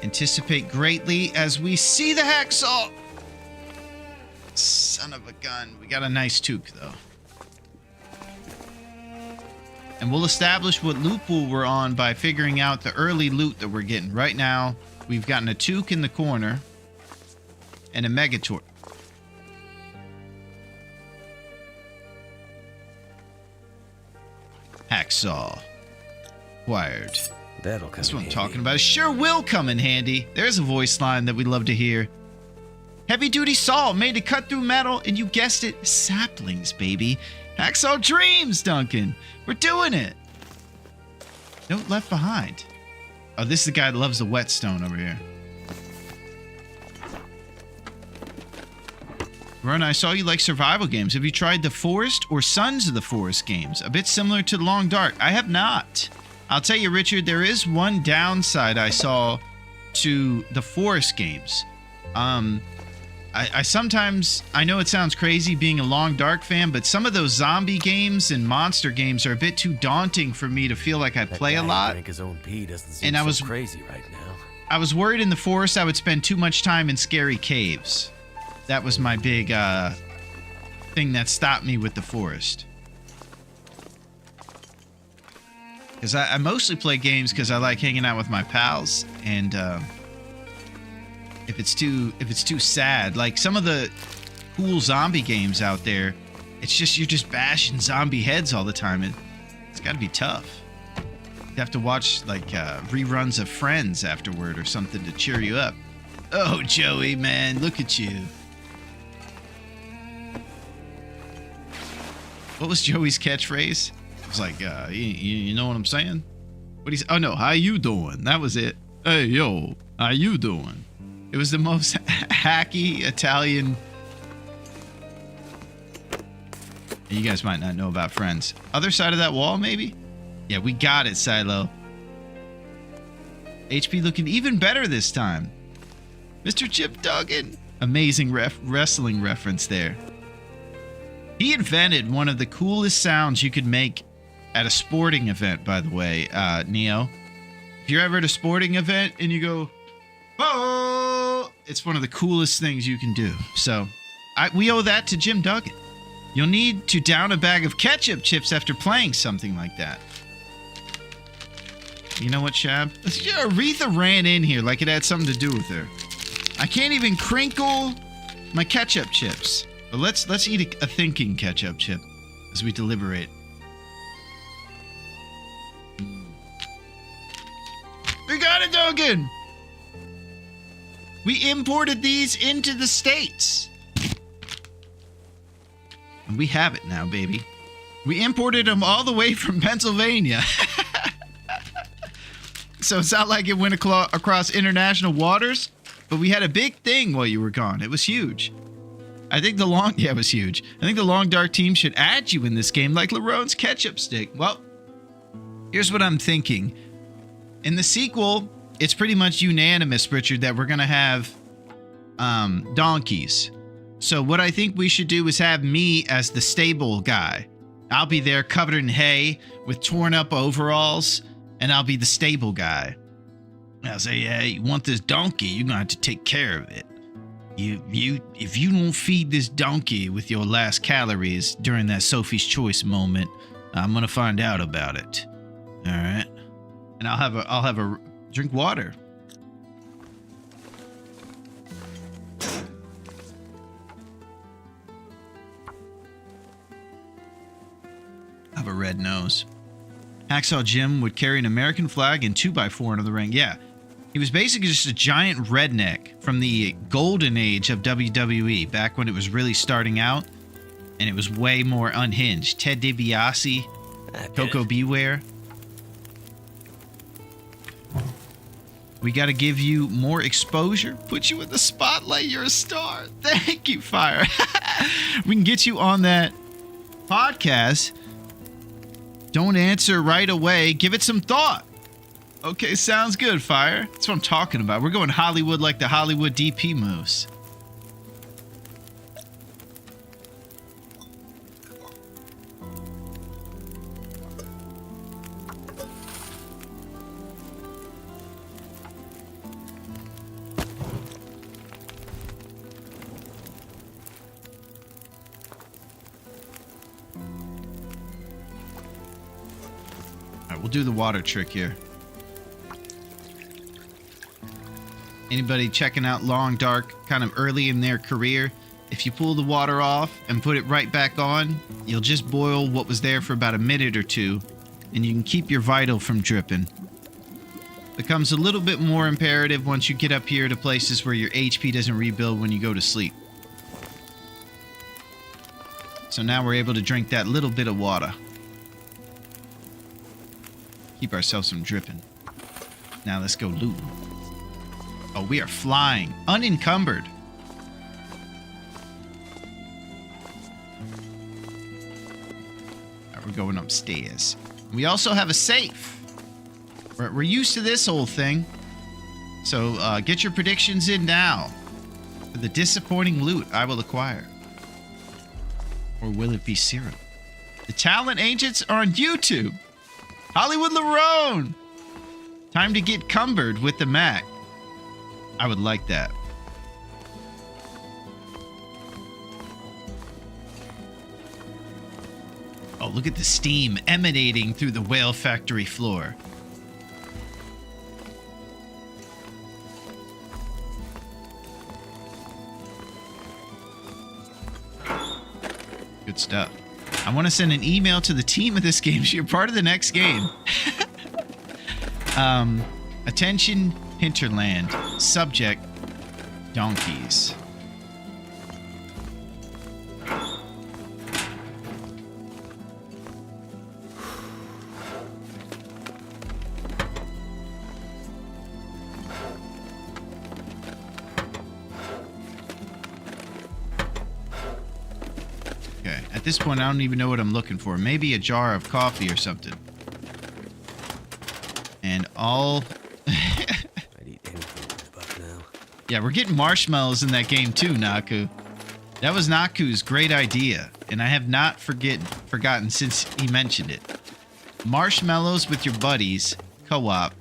S1: anticipate greatly as we see the hacksaw. Son of a gun. We got a nice toque though. And we'll establish what loot pool we're on by figuring out the early loot that we're getting. Right now, we've gotten a toque in the corner and a megatorch. Hacksaw. Acquired.
S4: That'll come
S1: That's
S4: in
S1: what I'm
S4: handy.
S1: talking about. It sure will come in handy. There's a voice line that we love to hear. Heavy duty saw made to cut through metal, and you guessed it, saplings, baby. Hacksaw dreams, Duncan. We're doing it. Note left behind. Oh, this is the guy that loves the whetstone over here. Ron, I saw you like survival games. Have you tried the Forest or Sons of the Forest games? A bit similar to The Long Dark. I have not. I'll tell you, Richard, there is one downside I saw to the Forest games. I sometimes, I know it sounds crazy being a Long Dark fan, but some of those zombie games and monster games are a bit too daunting for me to feel like I play a lot.
S4: Drank his own pee doesn't seem
S1: And I was
S4: so crazy right now.
S1: I was worried in the forest I would spend too much time in scary caves. That was my big thing that stopped me with the forest. Because I mostly play games because I like hanging out with my pals, and if it's too sad, like some of the cool zombie games out there, it's just you're just bashing zombie heads all the time, and it's got to be tough. You have to watch like reruns of Friends afterward or something to cheer you up. Oh, Joey, man, look at you. What was Joey's catchphrase? It was like, you know what I'm saying? Oh no, how you doing? That was it. Hey, yo, how you doing? It was the most hacky Italian. You guys might not know about Friends. Other side of that wall, maybe? Yeah, we got it, Silo. HP looking even better this time. Mr. Chip Duggan. Amazing wrestling reference there. He invented one of the coolest sounds you could make at a sporting event, by the way, Neo. If you're ever at a sporting event and you go, oh, it's one of the coolest things you can do. So we owe that to Jim Duggan. You'll need to down a bag of ketchup chips after playing something like that. You know what, Shab? Aretha ran in here like it had something to do with her. I can't even crinkle my ketchup chips. But let's eat a thinking ketchup chip as we deliberate. We got it, Duggan! We imported these into the States. And we have it now, baby. We imported them all the way from Pennsylvania. So it's not like it went across international waters, but we had a big thing while you were gone. It was huge. I think it was huge. I think the Long Dark team should add you in this game like Larone's ketchup stick. Well, here's what I'm thinking. In the sequel, it's pretty much unanimous, Richard, that we're going to have donkeys. So what I think we should do is have me as the stable guy. I'll be there covered in hay with torn up overalls, and I'll be the stable guy. I'll say, yeah, you want this donkey, you're going to have to take care of it. If you don't feed this donkey with your last calories during that Sophie's Choice moment, I'm going to find out about it. All right? And I'll have a drink water. I have a red nose. Hacksaw Jim would carry an American flag and 2x4 into the ring. Yeah. He was basically just a giant redneck from the golden age of WWE, back when it was really starting out, and it was way more unhinged. Ted DiBiase, Coco Beware. We got to give you more exposure, put you in the spotlight. You're a star. Thank you, Fire. We can get you on that podcast. Don't answer right away. Give it some thought. Okay, sounds good, Fire. That's what I'm talking about. We're going Hollywood like the Hollywood DP moves. All right, we'll do the water trick here. Anybody checking out Long Dark kind of early in their career, if you pull the water off and put it right back on, you'll just boil what was there for about a minute or two, and you can keep your vital from dripping. Becomes a little bit more imperative once you get up here to places where your HP doesn't rebuild when you go to sleep. So now we're able to drink that little bit of water. Keep ourselves from dripping. Now let's go looting. Oh, we are flying, unencumbered. All right, we're going upstairs. We also have a safe. We're used to this whole thing. So get your predictions in now. For the disappointing loot I will acquire. Or will it be syrup? The talent agents are on YouTube. Hollywood Larone. Time to get cumbered with the Mac. I would like that. Oh, look at the steam emanating through the whale factory floor. Good stuff. I want to send an email to the team of this game so you're part of the next game. Attention, Hinterland. Subject, donkeys. Okay, at this point, I don't even know what I'm looking for. Maybe a jar of coffee or something. And all...
S4: I'd eat anything for a buck now.
S1: Yeah, we're getting marshmallows in that game too, Naku. That was Naku's great idea, and I have not forgotten since he mentioned it. Marshmallows with your buddies, co-op.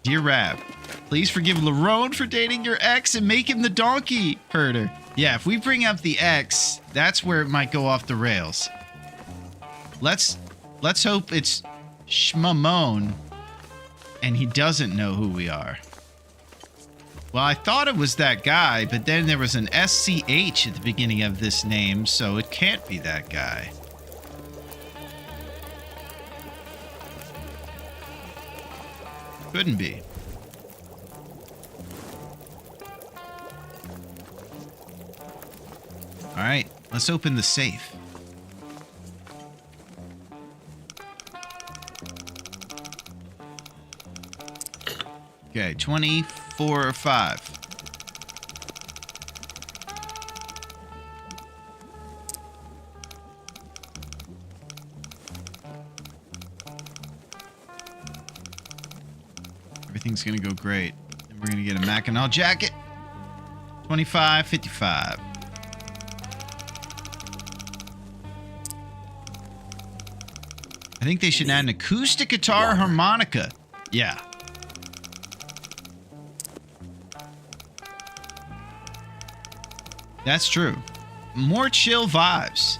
S1: Dear Rab, please forgive Larone for dating your ex and make him the donkey herder. Yeah, if we bring up the ex, that's where it might go off the rails. Let's hope it's Shmamone and he doesn't know who we are. Well, I thought it was that guy, but then there was an SCH at the beginning of this name, so it can't be that guy. Couldn't be. All right, let's open the safe. Okay, 24 or 5. Everything's gonna go great. And we're gonna get a Mackinac jacket. 25, 55. I think they should add an acoustic guitar harmonica. Yeah. That's true. More chill vibes.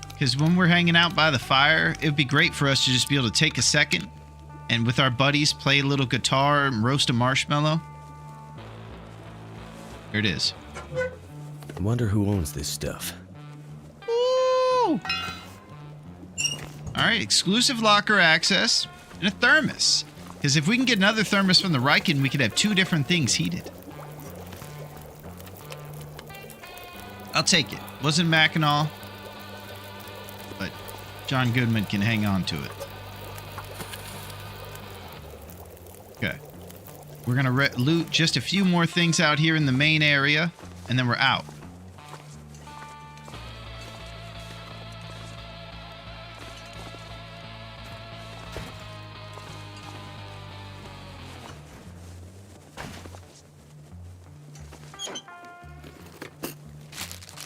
S1: Because when we're hanging out by the fire, it would be great for us to just be able to take a second and with our buddies play a little guitar and roast a marshmallow. Here it is.
S4: I wonder who owns this stuff.
S1: Ooh! Alright, exclusive locker access and a thermos. Because if we can get another thermos from the Riken, we could have 2 different things heated. I'll take it. Wasn't Mackinac, but John Goodman can hang on to it. Okay. We're going to loot just a few more things out here in the main area, and then we're out.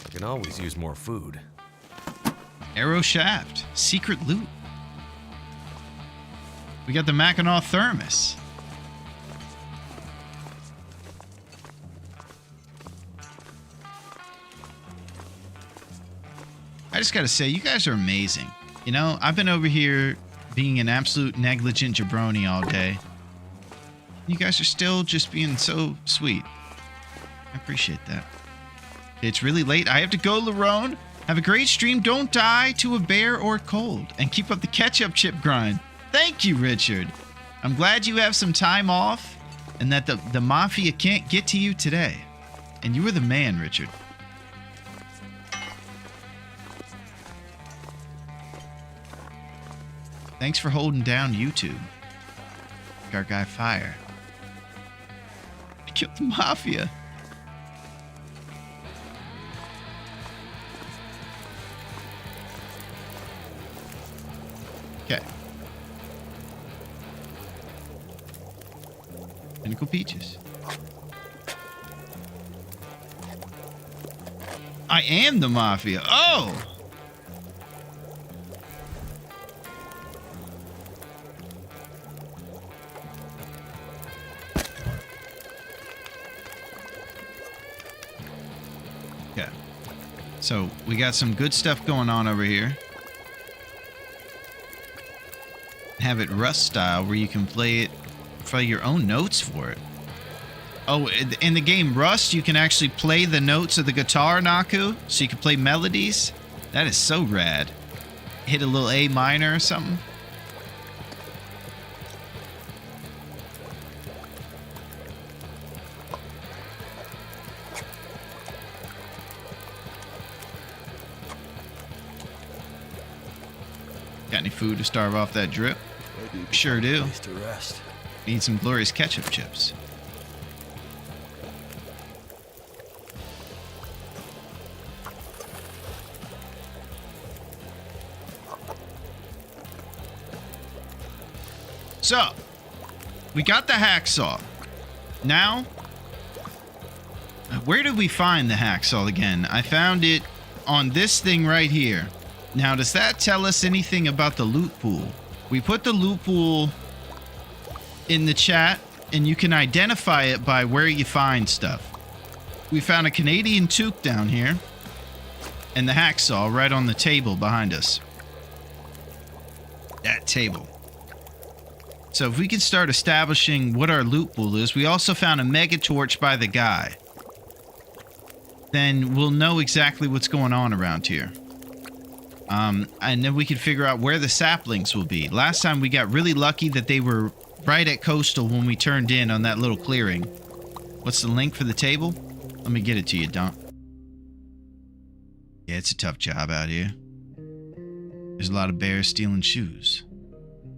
S4: I can always use more food.
S1: Arrow shaft. Secret loot. We got the Mackinac thermos. I just gotta say, you guys are amazing. You know, I've been over here being an absolute negligent jabroni all day. You guys are still just being so sweet. I appreciate that. It's really late. I have to go, Larone. Have a great stream. Don't die to a bear or cold. And keep up the ketchup chip grind. Thank you, Richard. I'm glad you have some time off and that the mafia can't get to you today. And you were the man, Richard. Thanks for holding down YouTube. Like our guy Fire. I killed the mafia. Okay. Pinnacle Peaches. I am the mafia. Oh! Okay. So, we got some good stuff going on over here. Have it Rust style where you can play your own notes for it. Oh, in the game Rust, you can actually play the notes of the guitar, Naku, so you can play melodies. That is so rad. Hit a little A minor or something. Got any food to starve off that drip? Sure do.
S4: Place to rest.
S1: Need some glorious ketchup chips. So, we got the hacksaw. Now, where did we find the hacksaw again? I found it on this thing right here. Now, does that tell us anything about the loot pool? We put the loot pool in the chat, and you can identify it by where you find stuff. We found a Canadian toque down here, and the hacksaw right on the table behind us. That table. So if we can start establishing what our loot pool is, we also found a mega torch by the guy. Then we'll know exactly what's going on around here. And then we can figure out where the saplings will be. Last time we got really lucky that they were right at Coastal when we turned in on that little clearing. What's the link for the table? Let me get it to you, Don. Yeah, it's a tough job out here. There's a lot of bears stealing shoes.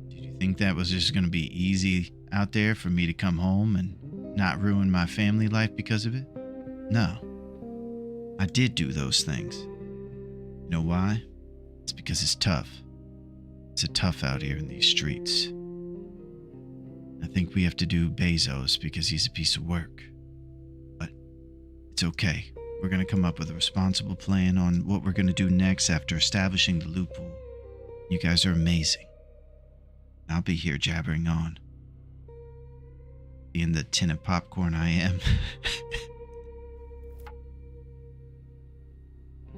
S1: Did you think that was just going to be easy out there for me to come home and not ruin my family life because of it? No. I did do those things. You know why? It's because it's tough. It's tough out here in these streets. I think we have to do Bezos because he's a piece of work. But it's okay. We're going to come up with a responsible plan on what we're going to do next after establishing the loot pool. You guys are amazing. I'll be here jabbering on. Being the tin of popcorn I am.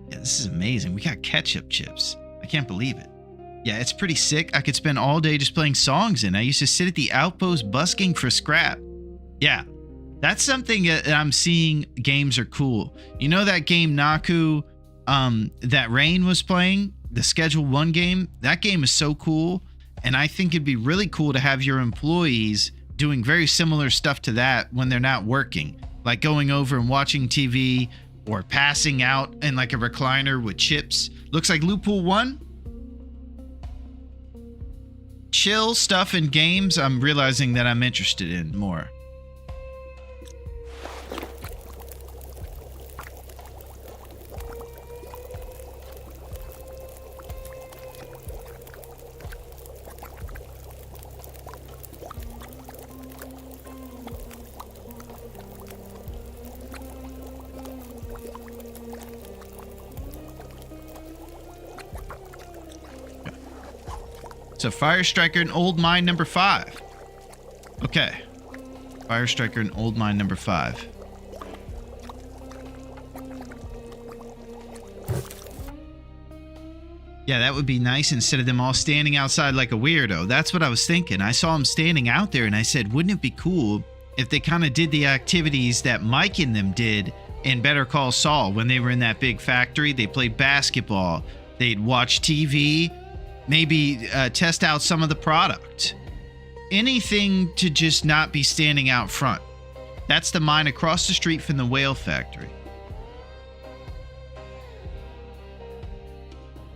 S1: Yeah, this is amazing. We got ketchup chips. I can't believe it. Yeah, it's pretty sick. I could spend all day just playing songs in. I used to sit at the outpost busking for scrap. Yeah, that's something that I'm seeing games are cool. You know that game Naku that Rain was playing? The Schedule 1 game? That game is so cool. And I think it'd be really cool to have your employees doing very similar stuff to that when they're not working. Like going over and watching TV or passing out in like a recliner with chips. Looks like Loot Pool 1. Chill stuff in games I'm realizing that I'm interested in more. So Fire Striker and Old Mine number 5. Okay. Fire Striker and Old Mine number 5. Yeah, that would be nice instead of them all standing outside like a weirdo. That's what I was thinking. I saw them standing out there and I said, wouldn't it be cool if they kind of did the activities that Mike and them did in Better Call Saul when they were in that big factory? They played basketball. They'd watch TV. Maybe test out some of the product. Anything to just not be standing out front. That's the mine across the street from the whale factory.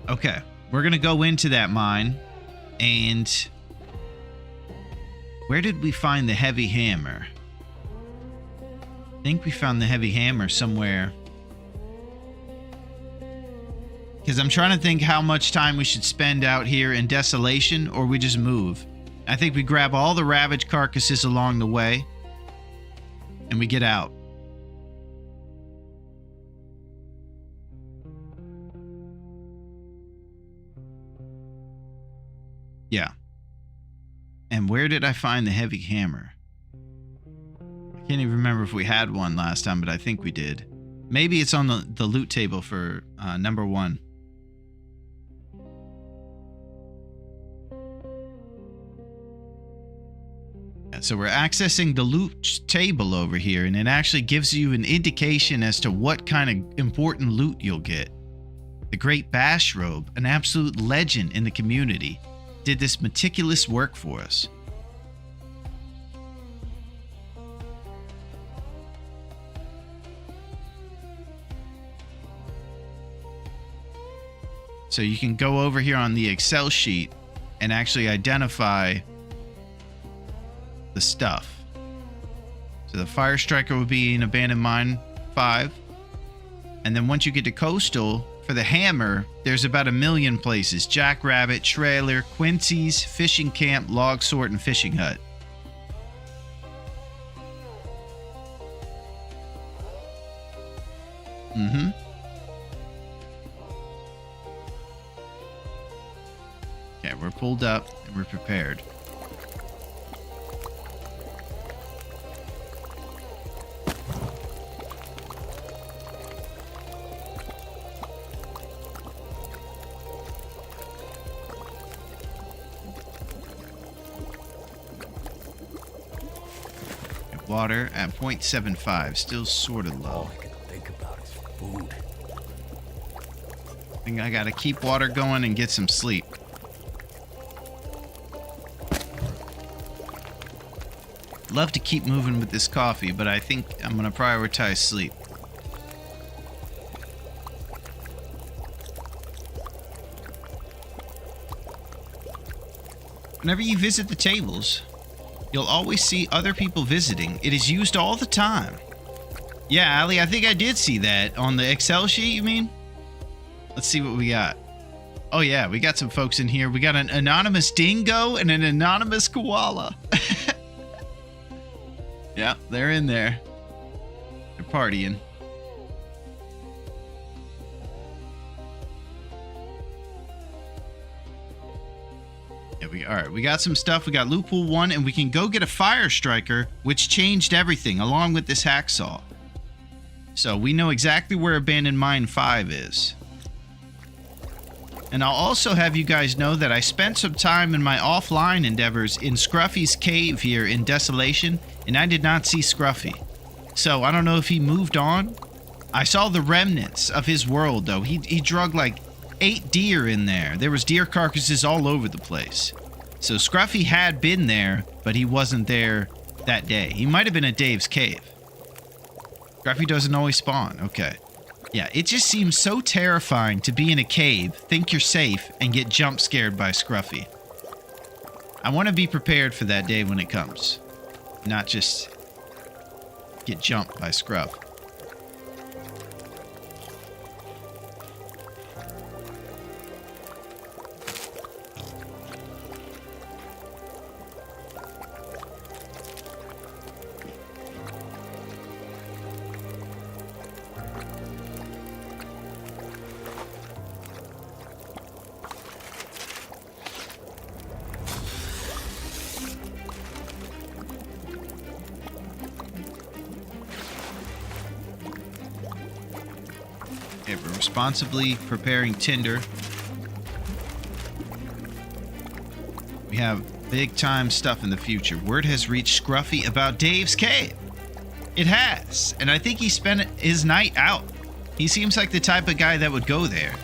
S1: Okay, we're going to go into that mine. And where did we find the heavy hammer? I think we found the heavy hammer somewhere. Because I'm trying to think how much time we should spend out here in desolation or we just move. I think we grab all the ravaged carcasses along the way and we get out. Yeah. And where did I find the heavy hammer? I can't even remember if we had one last time, but I think we did. Maybe it's on the loot table for number 1. Yeah, so we're accessing the loot table over here, and it actually gives you an indication as to what kind of important loot you'll get. The Great Bash Robe, an absolute legend in the community, did this meticulous work for us. So you can go over here on the Excel sheet and actually identify the stuff. So the Fire Striker would be in Abandoned Mine 5. And then once you get to Coastal, for the hammer, there's about 1 million places. Jackrabbit, Trailer, Quincy's, Fishing Camp, Log Sort, and Fishing Hut. Mm-hmm. Okay, we're pulled up and we're prepared. Water at 0.75, still sort of low.
S4: All I can think about is food.
S1: I think I gotta keep water going and get some sleep. Love to keep moving with this coffee, but I think I'm gonna prioritize sleep. Whenever you visit the tables, you'll always see other people visiting. It is used all the time. Yeah, Ali, I think I did see that on the Excel sheet, you mean? Let's see what we got. Oh yeah, we got some folks in here. We got an anonymous dingo and an anonymous koala. Yeah, they're in there. They're partying. Yeah, all right, we got some stuff. We got Loot Pool 1, and we can go get a Fire Striker, which changed everything, along with this hacksaw. So we know exactly where Abandoned Mine 5 is. And I'll also have you guys know that I spent some time in my offline endeavors in Scruffy's cave here in Desolation, and I did not see Scruffy. So I don't know if he moved on. I saw the remnants of his world, though. He drug like 8 deer in there. There was deer carcasses all over the place. So Scruffy had been there, but he wasn't there that day. He might have been at Dave's cave. Scruffy doesn't always spawn. Okay. Yeah, it just seems so terrifying to be in a cave, think you're safe, and get jump scared by Scruffy. I want to be prepared for that day when it comes. Not just get jumped by Scruff. Okay, we're responsibly preparing tinder. We have big time stuff in the future. Word has reached Scruffy about Dave's cave. It has, and I think he spent his night out. He seems like the type of guy that would go there.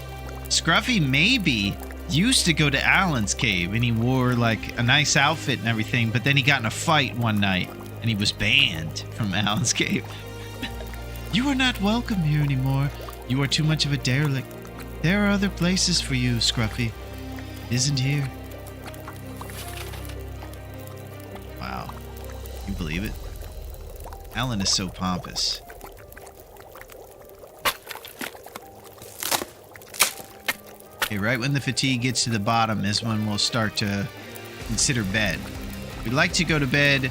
S1: Scruffy maybe used to go to Alan's cave and he wore like a nice outfit and everything, but then he got in a fight one night and he was banned from Alan's cave. You are not welcome here anymore. You are too much of a derelict. There are other places for you, Scruffy. It isn't here. Wow. You believe it? Alan is so pompous. Okay, right when the fatigue gets to the bottom is when we'll start to consider bed. We'd like to go to bed.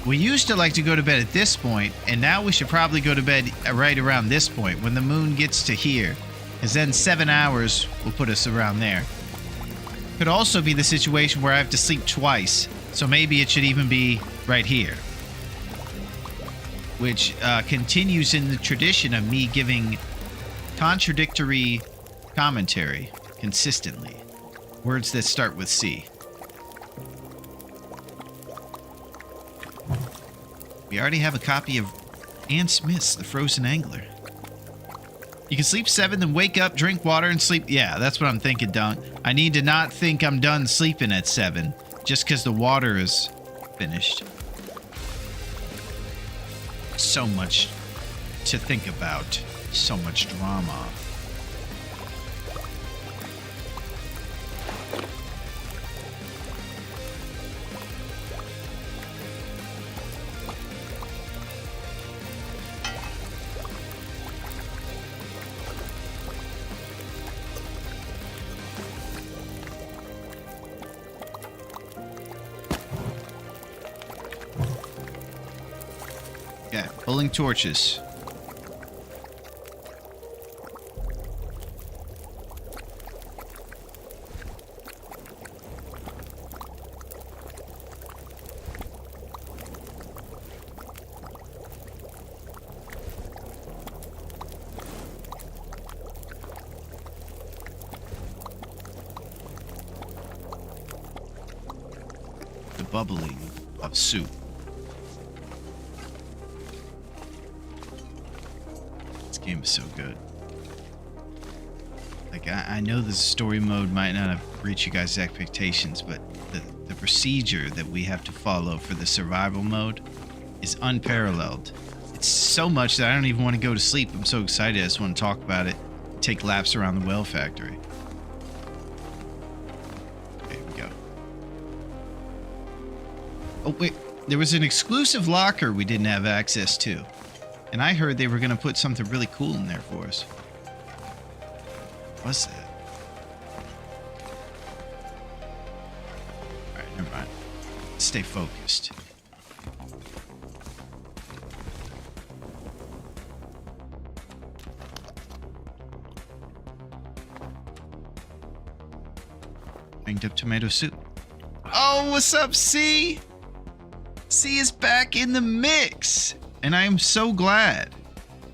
S1: We used to like to go to bed at this point, and now we should probably go to bed right around this point when the moon gets to here, because then 7 hours will put us around there. Could also be the situation where I have to sleep twice. So maybe it should even be right here. Which continues in the tradition of me giving contradictory commentary consistently. Words that start with C. We already have a copy of Anne Smith's The Frozen Angler. You can sleep 7, then wake up, drink water, and sleep. Yeah, that's what I'm thinking, Dunk. I need to not think I'm done sleeping at 7 just because the water is finished. So much to think about. So much drama. Yeah, pulling torches. The bubbling of soup. Game is so good. Like, I know the story mode might not have reached you guys' expectations, but the procedure that we have to follow for the survival mode is unparalleled. It's so much that I don't even want to go to sleep. I'm so excited. I just want to talk about it. Take laps around the well factory. There we go. Oh, wait. There was an exclusive locker we didn't have access to. And I heard they were going to put something really cool in there for us. What's that? Alright, never mind. Stay focused. Banged up tomato soup. Oh, what's up, C? C is back in the mix. And I am so glad,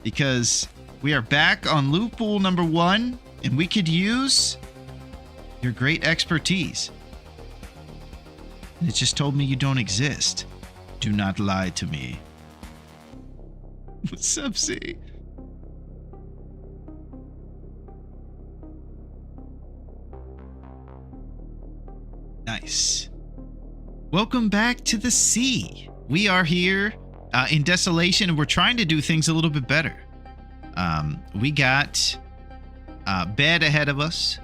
S1: because we are back on loot pool number 1, and we could use your great expertise. And it just told me you don't exist. Do not lie to me. What's up, C? Nice. Welcome back to the sea. We are here in Desolation, and we're trying to do things a little bit better. We got bed ahead of us,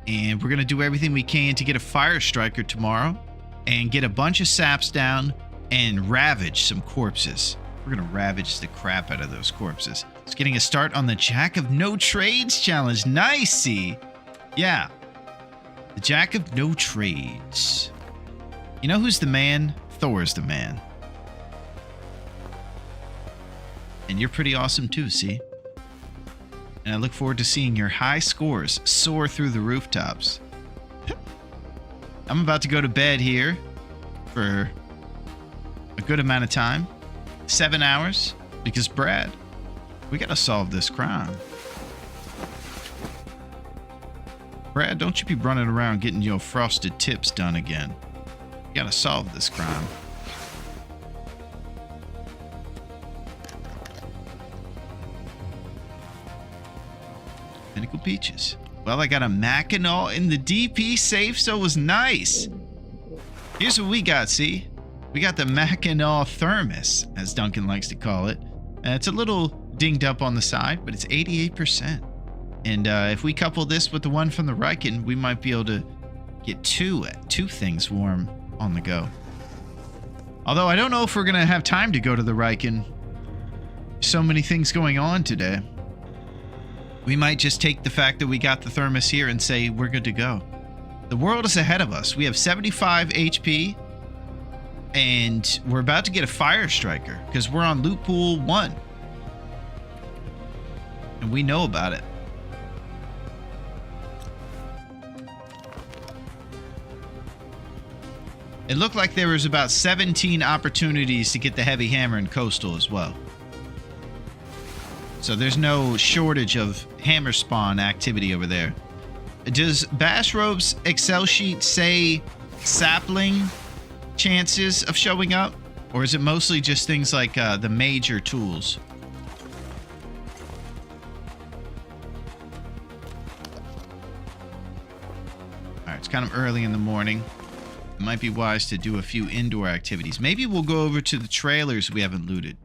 S1: and we're going to do everything we can to get a fire striker tomorrow and get a bunch of saps down and ravage some corpses. We're going to ravage the crap out of those corpses. It's getting a start on the Jack of No Trades challenge. Nice, see? Yeah. The Jack of No Trades. You know who's the man? Thor's the man. And you're pretty awesome too, see? And I look forward to seeing your high scores soar through the rooftops. I'm about to go to bed here for a good amount of time. 7 hours. Because, Brad, we gotta solve this crime. Brad, don't you be running around getting your frosted tips done again. You gotta solve this crime. Pinnacle Peaches. Well, I got a Mackinac in the DP safe, so it was nice. Here's what we got, see? We got the Mackinac Thermos, as Duncan likes to call it. It's a little dinged up on the side, but it's 88%. And if we couple this with the one from the Riken, we might be able to get two things warm on the go. Although I don't know if we're going to have time to go to the Riken. So many things going on today. We might just take the fact that we got the thermos here and say we're good to go. The world is ahead of us. We have 75 HP, and we're about to get a fire striker because we're on loot pool 1. And we know about it. It looked like there was about 17 opportunities to get the heavy hammer in coastal as well. So there's no shortage of hammer spawn activity over there. Does Bass Rope's Excel sheet say sapling chances of showing up? Or is it mostly just things like the major tools? Alright, it's kind of early in the morning. It might be wise to do a few indoor activities. Maybe we'll go over to the trailers we haven't looted.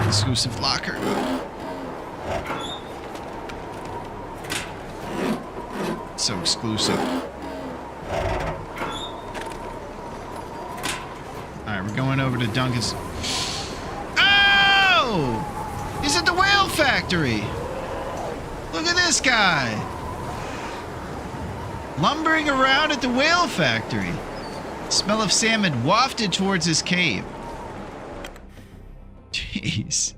S1: Exclusive locker. So exclusive. Alright, we're going over to Duncan's. Oh! He's at the whale factory! Look at this guy! Lumbering around at the whale factory. Smell of salmon wafted towards his cave. Jeez.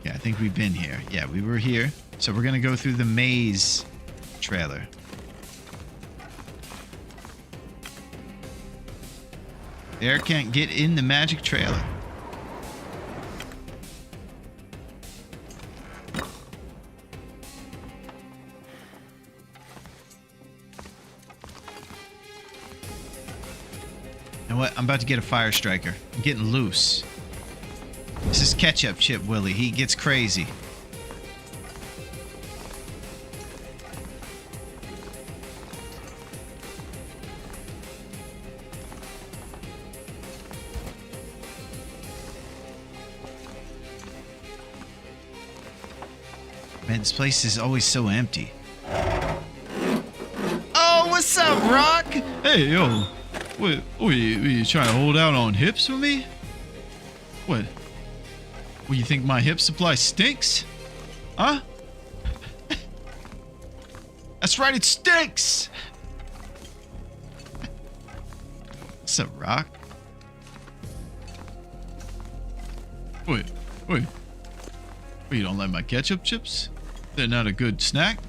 S1: Yeah, I think we've been here. Yeah, we were here. So we're gonna go through the maze trailer. Bear can't get in the magic trailer. You know what? I'm about to get a fire striker. I'm getting loose. This is Ketchup Chip Willie. He gets crazy. Man, this place is always so empty. Oh, what's up, Rock?
S7: Hey, yo. What you trying to hold out on hips for me? What? Well, you think my hip supply stinks? Huh? That's right, it stinks!
S1: What's up, Rock?
S7: Wait. Well, you don't like my ketchup chips? They're not a good snack?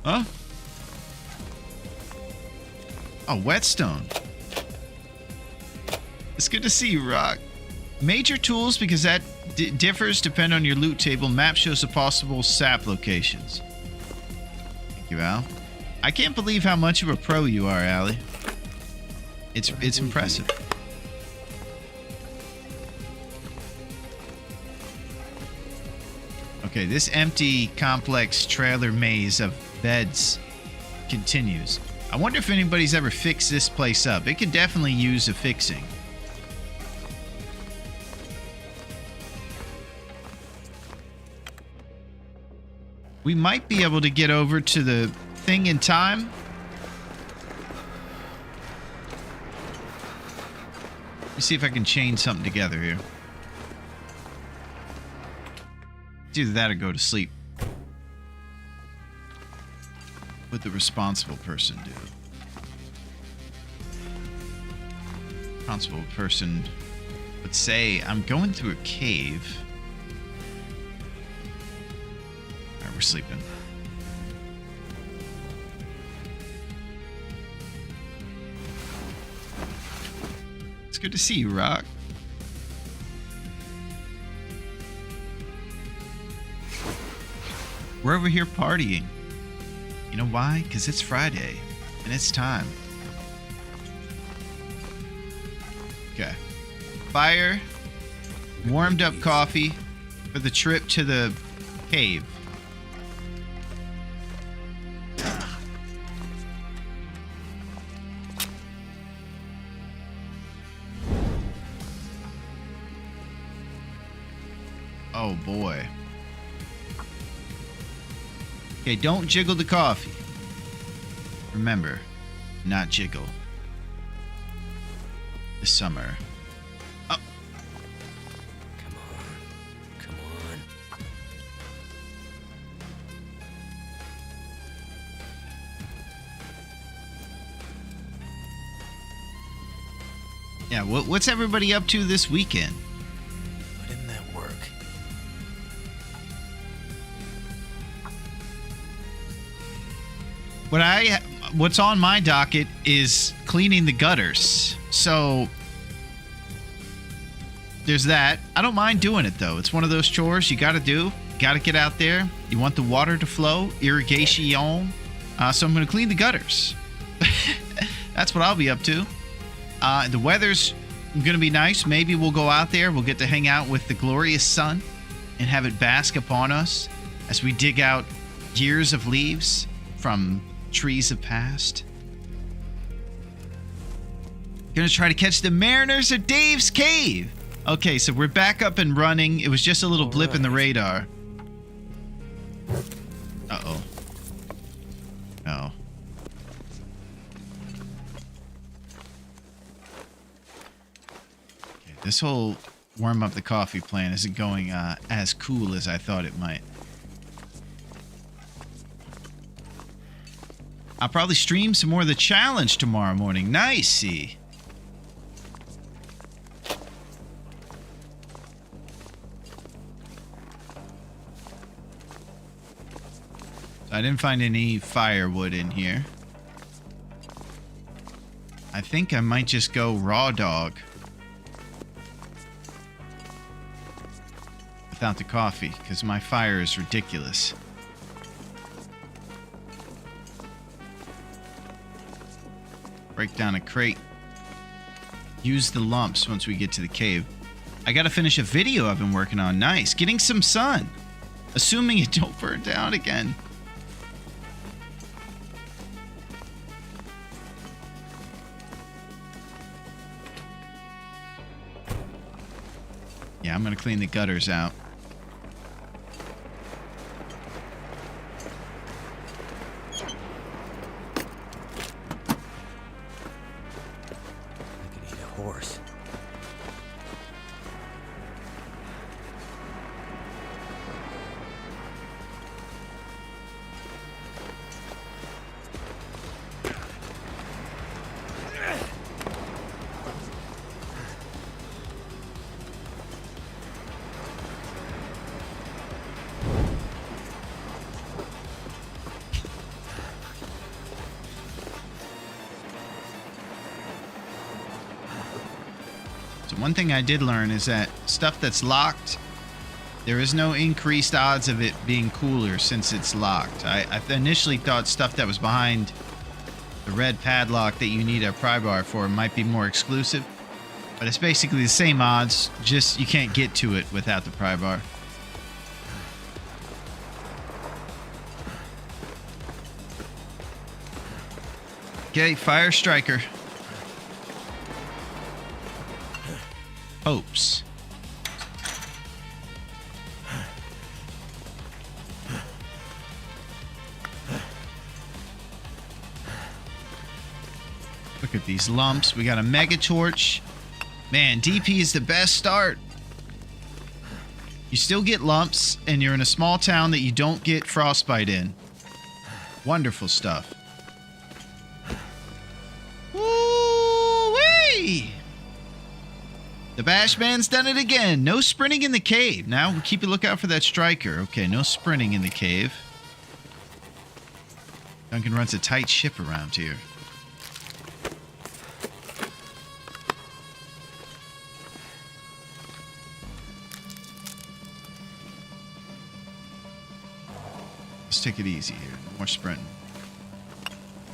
S7: Huh?
S1: Oh, Whetstone. It's good to see you, Rock. Major tools, because that differs depend on your loot table. Map shows the possible sap locations. Thank you, Al. I can't believe how much of a pro you are, Allie. It's impressive. Okay, this empty complex trailer maze of beds continues. I wonder if anybody's ever fixed this place up. It could definitely use a fixing. We might be able to get over to the thing in time. Let me see if I can chain something together here. It's either that or go to sleep. What would the responsible person do? Responsible person would say, I'm going through a cave. Alright, we're sleeping. It's good to see you, Rock. We're over here partying. You know why? Because it's Friday, and it's time. Okay. Fire, warmed up coffee for the trip to the cave. Oh boy. Okay, don't jiggle the coffee. Remember, not jiggle. This summer. Oh.
S4: Come on.
S1: Yeah, what's everybody up to this weekend?
S4: Put in that work.
S1: What's on my docket is cleaning the gutters. So there's that. I don't mind doing it though. It's one of those chores you got to do. You got to get out there. You want the water to flow, irrigation. So I'm going to clean the gutters. That's what I'll be up to. The weather's going to be nice. Maybe we'll go out there. We'll get to hang out with the glorious sun and have it bask upon us as we dig out years of leaves from trees of past. Gonna try to catch the mariners at Dave's Cave. Okay, so we're back up and running. It was just a little blip in the radar. Uh-oh. No. Okay, this whole warm up the coffee plan isn't going as cool as I thought it might. I'll probably stream some more of the challenge tomorrow morning. Nice, see. I didn't find any firewood in here. I think I might just go raw dog. Without the coffee, because my fire is ridiculous. Break down a crate. Use the lumps once we get to the cave. I gotta finish a video I've been working on. Nice. Getting some sun. Assuming it don't burn down again. Yeah, I'm gonna clean the gutters out.
S4: I could eat a horse.
S1: So one thing I did learn is that stuff that's locked, there is no increased odds of it being cooler since it's locked. I initially thought stuff that was behind the red padlock that you need a pry bar for might be more exclusive, but it's basically the same odds, just you can't get to it without the pry bar. Okay, fire striker. Hopes. Look at these lumps. We got a mega torch. Man, DP is the best start. You still get lumps, and you're in a small town that you don't get frostbite in. Wonderful stuff. Woo-wee! The Bash Man's done it again. No sprinting in the cave. Now we keep a lookout for that striker. Okay, no sprinting in the cave. Duncan runs a tight ship around here. Let's take it easy here. No more sprinting.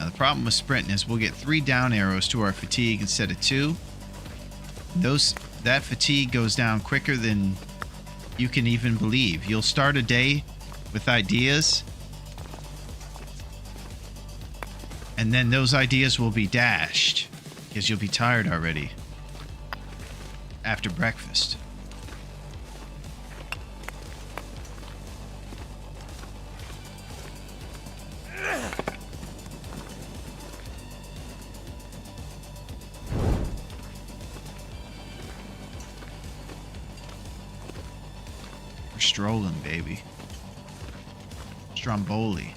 S1: Now the problem with sprinting is we'll get 3 down arrows to our fatigue instead of 2. That fatigue goes down quicker than you can even believe. You'll start a day with ideas, and then those ideas will be dashed because you'll be tired already after breakfast. Strolling, baby. Stromboli.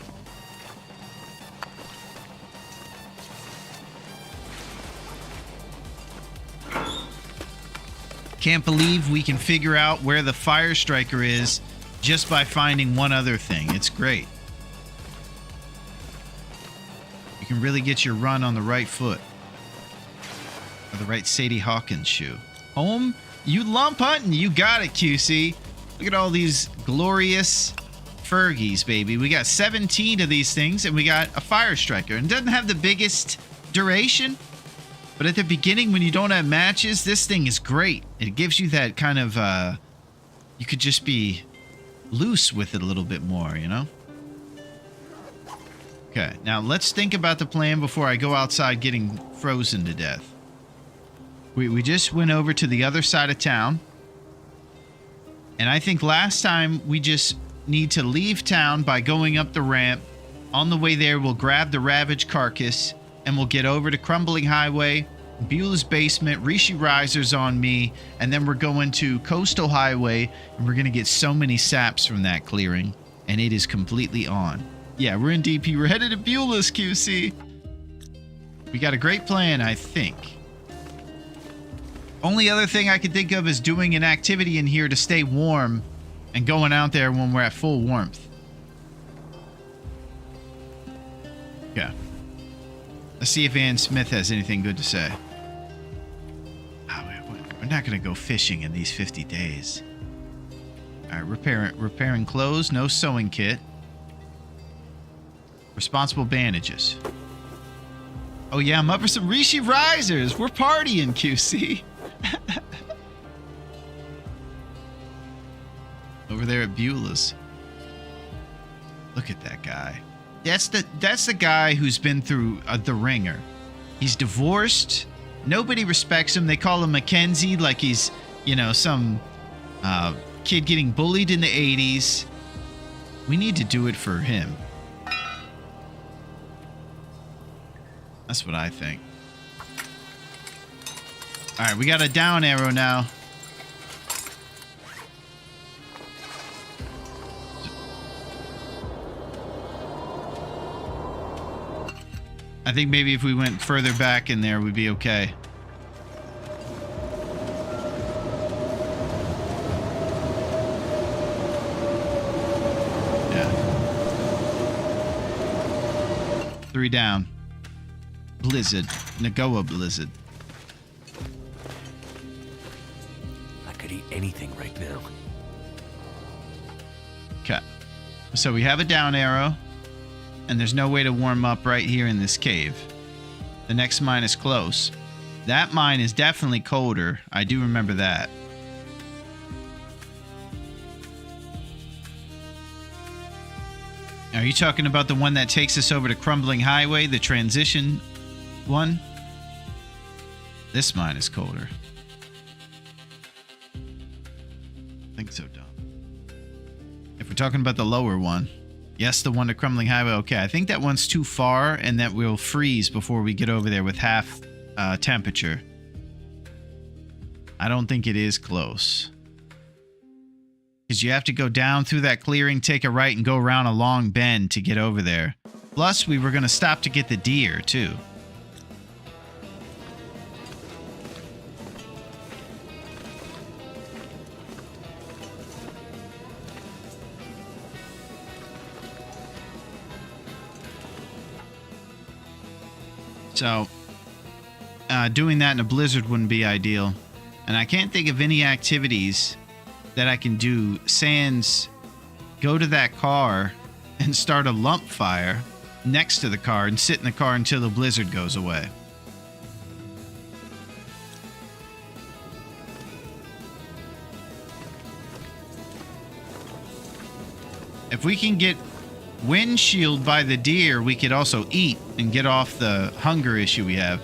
S1: Can't believe we can figure out where the fire striker is just by finding one other thing. It's great. You can really get your run on the right foot. Or the right Sadie Hawkins shoe. Home, you lump hunting. You got it, QC. Look at all these glorious Fergies, baby. We got 17 of these things, and we got a Fire Striker. And it doesn't have the biggest duration, but at the beginning when you don't have matches, this thing is great. It gives you that kind of, you could just be loose with it a little bit more, you know? Okay, now let's think about the plan before I go outside getting frozen to death. We just went over to the other side of town. And I think last time we just need to leave town by going up the ramp. On the way there, we'll grab the Ravage carcass and we'll get over to Crumbling Highway, Beulah's Basement, Rishi Risers on me, and then we're going to Coastal Highway, and we're going to get so many saps from that clearing, and it is completely on. Yeah, we're in DP. We're headed to Beulah's, QC. We got a great plan, I think. Only other thing I can think of is doing an activity in here to stay warm and going out there when we're at full warmth. Yeah. Let's see if Ann Smith has anything good to say. We're not going to go fishing in these 50 days. All right, repairing clothes, no sewing kit. Responsible bandages. Oh yeah, I'm up for some Rishi Risers. We're partying, QC. Over there at Beulah's. Look at that guy. That's the guy who's been through the ringer. He's divorced. Nobody respects him. They call him Mackenzie like he's, you know, some kid getting bullied in the 80s. We need to do it for him. That's what I think. All right, we got a down arrow now. I think maybe if we went further back in there, we'd be okay. Yeah. 3 down. Blizzard. Nagoa Blizzard.
S4: I could eat anything right now.
S1: Okay. So we have a down arrow. And there's no way to warm up right here in this cave. The next mine is close. That mine is definitely colder. I do remember that. Are you talking about the one that takes us over to Crumbling Highway, the transition one? This mine is colder. I think so, Dom. If we're talking about the lower one. Yes, the one to Crumbling Highway. Okay, I think that one's too far and that we'll freeze before we get over there with half temperature. I don't think it is close. Because you have to go down through that clearing, take a right, and go around a long bend to get over there. Plus, we were going to stop to get the deer, too. So, doing that in a blizzard wouldn't be ideal. And I can't think of any activities that I can do sans go to that car and start a lump fire next to the car and sit in the car until the blizzard goes away. If we can get windshield by the deer, we could also eat and get off the hunger issue we have.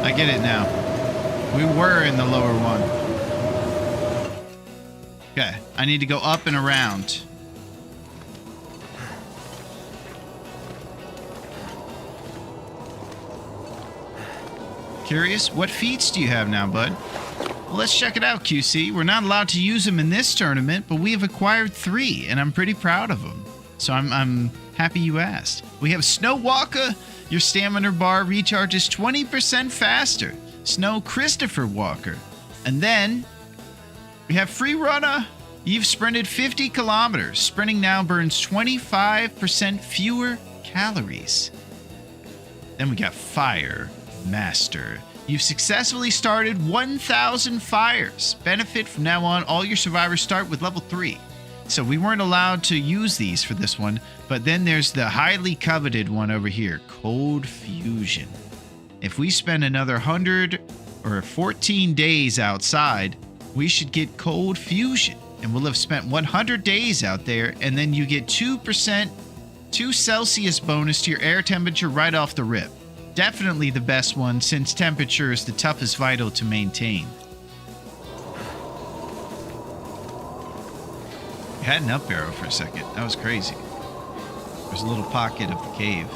S1: I get it now. We were in the lower one. Okay, I need to go up and around. Curious, what feats do you have now, bud? Well, let's check it out, QC. We're not allowed to use them in this tournament, but we have acquired 3, and I'm pretty proud of them. So I'm happy you asked. We have Snow Walker. Your stamina bar recharges 20% faster. Snow Christopher Walker. And then we have Free Runner. You've sprinted 50 kilometers. Sprinting now burns 25% fewer calories. Then we got Fire Master. You've successfully started 1,000 fires. Benefit from now on, all your survivors start with level 3. So we weren't allowed to use these for this one, but then there's the highly coveted one over here, Cold Fusion. If we spend another 100 or 14 days outside, we should get Cold Fusion, and we'll have spent 100 days out there, and then you get 2% 2 Celsius bonus to your air temperature right off the rip. Definitely the best one, since temperature is the toughest vital to maintain. I had an up arrow for a second. That was crazy. There's a little pocket of the cave.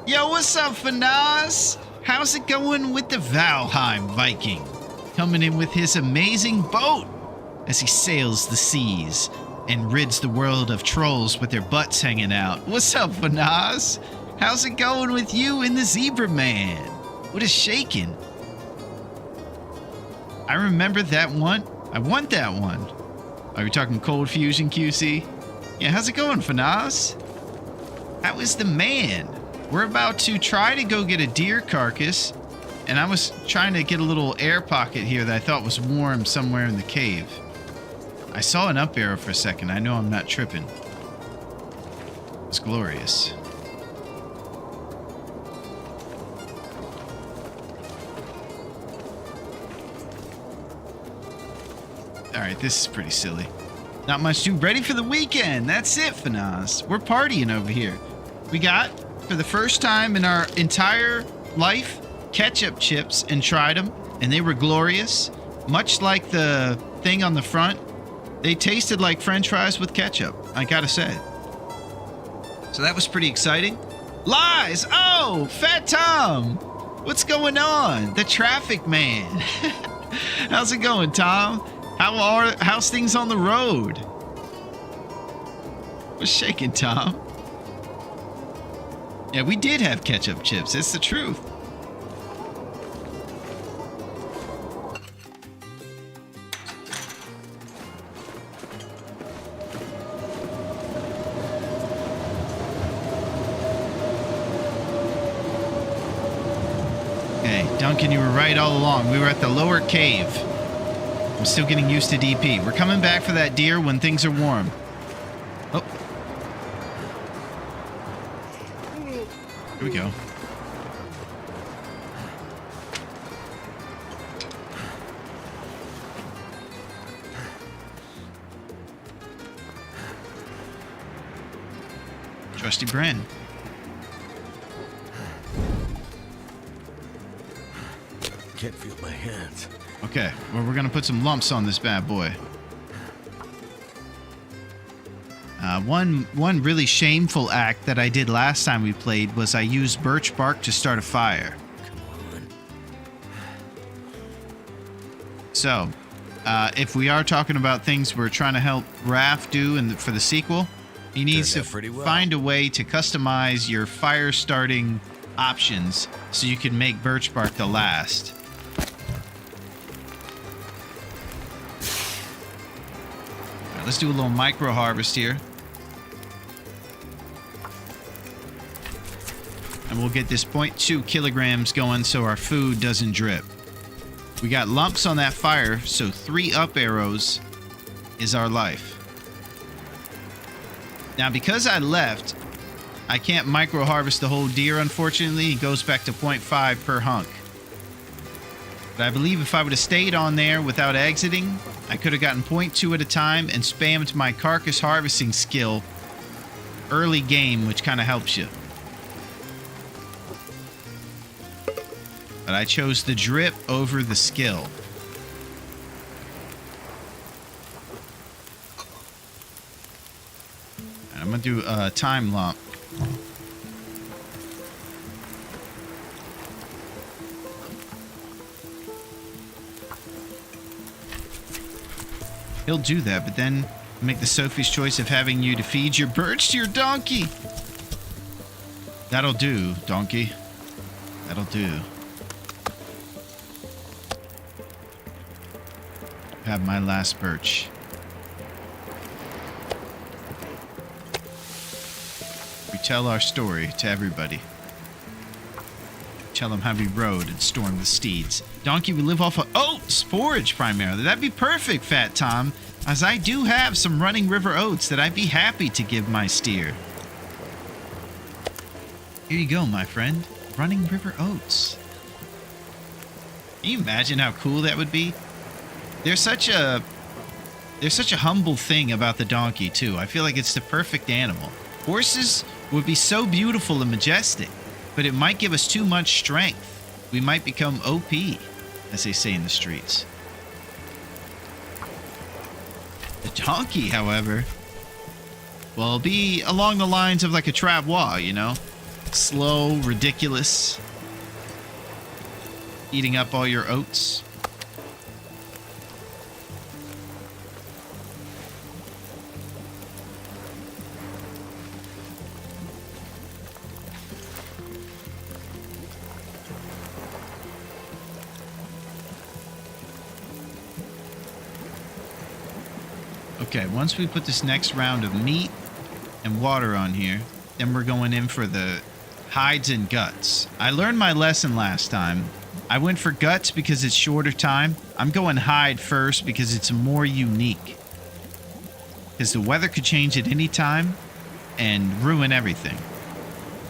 S1: Yo, what's up, Fanaz? How's it going with the Valheim Viking? Coming in with his amazing boat as he sails the seas and rids the world of trolls with their butts hanging out. What's up, Fanaz? How's it going with you and the Zebra Man? What is shaking? I remember that one. I want that one. Are we talking Cold Fusion, QC? Yeah, how's it going, Fanaz? How is the man? We're about to try to go get a deer carcass, and I was trying to get a little air pocket here that I thought was warm somewhere in the cave. I saw an up arrow for a second. I know I'm not tripping. It's glorious. Alright, this is pretty silly. Not much too ready for the weekend. That's it, Fanaz. We're partying over here. We got, for the first time in our entire life, ketchup chips and tried them, and they were glorious. Much like the thing on the front, they tasted like French fries with ketchup, I gotta say. So that was pretty exciting. Lies! Oh, Fat Tom! What's going on? The traffic man. How's it going, Tom? How's things on the road? What's shaking, Tom? Yeah, we did have ketchup chips. It's the truth. Okay, Duncan, you were right all along. We were at the lower cave. I'm still getting used to DP. We're coming back for that deer when things are warm. Oh. Here we go. Trusty Bren.
S4: Can't feel my hands.
S1: Okay, well, we're gonna put some lumps on this bad boy. One really shameful act that I did last time we played was I used birch bark to start a fire. So, if we are talking about things we're trying to help Raph do for the sequel, he needs to find a way to customize your fire starting options so you can make birch bark the last. All right, let's do a little micro harvest here. And we'll get this 0.2 kilograms going so our food doesn't drip. We got lumps on that fire, so 3 up arrows is our life. Now, because I left, I can't micro harvest the whole deer, unfortunately. It goes back to 0.5 per hunk. But I believe if I would have stayed on there without exiting, I could have gotten 0.2 at a time and spammed my carcass harvesting skill early game, which kind of helps you. But I chose the drip over the skill. And I'm going to do a time lump. He'll do that, but then make the Sophie's choice of having you to feed your birds to your donkey. That'll do, donkey. That'll do. Have my last birch. We tell our story to everybody. Tell them how we rode and stormed the steeds. Donkey, we live off of oats, forage primarily. That'd be perfect, Fat Tom, as I do have some running river oats that I'd be happy to give my steer. Here you go, my friend. Running river oats. Can you imagine how cool that would be? There's such a humble thing about the donkey, too. I feel like it's the perfect animal. Horses would be so beautiful and majestic, but it might give us too much strength. We might become OP, as they say in the streets. The donkey, however, will be along the lines of like a travois, you know? Slow, ridiculous. Eating up all your oats. Okay, once we put this next round of meat and water on here, then we're going in for the hides and guts. I learned my lesson last time. I went for guts because it's shorter time. I'm going hide first because it's more unique. Because the weather could change at any time and ruin everything.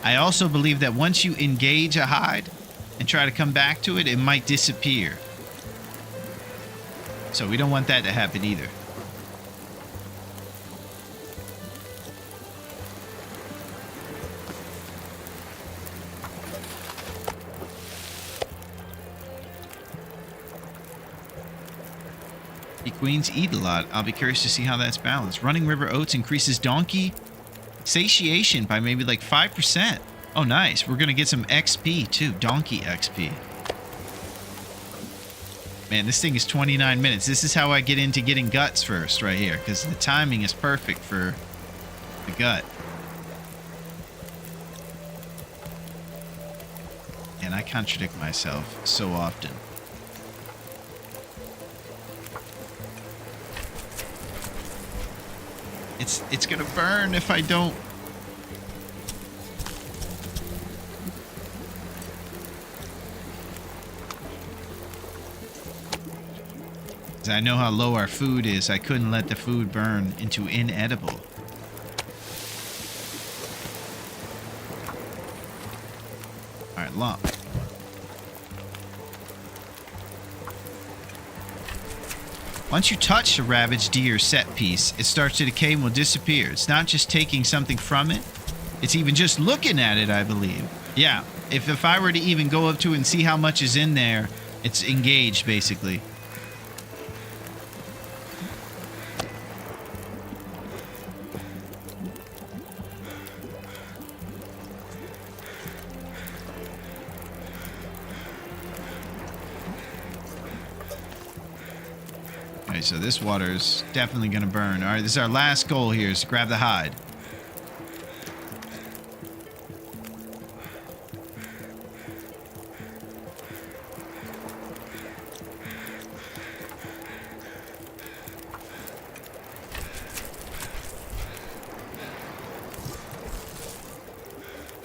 S1: I also believe that once you engage a hide and try to come back to it, it might disappear. So we don't want that to happen either. Queens eat a lot. I'll be curious to see how that's balanced. Running river oats increases donkey satiation by maybe like 5%. Oh, nice. We're going to get some XP too. Donkey XP. Man, this thing is 29 minutes. This is how I get into getting guts first right here, because the timing is perfect for the gut. And I contradict myself so often. It's gonna burn if I don't. As I know how low our food is, I couldn't let the food burn into inedible. Alright, lump. Once you touch a ravaged deer set piece, it starts to decay and will disappear. It's not just taking something from it, it's even just looking at it, I believe. Yeah, if I were to even go up to it and see how much is in there, it's engaged, basically. Okay, so this water is definitely going to burn. All right, this is our last goal here, is to grab the hide.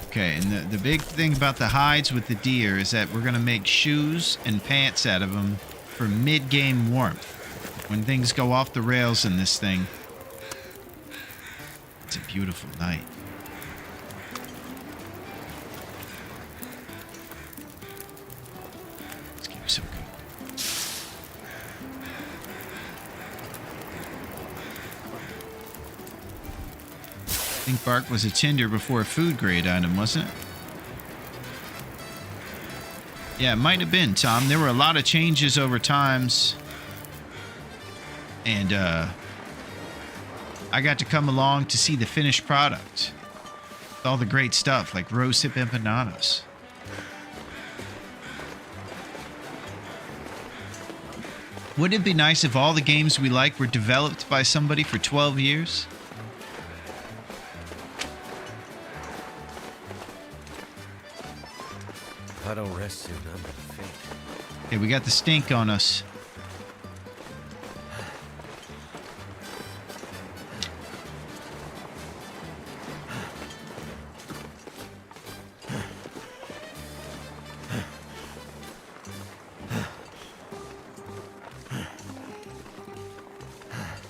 S1: Okay, and the big thing about the hides with the deer is that we're going to make shoes and pants out of them for mid-game warmth. When things go off the rails in this thing, it's a beautiful night. Let's give him some good. think bark was a tinder before a food grade item, wasn't it? Yeah, it might have been, Tom. There were a lot of changes over times. And I got to come along to see the finished product. With all the great stuff like rosehip empanadas. Wouldn't it be nice if all the games we like were developed by somebody for 12 years?
S4: If I don't rest soon, I'm gonna faint.
S1: Okay, we got the stink on us.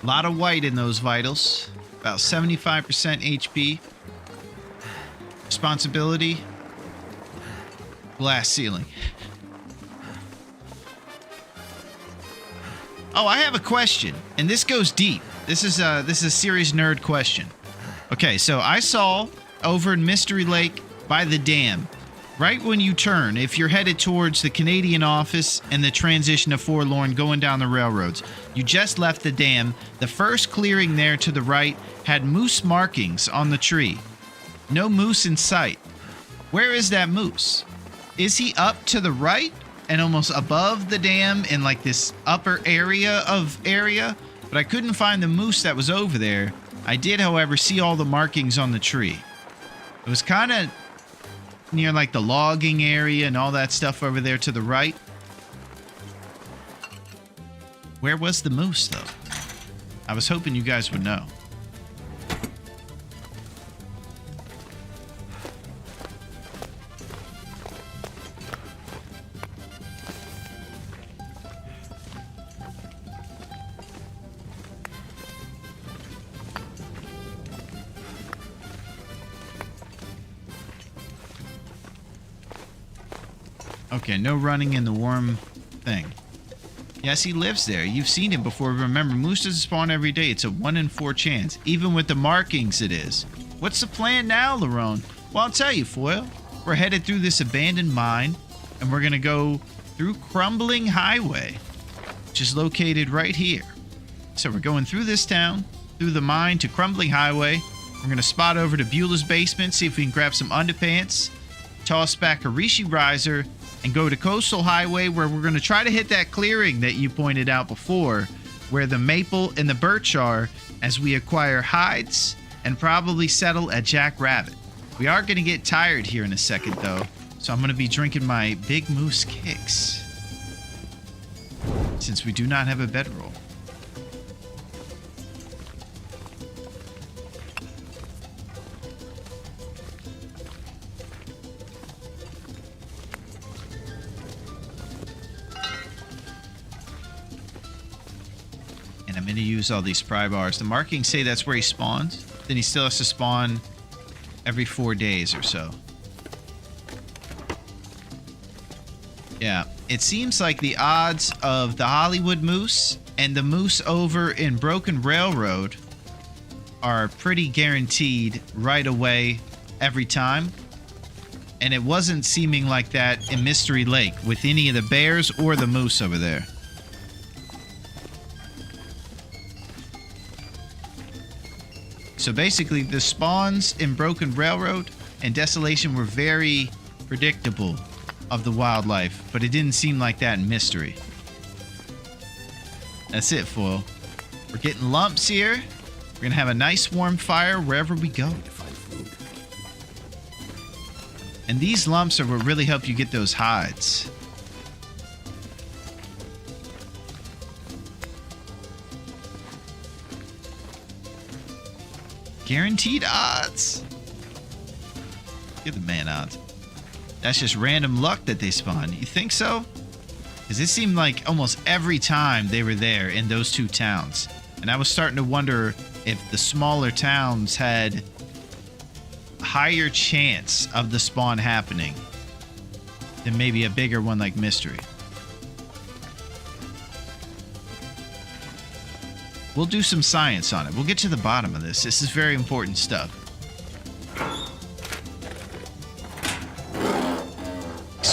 S1: A lot of white in those vitals. About 75% HP. Responsibility. Glass ceiling. Oh, I have a question, and this goes deep. This is a serious nerd question. Okay, so I saw over in Mystery Lake by the dam, right when you turn, if you're headed towards the Canadian office and the transition to Forlorn going down the railroads, you just left the dam. The first clearing there to the right had moose markings on the tree. No moose in sight. Where is that moose? Is he up to the right and almost above the dam in like this upper area? But I couldn't find the moose that was over there. I did, however, see all the markings on the tree. It was kind of near like the logging area and all that stuff over there to the right. Where was the moose, though? I was hoping you guys would know. Okay, no running in the warm thing. Yes, he lives there. You've seen him before. Remember, moose doesn't spawn every day. It's a 1 in 4 chance. Even with the markings, it is. What's the plan now, Larone? Well, I'll tell you, Foil. We're headed through this abandoned mine, and we're going to go through Crumbling Highway, which is located right here. So we're going through this town, through the mine to Crumbling Highway. We're going to spot over to Beulah's basement, see if we can grab some underpants, toss back a Rishi riser, and go to Coastal Highway, where we're going to try to hit that clearing that you pointed out before, where the maple and the birch are, as we acquire hides and probably settle at Jack Rabbit. We are going to get tired here in a second, though, so I'm going to be drinking my Big Moose Kicks, since we do not have a bedroll. And I'm going to use all these pry bars. The markings say that's where he spawns. Then he still has to spawn every 4 days or so. Yeah, it seems like the odds of the Hollywood moose and the moose over in Broken Railroad are pretty guaranteed right away every time. And it wasn't seeming like that in Mystery Lake with any of the bears or the moose over there. So basically, the spawns in Broken Railroad and Desolation were very predictable of the wildlife, but it didn't seem like that in Mystery. That's it, Foil. We're getting lumps here. We're going to have a nice warm fire wherever we go. And these lumps are what really help you get those hides. Guaranteed odds. Give the man odds. That's just random luck that they spawn. You think so? Because it seemed like almost every time they were there in those two towns. And I was starting to wonder if the smaller towns had a higher chance of the spawn happening than maybe a bigger one like Mystery. We'll do some science on it. We'll get to the bottom of this. This is very important stuff.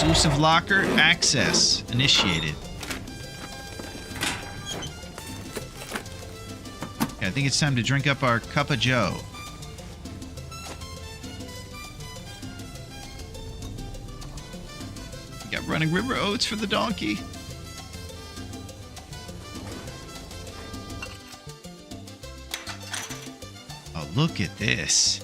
S1: Exclusive locker access initiated. Okay, I think it's time to drink up our cup of joe. We got running river oats for the donkey. Oh, look at this.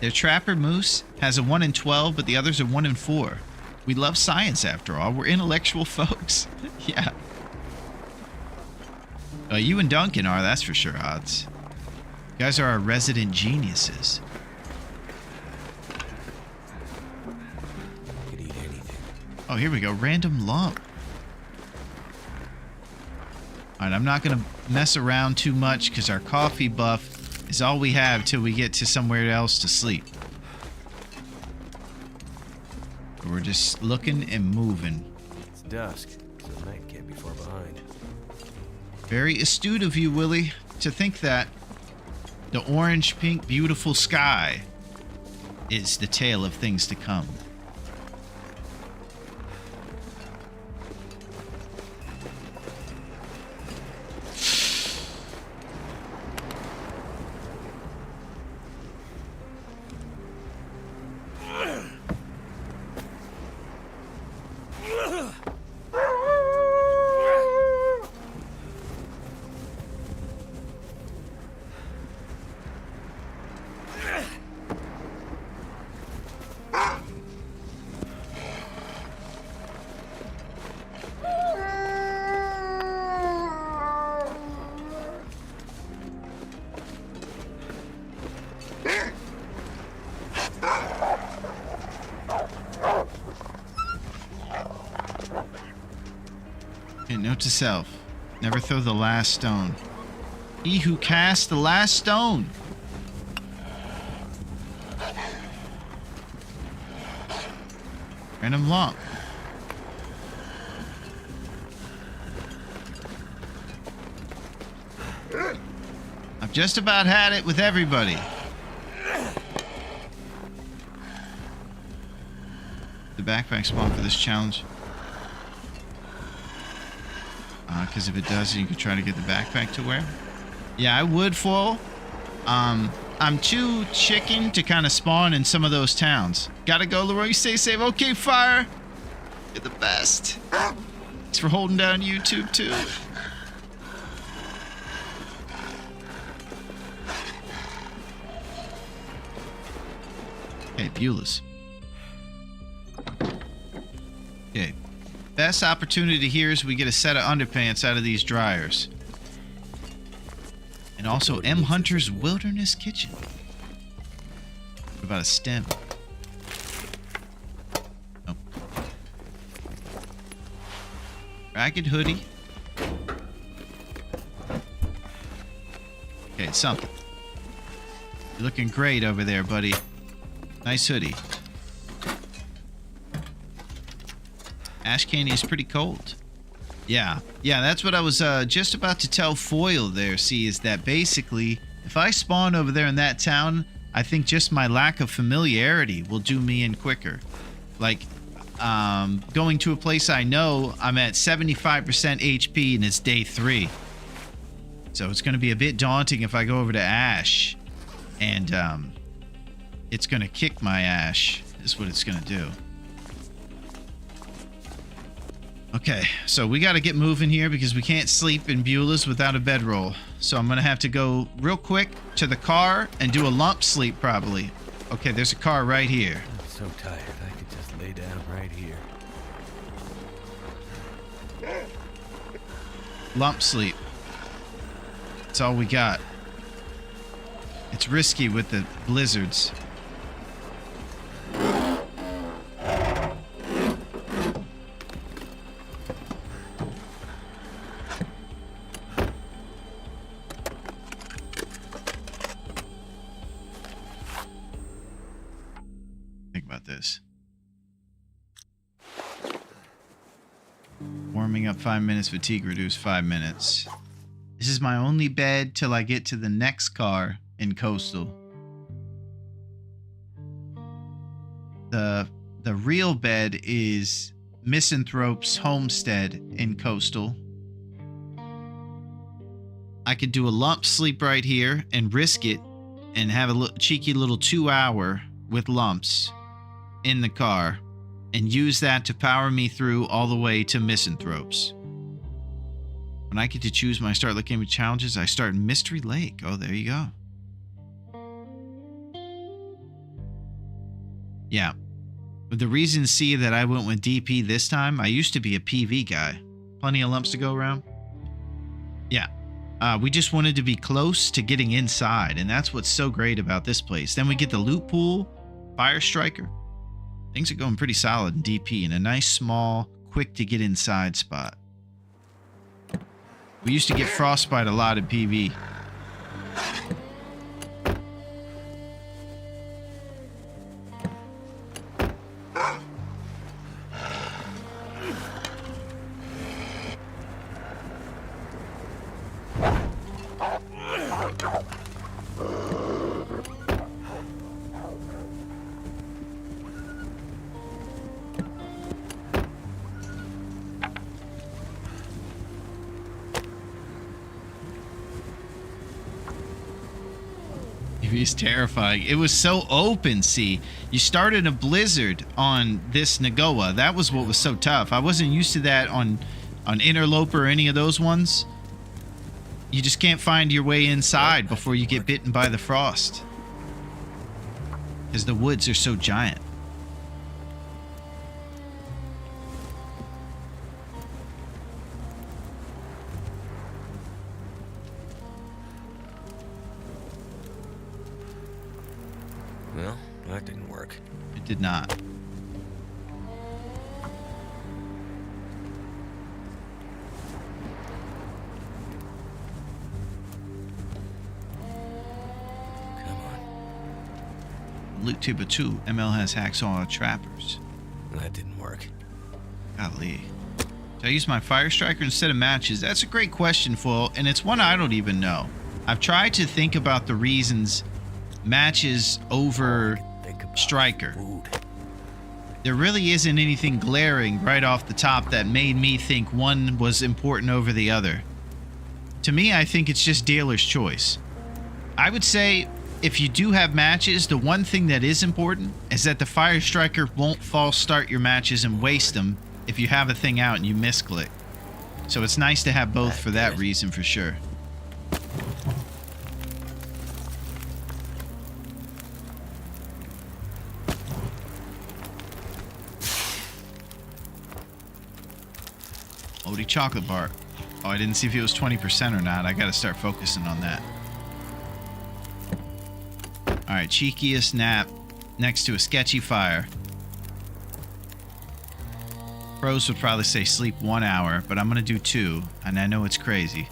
S1: Their trapper moose has a 1 in 12, but the others are 1 in 4. We love science after all. We're intellectual folks. Yeah. You and Duncan are, that's for sure, Odds. You guys are our resident geniuses.
S4: Could eat anything.
S1: Oh, here we go. Random lump. Alright, I'm not going to mess around too much because our coffee buff is all we have till we get to somewhere else to sleep. We're just looking and moving.
S4: It's dusk, so night can't be far behind.
S1: Very astute of you, Willie, to think that the orange, pink, beautiful sky is the tale of things to come. Note to self, never throw the last stone. He who cast the last stone. Random lump. I've just about had it with everybody. The backpack spawn for this challenge. Because if it does, you can try to get the backpack to wear. Yeah, I would foil. I'm too chicken to kind of spawn in some of those towns. Gotta go, Larone. Stay safe. Okay, fire. You're the best. Thanks for holding down YouTube, too. Okay, Beulah's. Okay. Best opportunity here is we get a set of underpants out of these dryers. And also M. Hunter's Wilderness Kitchen. What about a stem? Oh. Ragged hoodie. Okay, it's something. You're looking great over there, buddy. Nice hoodie. Ash candy is pretty cold. Yeah, that's what I was just about to tell Foil there, see, is that basically, if I spawn over there in that town, I think just my lack of familiarity will do me in quicker. Like, going to a place I know, I'm at 75% HP and it's day 3. So it's going to be a bit daunting if I go over to Ash, and it's going to kick my ash, is what it's going to do. Okay, so we got to get moving here because we can't sleep in Beulah's without a bedroll. So I'm going to have to go real quick to the car and do a lump sleep probably. Okay, there's a car right here.
S4: I'm so tired, I could just lay down right here.
S1: Lump sleep. That's all we got. It's risky with the blizzards. Think about this. Warming up 5 minutes, fatigue reduced 5 minutes. This is my only bed till I get to the next car in Coastal. The real bed is Misanthrope's homestead in Coastal. I could do a lump sleep right here and risk it and have a cheeky little 2-hour with lumps in the car and use that to power me through all the way to Misanthrope's. When I get to choose my start looking at challenges, I start in Mystery Lake. Oh, there you go. Yeah. But the reason C that I went with DP this time, I used to be a PV guy. Plenty of lumps to go around. Yeah. We just wanted to be close to getting inside, and that's what's so great about this place. Then we get the loot pool, Fire Striker. Things are going pretty solid in DP, and a nice, small, quick to get inside spot. We used to get frostbite a lot in PV. It's terrifying. It was so open, see. You started a blizzard on this Nagoa. That was what was so tough. I wasn't used to that on Interloper or any of those ones. You just can't find your way inside before you get bitten by the frost. Because the woods are so giant.
S4: Well, that didn't work.
S1: It did not.
S4: Come on.
S1: Loot Tuba 2. ML has hacksaw trappers.
S4: That didn't work.
S1: Golly. Did I use my Fire Striker instead of matches? That's a great question, Foil, and it's one I don't even know. I've tried to think about the reasons matches over Striker.
S4: Food.
S1: There really isn't anything glaring right off the top that made me think one was important over the other. To me, I think it's just dealer's choice. I would say if you do have matches, the one thing that is important is that the Fire Striker won't false start your matches and waste them if you have a thing out and you misclick. So it's nice to have both for that reason for sure. Odie chocolate bar. Oh, I didn't see if it was 20% or not. I gotta start focusing on that. Alright, cheekiest nap next to a sketchy fire. Pros would probably say sleep 1 hour, but I'm gonna do 2, and I know it's crazy.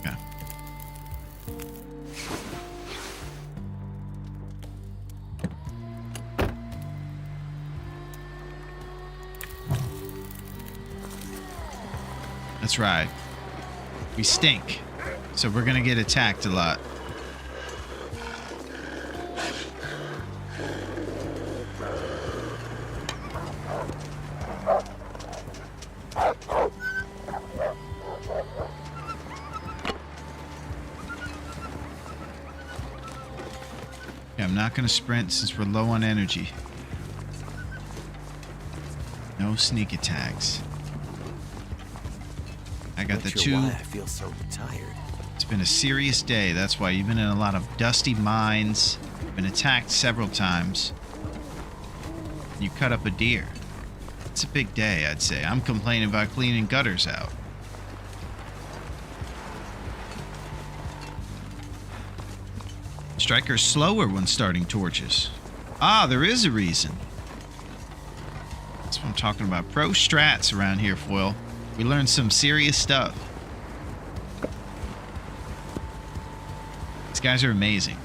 S1: Okay. That's right. We stink. So we're gonna get attacked a lot. Okay, I'm not gonna sprint since we're low on energy. No sneak attacks. I got the
S4: Not sure
S1: 2.
S4: why I feel so tired.
S1: It's been a serious day. That's why you've been in a lot of dusty mines. Been attacked several times. You cut up a deer. It's a big day, I'd say. I'm complaining about cleaning gutters out. Striker's slower when starting torches. Ah, there is a reason. That's what I'm talking about. Pro strats around here, Foil. We learned some serious stuff. These guys are amazing.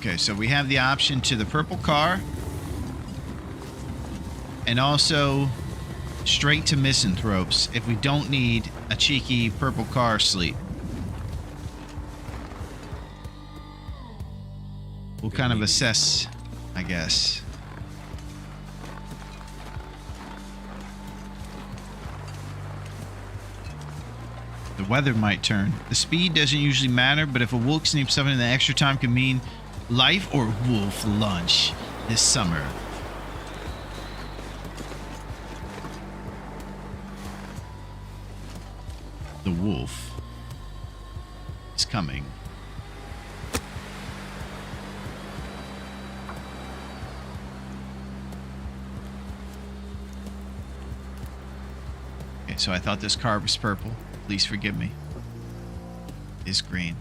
S1: Okay, so we have the option to the purple car. And also straight to misanthropes if we don't need a cheeky purple car sleep. We'll kind of assess, I guess. The weather might turn. The speed doesn't usually matter, but if a wolf sneaks something, the extra time can mean life or wolf lunch this summer. The wolf is coming. Okay, so I thought this car was purple. Please forgive me. It's green.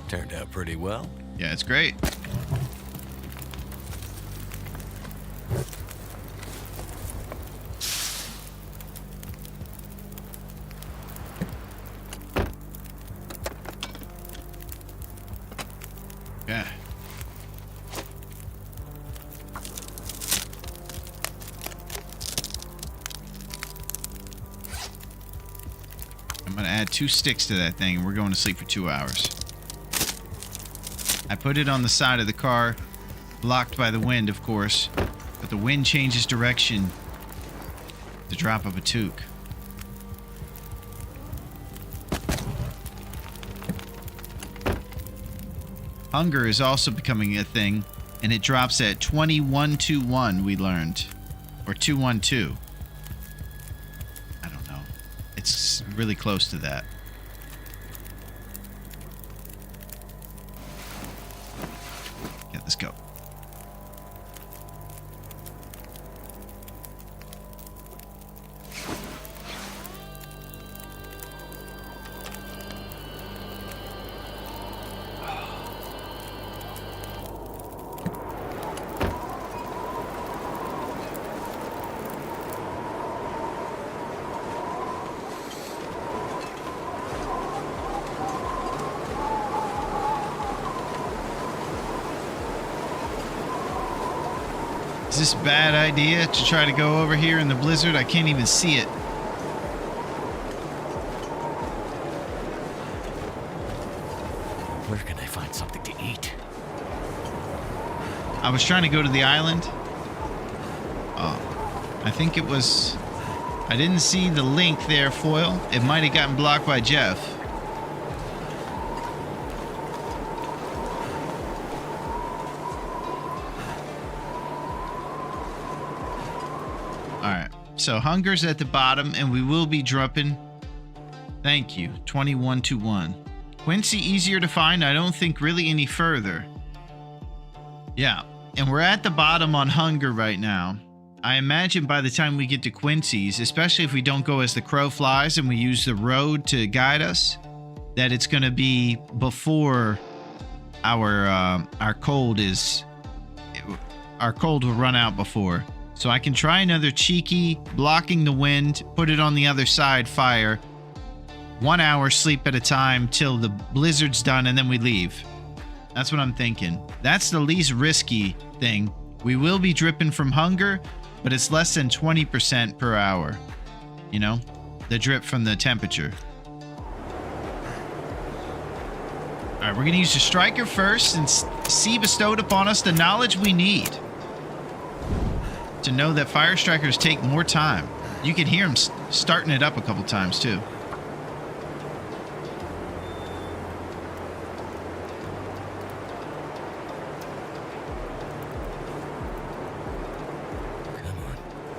S4: Turned out pretty well.
S1: Yeah, it's great. Yeah. I'm gonna add 2 sticks to that thing and we're going to sleep for 2 hours. I put it on the side of the car, blocked by the wind, of course, but the wind changes direction the drop of a toque. Hunger is also becoming a thing, and it drops at 2121, we learned. Or 212. I don't know. It's really close to that. Yeah, let's go. Is this a bad idea to try to go over here in the blizzard? I can't even see it.
S4: Where can I find something to eat?
S1: I was trying to go to the island. Oh, I think it was... I didn't see the link there, Foil. It might have gotten blocked by Jeff. Alright, so Hunger's at the bottom, and we will be dropping. Thank you. 2121. Quincy easier to find. I don't think really any further. Yeah, and we're at the bottom on Hunger right now. I imagine by the time we get to Quincy's, especially if we don't go as the crow flies and we use the road to guide us, that it's going to be before our cold is... Our cold will run out before. So I can try another cheeky, blocking the wind, put it on the other side, fire. 1 hour sleep at a time till the blizzard's done and then we leave. That's what I'm thinking. That's the least risky thing. We will be dripping from Hunger, but it's less than 20% per hour. You know? The drip from the temperature. Alright, we're going to use the Striker first and see bestowed upon us the knowledge we need to know that fire strikers take more time. You can hear them starting it up a couple times too.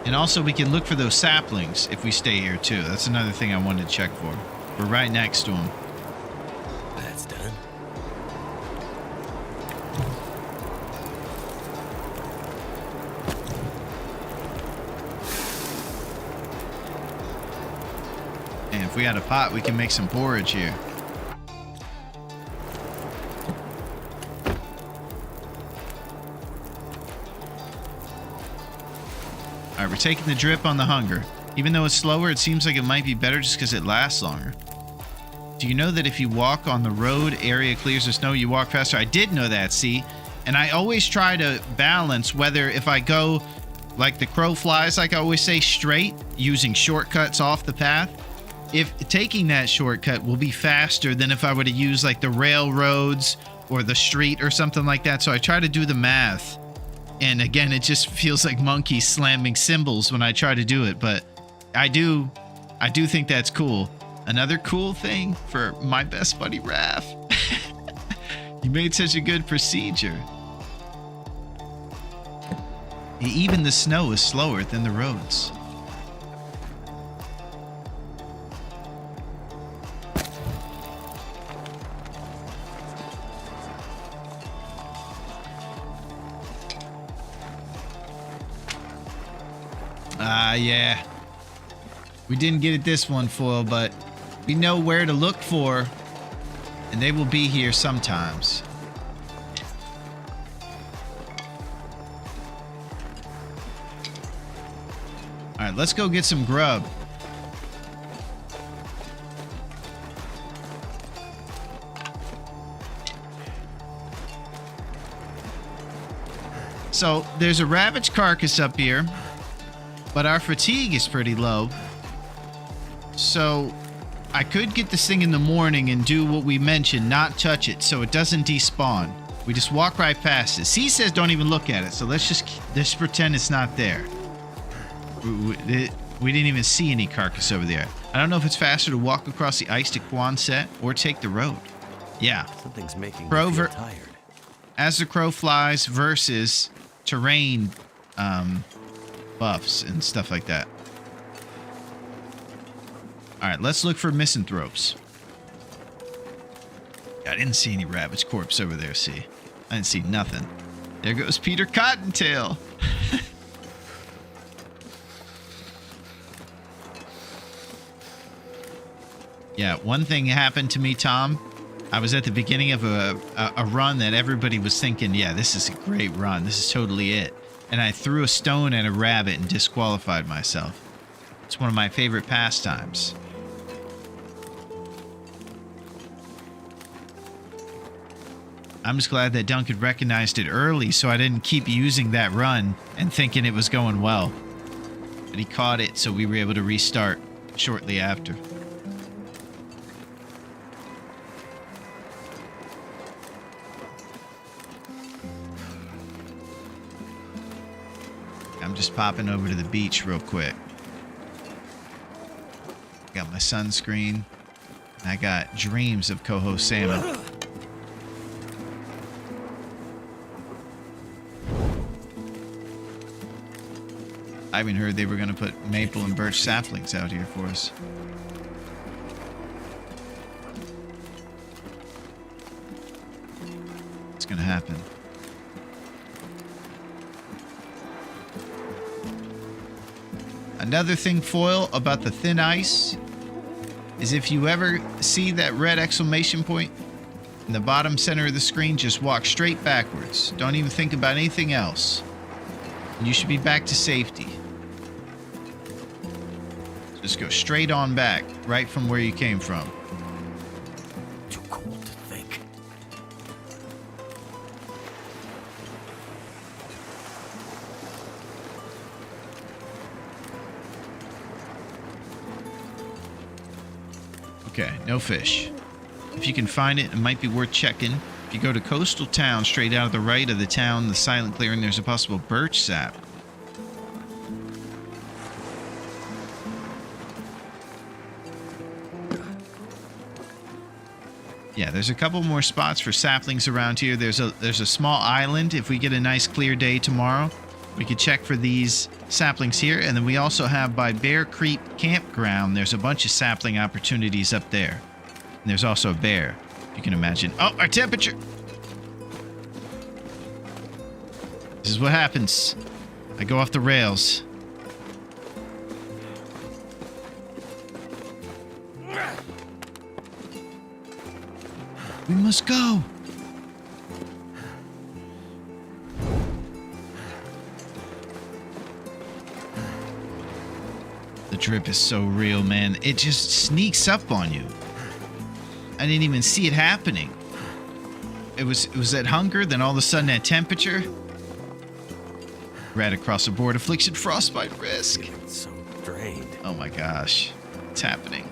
S1: And also we can look for those saplings if we stay here too. That's another thing I wanted to check for. We're right next to them.
S4: That's done.
S1: And if we had a pot, we can make some porridge here. Alright, we're taking the drip on the Hunger. Even though it's slower, it seems like it might be better just because it lasts longer. Do you know that if you walk on the road, area clears of snow, you walk faster? I did know that, see? And I always try to balance whether if I go like the crow flies, like I always say, straight, using shortcuts off the path, if taking that shortcut will be faster than if I were to use like the railroads or the street or something like that. So I try to do the math. And again, it just feels like monkeys slamming cymbals when I try to do it. But I do think that's cool. Another cool thing for my best buddy, Raph. He made such a good procedure. Even the snow is slower than the roads. Yeah. We didn't get it this one, Foil, but we know where to look for, and they will be here sometimes. All right, let's go get some grub. So there's a ravaged carcass up here, but our fatigue is pretty low. So I could get this thing in the morning and do what we mentioned, not touch it so it doesn't despawn. We just walk right past it. C says don't even look at it, so let's just pretend it's not there. We didn't even see any carcass over there. I don't know if it's faster to walk across the ice to Quonset or take the road. Yeah.
S4: Something's making me feel tired.
S1: As the crow flies versus terrain buffs and stuff like that. All right, let's look for misanthropes. I didn't see any ravaged corpse over there, see? I didn't see nothing. There goes Peter Cottontail. Yeah, one thing happened to me, Tom. I was at the beginning of a run that everybody was thinking, yeah, this is a great run. This is totally it. And I threw a stone at a rabbit and disqualified myself. It's one of my favorite pastimes. I'm just glad that Duncan recognized it early so I didn't keep using that run and thinking it was going well. But he caught it, so we were able to restart shortly after. I'm just popping over to the beach real quick. Got my sunscreen. I got dreams of coho salmon. I even heard they were going to put maple and birch saplings out here for us. It's going to happen. Another thing, Foil, about the thin ice is if you ever see that red exclamation point in the bottom center of the screen, just walk straight backwards. Don't even think about anything else. And you should be back to safety. Just go straight on back, right from where you came from.
S4: Too cold to think.
S1: Okay, no fish. If you can find it, it might be worth checking. If you go to Coastal Town, straight out of the right of the town, the silent clearing, there's a possible birch sap. Yeah, there's a couple more spots for saplings around here. There's a small island. If we get a nice clear day tomorrow, we could check for these saplings here. And then we also have by Bear Creek Campground, there's a bunch of sapling opportunities up there. And there's also a bear, if you can imagine. Oh, our temperature! This is what happens. I go off the rails. We must go. The drip is so real, man. It just sneaks up on you. I didn't even see it happening. It was that hunger, then all of a sudden that temperature. Rat across the board, affliction, frostbite risk.
S4: It's so drained.
S1: Oh my gosh. It's happening.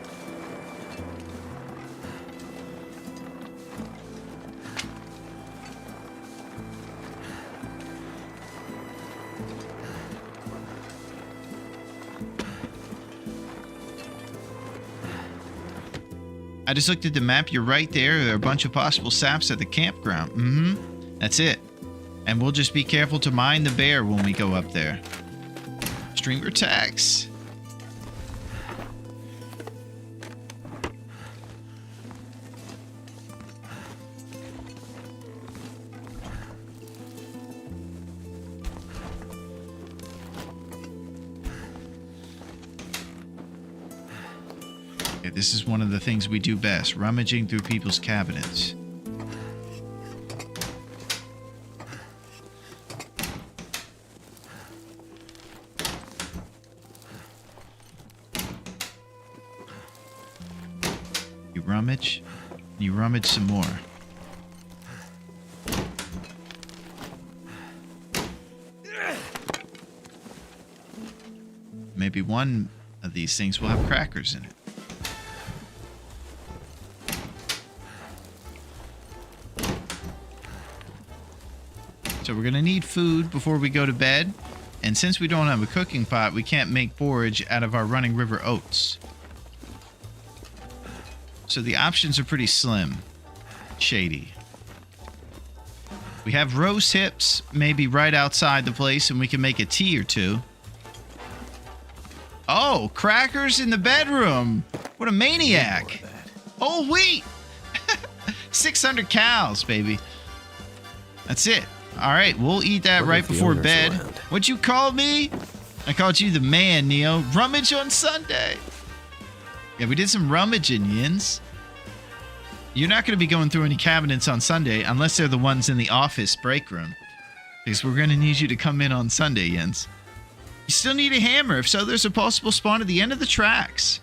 S1: I just looked at the map. You're right there. There are a bunch of possible saps at the campground. Mm-hmm. That's it. And we'll just be careful to mind the bear when we go up there. Streamer tags. Okay, this is one of the things we do best, rummaging through people's cabinets. You rummage some more. Maybe one of these things will have crackers in it. So we're gonna need food before we go to bed, and since we don't have a cooking pot, we can't make porridge out of our running river oats. So the options are pretty slim. Shady. We have roast hips, maybe right outside the place, and we can make a tea or two. Oh, crackers in the bedroom. What a maniac. Oh, wheat. 600 cows, baby. That's it. All right, we'll eat that right before bed. What'd you call me? I called you the man, Neo. Rummage on Sunday. Yeah, we did some rummaging, Yins. You're not going to be going through any cabinets on Sunday unless they're the ones in the office break room. Because we're going to need you to come in on Sunday, Yins. You still need a hammer. If so, there's a possible spawn at the end of the tracks.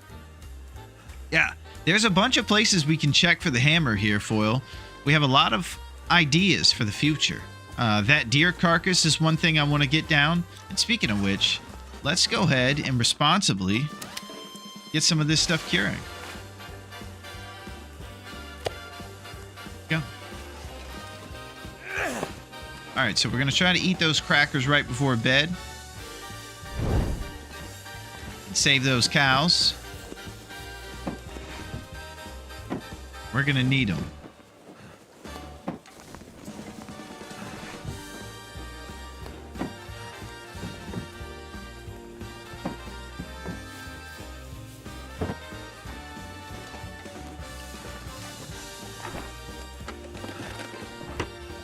S1: Yeah, there's a bunch of places we can check for the hammer here, Foil. We have a lot of ideas for the future. That deer carcass is one thing I want to get down. And speaking of which, let's go ahead and responsibly get some of this stuff curing. Go. All right, so we're going to try to eat those crackers right before bed. Save those cows. We're going to need them.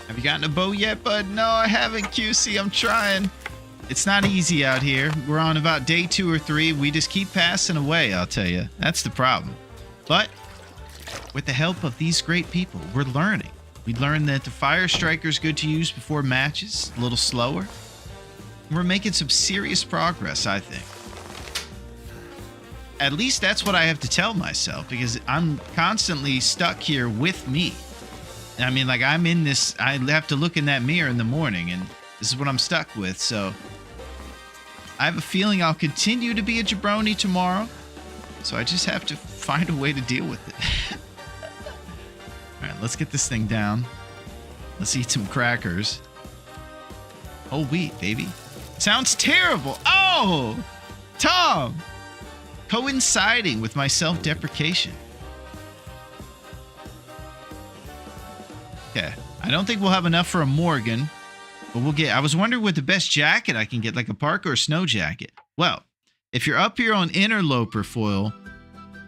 S1: Have you gotten a bow yet, bud? No, I haven't, QC. I'm trying. It's not easy out here. We're on about day 2 or 3. We just keep passing away, I'll tell you. That's the problem. But with the help of these great people, we're learning. We learned that the Fire Striker's good to use before matches, a little slower. We're making some serious progress, I think. At least that's what I have to tell myself, because I'm constantly stuck here with me. I mean, like, I'm in this, I have to look in that mirror in the morning, and this is what I'm stuck with, so I have a feeling I'll continue to be a jabroni tomorrow, so I just have to find a way to deal with it. All right, let's get this thing down. Let's eat some crackers. Whole wheat, baby. Sounds terrible. Oh, Tom, coinciding with my self-deprecation. Okay, I don't think we'll have enough for a Morgan. But we'll get, I was wondering what the best jacket I can get, like a parka or snow jacket. Well, if you're up here on Interloper Foil,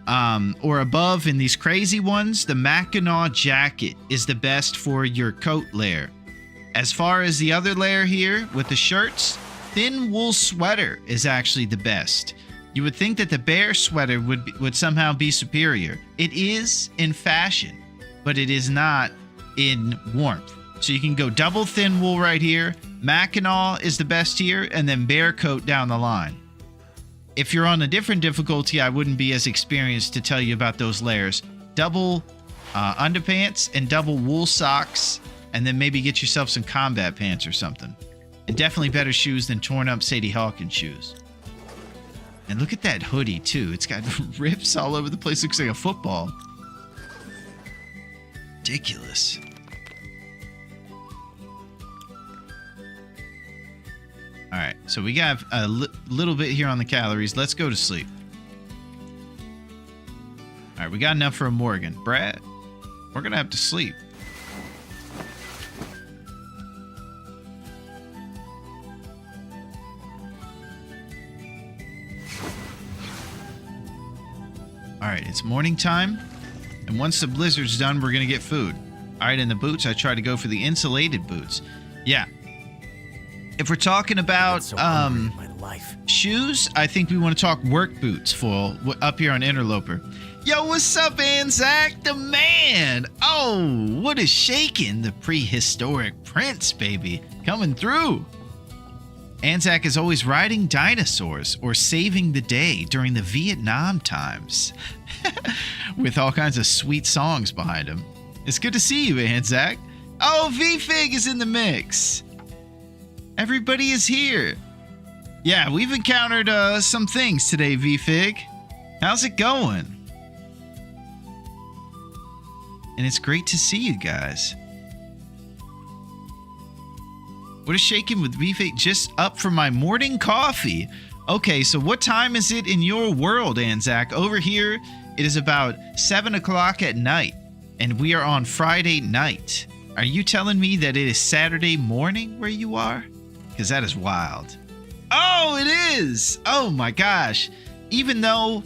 S1: or above in these crazy ones, the Mackinaw jacket is the best for your coat layer. As far as the other layer here with the shirts, thin wool sweater is actually the best. You would think that the bear sweater would somehow be superior. It is in fashion, but it is not in warmth. So you can go double thin wool right here. Mackinaw is the best here, and then bear coat down the line. If you're on a different difficulty, I wouldn't be as experienced to tell you about those layers. Double underpants and double wool socks, and then maybe get yourself some combat pants or something. And definitely better shoes than torn up Sadie Hawkins shoes. And look at that hoodie, too. It's got rips all over the place. Looks like a football. Ridiculous. All right, so we got a little bit here on the calories. Let's go to sleep. All right, we got enough for a Morgan. Brad, we're going to have to sleep. All right, it's morning time. And once the blizzard's done, we're going to get food. All right, in the boots, I try to go for the insulated boots. Yeah. If we're talking about
S4: my life.
S1: shoes, I think we want to talk work boots for up here on Interloper. Yo, what's up, Anzac, the man? Oh, what is shaking? The prehistoric prince, baby, coming through. Anzac is always riding dinosaurs or saving the day during the Vietnam times. With all kinds of sweet songs behind him. It's good to see you, Anzac. Oh, V-Fig is in the mix. Everybody is here. Yeah, we've encountered some things today, V-Fig. How's it going? And it's great to see you guys. What is shaking with V-Fig? Just up for my morning coffee. Okay, so what time is it in your world, Anzac? Over here, it is about 7 o'clock at night, and we are on Friday night. Are you telling me that it is Saturday morning where you are? Because that is wild. Oh, it is! Oh my gosh. Even though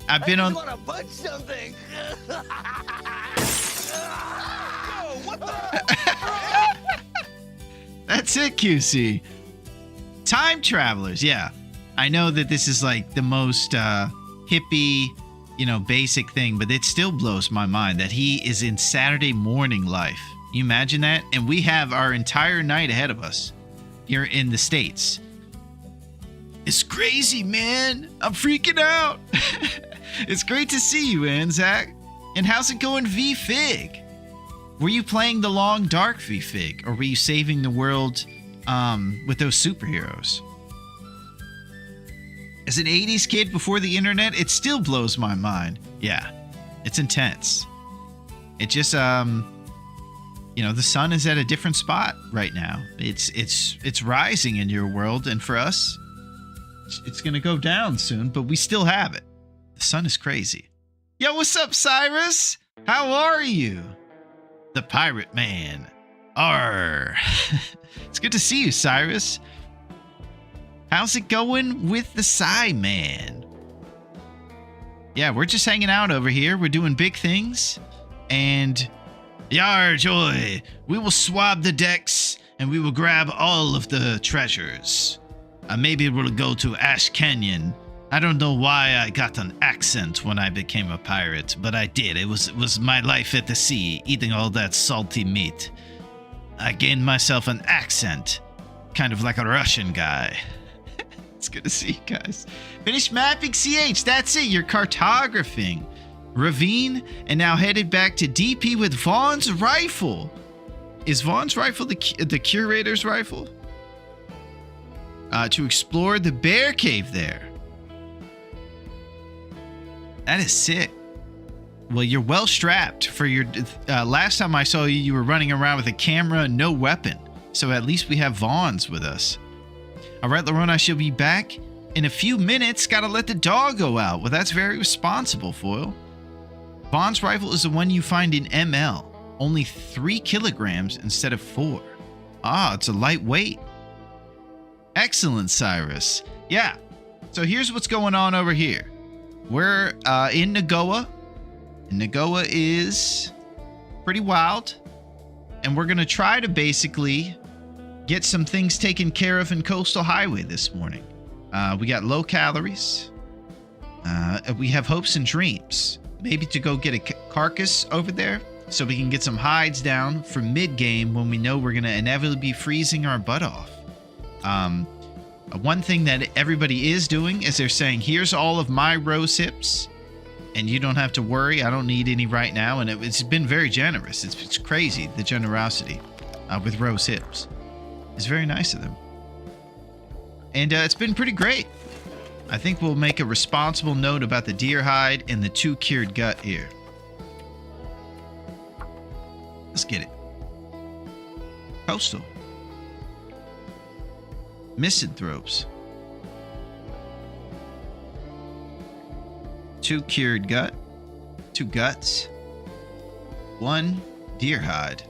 S1: I've been on...
S5: I want to punch something. Oh, what the?
S1: That's it, QC. Time travelers, yeah. I know that this is like the most hippie, basic thing, but it still blows my mind that he is in Saturday morning life. You imagine that? And we have our entire night ahead of us here in the States. It's crazy, man. I'm freaking out. It's great to see you, Anzac. And how's it going, V-Fig? Were you playing the long dark, V-Fig? Or were you saving the world with those superheroes? As an 80s kid before the internet, it still blows my mind. Yeah, it's intense. It just, the sun is at a different spot right now. It's rising in your world, and for us, it's gonna go down soon, but we still have it. The sun is crazy. Yo, what's up, Cyrus? How are you? The Pirate Man. Arr. It's good to see you, Cyrus. How's it going with the Psy Man? Yeah, we're just hanging out over here. We're doing big things. And yar joy, we will swab the decks and we will grab all of the treasures. Maybe we'll go to Ash Canyon. I don't know why I got an accent when I became a pirate, but I did. It was my life at the sea, eating all that salty meat. I gained myself an accent, kind of like a Russian guy. It's good to see you guys. Finish mapping CH, that's it, you're cartographing. Ravine, and now headed back to DP with Vaughn's rifle. Is Vaughn's rifle the curator's rifle? To explore the bear cave there. That is sick. Well, you're well strapped for your... last time I saw you, you were running around with a camera and no weapon. So at least we have Vaughn's with us. All right, Larone, I shall be back in a few minutes. Gotta let the dog go out. Well, that's very responsible, Foil. Vaughn's rifle is the one you find in ML. Only 3 kilograms instead of 4. Ah, it's a lightweight. Excellent, Cyrus. Yeah. So here's what's going on over here. We're in Nagoa. Nagoa is pretty wild. And we're going to try to basically get some things taken care of in Coastal Highway this morning. We got low calories. We have hopes and dreams. Maybe to go get a carcass over there so we can get some hides down for mid-game when we know we're going to inevitably be freezing our butt off. One thing that everybody is doing is they're saying, here's all of my rose hips, and you don't have to worry. I don't need any right now. And it's been very generous. It's crazy, the generosity with rose hips. It's very nice of them. And it's been pretty great. I think we'll make a responsible note about the deer hide and the 2 cured gut here. Let's get it. Postal. Misanthropes. 2 cured gut. 2 guts. 1 deer hide.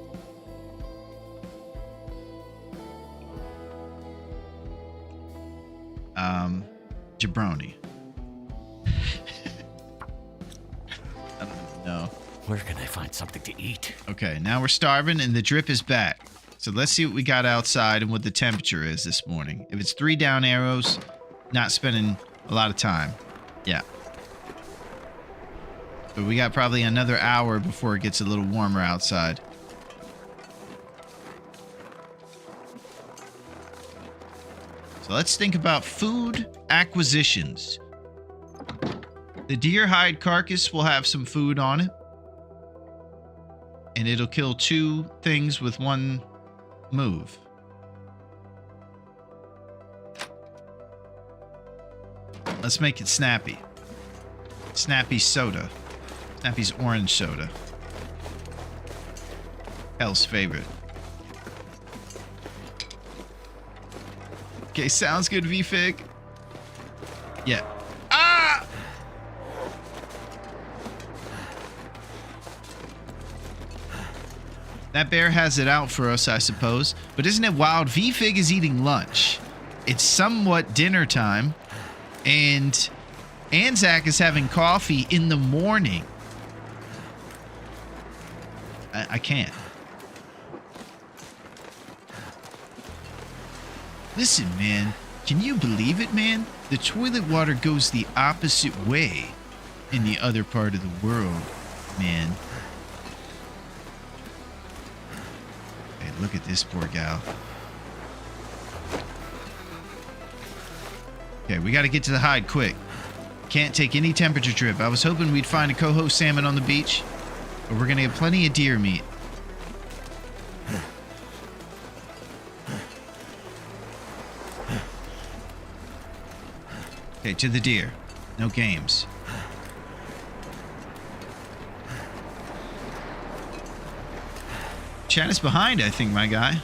S1: Jabroni. I don't know.
S4: Where can I find something to eat?
S1: Okay, now we're starving and the drip is back. So let's see what we got outside and what the temperature is this morning. If it's 3 down arrows, not spending a lot of time. Yeah. But we got probably another hour before it gets a little warmer outside. So let's think about food acquisitions. The deer hide carcass will have some food on it. And it'll kill 2 things with 1 move. Let's make it Snappy. Snappy's soda. Snappy's orange soda. Hell's favorite. Okay, sounds good, V-Fig. Yeah. Ah! That bear has it out for us, I suppose. But isn't it wild? V-Fig is eating lunch. It's somewhat dinner time. And Anzac is having coffee in the morning. I can't. Listen, man. Can you believe it, man? The toilet water goes the opposite way in the other part of the world, man. Hey, look at this poor gal. Okay, we got to get to the hide quick. Can't take any temperature drip. I was hoping we'd find a coho salmon on the beach, but we're going to get plenty of deer meat. Okay, to the deer. No games. Chad is behind, I think, my guy.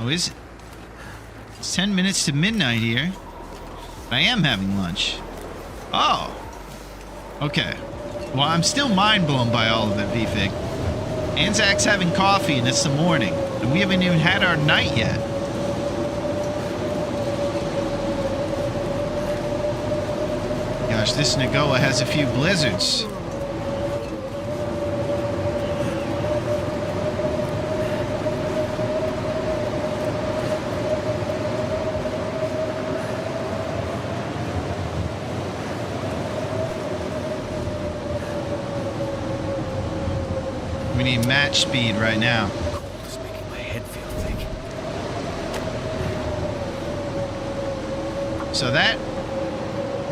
S1: Oh, is it? It's 10 minutes to midnight here. But I am having lunch. Oh. Okay. Well, I'm still mind blown by all of it, V-Fig. Anzac's having coffee and it's the morning. And we haven't even had our night yet. Gosh, this Nagoa has a few blizzards. We need match speed right now.
S4: It's making my head feel thick.
S1: So that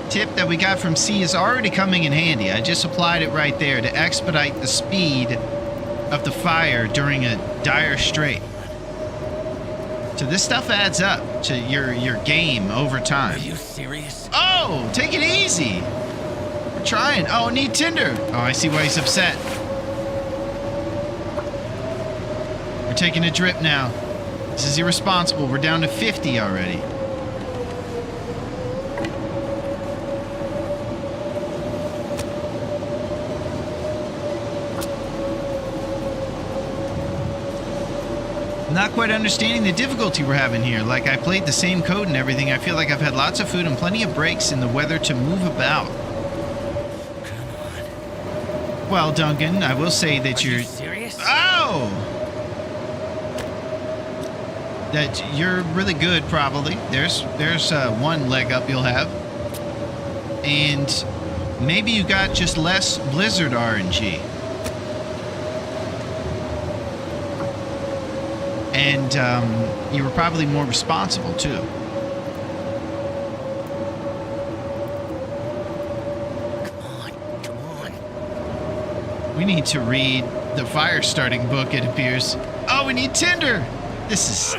S1: tip that we got from C is already coming in handy. I just applied it right there to expedite the speed of the fire during a dire strait. So this stuff adds up to your game over time.
S4: Are you serious?
S1: Oh, take it easy. We're trying. Oh, need tinder. Oh, I see why he's upset. We're taking a drip now. This is irresponsible. We're down to 50 already. Not quite understanding the difficulty we're having here. Like, I played the same code and everything. I feel like I've had lots of food and plenty of breaks in the weather to move about.
S4: Come on.
S1: Well, Duncan, I will say that
S4: Are
S1: you're...
S4: you serious?
S1: Oh! That you're really good, probably. There's 1 leg up you'll have. And maybe you got just less Blizzard RNG. And you were probably more responsible, too.
S4: Come on.
S1: We need to read the fire starting book, it appears. Oh, we need tinder! This is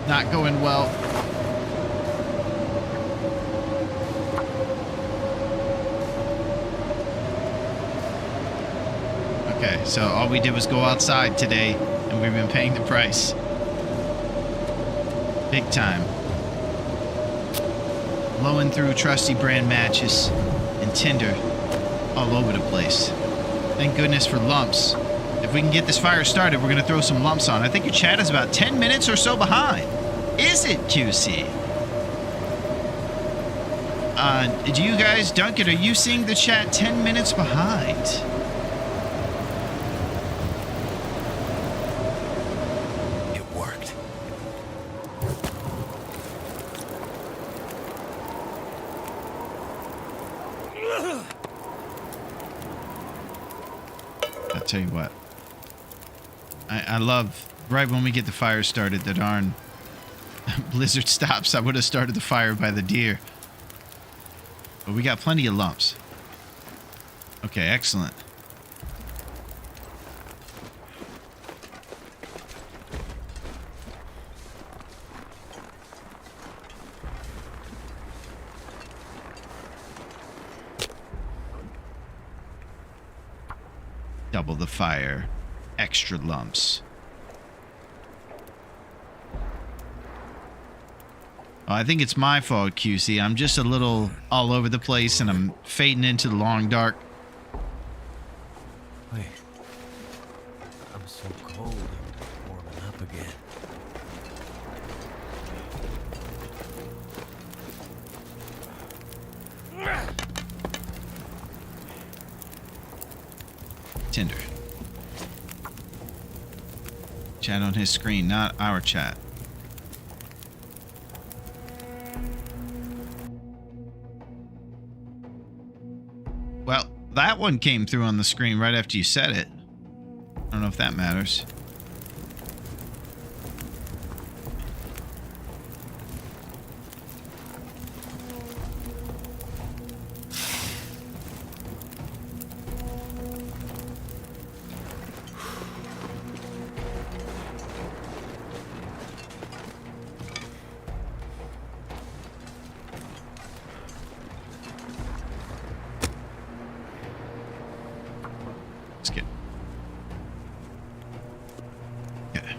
S1: not going well. Okay, so all we did was go outside today, and we've been paying the price. Big time. Blowing through trusty brand matches and Tinder all over the place. Thank goodness for lumps. If we can get this fire started, we're going to throw some lumps on. I think your chat is about 10 minutes or so behind. Is it, QC? Do you guys, Duncan, are you seeing the chat 10 minutes behind?
S4: It worked.
S1: I'll tell you what. I love right when we get the fire started, the darn blizzard stops. I would have started the fire by the deer. But we got plenty of lumps. Okay, excellent. Double the fire. Extra lumps. Oh, I think it's my fault, QC. I'm just a little all over the place and I'm fading into the long dark.
S4: Wait. I'm so cold. I'm warming up again.
S1: Tinder. Chat on his screen, not our chat. Well, that one came through on the screen right after you said it. I don't know if that matters.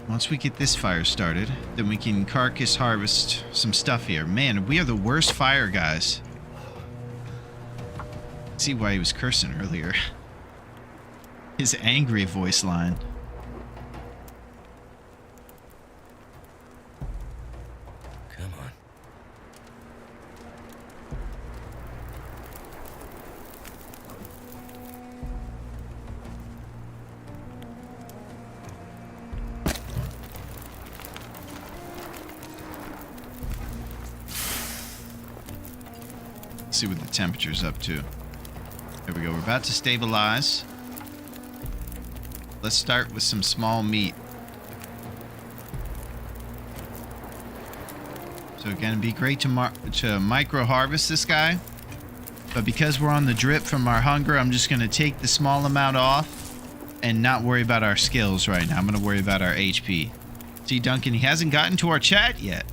S1: Once we get this fire started, then we can carcass harvest some stuff here. Man, we are the worst fire guys. See why he was cursing earlier. His angry voice line.
S4: Come on.
S1: See what the temperature's up to. There we go. We're about to stabilize. Let's start with some small meat. So again, it'd be great to micro harvest this guy. But because we're on the drip from our hunger, I'm just going to take the small amount off and not worry about our skills right now. I'm going to worry about our HP. See, Duncan, he hasn't gotten to our chat yet.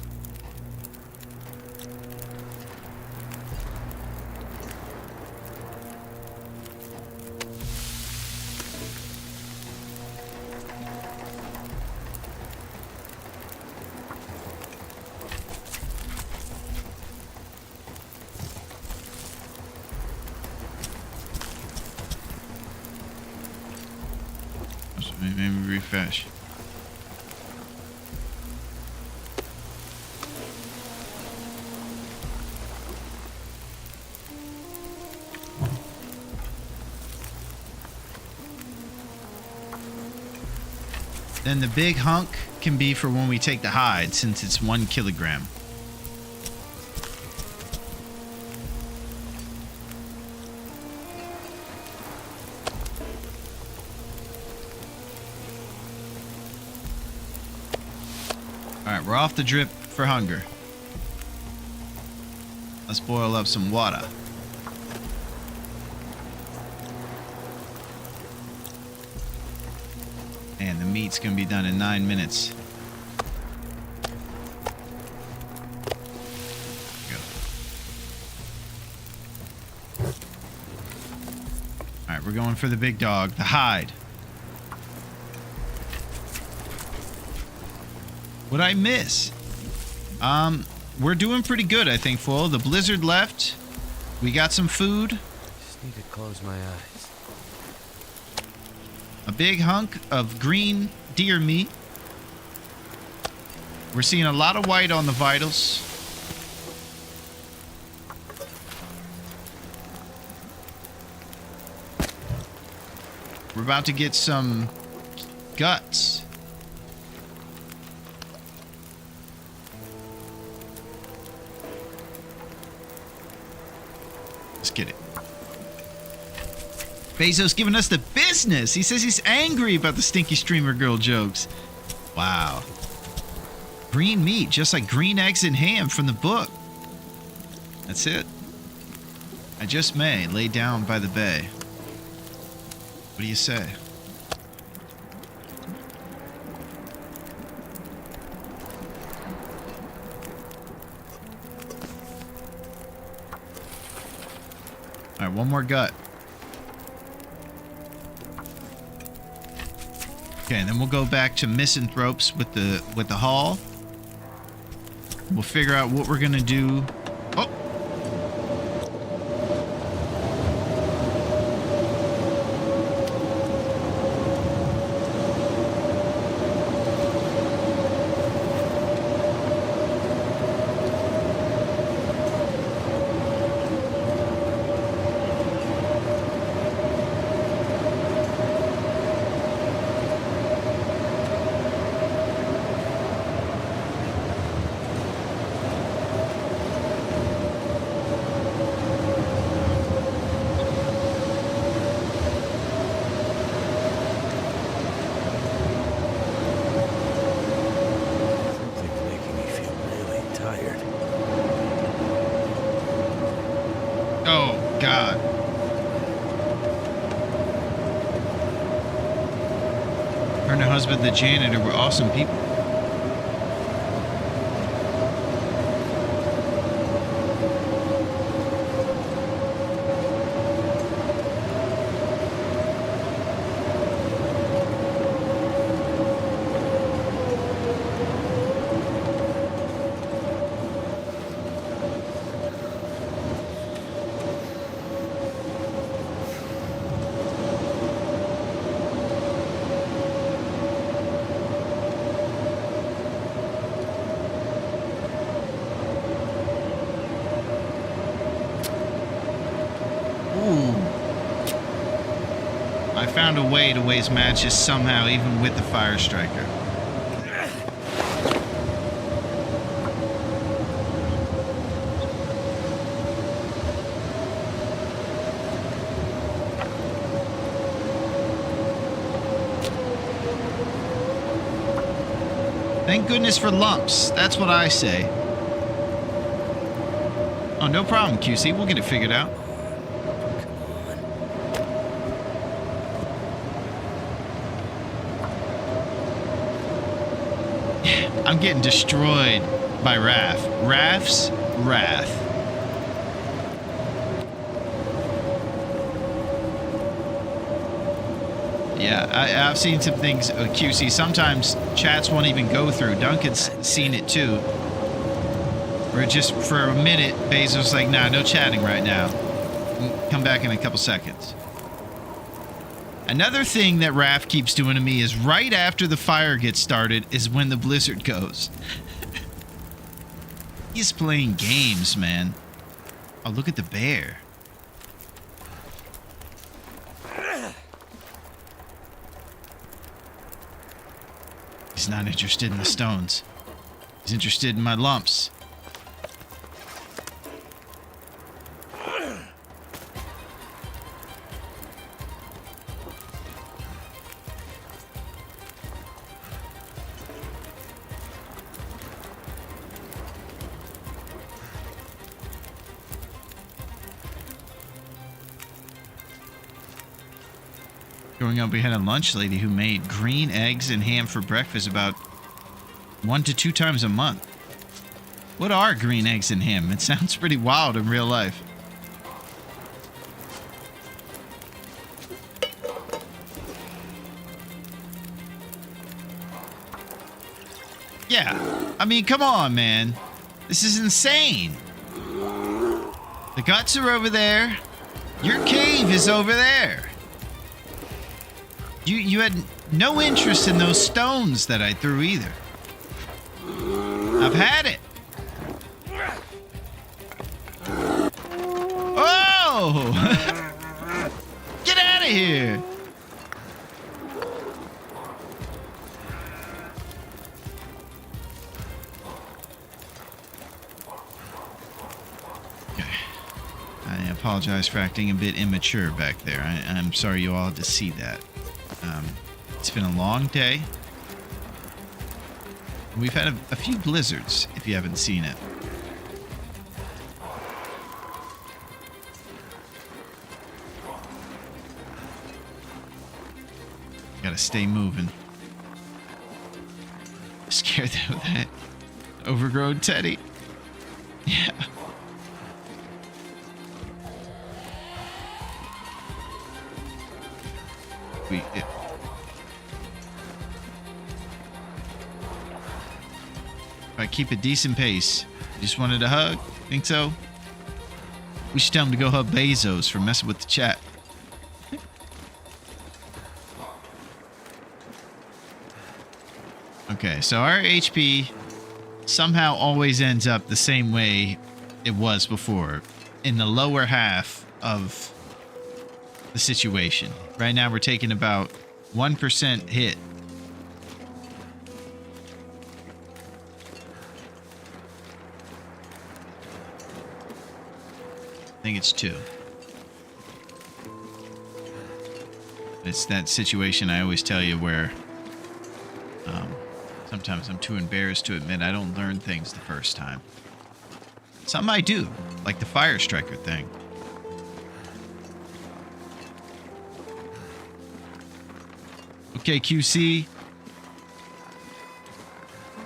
S1: Maybe refresh. Then the big hunk can be for when we take the hide, since it's 1 kilogram. we're off the drip for hunger. Let's boil up some water. And the meat's gonna be done in 9 minutes. Go. Alright, we're going for the big dog, the hide. What'd I miss? We're doing pretty good, I think, Foil. The blizzard left. We got some food.
S4: Just need to close my eyes.
S1: A big hunk of green deer meat. We're seeing a lot of white on the vitals. We're about to get some guts. Let's get it. Bezos giving us the business. He says he's angry about the stinky streamer girl jokes. Wow. Green meat, just like green eggs and ham from the book. That's it. I just may lay down by the bay. What do you say? All right, one more gut. Okay, and then we'll go back to misanthropes with the haul. We'll figure out what we're gonna do. Oh.
S4: Something's making me feel really tired.
S1: Oh, God. Her and her husband, the janitor, were awesome people. I found a way to waste matches somehow, even with the fire striker. Thank goodness for lumps. That's what I say. Oh, no problem, QC. We'll get it figured out. I'm getting destroyed by Raph. Raph's wrath. Yeah, I've seen some things, QC. Sometimes chats won't even go through. Duncan's seen it too. Where just for a minute, Bezos like, nah, no chatting right now. Come back in a couple seconds. Another thing that Raph keeps doing to me is right after the fire gets started is when the blizzard goes. He's playing games, man. Oh, look at the bear. He's not interested in the stones. He's interested in my lumps. Growing up, we had a lunch lady who made green eggs and ham for breakfast about 1 to 2 times a month. What are green eggs and ham? It sounds pretty wild in real life. Yeah, I mean, come on, man. This is insane. The guts are over there. Your cave is over there. You had no interest in those stones that I threw either. I've had it. Oh! Get out of here. I apologize for acting a bit immature back there. I'm sorry you all had to see that. It's been a long day. We've had a few blizzards, if you haven't seen it. Gotta stay moving. Scared of that overgrown teddy. Yeah. If I keep a decent pace, you just wanted a hug? Think so? We should tell him to go hug Bezos for messing with the chat. Okay, so our HP somehow always ends up the same way it was before, in the lower half of the situation. Right now we're taking about 1% hit. I think it's 2. It's that situation I always tell you where sometimes I'm too embarrassed to admit I don't learn things the first time. Some I do, like the fire striker thing. Okay, QC.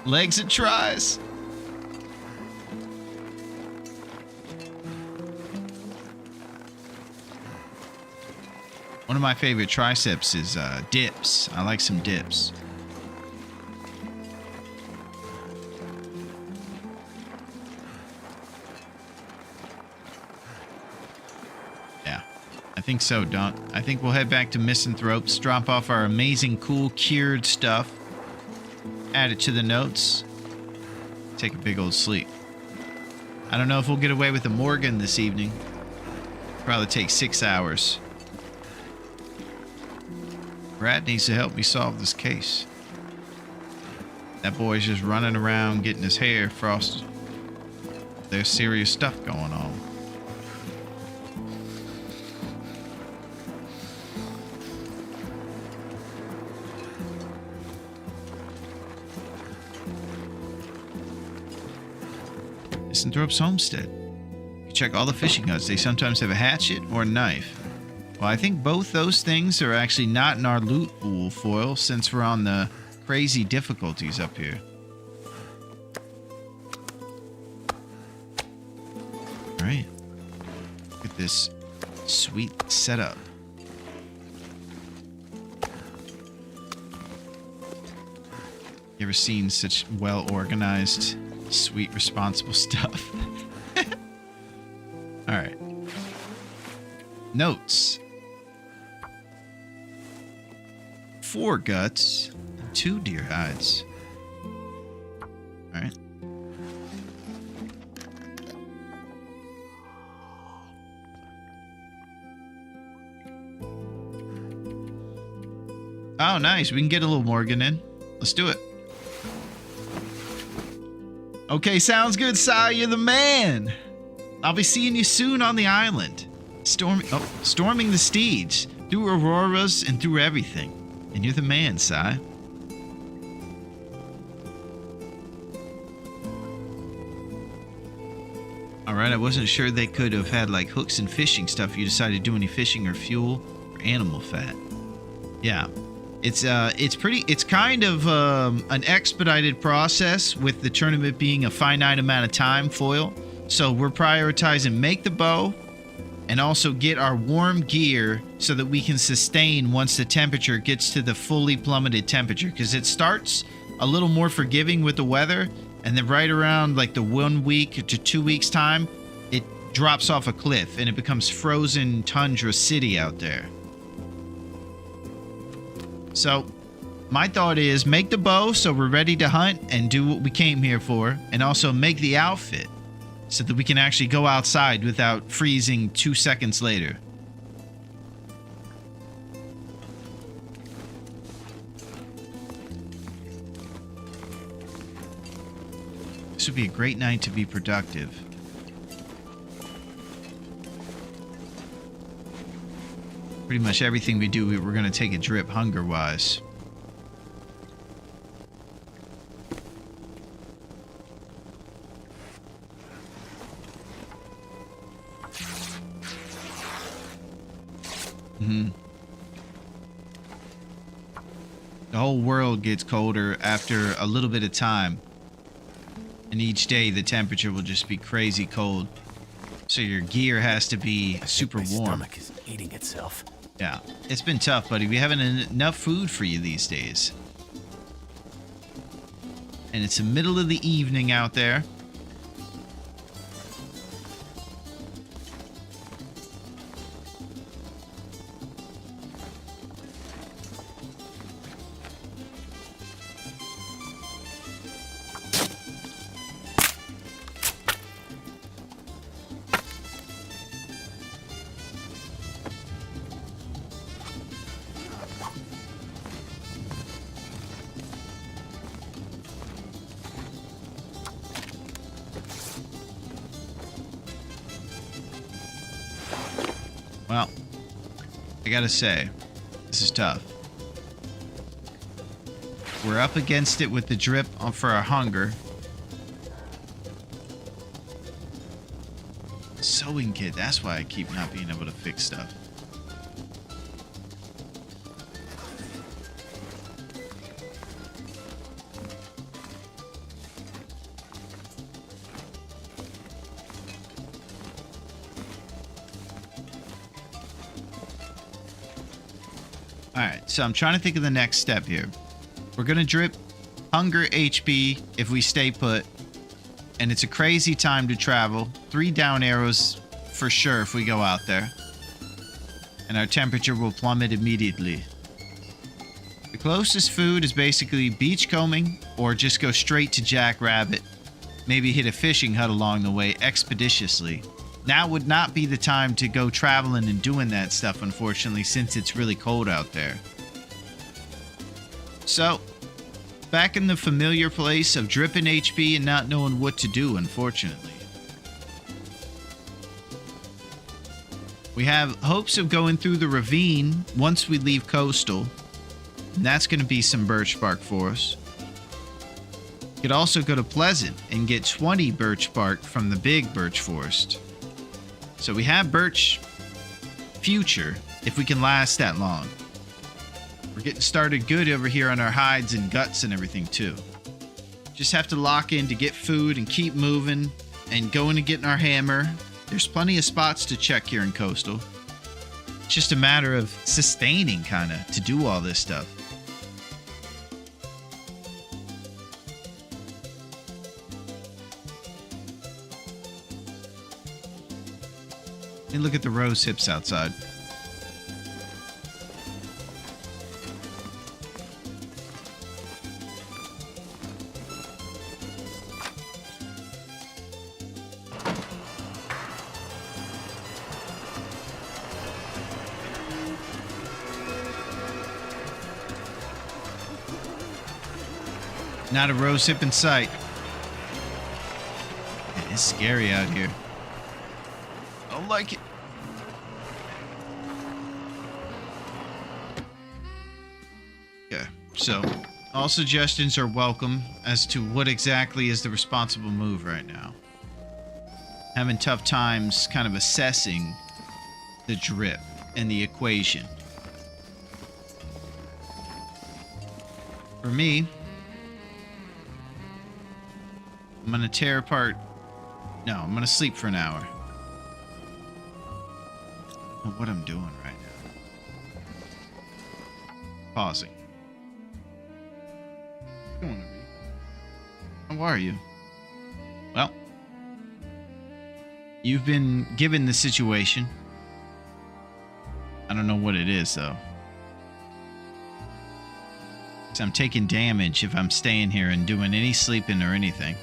S1: Legs and tries. One of my favorite triceps is dips. I like some dips. Yeah, I think so, Don. I think we'll head back to Misanthropes, drop off our amazing, cool, cured stuff, add it to the notes, take a big old sleep. I don't know if we'll get away with the Morgan this evening. Probably take 6 hours. Brad needs to help me solve this case. That boy's just running around getting his hair frosted. There's serious stuff going on. Misanthrope's Homestead. You check all the fishing huts. They sometimes have a hatchet or a knife. Well, I think both those things are actually not in our loot pool, Foil, since we're on the crazy difficulties up here. Alright. Look at this sweet setup. You ever seen such well-organized, sweet, responsible stuff? Alright. Notes. 4 guts, 2 deer hides. Alright. Oh, nice. We can get a little Morgan in. Let's do it. Okay, sounds good, Si. You're the man. I'll be seeing you soon on the island. Storming the steeds, through auroras and through everything. And you're the man, Si. Alright, I wasn't sure they could have had like hooks and fishing stuff if you decided to do any fishing or fuel or animal fat. Yeah. It's kind of an expedited process with the tournament being a finite amount of time foil. So we're prioritizing make the bow and also get our warm gear so that we can sustain once the temperature gets to the fully plummeted temperature, because it starts a little more forgiving with the weather, and then right around like the 1 week to 2 weeks time, it drops off a cliff and it becomes frozen tundra city out there. So my thought is make the bow so we're ready to hunt and do what we came here for, and also make the outfit so that we can actually go outside without freezing 2 seconds later. This would be a great night to be productive. Pretty much everything we do, we're going to take a drip hunger-wise. The whole world gets colder after a little bit of time. And each day the temperature will just be crazy cold. So your gear has to be super
S4: My
S1: warm.
S4: stomach is eating itself.
S1: Yeah, it's been tough, buddy. We haven't enough food for you these days. And it's the middle of the evening out there. Well, I gotta say, this is tough. We're up against it with the drip for our hunger. Sewing kit, that's why I keep not being able to fix stuff. Alright, so I'm trying to think of the next step here. We're gonna drip hunger HP if we stay put. And it's a crazy time to travel. 3 down arrows for sure if we go out there. And our temperature will plummet immediately. The closest food is basically beachcombing or just go straight to Jackrabbit. Maybe hit a fishing hut along the way expeditiously. Now would not be the time to go traveling and doing that stuff, unfortunately, since it's really cold out there. So, back in the familiar place of dripping HP and not knowing what to do, unfortunately. We have hopes of going through the ravine once we leave coastal. And that's going to be some birch bark for us. We could also go to Pleasant and get 20 birch bark from the big birch forest. So we have birch future if we can last that long. We're getting started good over here on our hides and guts and everything too. Just have to lock in to get food and keep moving and going and getting our hammer. There's plenty of spots to check here in coastal. It's just a matter of sustaining kind of to do all this stuff. And look at the rose hips outside. Not a rose hip in sight. Man, it's scary out here. I don't like it. Yeah, so all suggestions are welcome as to what exactly is the responsible move right now. Having tough times kind of assessing the drip and the equation. For me, I'm gonna tear apart. No, I'm gonna sleep for an hour. I don't know what I'm doing right now. Pausing. What's going on, Reed? How are you? Well, you've been given the situation. I don't know what it is, though. 'Cause I'm taking damage if I'm staying here and doing any sleeping or anything.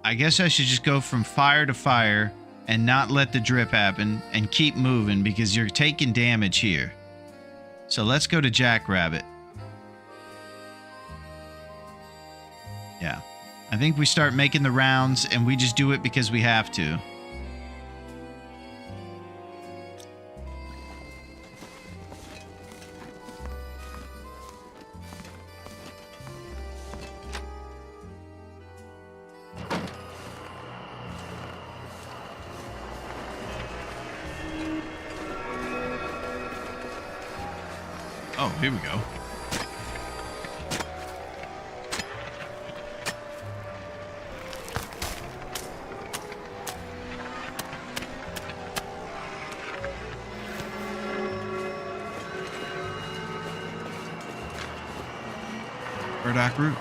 S1: I guess I should just go from fire to fire and not let the drip happen and keep moving because you're taking damage here. So let's go to Jackrabbit. Yeah. I think we start making the rounds and we just do it because we have to. Oh, here we go. Burdock root.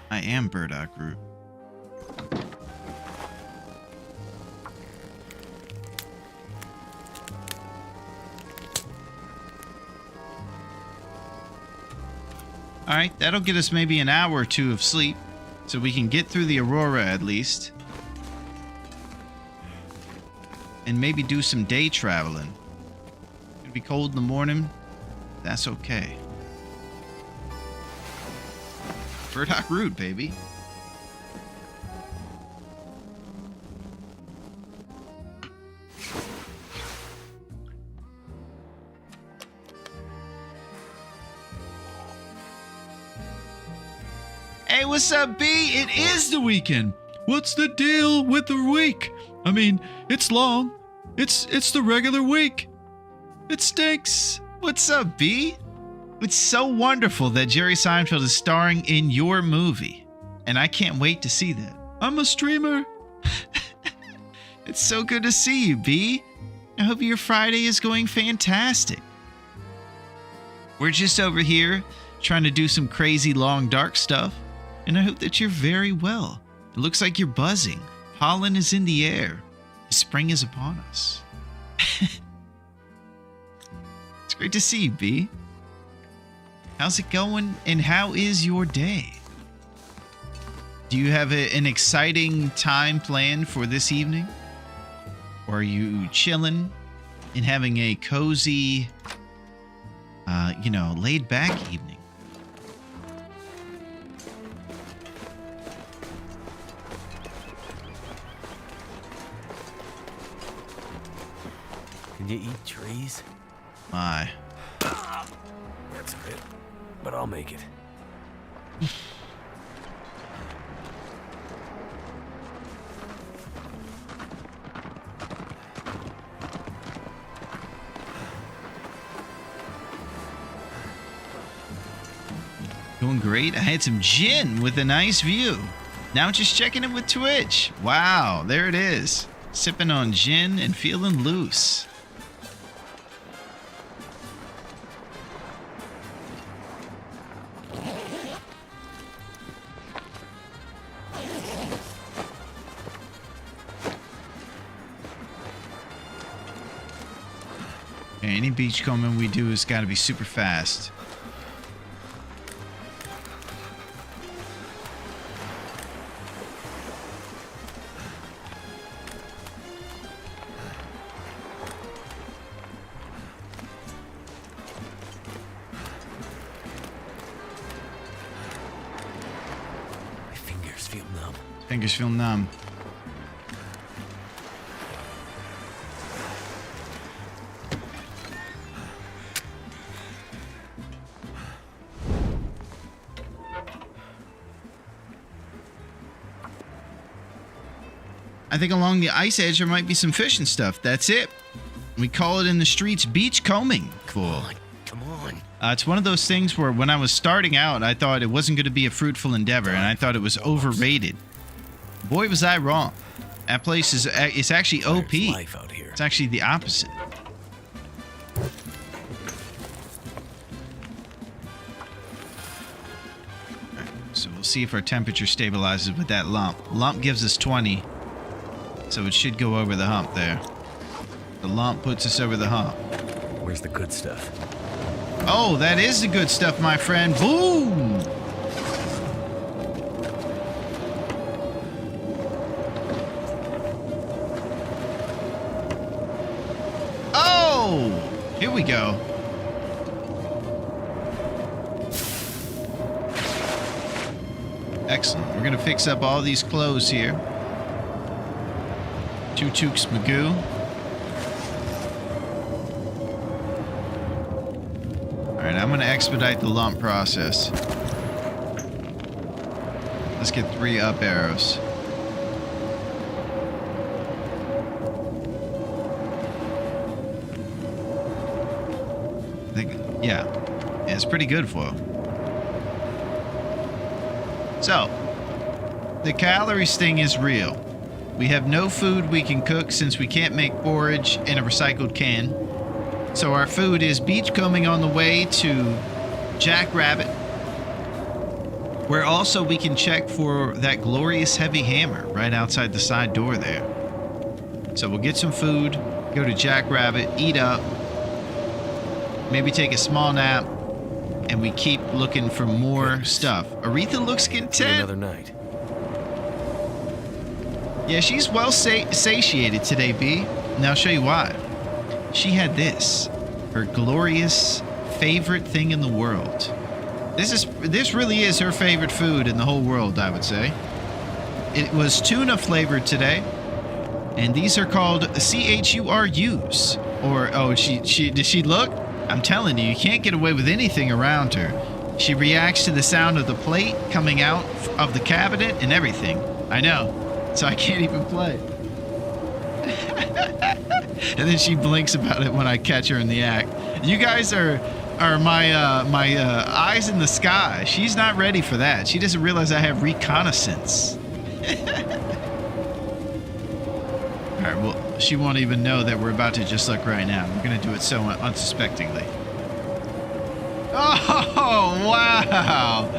S1: I am burdock root. All right, that'll get us maybe an hour or two of sleep, so we can get through the Aurora at least. And maybe do some day traveling. It'll be cold in the morning. That's okay. Burdock root, baby. Hey, what's up, B?
S7: It is the weekend. What's the deal with the week? I mean, it's long. It's the regular week. It stinks.
S1: What's up, B? It's so wonderful that Jerry Seinfeld is starring in your movie, and I can't wait to see that.
S7: I'm a streamer.
S1: It's so good to see you, B. I hope your Friday is going fantastic. We're just over here trying to do some crazy long dark stuff, and I hope that you're very well. It looks like you're buzzing. Pollen is in the air. Spring is upon us. It's great to see you, B. How's it going, and how is your day? Do you have an exciting time planned for this evening? Or are you chilling and having a cozy, laid-back evening?
S4: Can you eat trees?
S1: My.
S4: That's a bit, but I'll make it.
S1: Doing great. I had some gin with a nice view. Now just checking in with Twitch. Wow, there it is. Sipping on gin and feeling loose. Okay, any beachcombing we do has got to be super fast.
S4: My fingers feel numb.
S1: Fingers feel numb. I think along the ice edge there might be some fish and stuff. That's it. We call it in the streets beach combing. Cool.
S4: Come on.
S1: It's one of those things where when I was starting out, I thought it wasn't going to be a fruitful endeavor, and I thought it was overrated. Boy, was I wrong. That place is it's actually OP.
S4: There's life out here.
S1: It's actually the opposite. So we'll see if our temperature stabilizes with that lump. Lump gives us 20, so it should go over the hump there. The lump puts us over the hump.
S4: Where's the good stuff?
S1: Oh, that is the good stuff, my friend. Boom! Oh! Here we go. Excellent. We're going to fix up all these clothes here. Two Tooks Magoo. Alright, I'm going to expedite the lump process. Let's get 3 up arrows. I think, yeah, it's pretty good for him. So, the calories thing is real. We have no food we can cook since we can't make forage in a recycled can. So our food is beachcombing on the way to Jackrabbit, where also we can check for that glorious heavy hammer right outside the side door there. So we'll get some food, go to Jackrabbit, eat up, maybe take a small nap, and we keep looking for more stuff. Aretha looks content.
S4: Another night.
S1: Yeah, she's well satiated today, B. And I'll show you why. She had this, her glorious favorite thing in the world. This really is her favorite food in the whole world, I would say. It was tuna flavored today, and these are called CHURUs. Or did she look? I'm telling you, you can't get away with anything around her. She reacts to the sound of the plate coming out of the cabinet and everything. I know, so I can't even play. And then she blinks about it when I catch her in the act. You guys are my eyes in the sky. She's not ready for that. She doesn't realize I have reconnaissance. All right, well, she won't even know that we're about to just look right now. We're gonna do it so unsuspectingly. Oh, wow.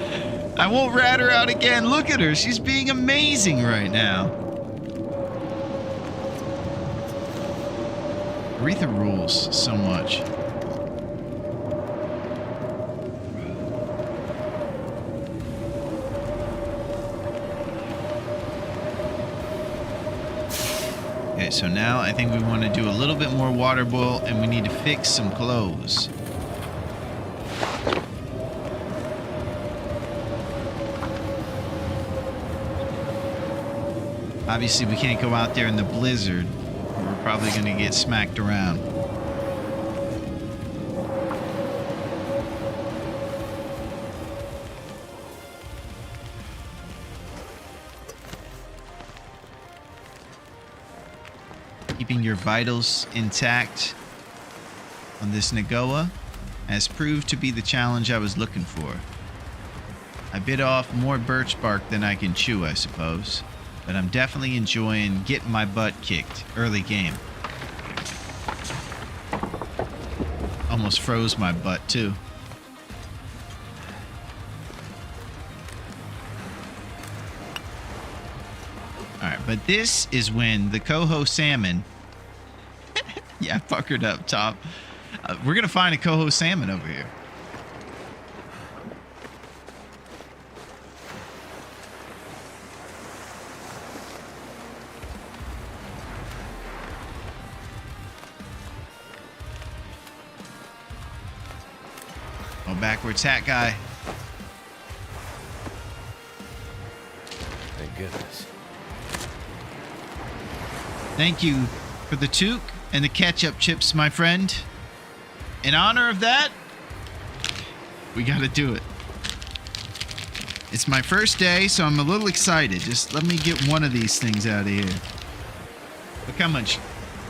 S1: I won't rat her out again. Look at her. She's being amazing right now. Aretha rules so much. Okay, so now I think we want to do a little bit more water boil, and we need to fix some clothes. Obviously, we can't go out there in the blizzard. We're probably going to get smacked around. Keeping your vitals intact on this Nagoa has proved to be the challenge I was looking for. I bit off more birch bark than I can chew, I suppose. But I'm definitely enjoying getting my butt kicked early game. Almost froze my butt too. Alright, but this is when the coho salmon... yeah, I puckered up top. We're gonna find a coho salmon over here. Backwards hat guy.
S4: Thank goodness.
S1: Thank you for the toque and the ketchup chips, my friend. In honor of that, we gotta do it. It's my first day, so I'm a little excited. Just let me get one of these things out of here. Look how much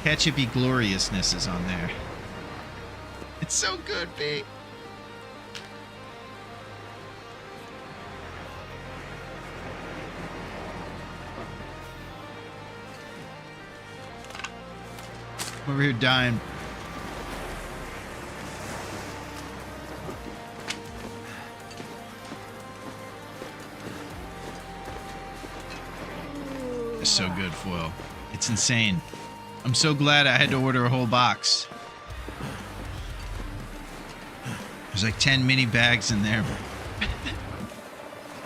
S1: ketchupy gloriousness is on there. It's so good, B. Over here dying. It's so good, foil. It's insane. I'm so glad I had to order a whole box. There's like 10 mini bags in there.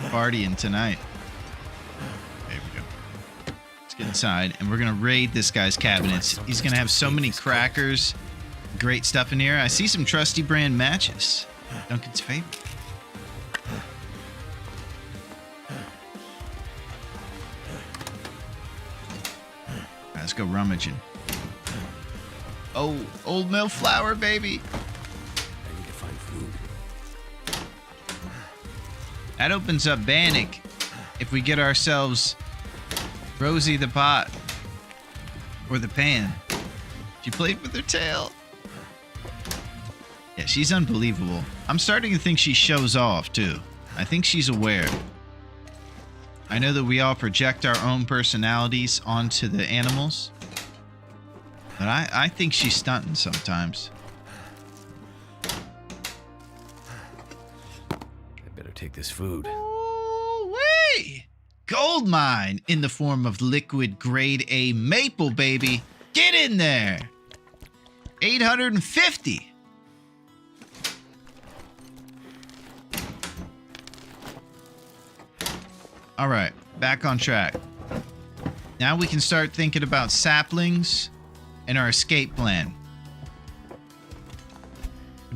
S1: Partying tonight. There we go. Let's get inside, and we're gonna raid this guy's cabinets. He's gonna have so many crackers, great stuff in here. I see some trusty brand matches. Duncan's favorite. Let's go rummaging. Oh, old mill flour, baby.
S4: I need to find food.
S1: That opens up Bannock if we get ourselves Rosie the pot or the pan. She played with her tail. Yeah, she's unbelievable. I'm starting to think she shows off too. I think she's aware. I know that we all project our own personalities onto the animals, but I think she's stunting sometimes.
S4: I better take this food.
S1: Ooh-wee! Gold mine in the form of liquid grade A maple, baby. Get in there. 850. All right, back on track. Now we can start thinking about saplings and our escape plan.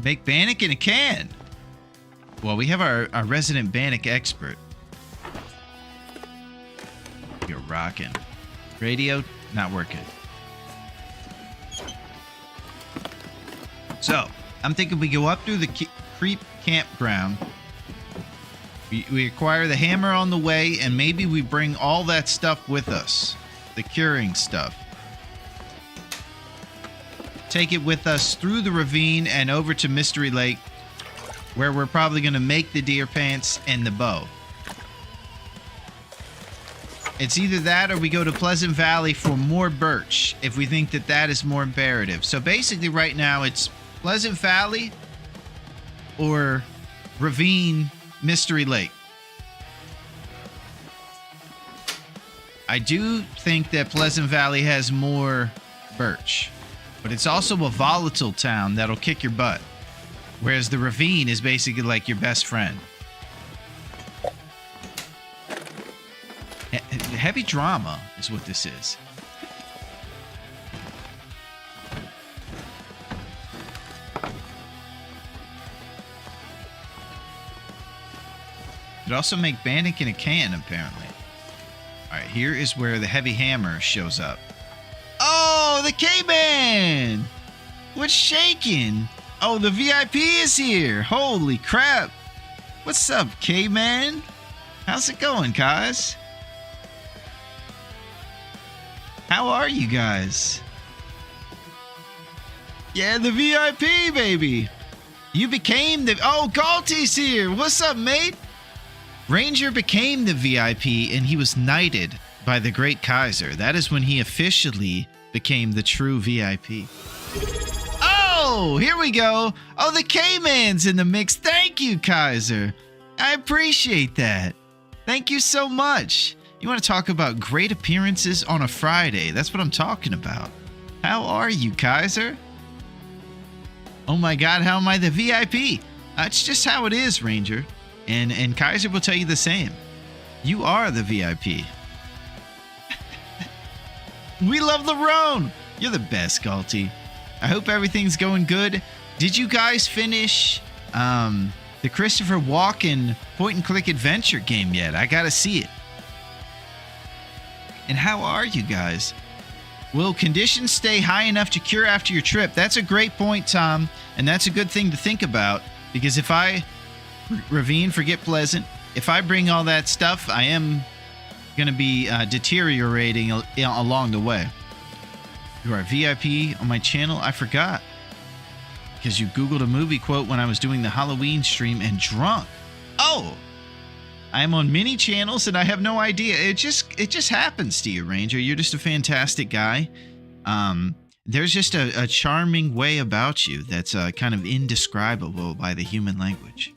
S1: Make Bannock in a can. Well, we have our resident Bannock expert. You're rocking. Radio, not working. So, I'm thinking we go up through the creep campground. We acquire the hammer on the way, and maybe we bring all that stuff with us. The curing stuff. Take it with us through the ravine and over to Mystery Lake, where we're probably going to make the deer pants and the bow. It's either that or we go to Pleasant Valley for more birch, if we think that that is more imperative. So basically right now it's Pleasant Valley or Ravine Mystery Lake. I do think that Pleasant Valley has more birch, but it's also a volatile town that'll kick your butt. Whereas the ravine is basically like your best friend. Heavy drama is what this is. It also make Bannock in a can, apparently. Alright, here is where the heavy hammer shows up. Oh, the K-Man! What's shaking? Oh, the VIP is here. Holy crap. What's up, K-Man? How's it going, guys? How are you guys? Yeah, the VIP, baby. You became the... Oh, Galty's here. What's up, mate? Ranger became the VIP, and he was knighted by the great Kaiser. That is when he officially became the true VIP. Oh, here we go. Oh, the K-Man's in the mix. Thank you, Kaiser. I appreciate that. Thank you so much. You want to talk about great appearances on a Friday? That's what I'm talking about. How are you, Kaiser? Oh my God, how am I the VIP? It's just how it is, Ranger. And Kaiser will tell you the same. You are the VIP. We love Larone. You're the best, Galty. I hope everything's going good. Did you guys finish the Christopher Walken point-and-click adventure game yet? I gotta see it. And how are you guys? Will conditions stay high enough to cure after your trip? That's a great point, Tom. And that's a good thing to think about. Because if I... Ravine, forget Pleasant. If I bring all that stuff, I am going to be deteriorating along the way. You are a VIP on my channel? I forgot. Because you Googled a movie quote when I was doing the Halloween stream and drunk. Oh! I am on many channels and I have no idea. It just happens to you, Ranger. You're just a fantastic guy. There's just a charming way about you that's kind of indescribable by the human language.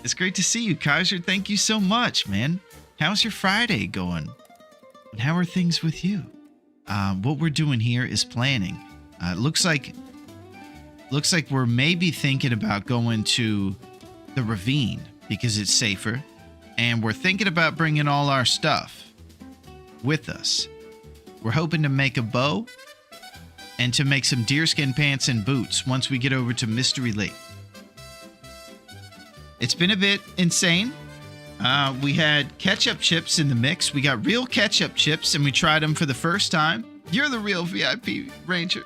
S1: It's great to see you, Kaiser. Thank you so much, man. How's your Friday going? And how are things with you? What we're doing here is planning. Looks like we're maybe thinking about going to the ravine because it's safer, and we're thinking about bringing all our stuff with us. We're hoping to make a bow and to make some deerskin pants and boots once we get over to Mystery Lake. It's been a bit insane. We had ketchup chips in the mix. We got real ketchup chips and we tried them for the first time. You're the real VIP, Ranger.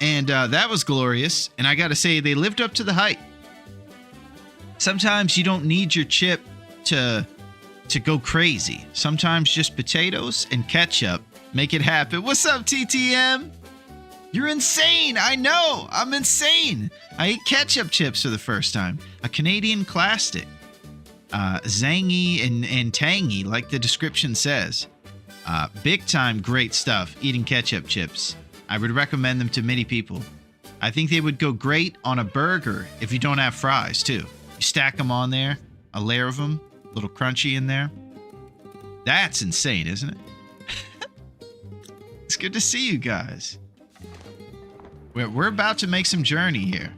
S1: And that was glorious. And I gotta say, they lived up to the hype. Sometimes you don't need your chip to go crazy. Sometimes just potatoes and ketchup make it happen. What's up, TTM? You're insane. I know. I'm insane. I ate ketchup chips for the first time. A Canadian classic. Zangy and tangy, like the description says. Big time great stuff, eating ketchup chips. I would recommend them to many people. I think they would go great on a burger if you don't have fries, too. You stack them on there, a layer of them, a little crunchy in there. That's insane, isn't it? It's good to see you guys. We're about to make some journey here.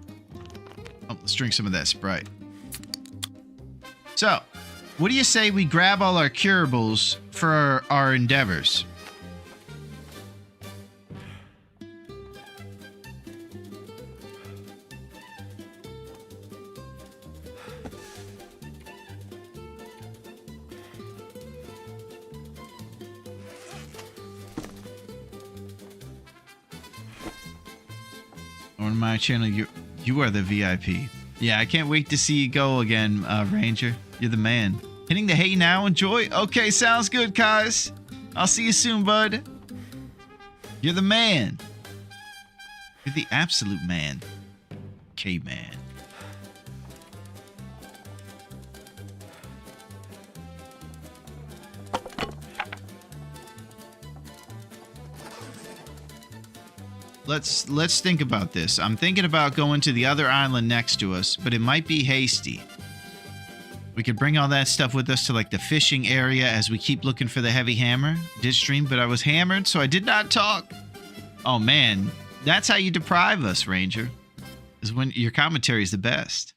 S1: Oh, let's drink some of that Sprite. So, what do you say we grab all our curables for our endeavors? On my channel, you are the VIP. Yeah, I can't wait to see you go again, Ranger. You're the man. Hitting the hey now, enjoy? Okay, sounds good, guys. I'll see you soon, bud. You're the man. You're the absolute man. K-man. Let's think about this. I'm thinking about going to the other island next to us, but it might be hasty. We could bring all that stuff with us to like the fishing area as we keep looking for the heavy hammer. Did stream, but I was hammered, so I did not talk. Oh man, that's how you deprive us, Ranger. Is when your commentary is the best.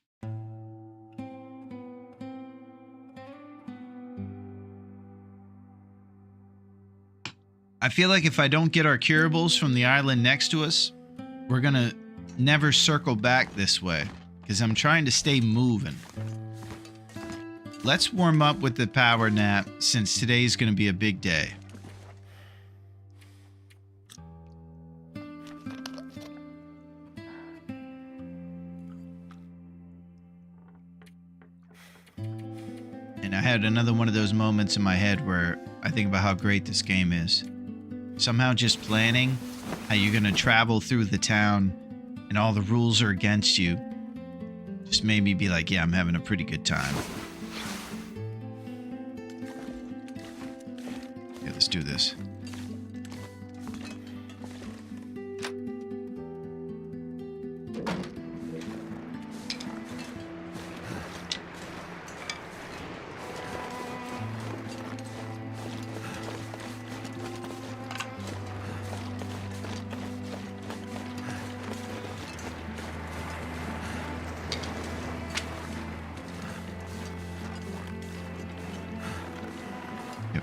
S1: I feel like if I don't get our curables from the island next to us, we're gonna never circle back this way because I'm trying to stay moving. Let's warm up with the power nap since today's gonna be a big day. And I had another one of those moments in my head where I think about how great this game is. Somehow just planning how you're going to travel through the town and all the rules are against you just made me be like, yeah, I'm having a pretty good time. Yeah, let's do this.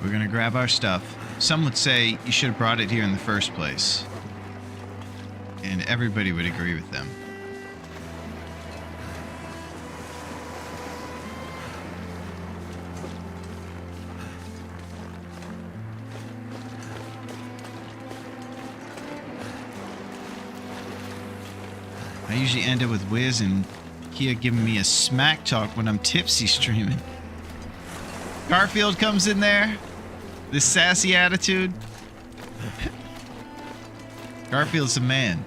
S1: We're gonna grab our stuff. Some would say you should have brought it here in the first place. And everybody would agree with them. I usually end up with Wiz and Kia giving me a smack talk when I'm tipsy streaming. Garfield comes in there. This sassy attitude. Garfield's the man.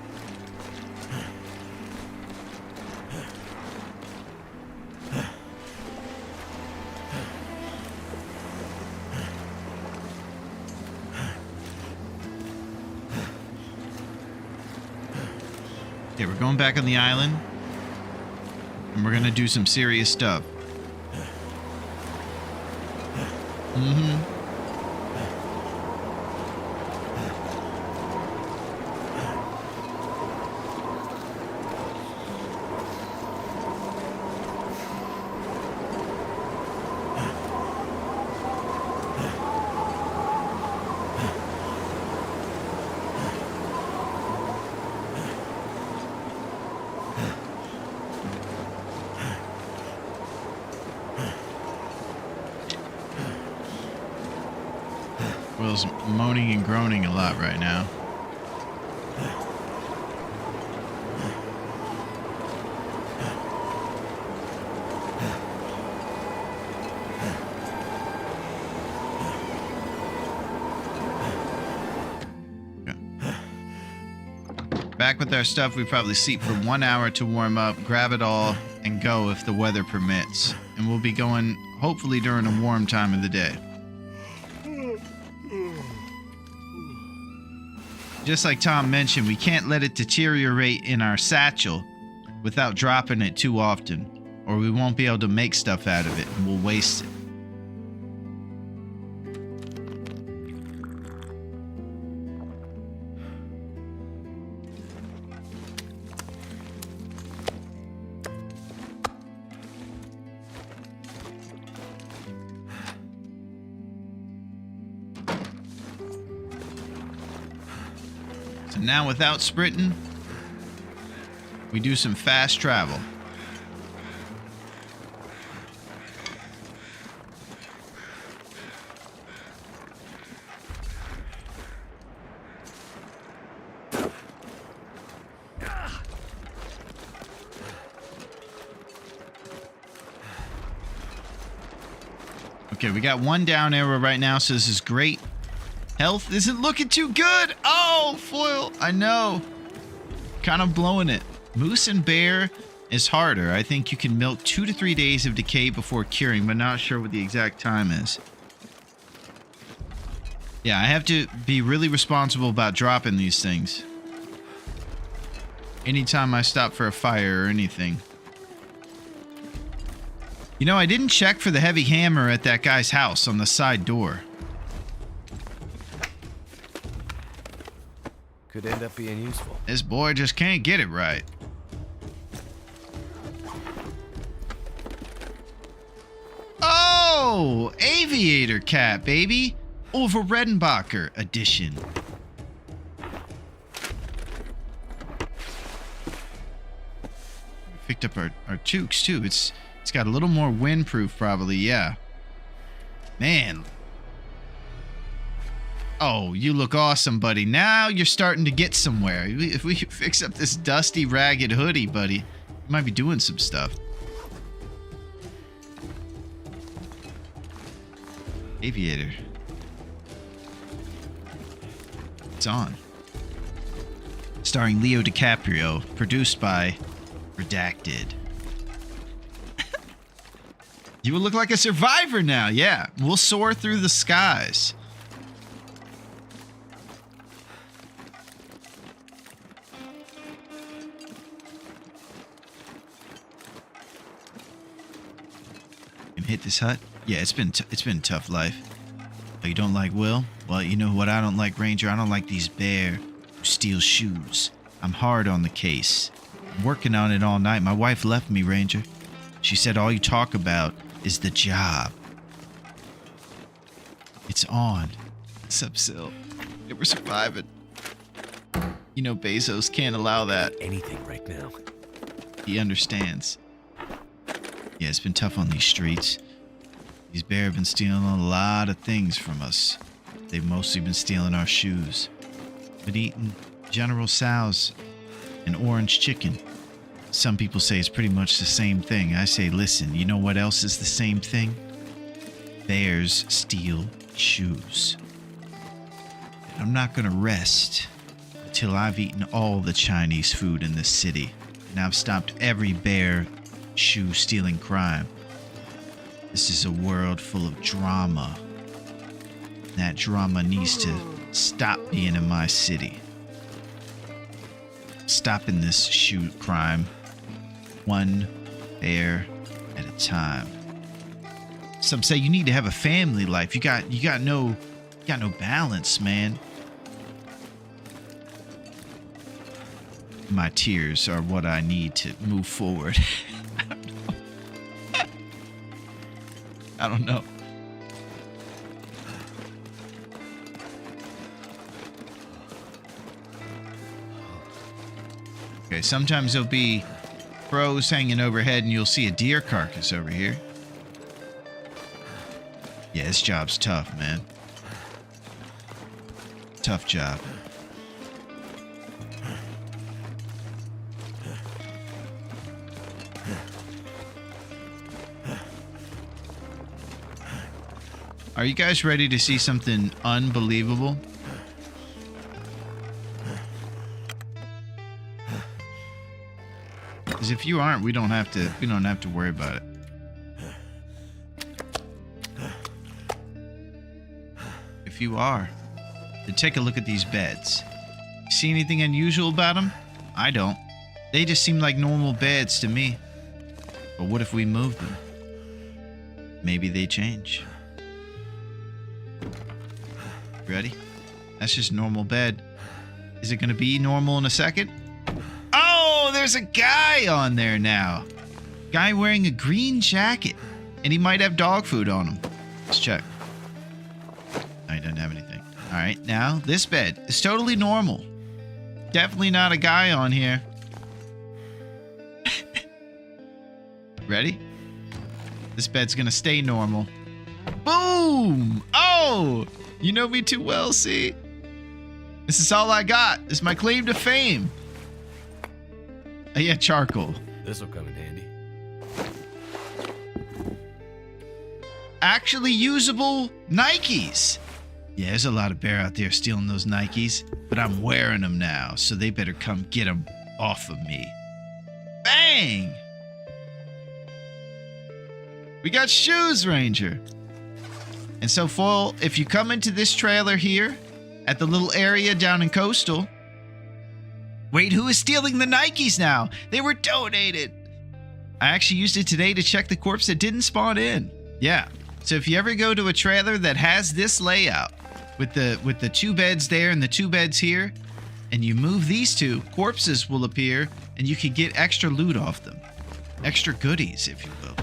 S1: Okay, we're going back on the island. And we're going to do some serious stuff. Mm-hmm. Will's moaning and groaning a lot right now. Back with our stuff, we probably sleep for 1 hour to warm up, grab it all, and go if the weather permits. And we'll be going hopefully during a warm time of the day. Just like Tom mentioned, we can't let it deteriorate in our satchel without dropping it too often, or we won't be able to make stuff out of it and we'll waste it. So now without sprinting, we do some fast travel. Okay, we got one down arrow right now, so this is great. Health isn't looking too good. Oh, foil. I know. Kind of blowing it. Moose and bear is harder. I think you can milk 2 to 3 days of decay before curing, but not sure what the exact time is. Yeah, I have to be really responsible about dropping these things. Anytime I stop for a fire or anything. You know, I didn't check for the heavy hammer at that guy's house on the side door.
S4: Could end up being useful.
S1: This boy just can't get it right. Oh, aviator cat, baby. Over Redenbacher edition. Picked up our toques too. It's got a little more windproof probably, yeah. Man. Oh, you look awesome, buddy. Now you're starting to get somewhere. If we fix up this dusty, ragged hoodie, buddy, you might be doing some stuff. Aviator. It's on. Starring Leo DiCaprio. Produced by Redacted. You will look like a survivor now. Yeah, we'll soar through the skies. Hit this hut. Yeah, it's been a tough life. Oh, you don't like Will? Well, you know what I don't like, Ranger? I don't like these bear who steal shoes. I'm hard on the case. I'm working on it all night. My wife left me, Ranger. She said all you talk about is the job. It's on. What's up, Sil? Yeah, we're surviving. You know Bezos can't allow that.
S4: Anything right now.
S1: He understands. Yeah, it's been tough on these streets. These bears have been stealing a lot of things from us. They've mostly been stealing our shoes. Been eating General Tso's and orange chicken. Some people say it's pretty much the same thing. I say, listen, you know what else is the same thing? Bears steal shoes. I'm not gonna rest until I've eaten all the Chinese food in this city, and I've stopped every bear shoe stealing crime. This is a world full of drama. That drama needs to stop being in my city. Stopping this shoe crime one bear at a time. Some say you need to have a family life. You got no balance, man. My tears are what I need to move forward. I don't know. Okay, sometimes there'll be crows hanging overhead and you'll see a deer carcass over here. Yeah, this job's tough, man. Tough job. Are you guys ready to see something unbelievable? Because if you aren't, we don't have to worry about it. If you are, then take a look at these beds. See anything unusual about them? I don't. They just seem like normal beds to me. But what if we move them? Maybe they change. Ready? That's just normal bed. Is it going to be normal in a second? Oh, there's a guy on there now. Guy wearing a green jacket. And he might have dog food on him. Let's check. No, he doesn't have anything. All right, now this bed is totally normal. Definitely not a guy on here. Ready? This bed's going to stay normal. Boom! Oh! You know me too well, see? This is all I got. This is my claim to fame. Oh, yeah, charcoal.
S4: This'll come in handy.
S1: Actually usable Nikes. Yeah, there's a lot of bear out there stealing those Nikes, but I'm wearing them now, so they better come get them off of me. Bang! We got shoes, Ranger. And so, Foil, if you come into this trailer here, at the little area down in Coastal... Wait, who is stealing the Nikes now? They were donated. I actually used it today to check the corpse that didn't spawn in. Yeah. So if you ever go to a trailer that has this layout, with the two beds there and the two beds here, and you move these two, corpses will appear, and you can get extra loot off them. Extra goodies, if you will.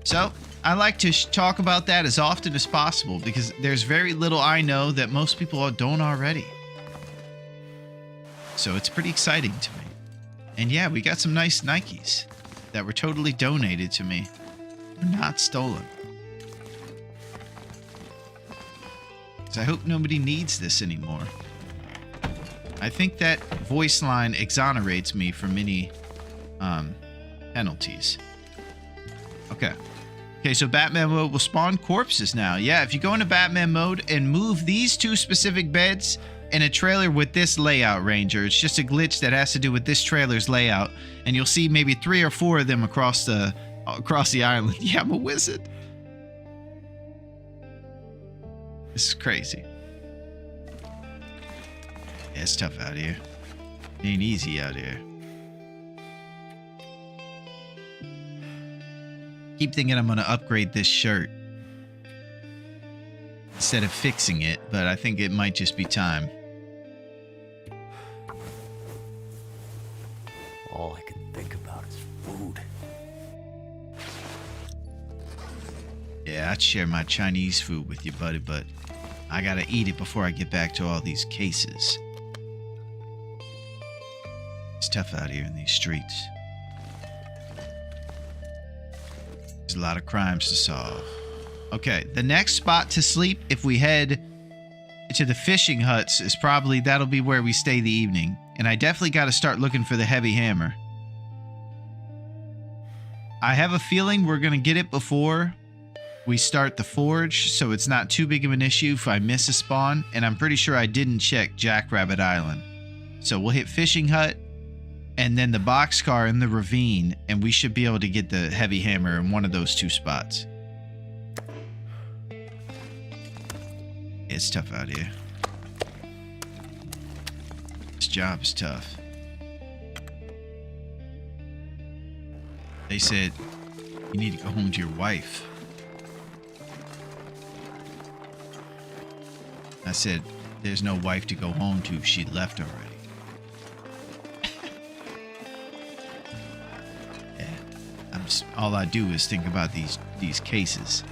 S1: So... I like to talk about that as often as possible because there's very little I know that most people don't already. So it's pretty exciting to me. And yeah, we got some nice Nikes that were totally donated to me. They're not stolen. So I hope nobody needs this anymore. I think that voice line exonerates me from any penalties. Okay. Okay, so Batman mode will spawn corpses now. Yeah, if you go into Batman mode and move these two specific beds in a trailer with this layout, Ranger, it's just a glitch that has to do with this trailer's layout, and you'll see maybe 3 or 4 of them across the island. Yeah, I'm a wizard. This is crazy. Yeah, it's tough out here. It ain't easy out here. Keep thinking I'm going to upgrade this shirt instead of fixing it, but I think it might just be time.
S4: All I can think about is food.
S1: Yeah, I'd share my Chinese food with you, buddy, but I gotta eat it before I get back to all these cases. It's tough out here in these streets. There's a lot of crimes to solve. Okay, the next spot to sleep, if we head to the fishing huts, is probably that'll be where we stay the evening. And I definitely got to start looking for the heavy hammer. I have a feeling we're going to get it before we start the forge, so it's not too big of an issue if I miss a spawn, and I'm pretty sure I didn't check Jackrabbit Island. So we'll hit Fishing Hut, and then the boxcar in the ravine, and we should be able to get the heavy hammer in one of those two spots. It's tough out here. This job is tough. They said, you need to go home to your wife. I said, there's no wife to go home to. She left already. All I do is think about these cases.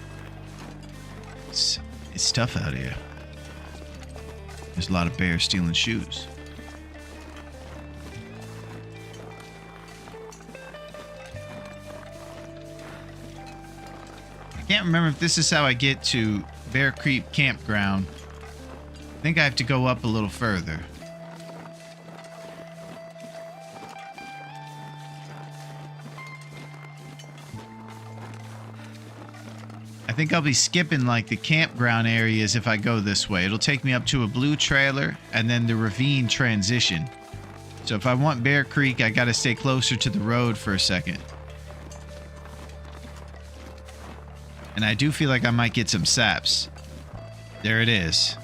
S1: It's tough out here. There's a lot of bears stealing shoes. I can't remember if this is how I get to Bear Creek Campground. I think I have to go up a little further. I think I'll be skipping like the campground areas if I go this way. It'll take me up to a blue trailer and then the ravine transition. So if I want Bear Creek, I gotta stay closer to the road for a second. And I do feel like I might get some saps. There it is.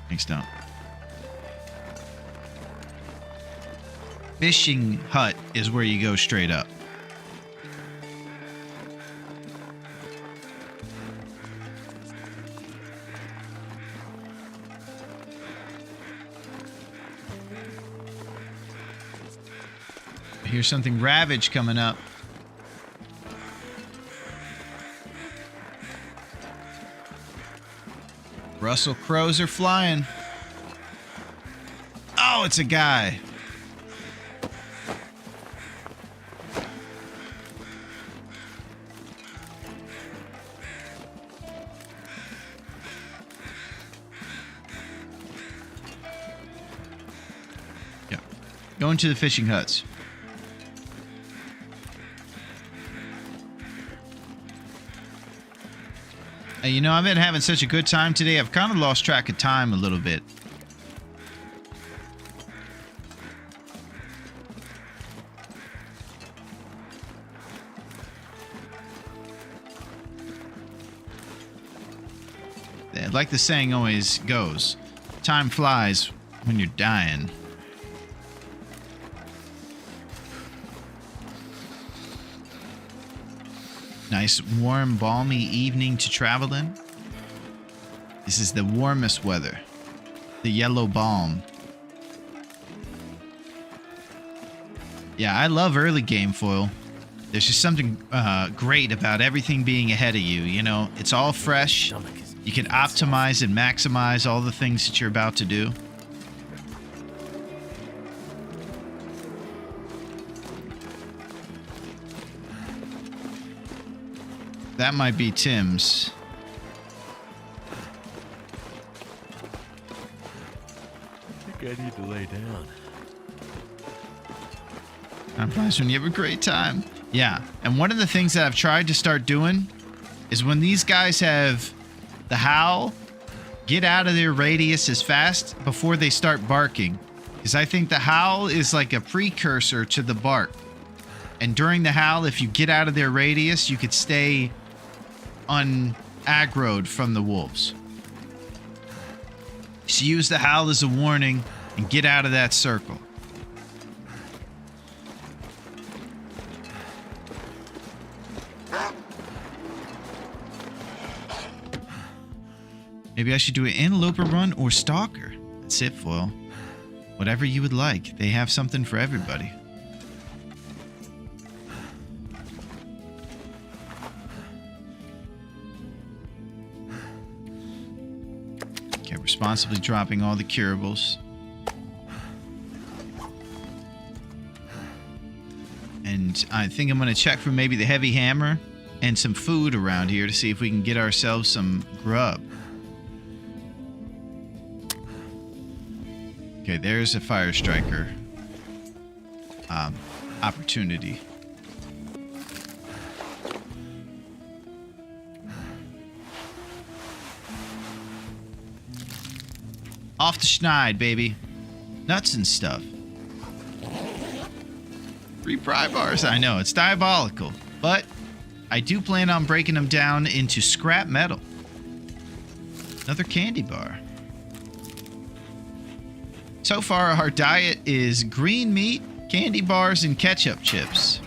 S1: Thanks, don't. Fishing Hut is where you go straight up. Here's something Ravage coming up. Russell Crows are flying. Oh, it's a guy. Yeah. Going to the fishing huts. You know, I've been having such a good time today, I've kind of lost track of time a little bit. Like the saying always goes, time flies when you're dying. Nice, warm, balmy evening to travel in. This is the warmest weather. The yellow balm. Yeah, I love early game foil. There's just something great about everything being ahead of you. You know, it's all fresh. You can optimize and maximize all the things that you're about to do. That might be Tim's.
S4: I think I need to lay down.
S1: Time flies when you have a great time. Yeah, and one of the things that I've tried to start doing is when these guys have the howl, get out of their radius as fast before they start barking. Because I think the howl is like a precursor to the bark. And during the howl, if you get out of their radius, you could stay unaggroed from the wolves. So use the howl as a warning and get out of that circle. Maybe I should do an antelope run or stalker. That's it, Foil. Whatever you would like. They have something for everybody. Okay, responsibly dropping all the curables. And I think I'm going to check for maybe the heavy hammer and some food around here to see if we can get ourselves some grub. Okay, there's a fire striker. opportunity. Off the schneid, baby. Nuts and stuff. 3 pry bars. I know, it's diabolical. But I do plan on breaking them down into scrap metal. Another candy bar. So far, our diet is green meat, candy bars, and ketchup chips.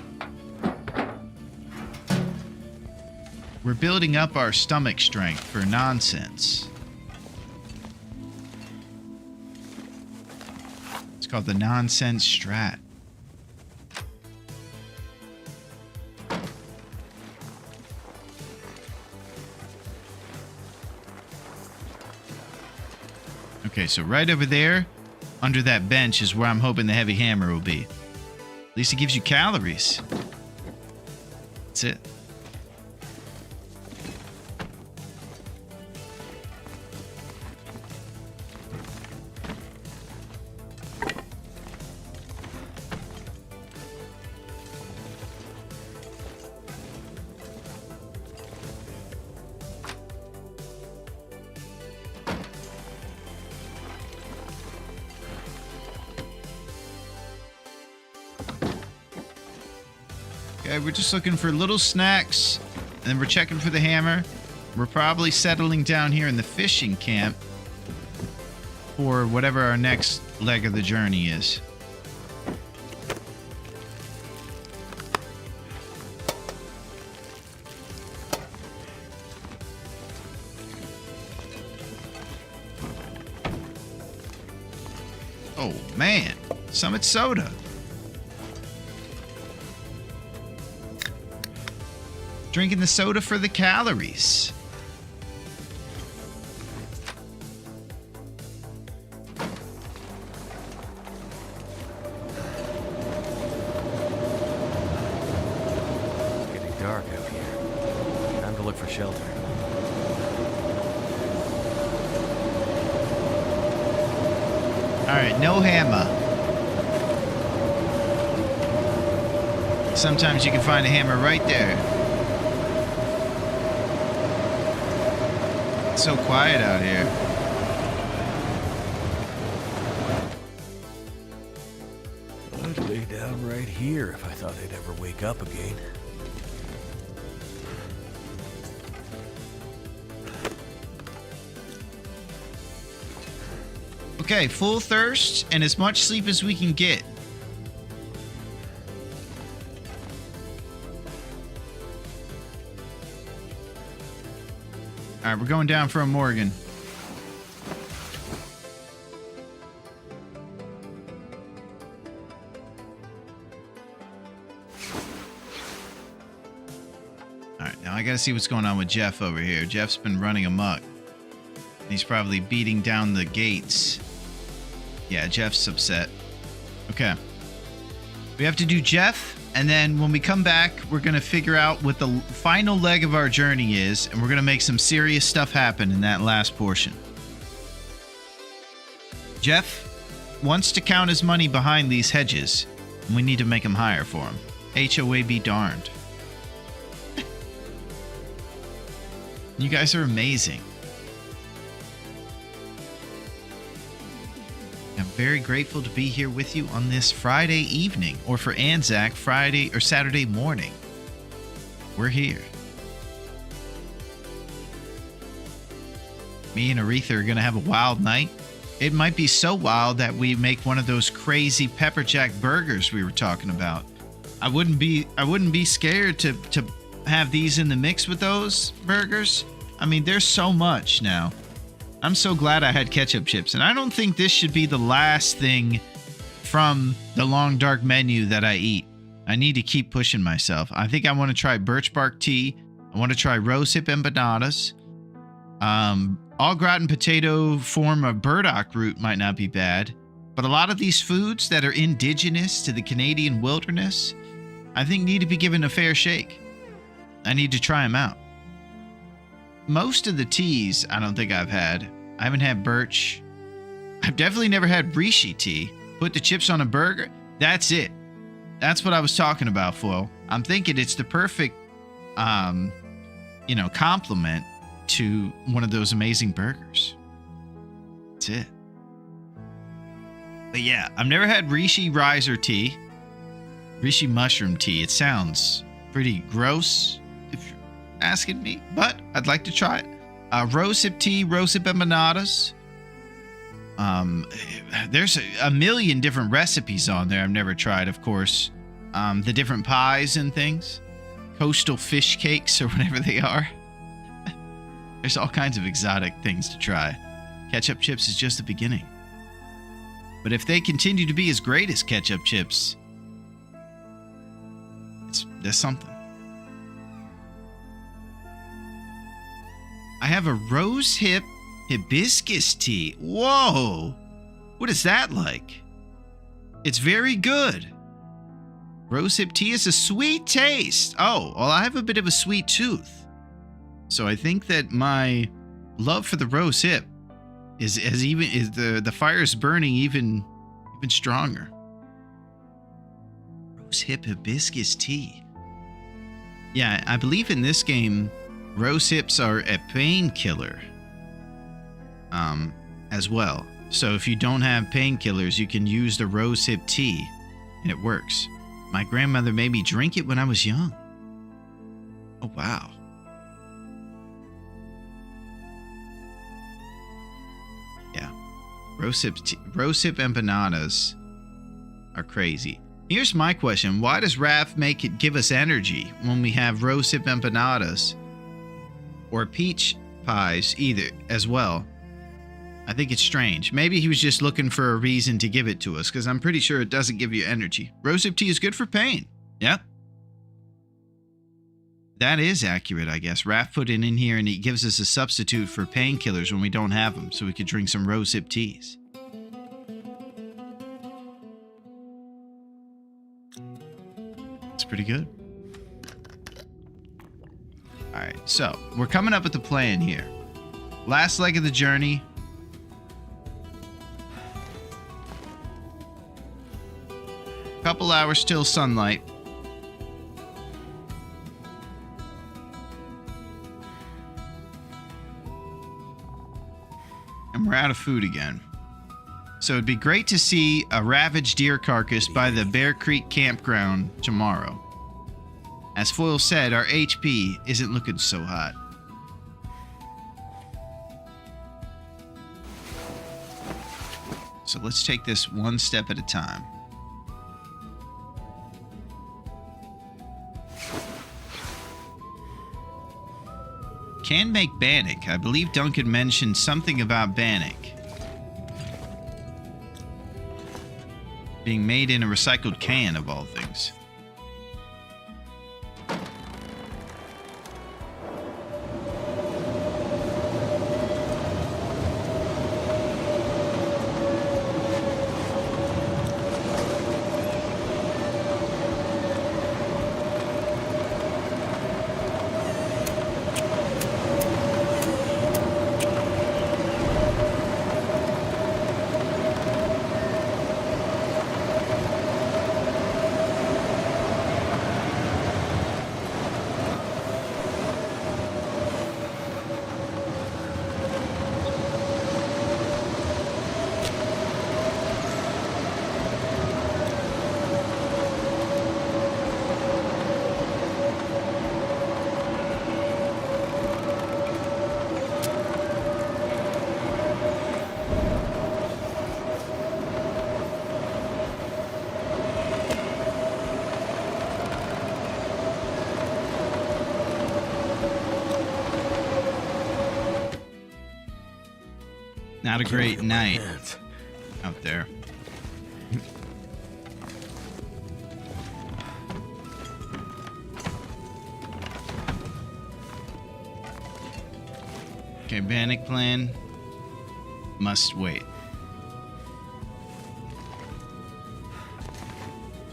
S1: We're building up our stomach strength for nonsense. It's called the nonsense strat. Okay, so right over there, under that bench, is where I'm hoping the heavy hammer will be. At least it gives you calories. That's it. Okay, we're just looking for little snacks, and then we're checking for the hammer. We're probably settling down here in the fishing camp for whatever our next leg of the journey is. Oh man, Summit Soda. Drinking the soda for the calories.
S4: It's getting dark out here. Time to look for shelter.
S1: Alright, no hammer. Sometimes you can find a hammer right there. It's so quiet out here.
S4: I'd lay down right here if I thought I'd ever wake up again.
S1: Okay, full thirst and as much sleep as we can get. All right, we're going down for a Morgan. All right, now I gotta see what's going on with Jeff over here. Jeff's been running amok. He's probably beating down the gates. Yeah, Jeff's upset. Okay. We have to do Jeff. And then when we come back, we're going to figure out what the final leg of our journey is. And we're going to make some serious stuff happen in that last portion. Jeff wants to count his money behind these hedges. And we need to make him higher for him. HOA be darned. You guys are amazing. I'm very grateful to be here with you on this Friday evening, or for Anzac, Friday or Saturday morning. We're here. Me and Aretha are going to have a wild night. It might be so wild that we make one of those crazy pepper jack burgers we were talking about. I wouldn't be scared to have these in the mix with those burgers. I mean, there's so much now. I'm so glad I had ketchup chips, and I don't think this should be the last thing from the long dark menu that I eat. I need to keep pushing myself. I think I want to try birch bark tea. I want to try rose hip empanadas. Au gratin potato form of burdock root might not be bad, but a lot of these foods that are indigenous to the Canadian wilderness, I think need to be given a fair shake. I need to try them out. Most of the teas I don't think I've had. I haven't had birch. I've definitely never had reishi tea. Put the chips on a burger. That's it. That's what I was talking about, Foil. I'm thinking it's the perfect, compliment to one of those amazing burgers. That's it. But yeah, I've never had Rishi riser tea. Rishi mushroom tea. It sounds pretty gross, if you're asking me, but I'd like to try it. Rosehip tea, rosehip empanadas. There's a million different recipes on there I've never tried, of course. The different pies and things. Coastal fish cakes or whatever they are. There's all kinds of exotic things to try. Ketchup chips is just the beginning. But if they continue to be as great as ketchup chips, there's something. I have a rosehip hibiscus tea. Whoa! What is that like? It's very good. Rosehip tea is a sweet taste. Oh, well, I have a bit of a sweet tooth. So I think that my love for the rosehip is the fire is burning even stronger. Rosehip hibiscus tea. Yeah, I believe in this game, rosehips are a painkiller. As well. So if you don't have painkillers, you can use the rosehip tea, and it works. My grandmother made me drink it when I was young. Oh, wow. Yeah. Rosehip empanadas are crazy. Here's my question. Why does Raph make it give us energy when we have rosehip empanadas or peach pies either as well? I think it's strange. Maybe he was just looking for a reason to give it to us, because I'm pretty sure it doesn't give you energy. Rosehip tea is good for pain. Yep. That is accurate, I guess. Raph put it in here, and it gives us a substitute for painkillers when we don't have them, so we could drink some rosehip teas. It's pretty good. All right, so we're coming up with the plan here. Last leg of the journey. Couple hours till sunlight. And we're out of food again. So it'd be great to see a ravaged deer carcass by the Bear Creek campground tomorrow. As Foil said, our HP isn't looking so hot. So let's take this one step at a time. Can make bannock. I believe Duncan mentioned something about bannock being made in a recycled can, of all things. Not a great night out there. Okay, bannock plan must wait.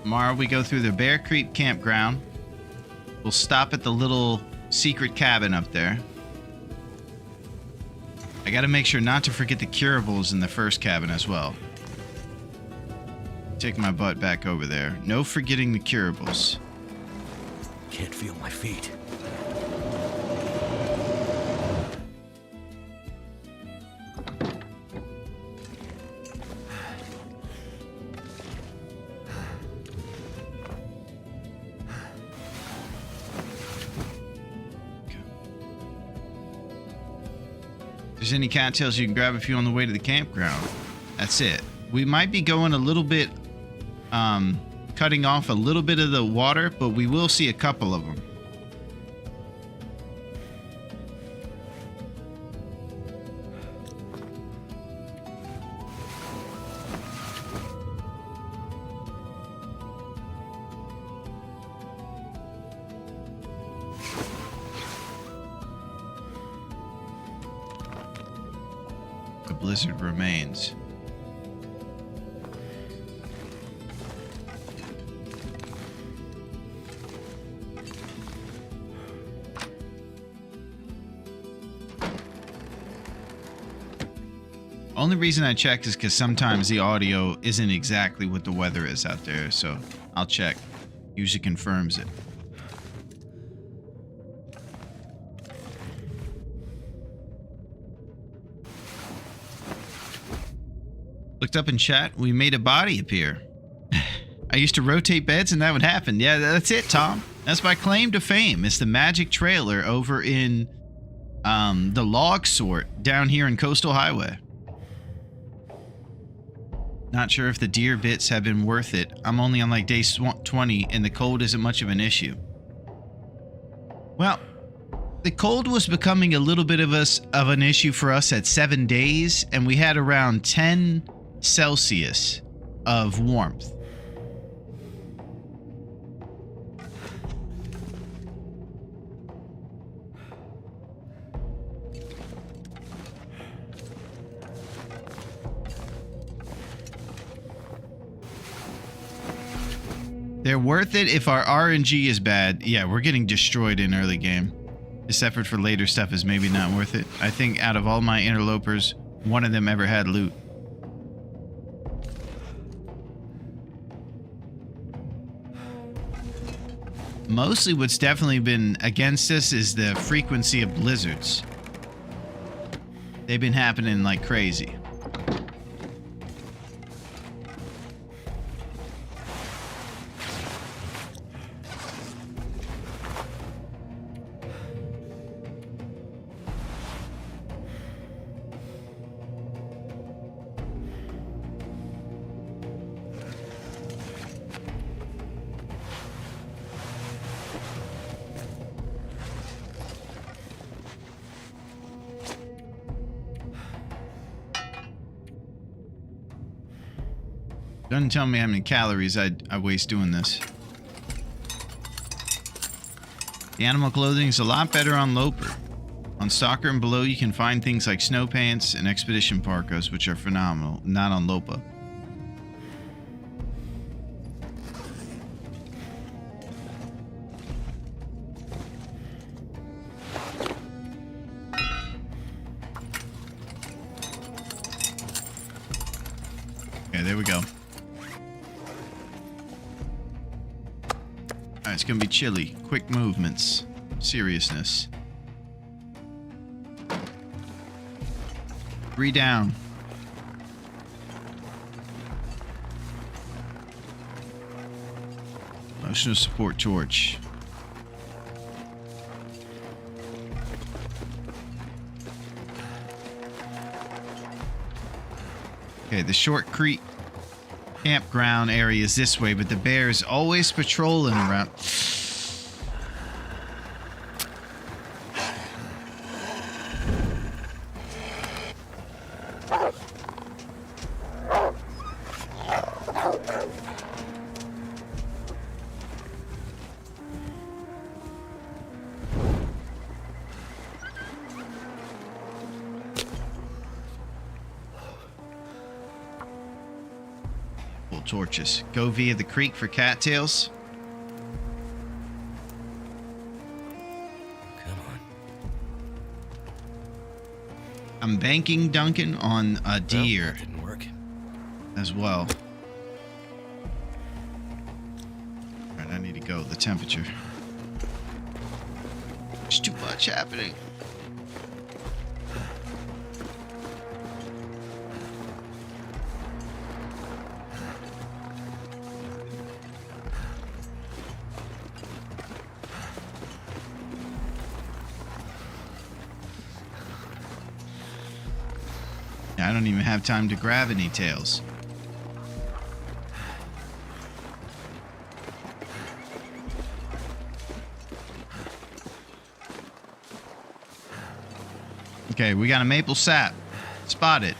S1: Tomorrow we go through the Bear Creek campground. We'll stop at the little secret cabin up there. I gotta make sure not to forget the curables in the first cabin as well. Take my butt back over there. No forgetting the curables.
S4: Can't feel my feet.
S1: If there's any cattails, you can grab a few on the way to the campground. That's it. We might be going a little bit, cutting off a little bit of the water, but we will see a couple of them. The blizzard remains. Only reason I check is because sometimes the audio isn't exactly what the weather is out there, so I'll check. Usually confirms it. Looked up in chat, we made a body appear. I used to rotate beds and that would happen. Yeah, that's it, Tom. That's my claim to fame. It's the magic trailer over in the log sort down here in Coastal Highway. Not sure if the deer bits have been worth it. I'm only on like day 20 and the cold isn't much of an issue. Well, the cold was becoming a little bit of an issue for us at 7 days, and we had around 10 Celsius of warmth. They're worth it if our RNG is bad. Yeah, we're getting destroyed in early game. This effort for later stuff is maybe not worth it. I think out of all my interlopers, one of them ever had loot. Mostly what's definitely been against us is the frequency of blizzards. They've been happening like crazy. Doesn't tell me how many calories I waste doing this. The animal clothing is a lot better on Loper. On Stalker and below, you can find things like snow pants and expedition parkas, which are phenomenal, not on Lopa. Okay, there we go. Alright, it's gonna be chilly. Quick movements. Seriousness. 3 down. Emotional support torch. Okay, the Short Creek campground area is this way, but the bear's always patrolling around. Torches. Go via the creek for cattails.
S4: Come on.
S1: I'm banking Duncan on a deer
S4: Well, that didn't work.
S1: as well. you go, the temperature. There's too much happening. I don't even have time to grab any tails. Okay, we got a maple sap. Spotted.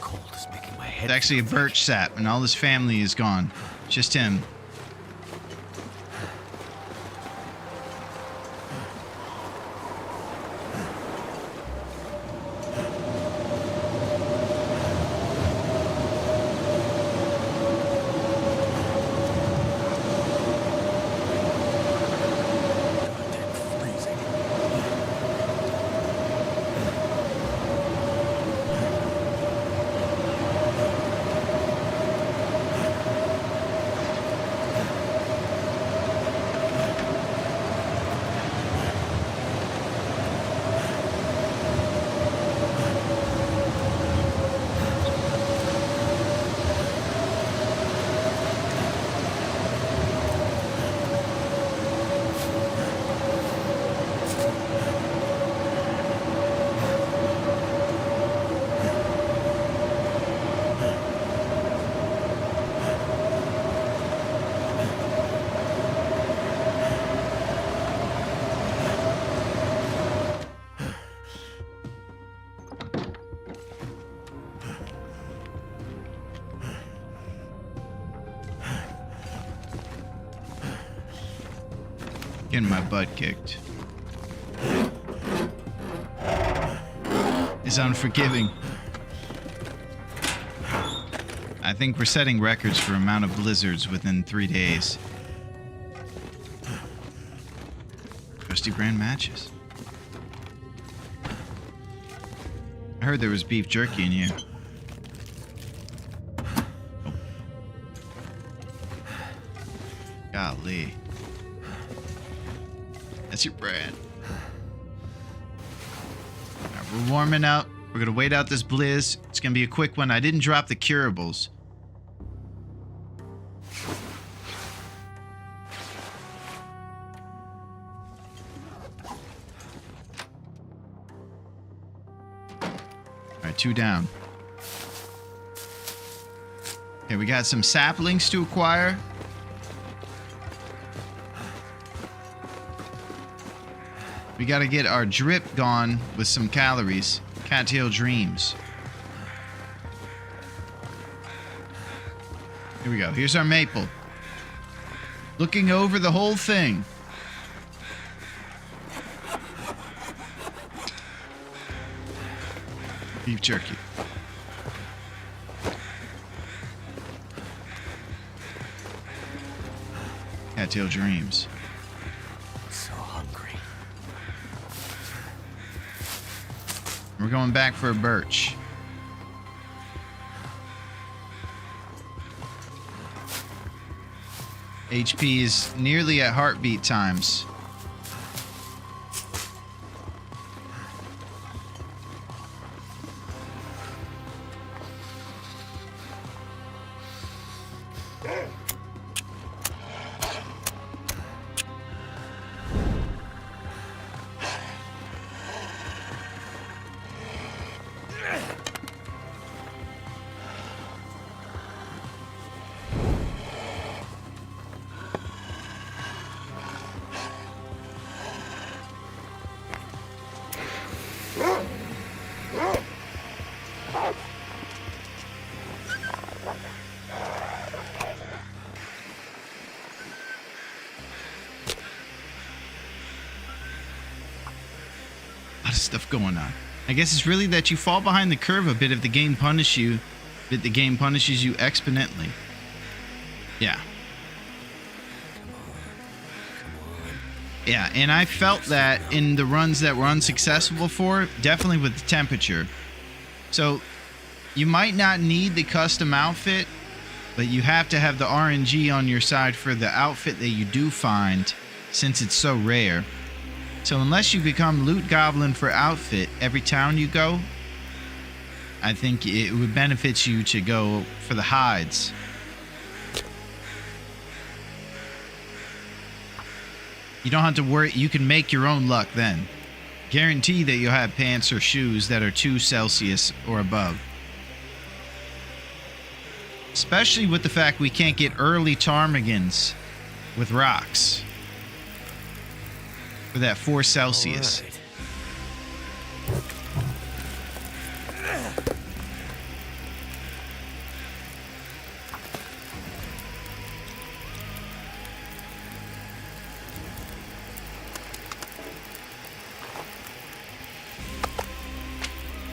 S4: Cold is making my head.
S1: It's actually a birch sap, and all his family is gone. Just him.
S4: freezing.
S1: Getting my butt kicked. Is unforgiving. I think we're setting records for amount of blizzards within 3 days. Trusty brand matches. I heard there was beef jerky in here. Oh. Golly. That's your brand. Alright, we're warming up. We're gonna wait out this blizz. It's gonna be a quick one. I didn't drop the curables. Alright, 2 down. Okay, we got some saplings to acquire. We gotta get our drip gone with some calories. Cattail Dreams. Here we go. Here's our maple. Looking over the whole thing. Beef jerky. Cattail Dreams.
S4: So hungry.
S1: We're going back for a birch. HP is nearly at heartbeat times. Stuff going on. I guess it's really that you fall behind the curve a bit if the game punishes you, exponentially. Yeah. Yeah, and I felt that in the runs that were unsuccessful before, definitely with the temperature. So you might not need the custom outfit But you have to have the RNG on your side for the outfit that you do find, since it's so rare. So unless you become Loot Goblin for outfit every town you go, I think it would benefit you to go for the hides. You don't have to worry. You can make your own luck then. Guarantee that you'll have pants or shoes that are 2 Celsius or above. Especially with the fact we can't get early ptarmigans with rocks for that 4 Celsius.
S4: All right.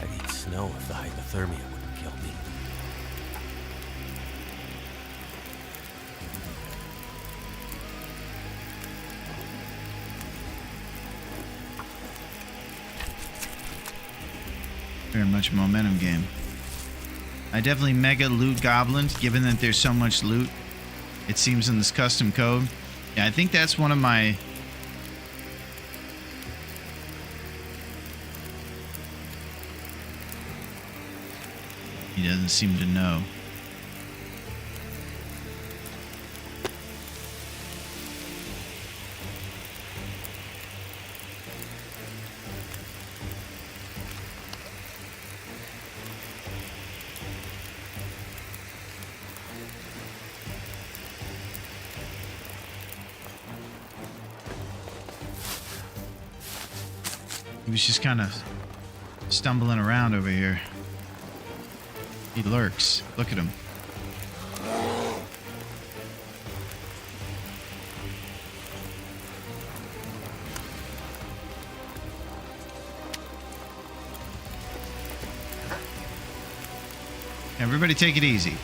S4: I'd eat snow if the hypothermia wouldn't kill me.
S1: Very much a momentum game. I definitely mega loot goblins, given that there's so much loot, it seems, in this custom code. Yeah, I think that's one of my... He doesn't seem to know. He was just kind of stumbling around over here. He lurks. Look at him. Everybody take it easy.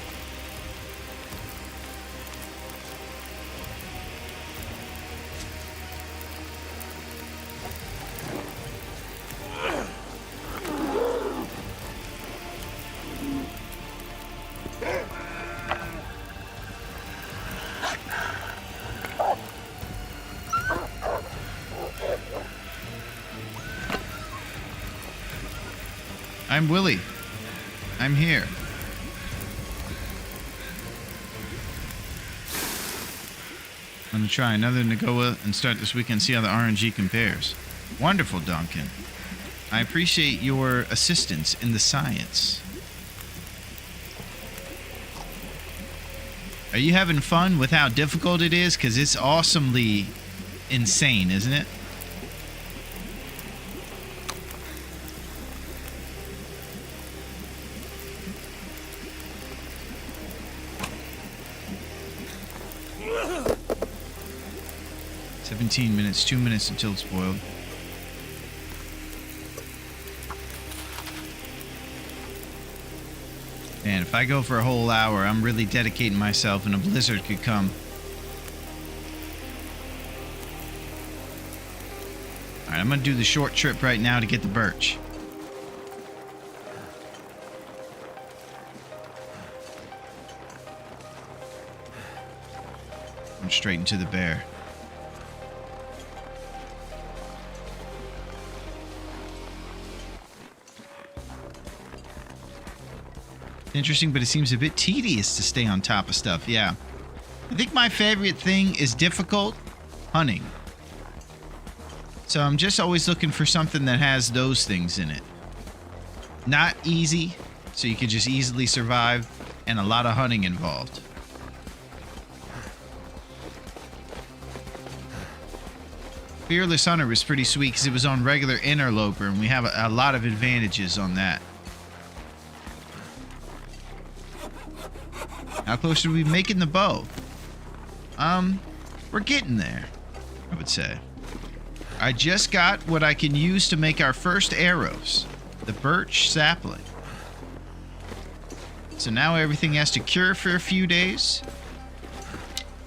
S1: I'm Willie. I'm here. I'm going to try another Nagoa and start this weekend, see how the RNG compares. Wonderful, Duncan. I appreciate your assistance in the science. Are you having fun with how difficult it is? Because it's awesomely insane, isn't it? Minutes, 2 minutes until it's boiled. And if I go for a whole hour, I'm really dedicating myself and a blizzard could come. Alright, I'm gonna do the short trip right now to get the birch. I'm straight into the bear. Interesting, but it seems a bit tedious to stay on top of stuff. Yeah. I think my favorite thing is difficult hunting. So I'm just always looking for something that has those things in it. Not easy, so you can just easily survive, and a lot of hunting involved. Fearless Hunter was pretty sweet because it was on regular interloper, and we have a lot of advantages on that. How close are we making the bow? We're getting there, I would say. I just got what I can use to make our first arrows. The birch sapling. So now everything has to cure for a few days.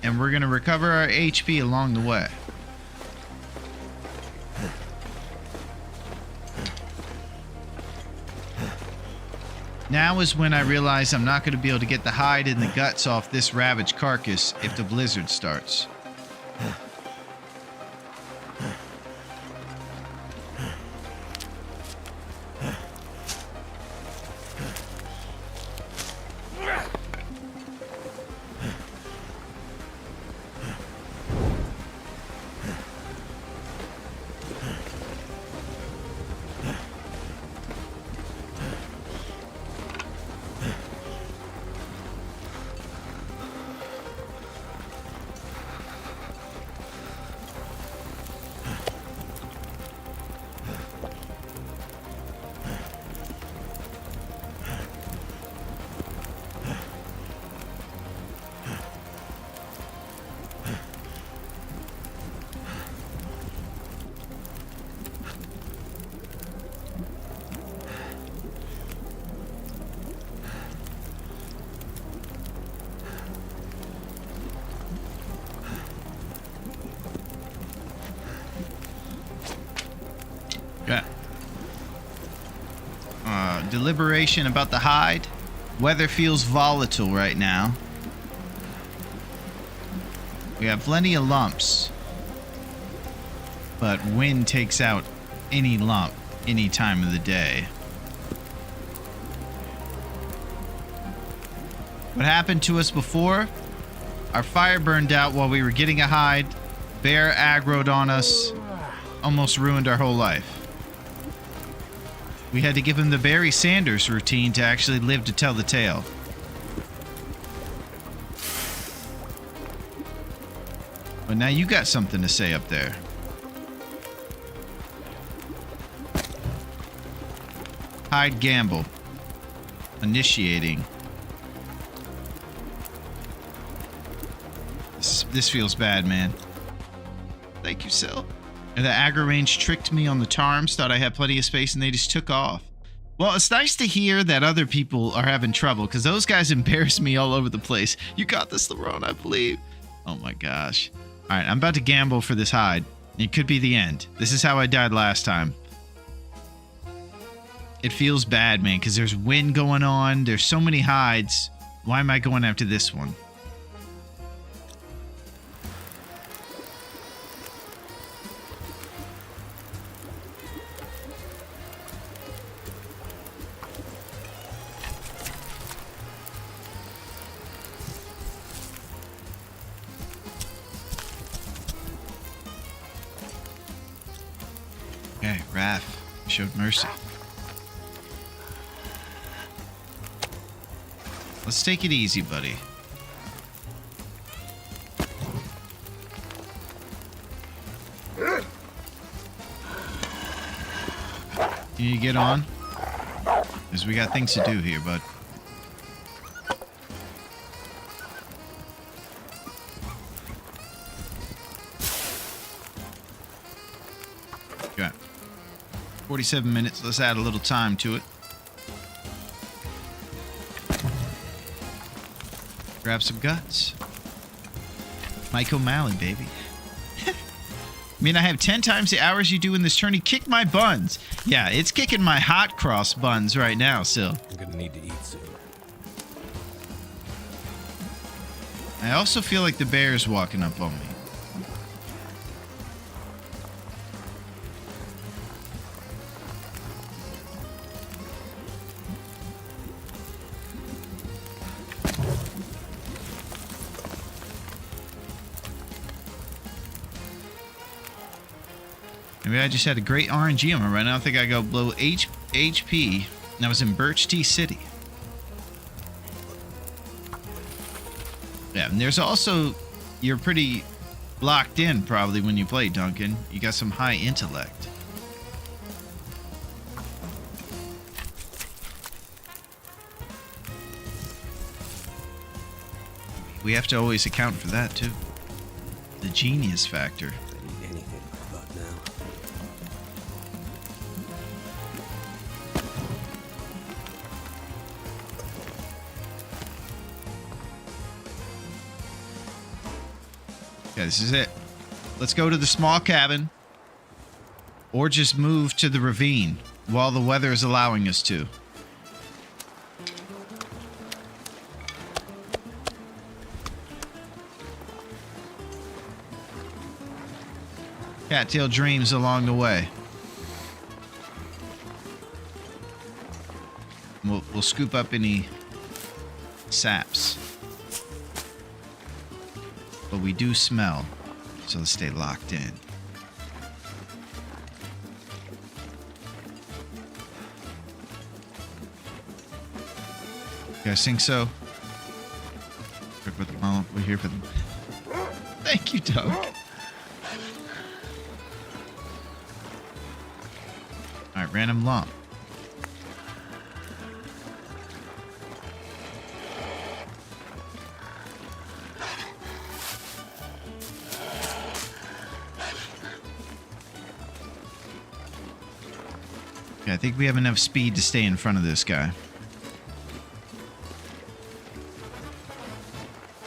S1: And we're going to recover our HP along the way. Now is when I realize I'm not going to be able to get the hide and the guts off this ravaged carcass if the blizzard starts. Yeah. Deliberation about the hide. Weather feels volatile right now. We have plenty of lumps, but wind takes out any lump any time of the day. What happened to us before? Our fire burned out while we were getting a hide. Bear aggroed on us. Almost ruined our whole life. We had to give him the Barry Sanders routine to actually live to tell the tale. But now you got something to say up there. Hide gamble. Initiating. This feels bad, man. Thank you, Sil. And the aggro range tricked me on the tarms, thought I had plenty of space, and they just took off. Well, it's nice to hear that other people are having trouble, because those guys embarrassed me all over the place. You got this, Larone, I believe. Oh my gosh. All right, I'm about to gamble for this hide. It could be the end. This is how I died last time. It feels bad, man, because there's wind going on. There's so many hides. Why am I going after this one? Okay, Raph showed mercy. Let's take it easy, buddy. Can you get on? Because we got things to do here, bud. Okay. 47 minutes. Let's add a little time to it. Grab some guts. Mike O'Malley, baby. I mean, I have 10 times the hours you do in this tourney. Kick my buns. Yeah, it's kicking my hot cross buns right now, Sil.
S4: I'm gonna need to eat soon.
S1: I also feel like the bear's walking up on me. Maybe I just had a great RNG on me right now. I think I go below HP, and I was in Birch Tea City. Yeah, and there's also, you're pretty locked in probably when you play, Duncan. You got some high intellect. We have to always account for that too. The genius factor.
S4: I need anything but now.
S1: Okay, this is it. Let's go to the small cabin. Or just move to the ravine while the weather is allowing us to. cattail dreams along the way. We'll scoop up any saps. But we do smell, so let's stay locked in. You guys think so? We're here for them. Thank you, Doug. Alright, random lump. Okay, I think we have enough speed to stay in front of this guy.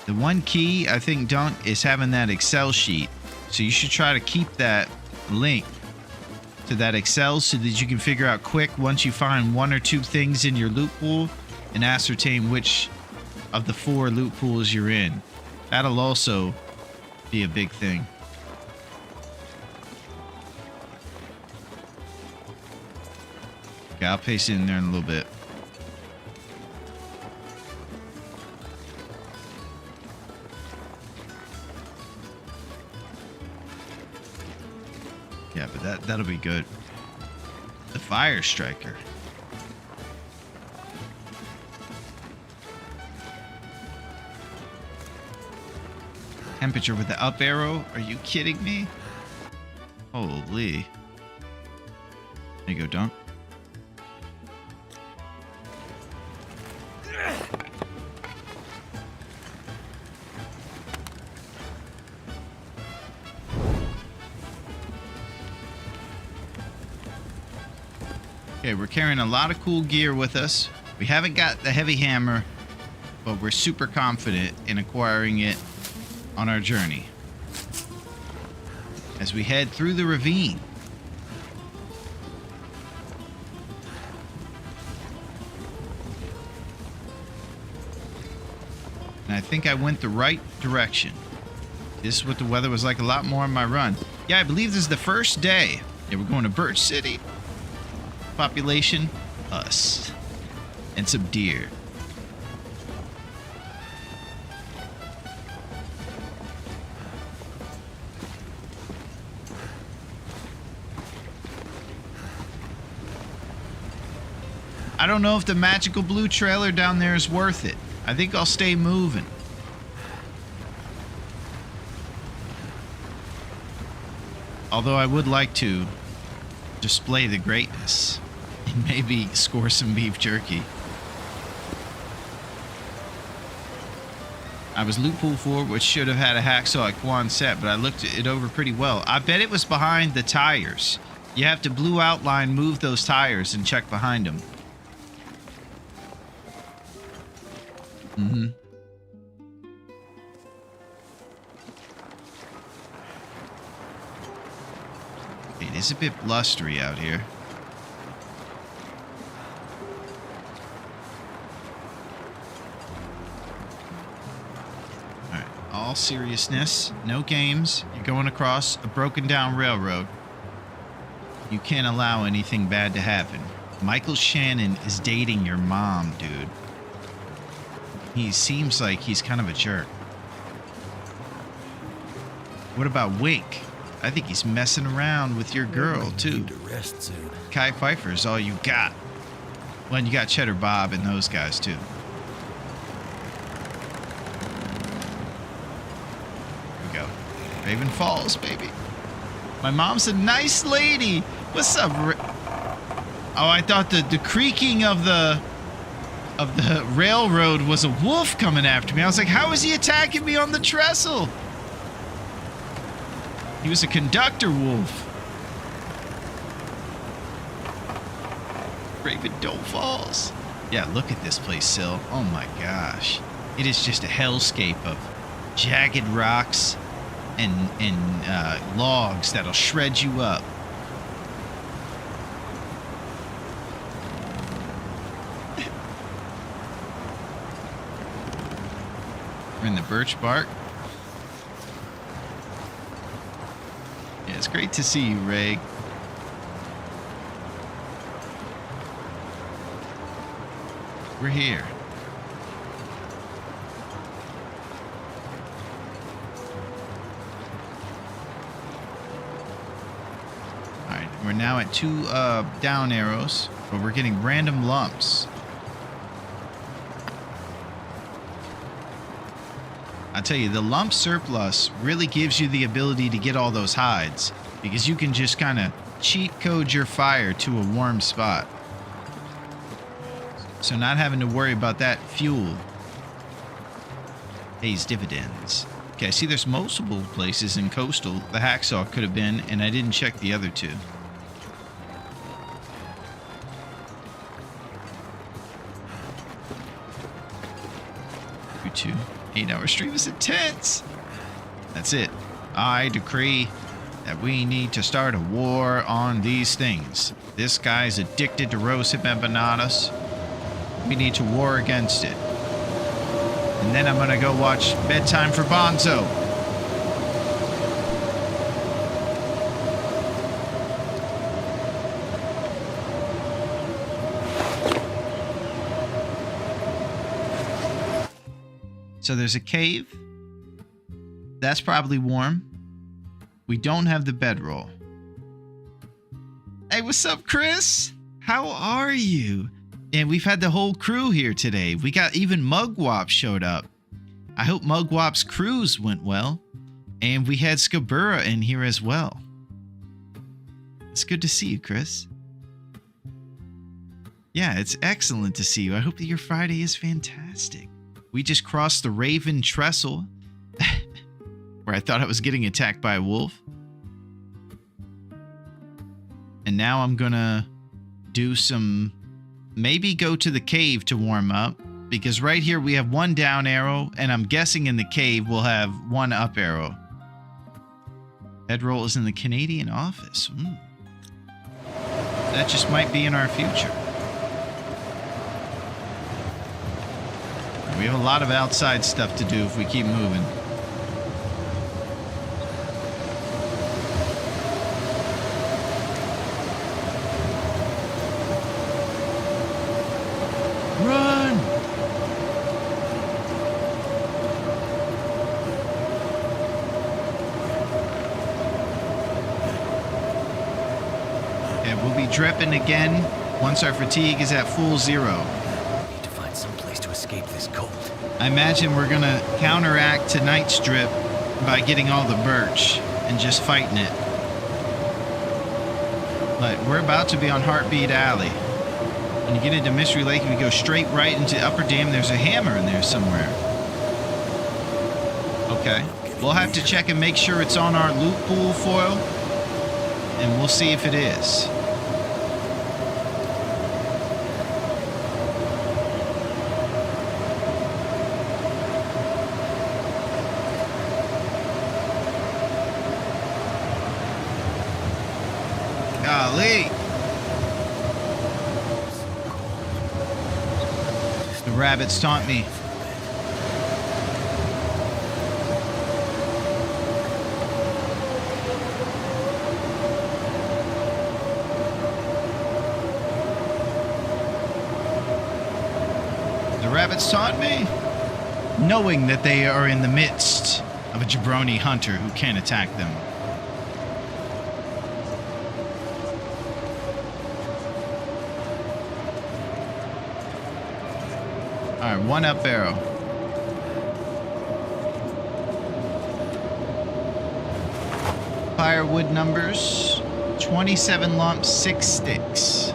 S1: The one key, I think, Dunk, is having that Excel sheet. So you should try to keep that link to that Excel so that you can figure out quick once you find one or two things in your loot pool and ascertain which of the 4 loot pools you're in. That'll also be a big thing. Okay, I'll paste it in there in a little bit. Yeah, but that'll be good. The fire striker. Temperature with the up arrow? Are you kidding me? Holy. There you go, Dunk. Okay, we're carrying a lot of cool gear with us. We haven't got the heavy hammer, but we're super confident in acquiring it on our journey. As we head through the ravine. And I think I went the right direction. This is what the weather was like a lot more on my run. Yeah, I believe this is the first day. Yeah, we're going to Birch City. Population, us. And some deer. I don't know if the magical blue trailer down there is worth it. I think I'll stay moving. Although I would like to display the greatness and maybe score some beef jerky. I was loot pool 4, which should have had a hacksaw like Quan set, but I looked it over pretty well. I bet it was behind the tires. You have to blue outline move those tires and check behind them. Mm-hmm. It is a bit blustery out here. Alright, all seriousness, no games. You're going across a broken down railroad. You can't allow anything bad to happen. Michael Shannon is dating your mom, dude. He seems like he's kind of a jerk. What about Wink? I think he's messing around with your girl, too.
S4: Need to rest soon.
S1: Kai Pfeiffer is all you got. Well, and you got Cheddar Bob and those guys, too. Here we go. Raven Falls, baby. My mom's a nice lady. What's up, Oh, I thought the creaking of the railroad was a wolf coming after me. I was like, how is he attacking me on the trestle? He was a conductor wolf. Raven Don't Falls. Yeah, look at this place, Sil. Oh my gosh. It is just a hellscape of jagged rocks and logs that'll shred you up. We're in the birch bark. Yeah, It's great to see you, Reg. We're here. Alright, we're now at 2 down arrows, but we're getting random lumps. I tell you, the lump surplus really gives you the ability to get all those hides, because you can just kind of cheat code your fire to a warm spot. So not having to worry about that fuel pays dividends. Okay, I see there's multiple places in Coastal the hacksaw could have been, and I didn't check the other two. Two 8-hour stream is intense. That's it. I decree that we need to start a war on these things. This guy's addicted to roast empanadas. We need to war against it. And then I'm gonna go watch Bedtime for Bonzo. So there's a cave. That's probably warm. We don't have the bedroll. Hey, what's up, Chris? How are you? And we've had the whole crew here today. We got even Mugwop showed up. I hope Mugwop's cruise went well. And we had Skabura in here as well. It's good to see you, Chris. Yeah, it's excellent to see you. I hope that your Friday is fantastic. We just crossed the Raven Trestle, where I thought I was getting attacked by a wolf. And now I'm gonna do some... maybe go to the cave to warm up, because right here we have 1 down arrow, and I'm guessing in the cave we'll have 1 up arrow. Bedroll is in the Canadian office. That just might be in our future. We have a lot of outside stuff to do if we keep moving. Run! And we'll be dripping again once our fatigue is at full 0.
S4: Need to find some place to escape this cold.
S1: I imagine we're gonna counteract tonight's drip by getting all the birch and just fighting it. But we're about to be on Heartbeat Alley. When you get into Mystery Lake, if you go straight right into Upper Dam, there's a hammer in there somewhere. Okay. We'll have to check and make sure it's on our loot pool foil, and we'll see if it is. Golly. The rabbits taunt me. The rabbits taunt me, knowing that they are in the midst of a jabroni hunter who can't attack them. All right, 1 up arrow. Firewood numbers, 27 lumps, 6 sticks.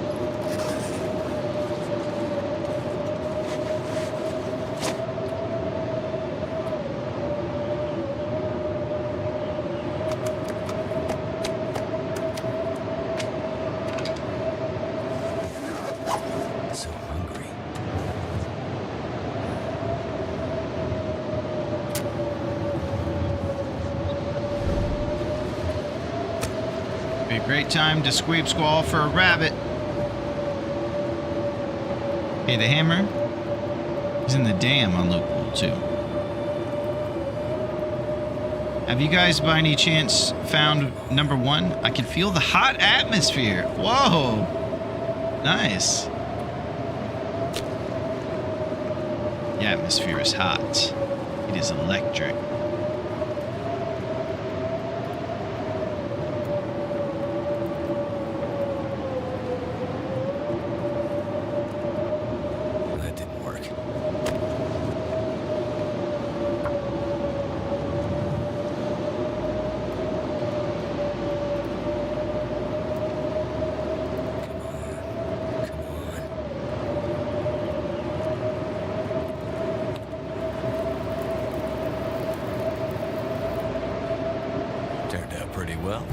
S4: So hungry.
S1: Be a great time to squeeb squall for a rabbit. Okay, the hammer is in the dam on Loop Pool 2. Have you guys by any chance found number 1? I can feel the hot atmosphere. Whoa. Nice. The atmosphere is hot. It is electric.
S4: That didn't work. Turned out pretty well.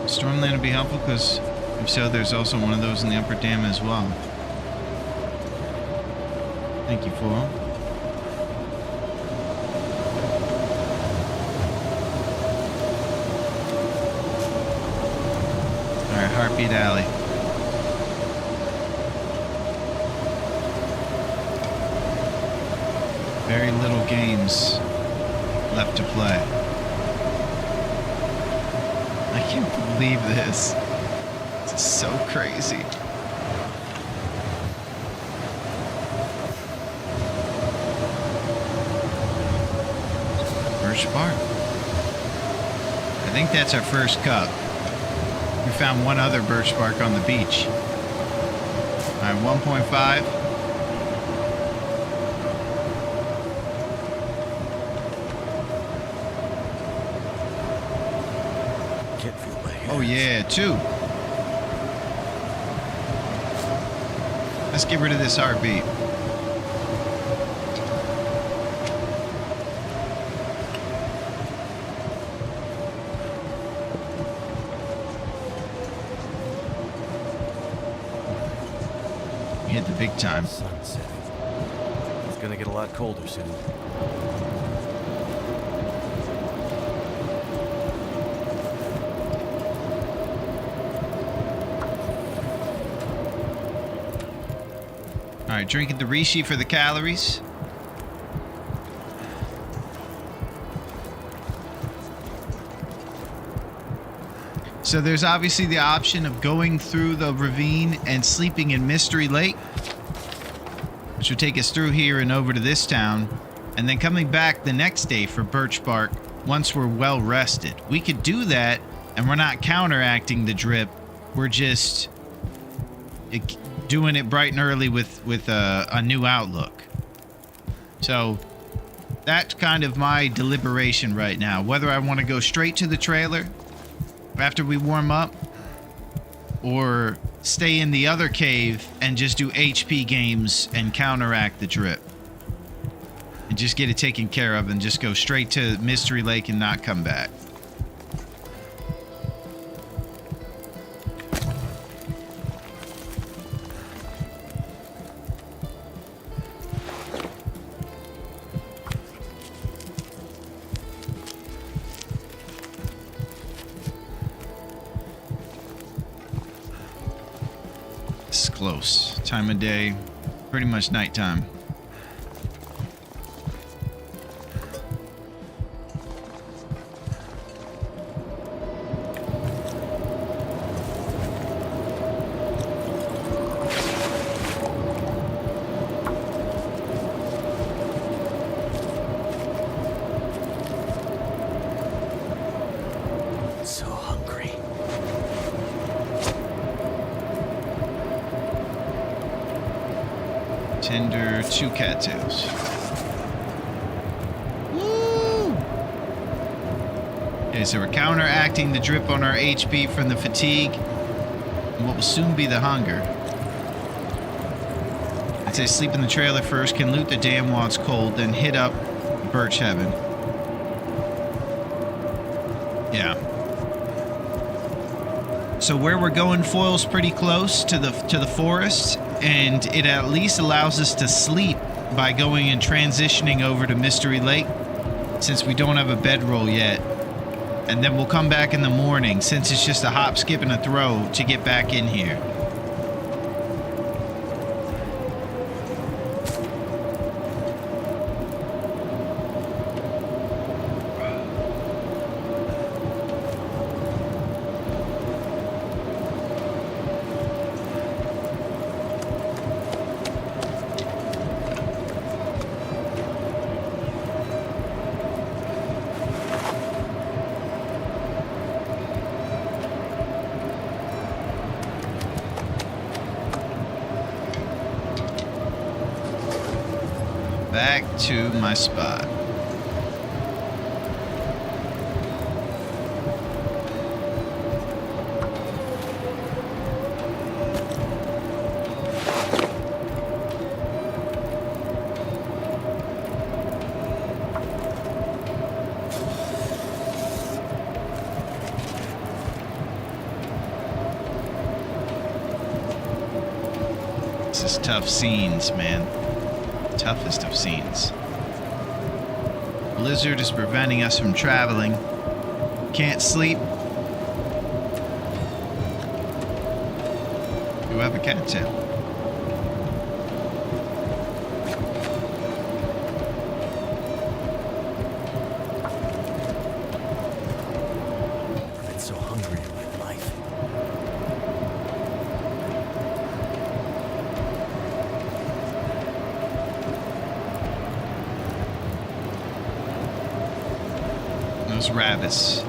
S1: Stormland would be helpful because if so, there's also one of those in the upper dam as well. Thank you, Foil. Alright, Heartbeat Alley. Very little games left to play. I can't believe this. This is so crazy. Birch bark. I think that's our first cup. We found one other birch bark on the beach. Alright, 1.5.
S4: Can't feel my hands.
S1: Oh yeah, 2. Let's get rid of this heartbeat. Hit the big time.
S4: Sunset. It's gonna get a lot colder soon.
S1: All right, drinking the Rishi for the calories. So there's obviously the option of going through the ravine and sleeping in Mystery Lake, which would take us through here and over to this town, and then coming back the next day for Birch Bark once we're well rested. We could do that, and we're not counteracting the drip. We're just doing it bright and early with a new outlook. So that's kind of my deliberation right now, whether I want to go straight to the trailer after we warm up or stay in the other cave and just do HP games and counteract the drip and just get it taken care of and just go straight to Mystery Lake and not come back. It's close. Time of day, pretty much nighttime.
S4: So hungry.
S1: Tender, 2 cattails. Woo! Okay, so we're counteracting the drip on our HP from the fatigue and what will soon be the hunger. I'd say sleep in the trailer first, can loot the dam while it's cold, then hit up Birch Heaven. Yeah. So where we're going, Foyle's pretty close to the forest, and it at least allows us to sleep by going and transitioning over to Mystery Lake, since we don't have a bedroll yet. And then we'll come back in the morning, since it's just a hop, skip, and a throw to get back in here. Back to my spot. This is tough scenes, man. Toughest of scenes. Blizzard is preventing us from traveling. Can't sleep. You have a cattail.
S4: I've been so hungry in my life.
S1: Those rabbits.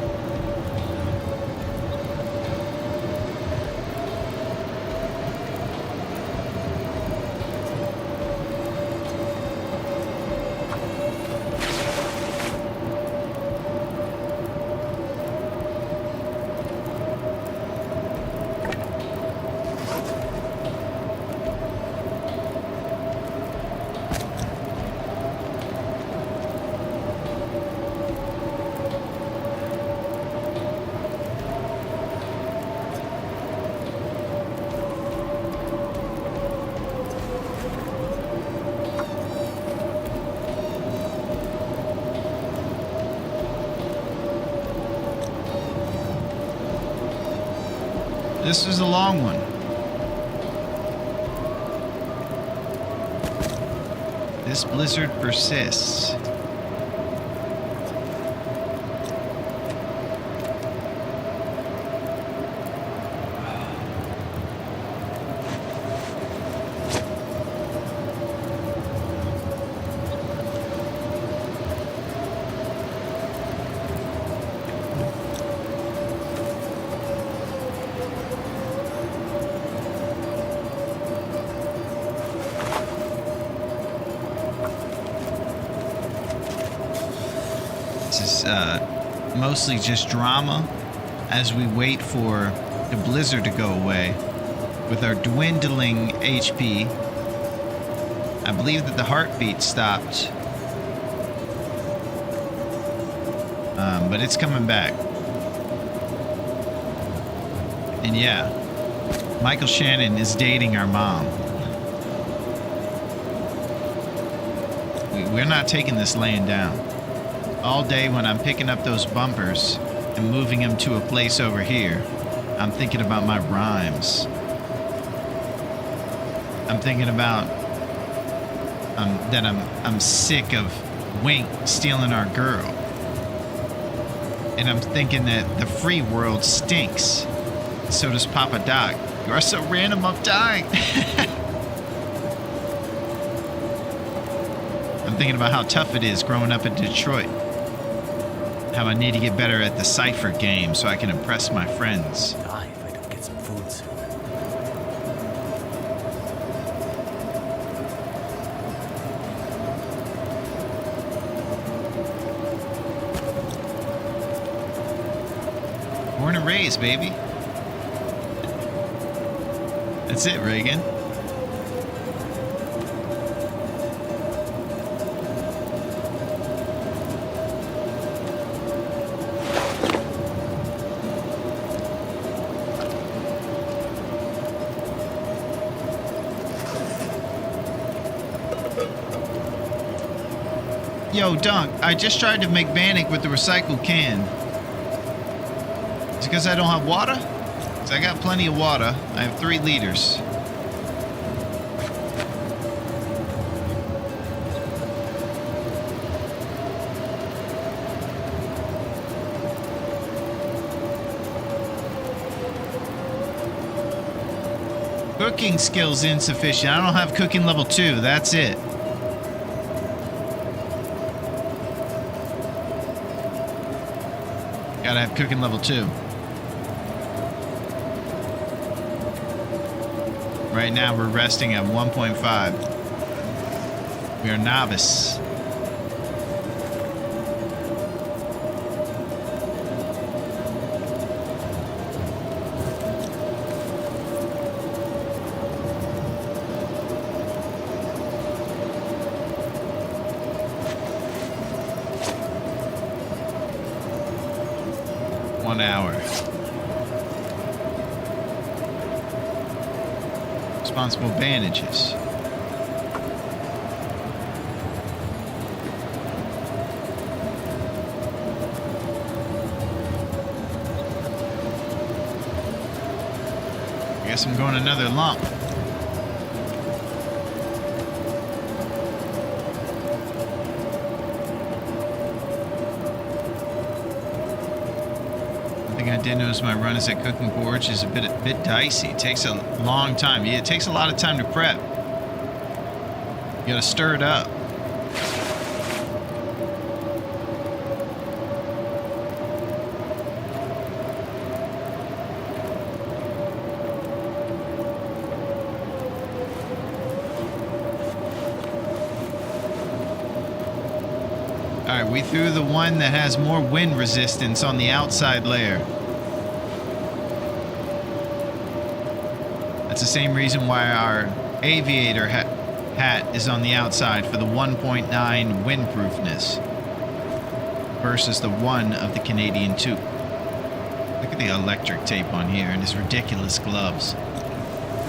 S1: This is a long one. This blizzard persists. This is mostly just drama as we wait for the blizzard to go away. With our dwindling HP, I believe that the heartbeat stopped. But it's coming back. And yeah, Michael Shannon is dating our mom. We're not taking this laying down. All day when I'm picking up those bumpers and moving them to a place over here, I'm thinking about my rhymes. I'm thinking about that I'm sick of Wink stealing our girl. And I'm thinking that the free world stinks. So does Papa Doc. You are so random, I'm dying. I'm thinking about how tough it is growing up in Detroit. How I need to get better at the cipher game so I can impress my friends.
S4: Die if I don't get some food soon.
S1: Born and raised, baby. That's it, Reagan. Yo, Dunk, I just tried to make bannock with the recycled can. Is it because I don't have water? Because I got plenty of water. I have 3 liters. Cooking skills insufficient. I don't have cooking level 2. That's it. Gotta have cooking level 2. Right now we're resting at 1.5. We are novice. Responsible bandages. I guess I'm going another lump. I did notice my run is at cooking porch is a bit dicey. It takes a long time. Yeah, it takes a lot of time to prep. You gotta stir it up. Alright, we threw the one that has more wind resistance on the outside layer. That's the same reason why our aviator hat is on the outside for the 1.9 windproofness versus the 1 of the Canadian 2. Look at the electric tape on here and his ridiculous gloves.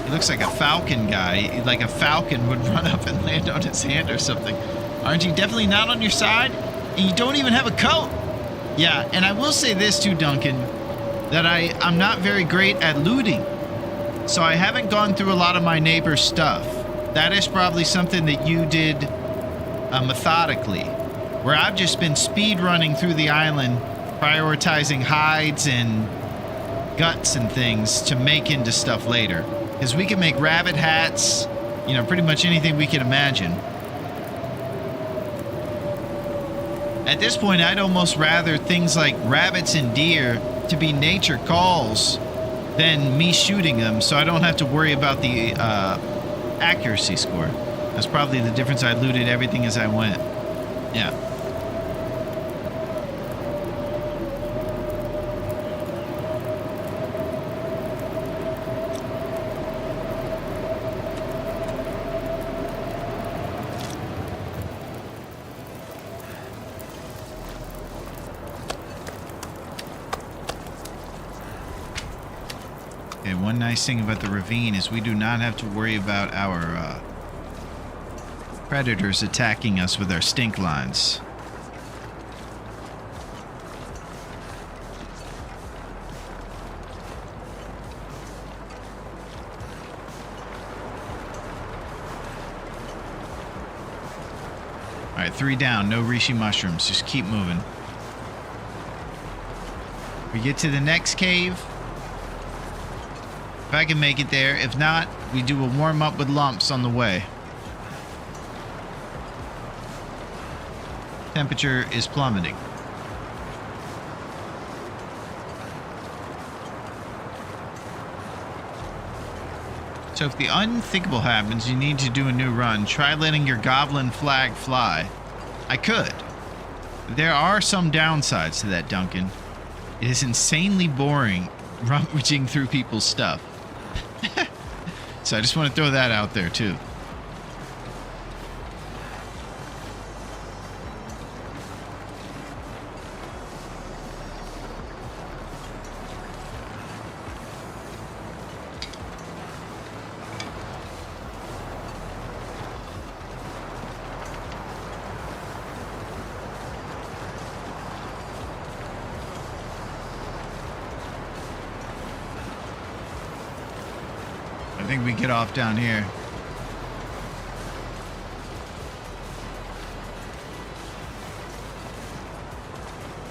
S1: He looks like a falcon guy. Like a falcon would run up and land on his hand or something. Aren't you definitely not on your side? And you don't even have a coat. Yeah, and I will say this too, Duncan, that I'm not very great at looting. So I haven't gone through a lot of my neighbor's stuff. That is probably something that you did methodically, where I've just been speed running through the island, prioritizing hides and guts and things to make into stuff later. Because we can make rabbit hats, you know, pretty much anything we can imagine. At this point, I'd almost rather things like rabbits and deer to be nature calls than me shooting them, so I don't have to worry about the accuracy score. That's probably the difference. I looted everything as I went. Yeah. One nice thing about the ravine is we do not have to worry about our predators attacking us with our stink lines. Alright, 3 down, no reishi mushrooms, just keep moving. We get to the next cave. If I can make it there. If not, we do a warm-up with lumps on the way. Temperature is plummeting. So if the unthinkable happens, you need to do a new run. Try letting your goblin flag fly. I could. There are some downsides to that, Duncan. It is insanely boring rummaging through people's stuff. So I just want to throw that out there too. I think we get off down here.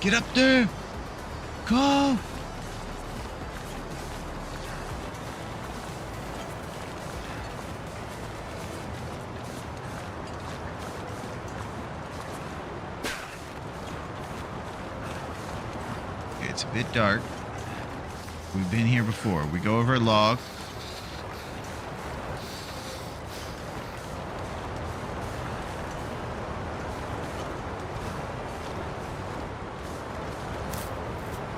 S1: Get up there! Go! It's a bit dark. We've been here before. We go over a log.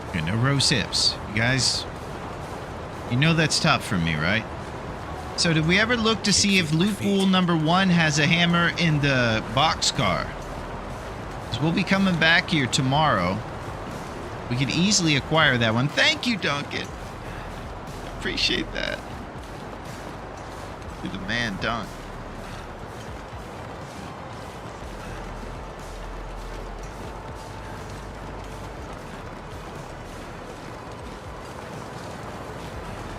S1: Okay, no rose hips. You guys, you know that's tough for me, right? So did we ever look to see if loophole number 1 has a hammer in the boxcar? Because we'll be coming back here tomorrow. We could easily acquire that one. Thank you, Duncan. Appreciate that. You're the man, Dunk.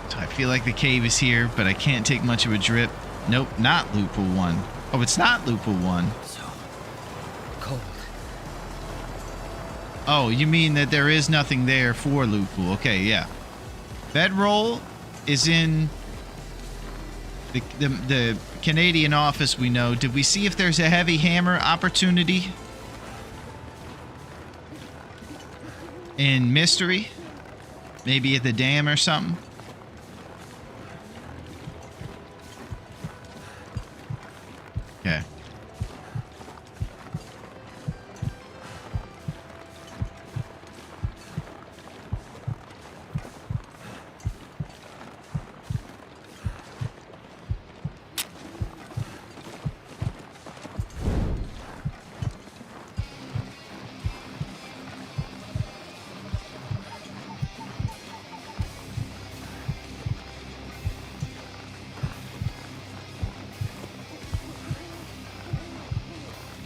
S1: So I feel like the cave is here, but I can't take much of a drip. Nope, not loophole 1. Oh, it's not loophole 1.
S5: So cold.
S1: Oh, you mean that there is nothing there for loophole? Okay, yeah. Bedroll is in the Canadian office, we know. Did we see if there's a heavy hammer opportunity in mystery? Maybe at the dam or something? Okay.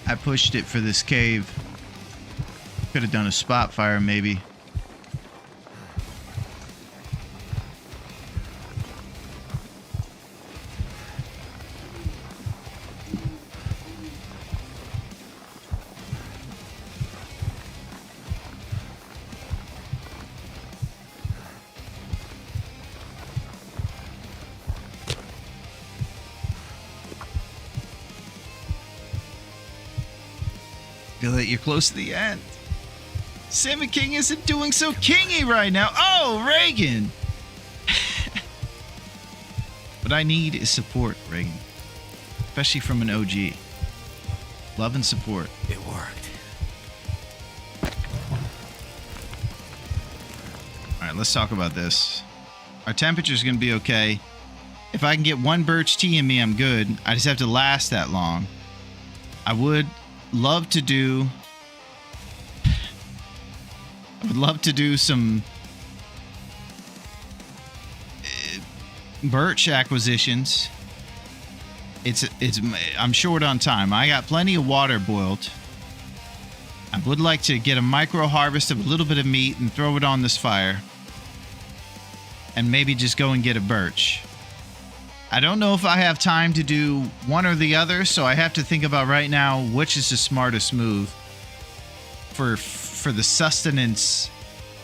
S1: I pushed it for this cave. Could have done a spot fire, maybe. Feel that you're close to the end. Salmon King isn't doing so kingy right now. Oh, Reagan! What I need is support, Reagan. Especially from an OG. Love and support.
S4: It worked.
S1: Alright, let's talk about this. Our temperature's gonna be okay. If I can get 1 birch tea in me, I'm good. I just have to last that long. I would love to do some birch acquisitions. I'm short on time. I got plenty of water boiled. I would like to get a micro harvest of a little bit of meat and throw it on this fire, and maybe just go and get a birch. I don't know if I have time to do one or the other, so I have to think about right now which is the smartest move for the sustenance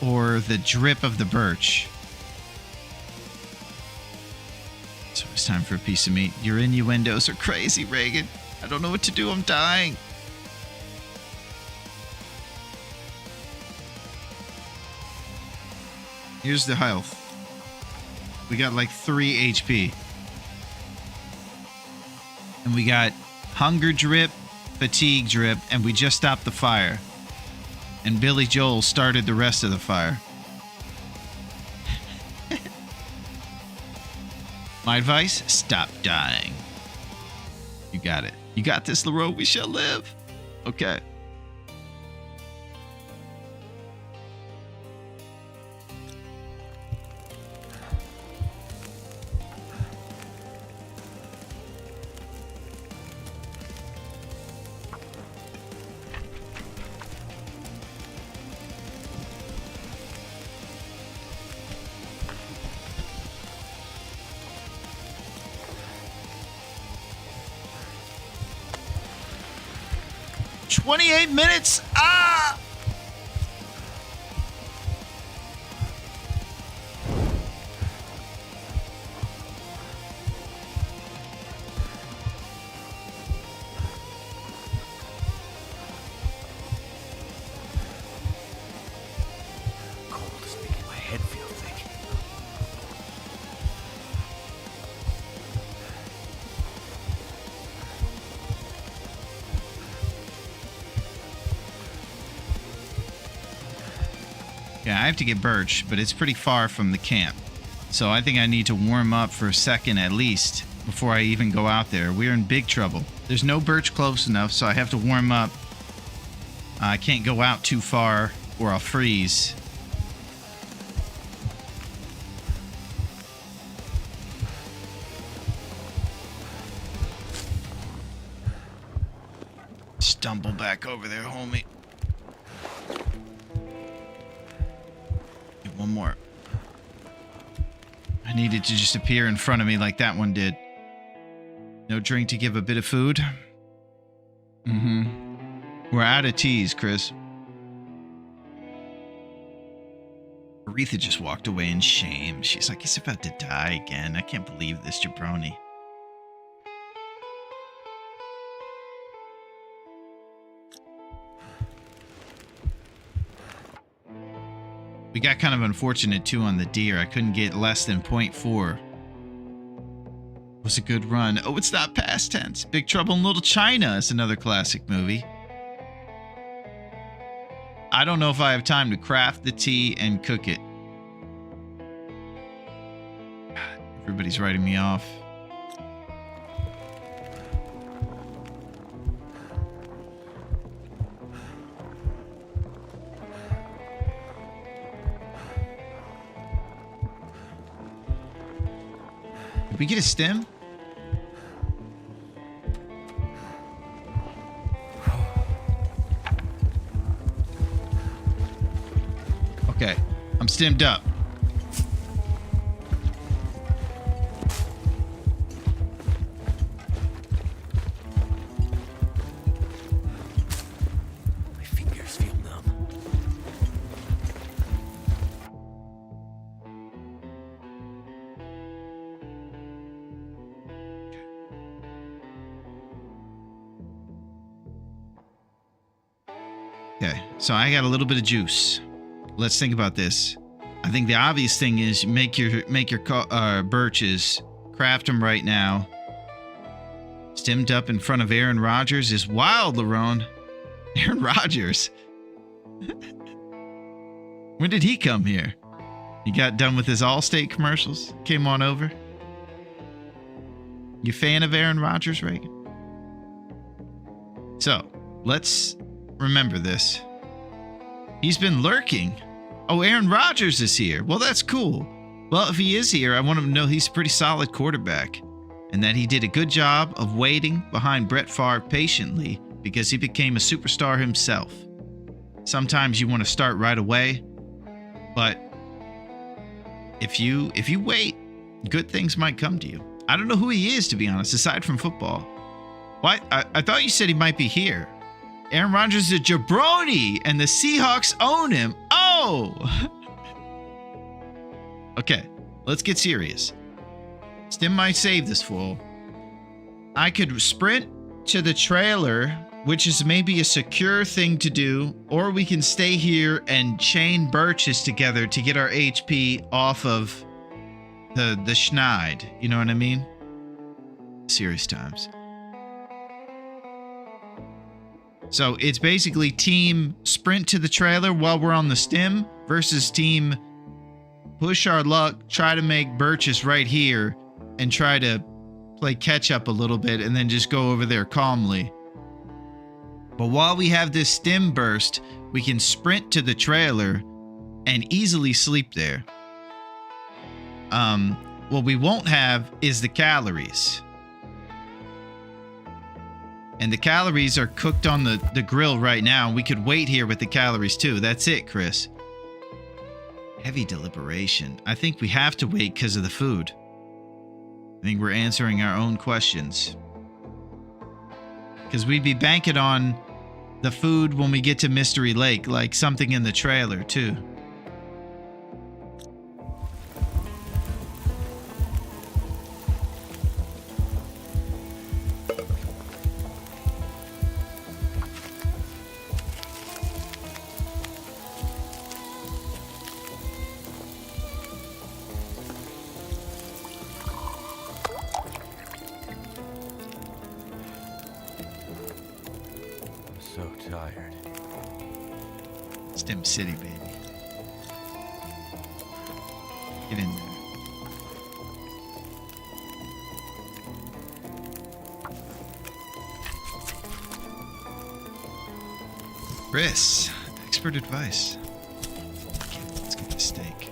S1: or the drip of the birch. So it's time for a piece of meat. Your innuendos are crazy, Reagan. I don't know what to do. I'm dying. Here's the health. We got like 3 HP. And we got hunger drip, fatigue drip, and we just stopped the fire. And Billy Joel started the rest of the fire. My advice? Stop dying. You got it. You got this, Larone. We shall live. Okay. 28 minutes. Ah!
S4: Cold is making my head feel thick.
S1: Yeah, I have to get birch, but it's pretty far from the camp. So I think I need to warm up for a second at least before I even go out there. We're in big trouble. There's no birch close enough, so I have to warm up. I can't go out too far or I'll freeze. Stumble back over there, homie. Get one more. I needed to just appear in front of me like that one did. No drink to give a bit of food. We're out of teas, Chris. Aretha just walked away in shame. She's like, he's about to die again. I can't believe this jabroni. We got kind of unfortunate too on the deer. I couldn't get less than 0.4. Was a good run. Oh, it's not past tense. Big Trouble in Little China is another classic movie. I don't know if I have time to craft the tea and cook it. Everybody's writing me off. Did we get a stem? Okay, I'm stemmed up.
S4: My fingers feel numb.
S1: Okay, so I got a little bit of juice. Let's think about this. I think the obvious thing is make your birches, craft them right now. Stemmed up in front of Aaron Rodgers is wild, Larone. Aaron Rodgers. When did he come here? He got done with his Allstate commercials, came on over. You fan of Aaron Rodgers, Reagan? So, let's remember this. He's been lurking. Oh, Aaron Rodgers is here. Well, that's cool. Well, if he is here, I want him to know he's a pretty solid quarterback and that he did a good job of waiting behind Brett Favre patiently because he became a superstar himself. Sometimes you want to start right away, but if you wait, good things might come to you. I don't know who he is, to be honest, aside from football. What? I thought you said he might be here. Aaron Rodgers is a jabroni, and the Seahawks own him. Oh! Okay, let's get serious. Stim might save this fool. I could sprint to the trailer, which is maybe a secure thing to do, or we can stay here and chain birches together to get our HP off of the schneid. You know what I mean? Serious times. So it's basically team sprint to the trailer while we're on the stem versus team push our luck, try to make birches right here and try to play catch up a little bit and then just go over there calmly. But while we have this stem burst, we can sprint to the trailer and easily sleep there. What we won't have is the calories. And the calories are cooked on the grill right now. We could wait here with the calories too. That's it, Chris. Heavy deliberation. I think we have to wait because of the food. I think we're answering our own questions. Because we'd be banking on the food when we get to Mystery Lake, like something in the trailer, too.
S4: So tired.
S1: Stem City, baby. Get in there. Chris, expert advice. Okay, let's get the steak.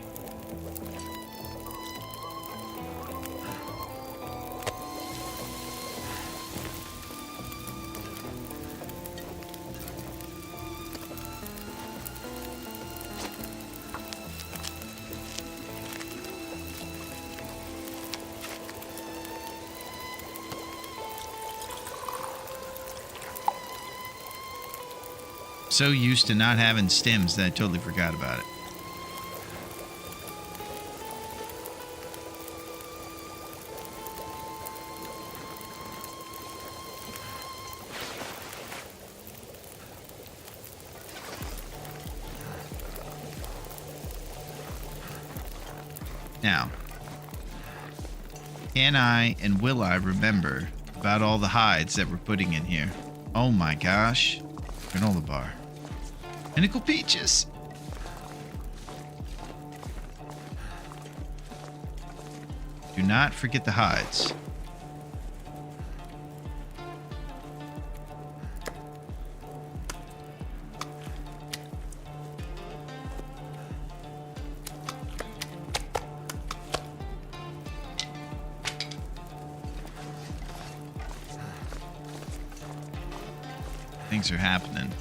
S1: So used to not having stems that I totally forgot about it. Now, can I and will I remember about all the hides that we're putting in here? Oh my gosh. Granola bar. Pinnacle peaches. Do not forget the hides. Things are happening.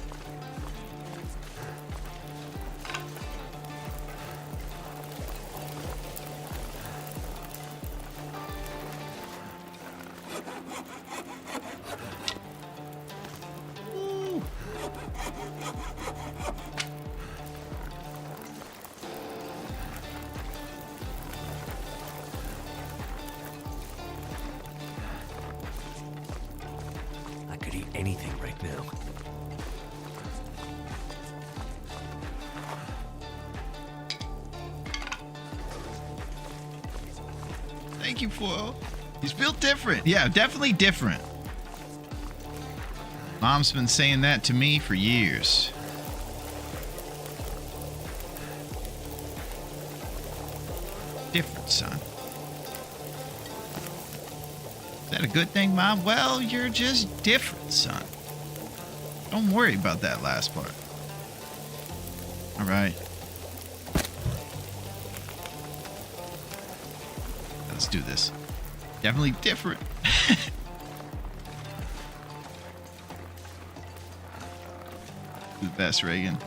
S4: I could eat anything right now.
S1: Thank you, Foil. He's built different. Yeah, definitely different. Mom's been saying that to me for years. Different, son. Is that a good thing, Mom? Well, you're just different, son. Don't worry about that last part. All right. Let's do this. Definitely different. Do the best, Reagan.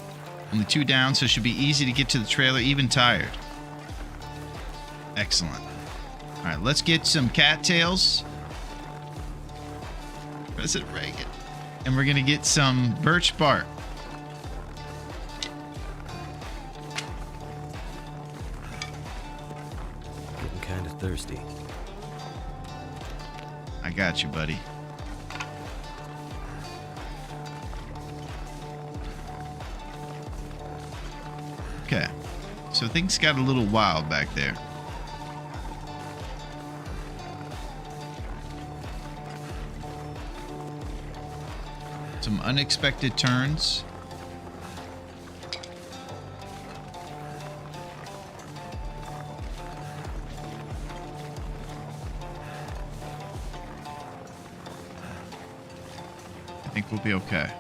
S1: Only 2 down, so it should be easy to get to the trailer, even tired. Excellent. All right, let's get some cattails. President Reagan. And we're going to get some birch bark.
S4: Getting kind of thirsty.
S1: I got you, buddy. Okay. So things got a little wild back there. Some unexpected turns. I think we'll be okay.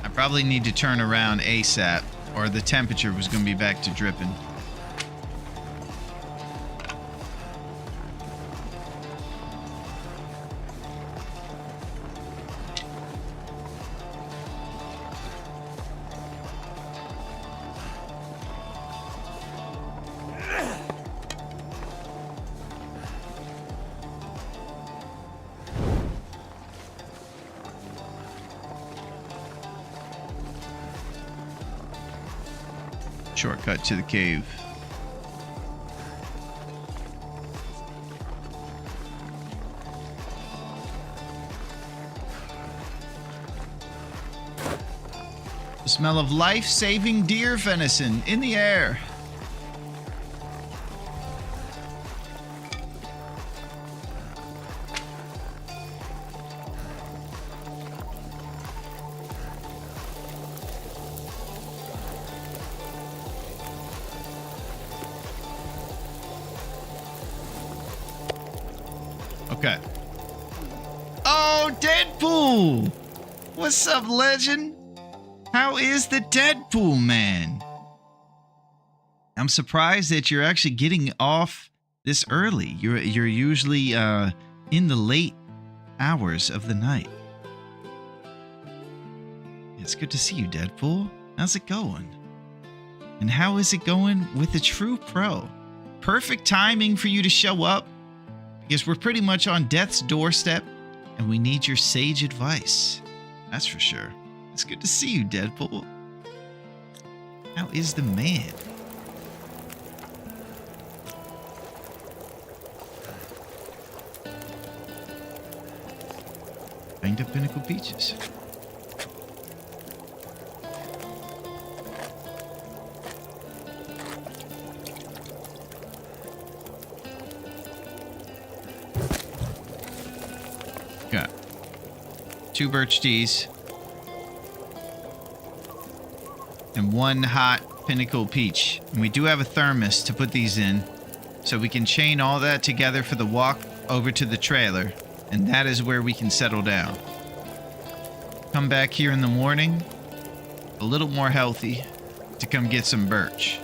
S1: I probably need to turn around ASAP, or the temperature was going to be back to dripping. Shortcut to the cave. The smell of life-saving deer venison in the air. Okay. Oh, Deadpool! What's up, legend? How is the Deadpool man? I'm surprised that you're actually getting off this early. You're usually in the late hours of the night. It's good to see you, Deadpool. How's it going? And how is it going with the True Pro? Perfect timing for you to show up, because we're pretty much on death's doorstep and we need your sage advice. That's for sure. It's good to see you, Deadpool. How is the man? Banged up Pinnacle Peaches. Got 2 birch teas and 1 hot Pinnacle Peach. And we do have a thermos to put these in, so we can chain all that together for the walk over to the trailer, and that is where we can settle down. Come back here in the morning, a little more healthy, to come get some birch.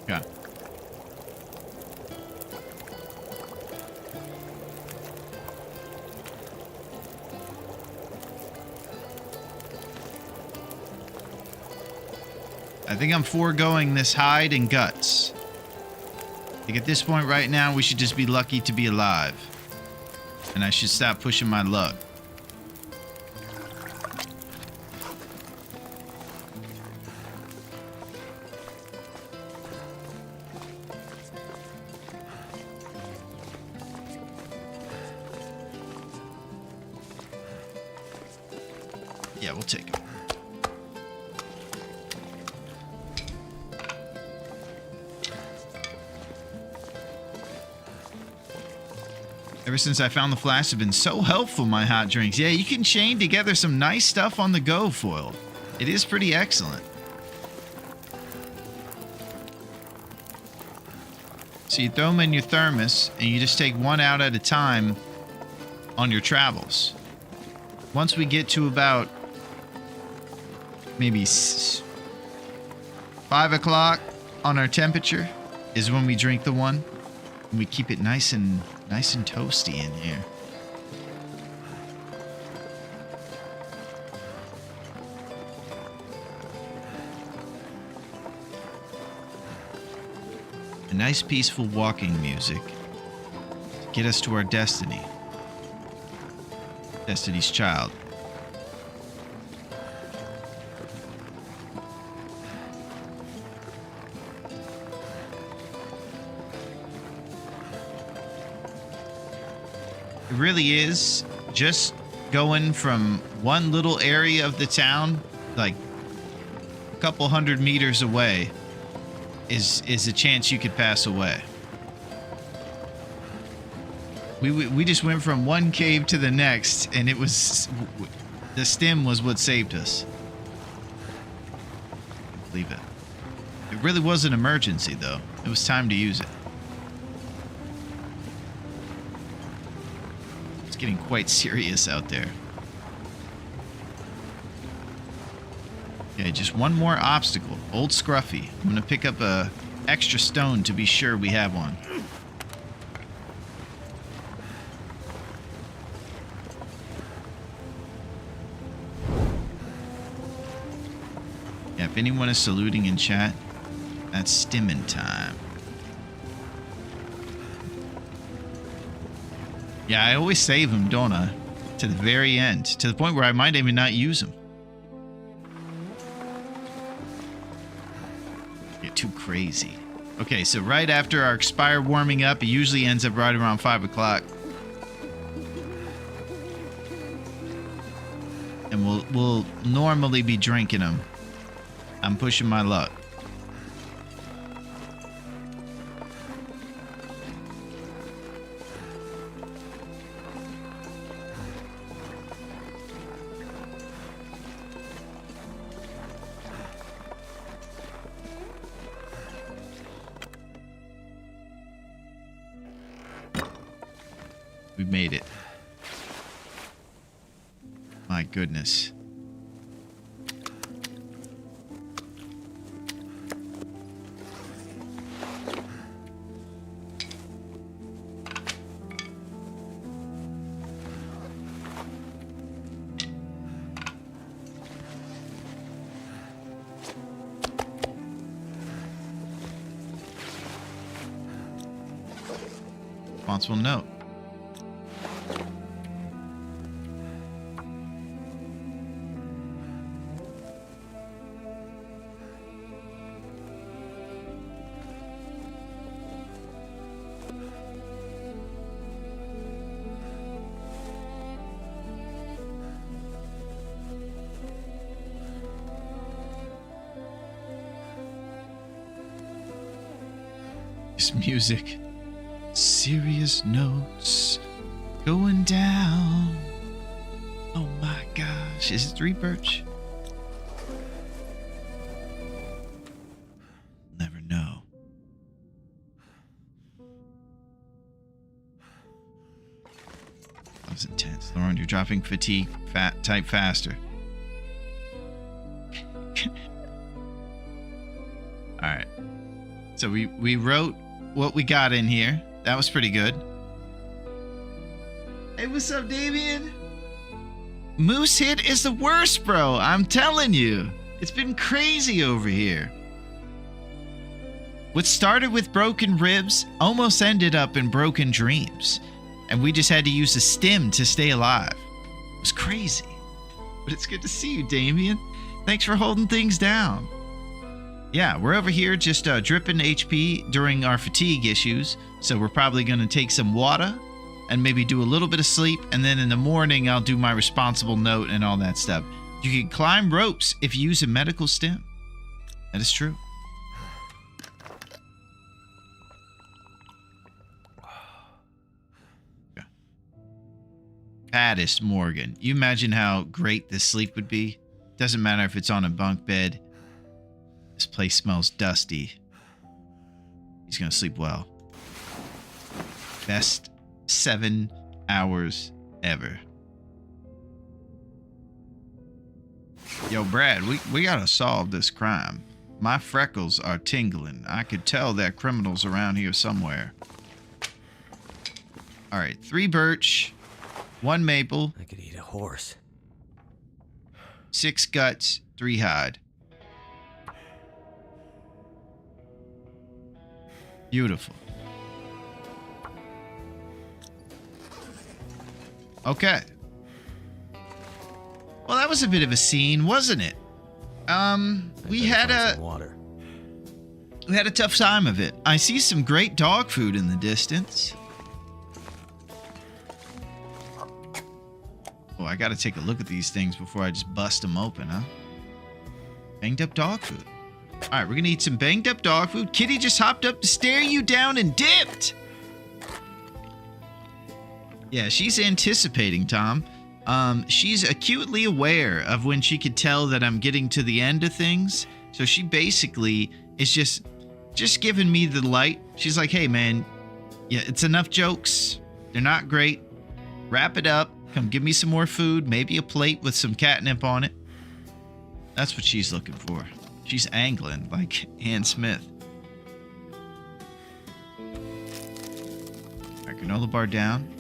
S1: Yeah. I think I'm foregoing this hide and guts. I think at this point right now, we should just be lucky to be alive. And I should stop pushing my luck. Yeah, we'll take it. Ever since I found the flask, have been so helpful, my hot drinks. Yeah, you can chain together some nice stuff on the go, foiled. It is pretty excellent. So you throw them in your thermos, and you just take one out at a time on your travels. Once we get to about maybe 5 o'clock on our temperature is when we drink the one. And we keep it nice and toasty in here. A nice peaceful walking music to get us to our destiny. Destiny's Child. It really is just going from one little area of the town, like a couple 100 meters away, is a chance you could pass away. We just went from one cave to the next, and it was the stem was what saved us. Believe it. It really was an emergency, though. It was time to use it. It's getting quite serious out there. Okay, just one more obstacle. Old Scruffy. I'm gonna pick up a extra stone to be sure we have one. Yeah, if anyone is saluting in chat, that's stimming time. Yeah, I always save them, don't I? to the very end, to the point where I might even not use them. Get too crazy. Okay, so right after our expire warming up, it usually ends up right around 5 o'clock. And we'll normally be drinking them. I'm pushing my luck. We made it. My goodness. Responsible note. This music. Serious notes going down. Oh my gosh. Is it 3 birch? Never know. That was intense. Lauren, you're dropping fatigue. Type faster. Alright. So we wrote what we got in here. That was pretty good. Hey, what's up, Damien? Moose hit is the worst, bro. I'm telling you. It's been crazy over here. What started with broken ribs almost ended up in broken dreams. And we just had to use a stim to stay alive. It was crazy. But it's good to see you, Damien. Thanks for holding things down. Yeah, we're over here just dripping HP during our fatigue issues. So we're probably going to take some water and maybe do a little bit of sleep. And then in the morning, I'll do my responsible note and all that stuff. You can climb ropes if you use a medical stim. That is true. Yeah. Pattis Morgan. You imagine how great this sleep would be? Doesn't matter if it's on a bunk bed. This place smells dusty. He's going to sleep well. Best 7 hours ever. Yo, Brad, we got to solve this crime. My freckles are tingling. I could tell there are criminals around here somewhere. All right, 3 birch, 1 maple.
S4: I could eat a horse.
S1: 6 guts, 3 hide. Beautiful. Okay. Well, that was a bit of a scene, wasn't it? We had a tough time of it. I see some great dog food in the distance. Oh, I got to take a look at these things before I just bust them open, huh? Banged up dog food. All right, we're going to eat some banged up dog food. Kitty just hopped up to stare you down and dipped. Yeah, she's anticipating, Tom. She's acutely aware of when she could tell that I'm getting to the end of things. So she basically is just giving me the light. She's like, hey, man, yeah, it's enough jokes. They're not great. Wrap it up. Come give me some more food. Maybe a plate with some catnip on it. That's what she's looking for. She's angling like Ann Smith. All right, granola bar down.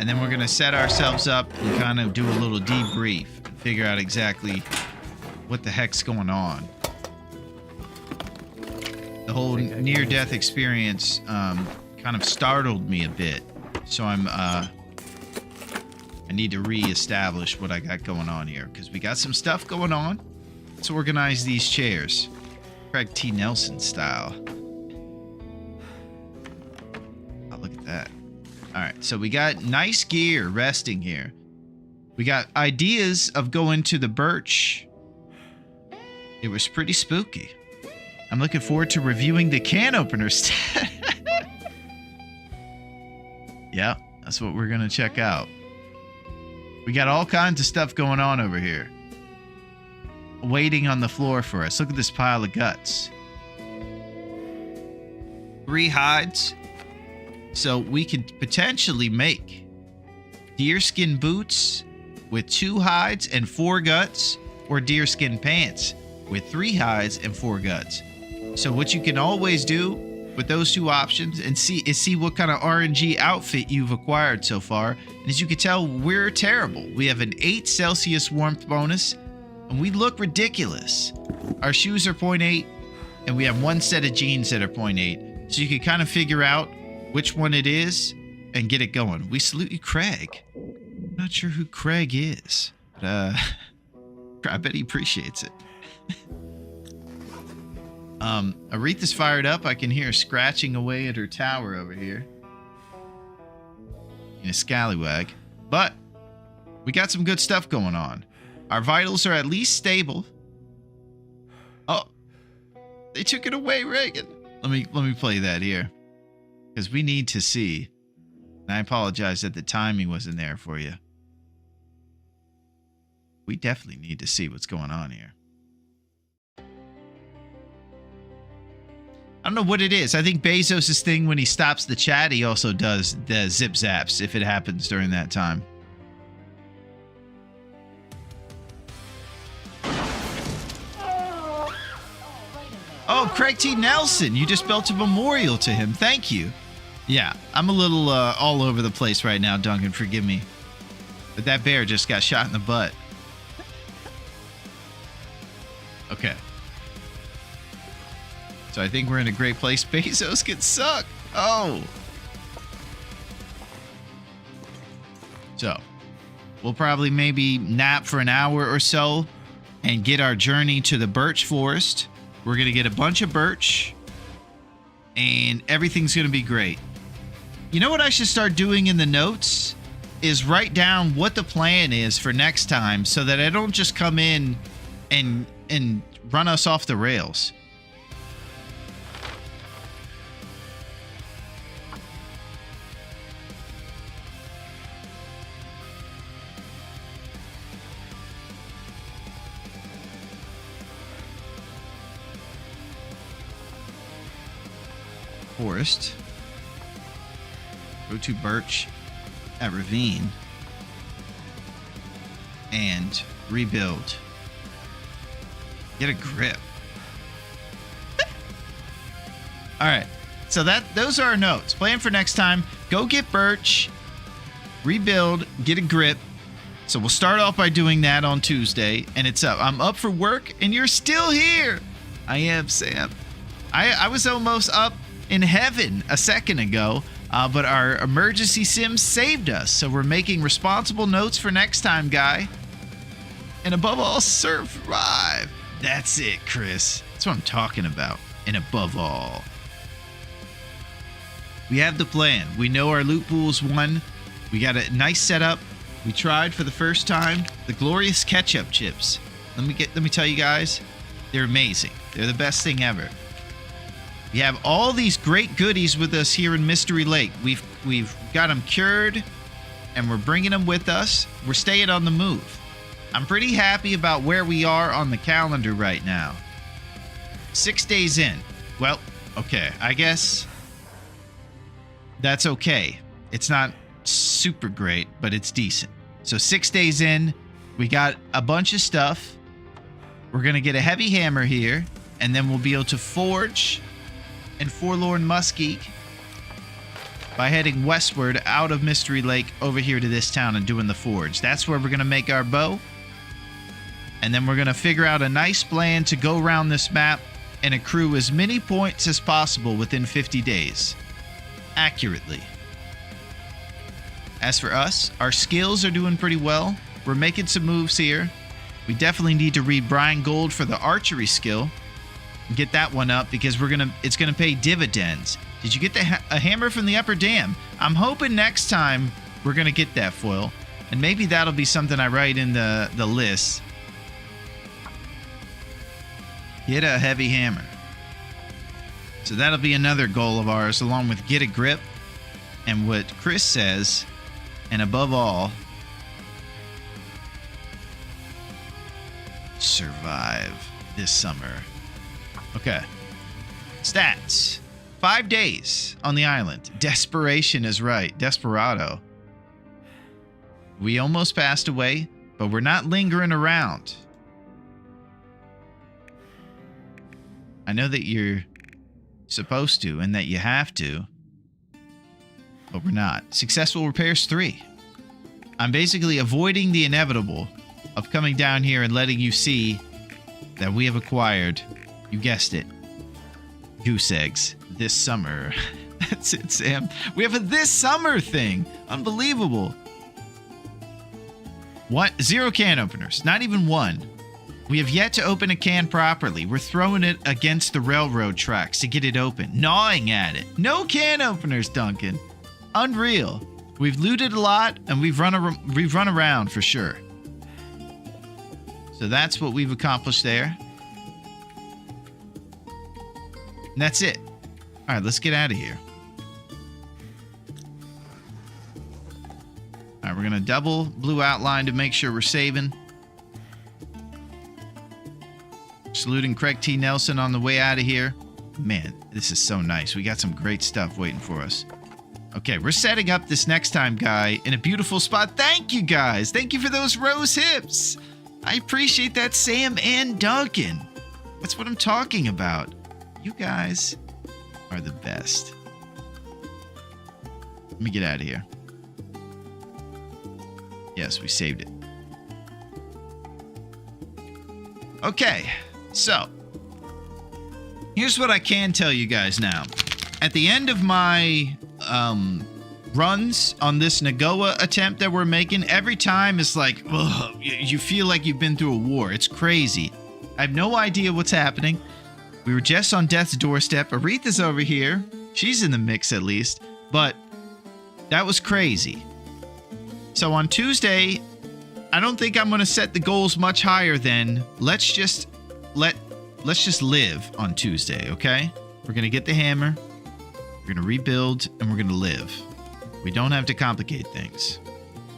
S1: And then we're going to set ourselves up and kind of do a little debrief and figure out exactly what the heck's going on. The whole near-death experience kind of startled me a bit. So I need to re-establish what I got going on here, because we got some stuff going on. Let's organize these chairs. Craig T. Nelson style. Oh, look at that. All right, so we got nice gear resting here. We got ideas of going to the Birch. It was pretty spooky. I'm looking forward to reviewing the can openers. Yeah, that's what we're going to check out. We got all kinds of stuff going on over here. Waiting on the floor for us. Look at this pile of guts. 3 hides. So we could potentially make deerskin boots with 2 hides and 4 guts, or deerskin pants with 3 hides and 4 guts. So what you can always do with those 2 options and see what kind of RNG outfit you've acquired so far. And as you can tell, we're terrible. We have an 8 Celsius warmth bonus, and we look ridiculous. Our shoes are 0.8, and we have 1 set of jeans that are 0.8. So you can kind of figure out which one it is and get it going. We salute you, Craig. I'm not sure who Craig is, but I bet he appreciates it. Aretha's fired up. I can hear her scratching away at her tower over here in a scallywag. But we got some good stuff going on. Our vitals are at least stable. Oh, they took it away, Reagan. Let me play that here, because we need to see. And I apologize that the timing wasn't there for you. We definitely need to see what's going on here. I don't know what it is. I think Bezos' thing when he stops the chat, he also does the zip zaps if it happens during that time. Oh, Craig T. Nelson, you just built a memorial to him. Thank you. Yeah, I'm a little all over the place right now, Duncan. Forgive me. But that bear just got shot in the butt. Okay. So I think we're in a great place. Bezos can suck. Oh. So we'll probably maybe nap for an hour or so and get our journey to the birch forest. We're going to get a bunch of birch and everything's going to be great. You know what I should start doing in the notes is write down what the plan is for next time so that I don't just come in and run us off the rails. Forest. Go to birch at ravine and rebuild. Get a grip. All right. So those are our notes. Plan for next time. Go get birch, rebuild, get a grip. So we'll start off by doing that on Tuesday, and it's up. I'm up for work, and you're still here. I am, Sam. I was almost up in heaven a second ago, but our emergency sim saved us. So we're making responsible notes for next time, guy. And above all, survive. That's it, Chris. That's what I'm talking about. And above all, we have the plan. We know our loot pool's won. We got a nice setup. We tried for the first time the glorious ketchup chips. Let me tell you guys, they're amazing. They're the best thing ever. We have all these great goodies with us here in Mystery Lake. We've got them cured, and we're bringing them with us. We're staying on the move. I'm pretty happy about where we are on the calendar right now. 6 days in. Well, okay, I guess that's okay. It's not super great, but it's decent. So 6 days in, we got a bunch of stuff. We're going to get a heavy hammer here, and then we'll be able to forge and Forlorn Muskeg by heading westward out of Mystery Lake over here to this town and doing the forge. That's where we're going to make our bow. And then we're going to figure out a nice plan to go around this map and accrue as many points as possible within 50 days. Accurately. As for us, our skills are doing pretty well. We're making some moves here. We definitely need to read Brian Gold for the archery skill. And get that one up because it's gonna pay dividends. Did you get a hammer from the upper dam? I'm hoping next time we're gonna get that foil. And maybe that'll be something I write in the list. Get a heavy hammer. So that'll be another goal of ours, along with get a grip. And what Chris says, and above all, survive this summer. Okay. Stats. 5 days on the island. Desperation is right. Desperado. We almost passed away, but we're not lingering around. I know that you're supposed to and that you have to, but we're not. Successful repairs 3. I'm basically avoiding the inevitable of coming down here and letting you see that we have acquired, you guessed it, goose eggs this summer. That's it, Sam. We have a this summer thing. Unbelievable. What? 0 can openers. Not even 1. We have yet to open a can properly. We're throwing it against the railroad tracks to get it open, gnawing at it. No can openers, Duncan. Unreal. We've looted a lot and we've run around for sure. So that's what we've accomplished there. And that's it. All right, let's get out of here. All right, we're going to double blue outline to make sure we're saving. Saluting Craig T. Nelson on the way out of here. Man, this is so nice. We got some great stuff waiting for us. Okay, we're setting up this next time, guy, in a beautiful spot. Thank you, guys. Thank you for those rose hips. I appreciate that, Sam and Duncan. That's what I'm talking about. You guys are the best. Let me get out of here. Yes, we saved it. Okay, so here's what I can tell you guys now. At the end of my runs on this Nagoa attempt that we're making, every time it's like, ugh, you feel like you've been through a war. It's crazy. I have no idea what's happening. We were just on death's doorstep. Aretha's over here. She's in the mix at least. But that was crazy. So on Tuesday, I don't think I'm going to set the goals much higher than let's just live on Tuesday, okay? We're going to get the hammer. We're going to rebuild and we're going to live. We don't have to complicate things.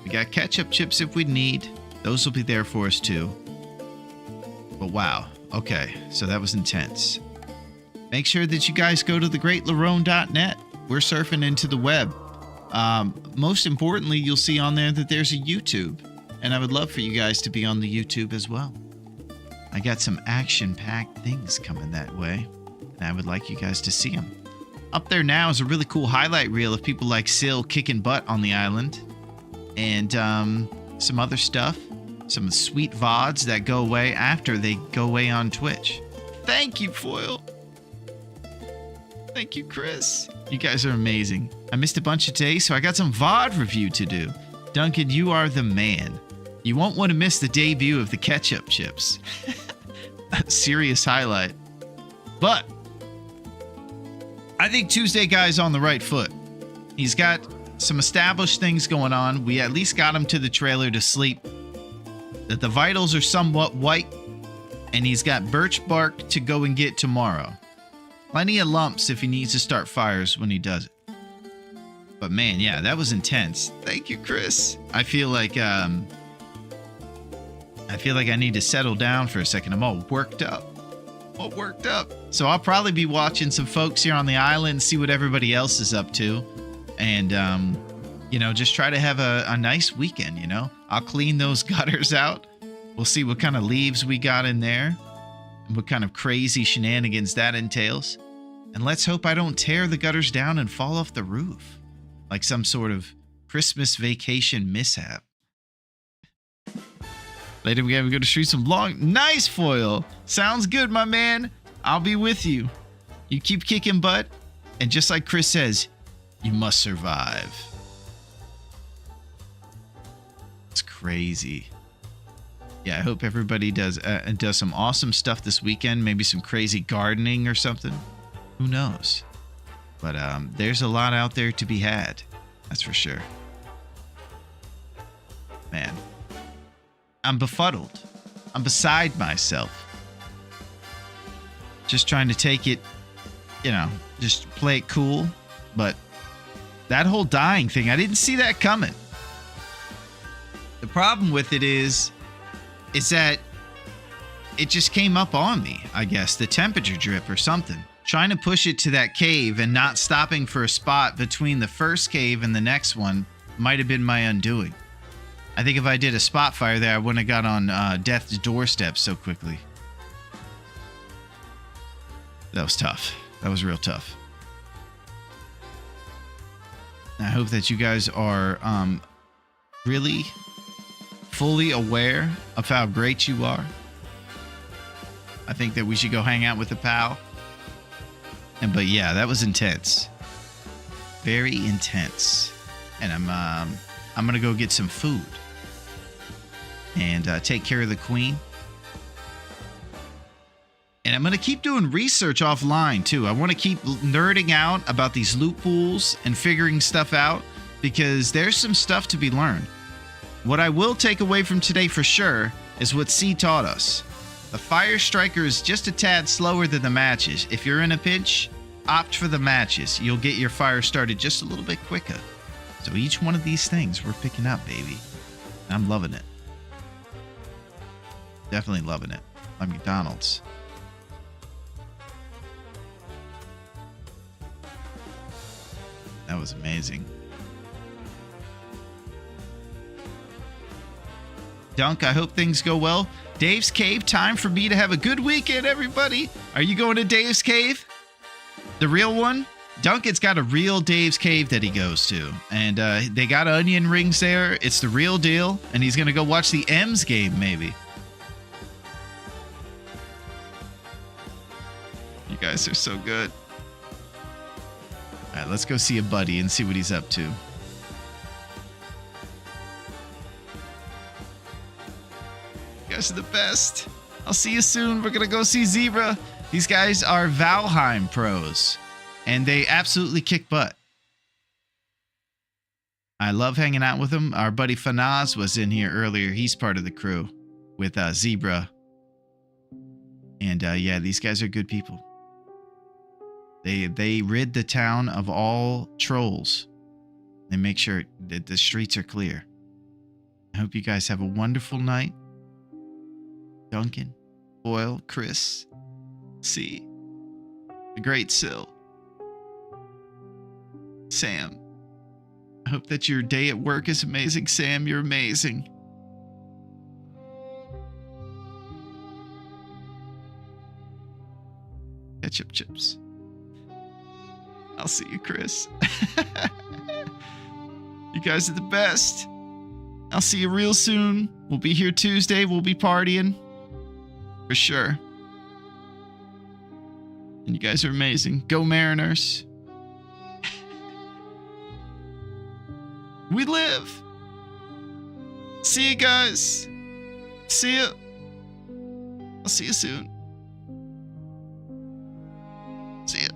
S1: We got ketchup chips if we need. Those will be there for us too. But wow. Okay, so that was intense. Make sure that you guys go to thegreatlarone.net. We're surfing into the web. Most importantly, you'll see on there that there's a YouTube. And I would love for you guys to be on the YouTube as well. I got some action-packed things coming that way. And I would like you guys to see them. Up there now is a really cool highlight reel of people like Sil kicking butt on the island. And some other stuff. Some sweet VODs that go away after they go away on Twitch. Thank you, Foil. Thank you, Chris. You guys are amazing. I missed a bunch of days, so I got some VOD review to do. Duncan, you are the man. You won't want to miss the debut of the ketchup chips. A serious highlight. But I think Tuesday Guy's on the right foot. He's got some established things going on. We at least got him to the trailer to sleep. That the vitals are somewhat white. And he's got birch bark to go and get tomorrow. Plenty of lumps if he needs to start fires when he does it. But man, yeah, that was intense. Thank you, Chris. I feel like I need to settle down for a second. I'm all worked up. So I'll probably be watching some folks here on the island, see what everybody else is up to. And, just try to have a nice weekend, I'll clean those gutters out. We'll see what kind of leaves we got in there. And what kind of crazy shenanigans that entails. And let's hope I don't tear the gutters down and fall off the roof. like some sort of Christmas vacation mishap. Later, we gotta go to shoot some long. Nice foil. Sounds good, my man. I'll be with you. You keep kicking butt, and just like Chris says, you must survive. It's crazy. Yeah, I hope everybody does some awesome stuff this weekend. Maybe some crazy gardening or something. Who knows? But there's a lot out there to be had. That's for sure. Man, I'm befuddled. I'm beside myself. Just trying to take it, just play it cool. But that whole dying thing, I didn't see that coming. The problem with it is that it just came up on me, I guess. The temperature drip or something. Trying to push it to that cave and not stopping for a spot between the first cave and the next one might have been my undoing. I think if I did a spot fire there, I wouldn't have got on death's doorstep so quickly. That was tough. That was real tough. I hope that you guys are really fully aware of how great you are. I think that we should go hang out with a pal. But yeah, that was intense. Very intense. And I'm gonna go get some food and take care of the queen. And I'm gonna keep doing research offline too. I want to keep nerding out about these loot pools and figuring stuff out, because there's some stuff to be learned. What I will take away from today for sure is what C taught us. The Fire Striker is just a tad slower than the matches. If you're in a pinch, opt for the matches. You'll get your fire started just a little bit quicker. So each one of these things we're picking up, baby. And I'm loving it. Definitely loving it. Like McDonald's. That was amazing. Dunk, I hope things go well. Dave's Cave, time for me to have a good weekend, everybody. Are you going to Dave's Cave? The real one? Duncan's got a real Dave's Cave that he goes to. And they got onion rings there. It's the real deal. And he's going to go watch the M's game, maybe. You guys are so good. All right, let's go see a buddy and see what he's up to. You guys are the best. I'll see you soon. We're going to go see Zebra. These guys are Valheim pros, and they absolutely kick butt. I love hanging out with them. Our buddy Fanaz was in here earlier. He's part of the crew with Zebra. And yeah, these guys are good people. They rid the town of all trolls. They make sure that the streets are clear. I hope you guys have a wonderful night. Duncan, Boyle, Chris, C, the great Sil, Sam. I hope that your day at work is amazing. Sam, you're amazing. Ketchup chips. I'll see you, Chris. You guys are the best. I'll see you real soon. We'll be here Tuesday. We'll be partying. For sure. And you guys are amazing. Go Mariners. We live. See you guys. See you. I'll see you soon. See ya.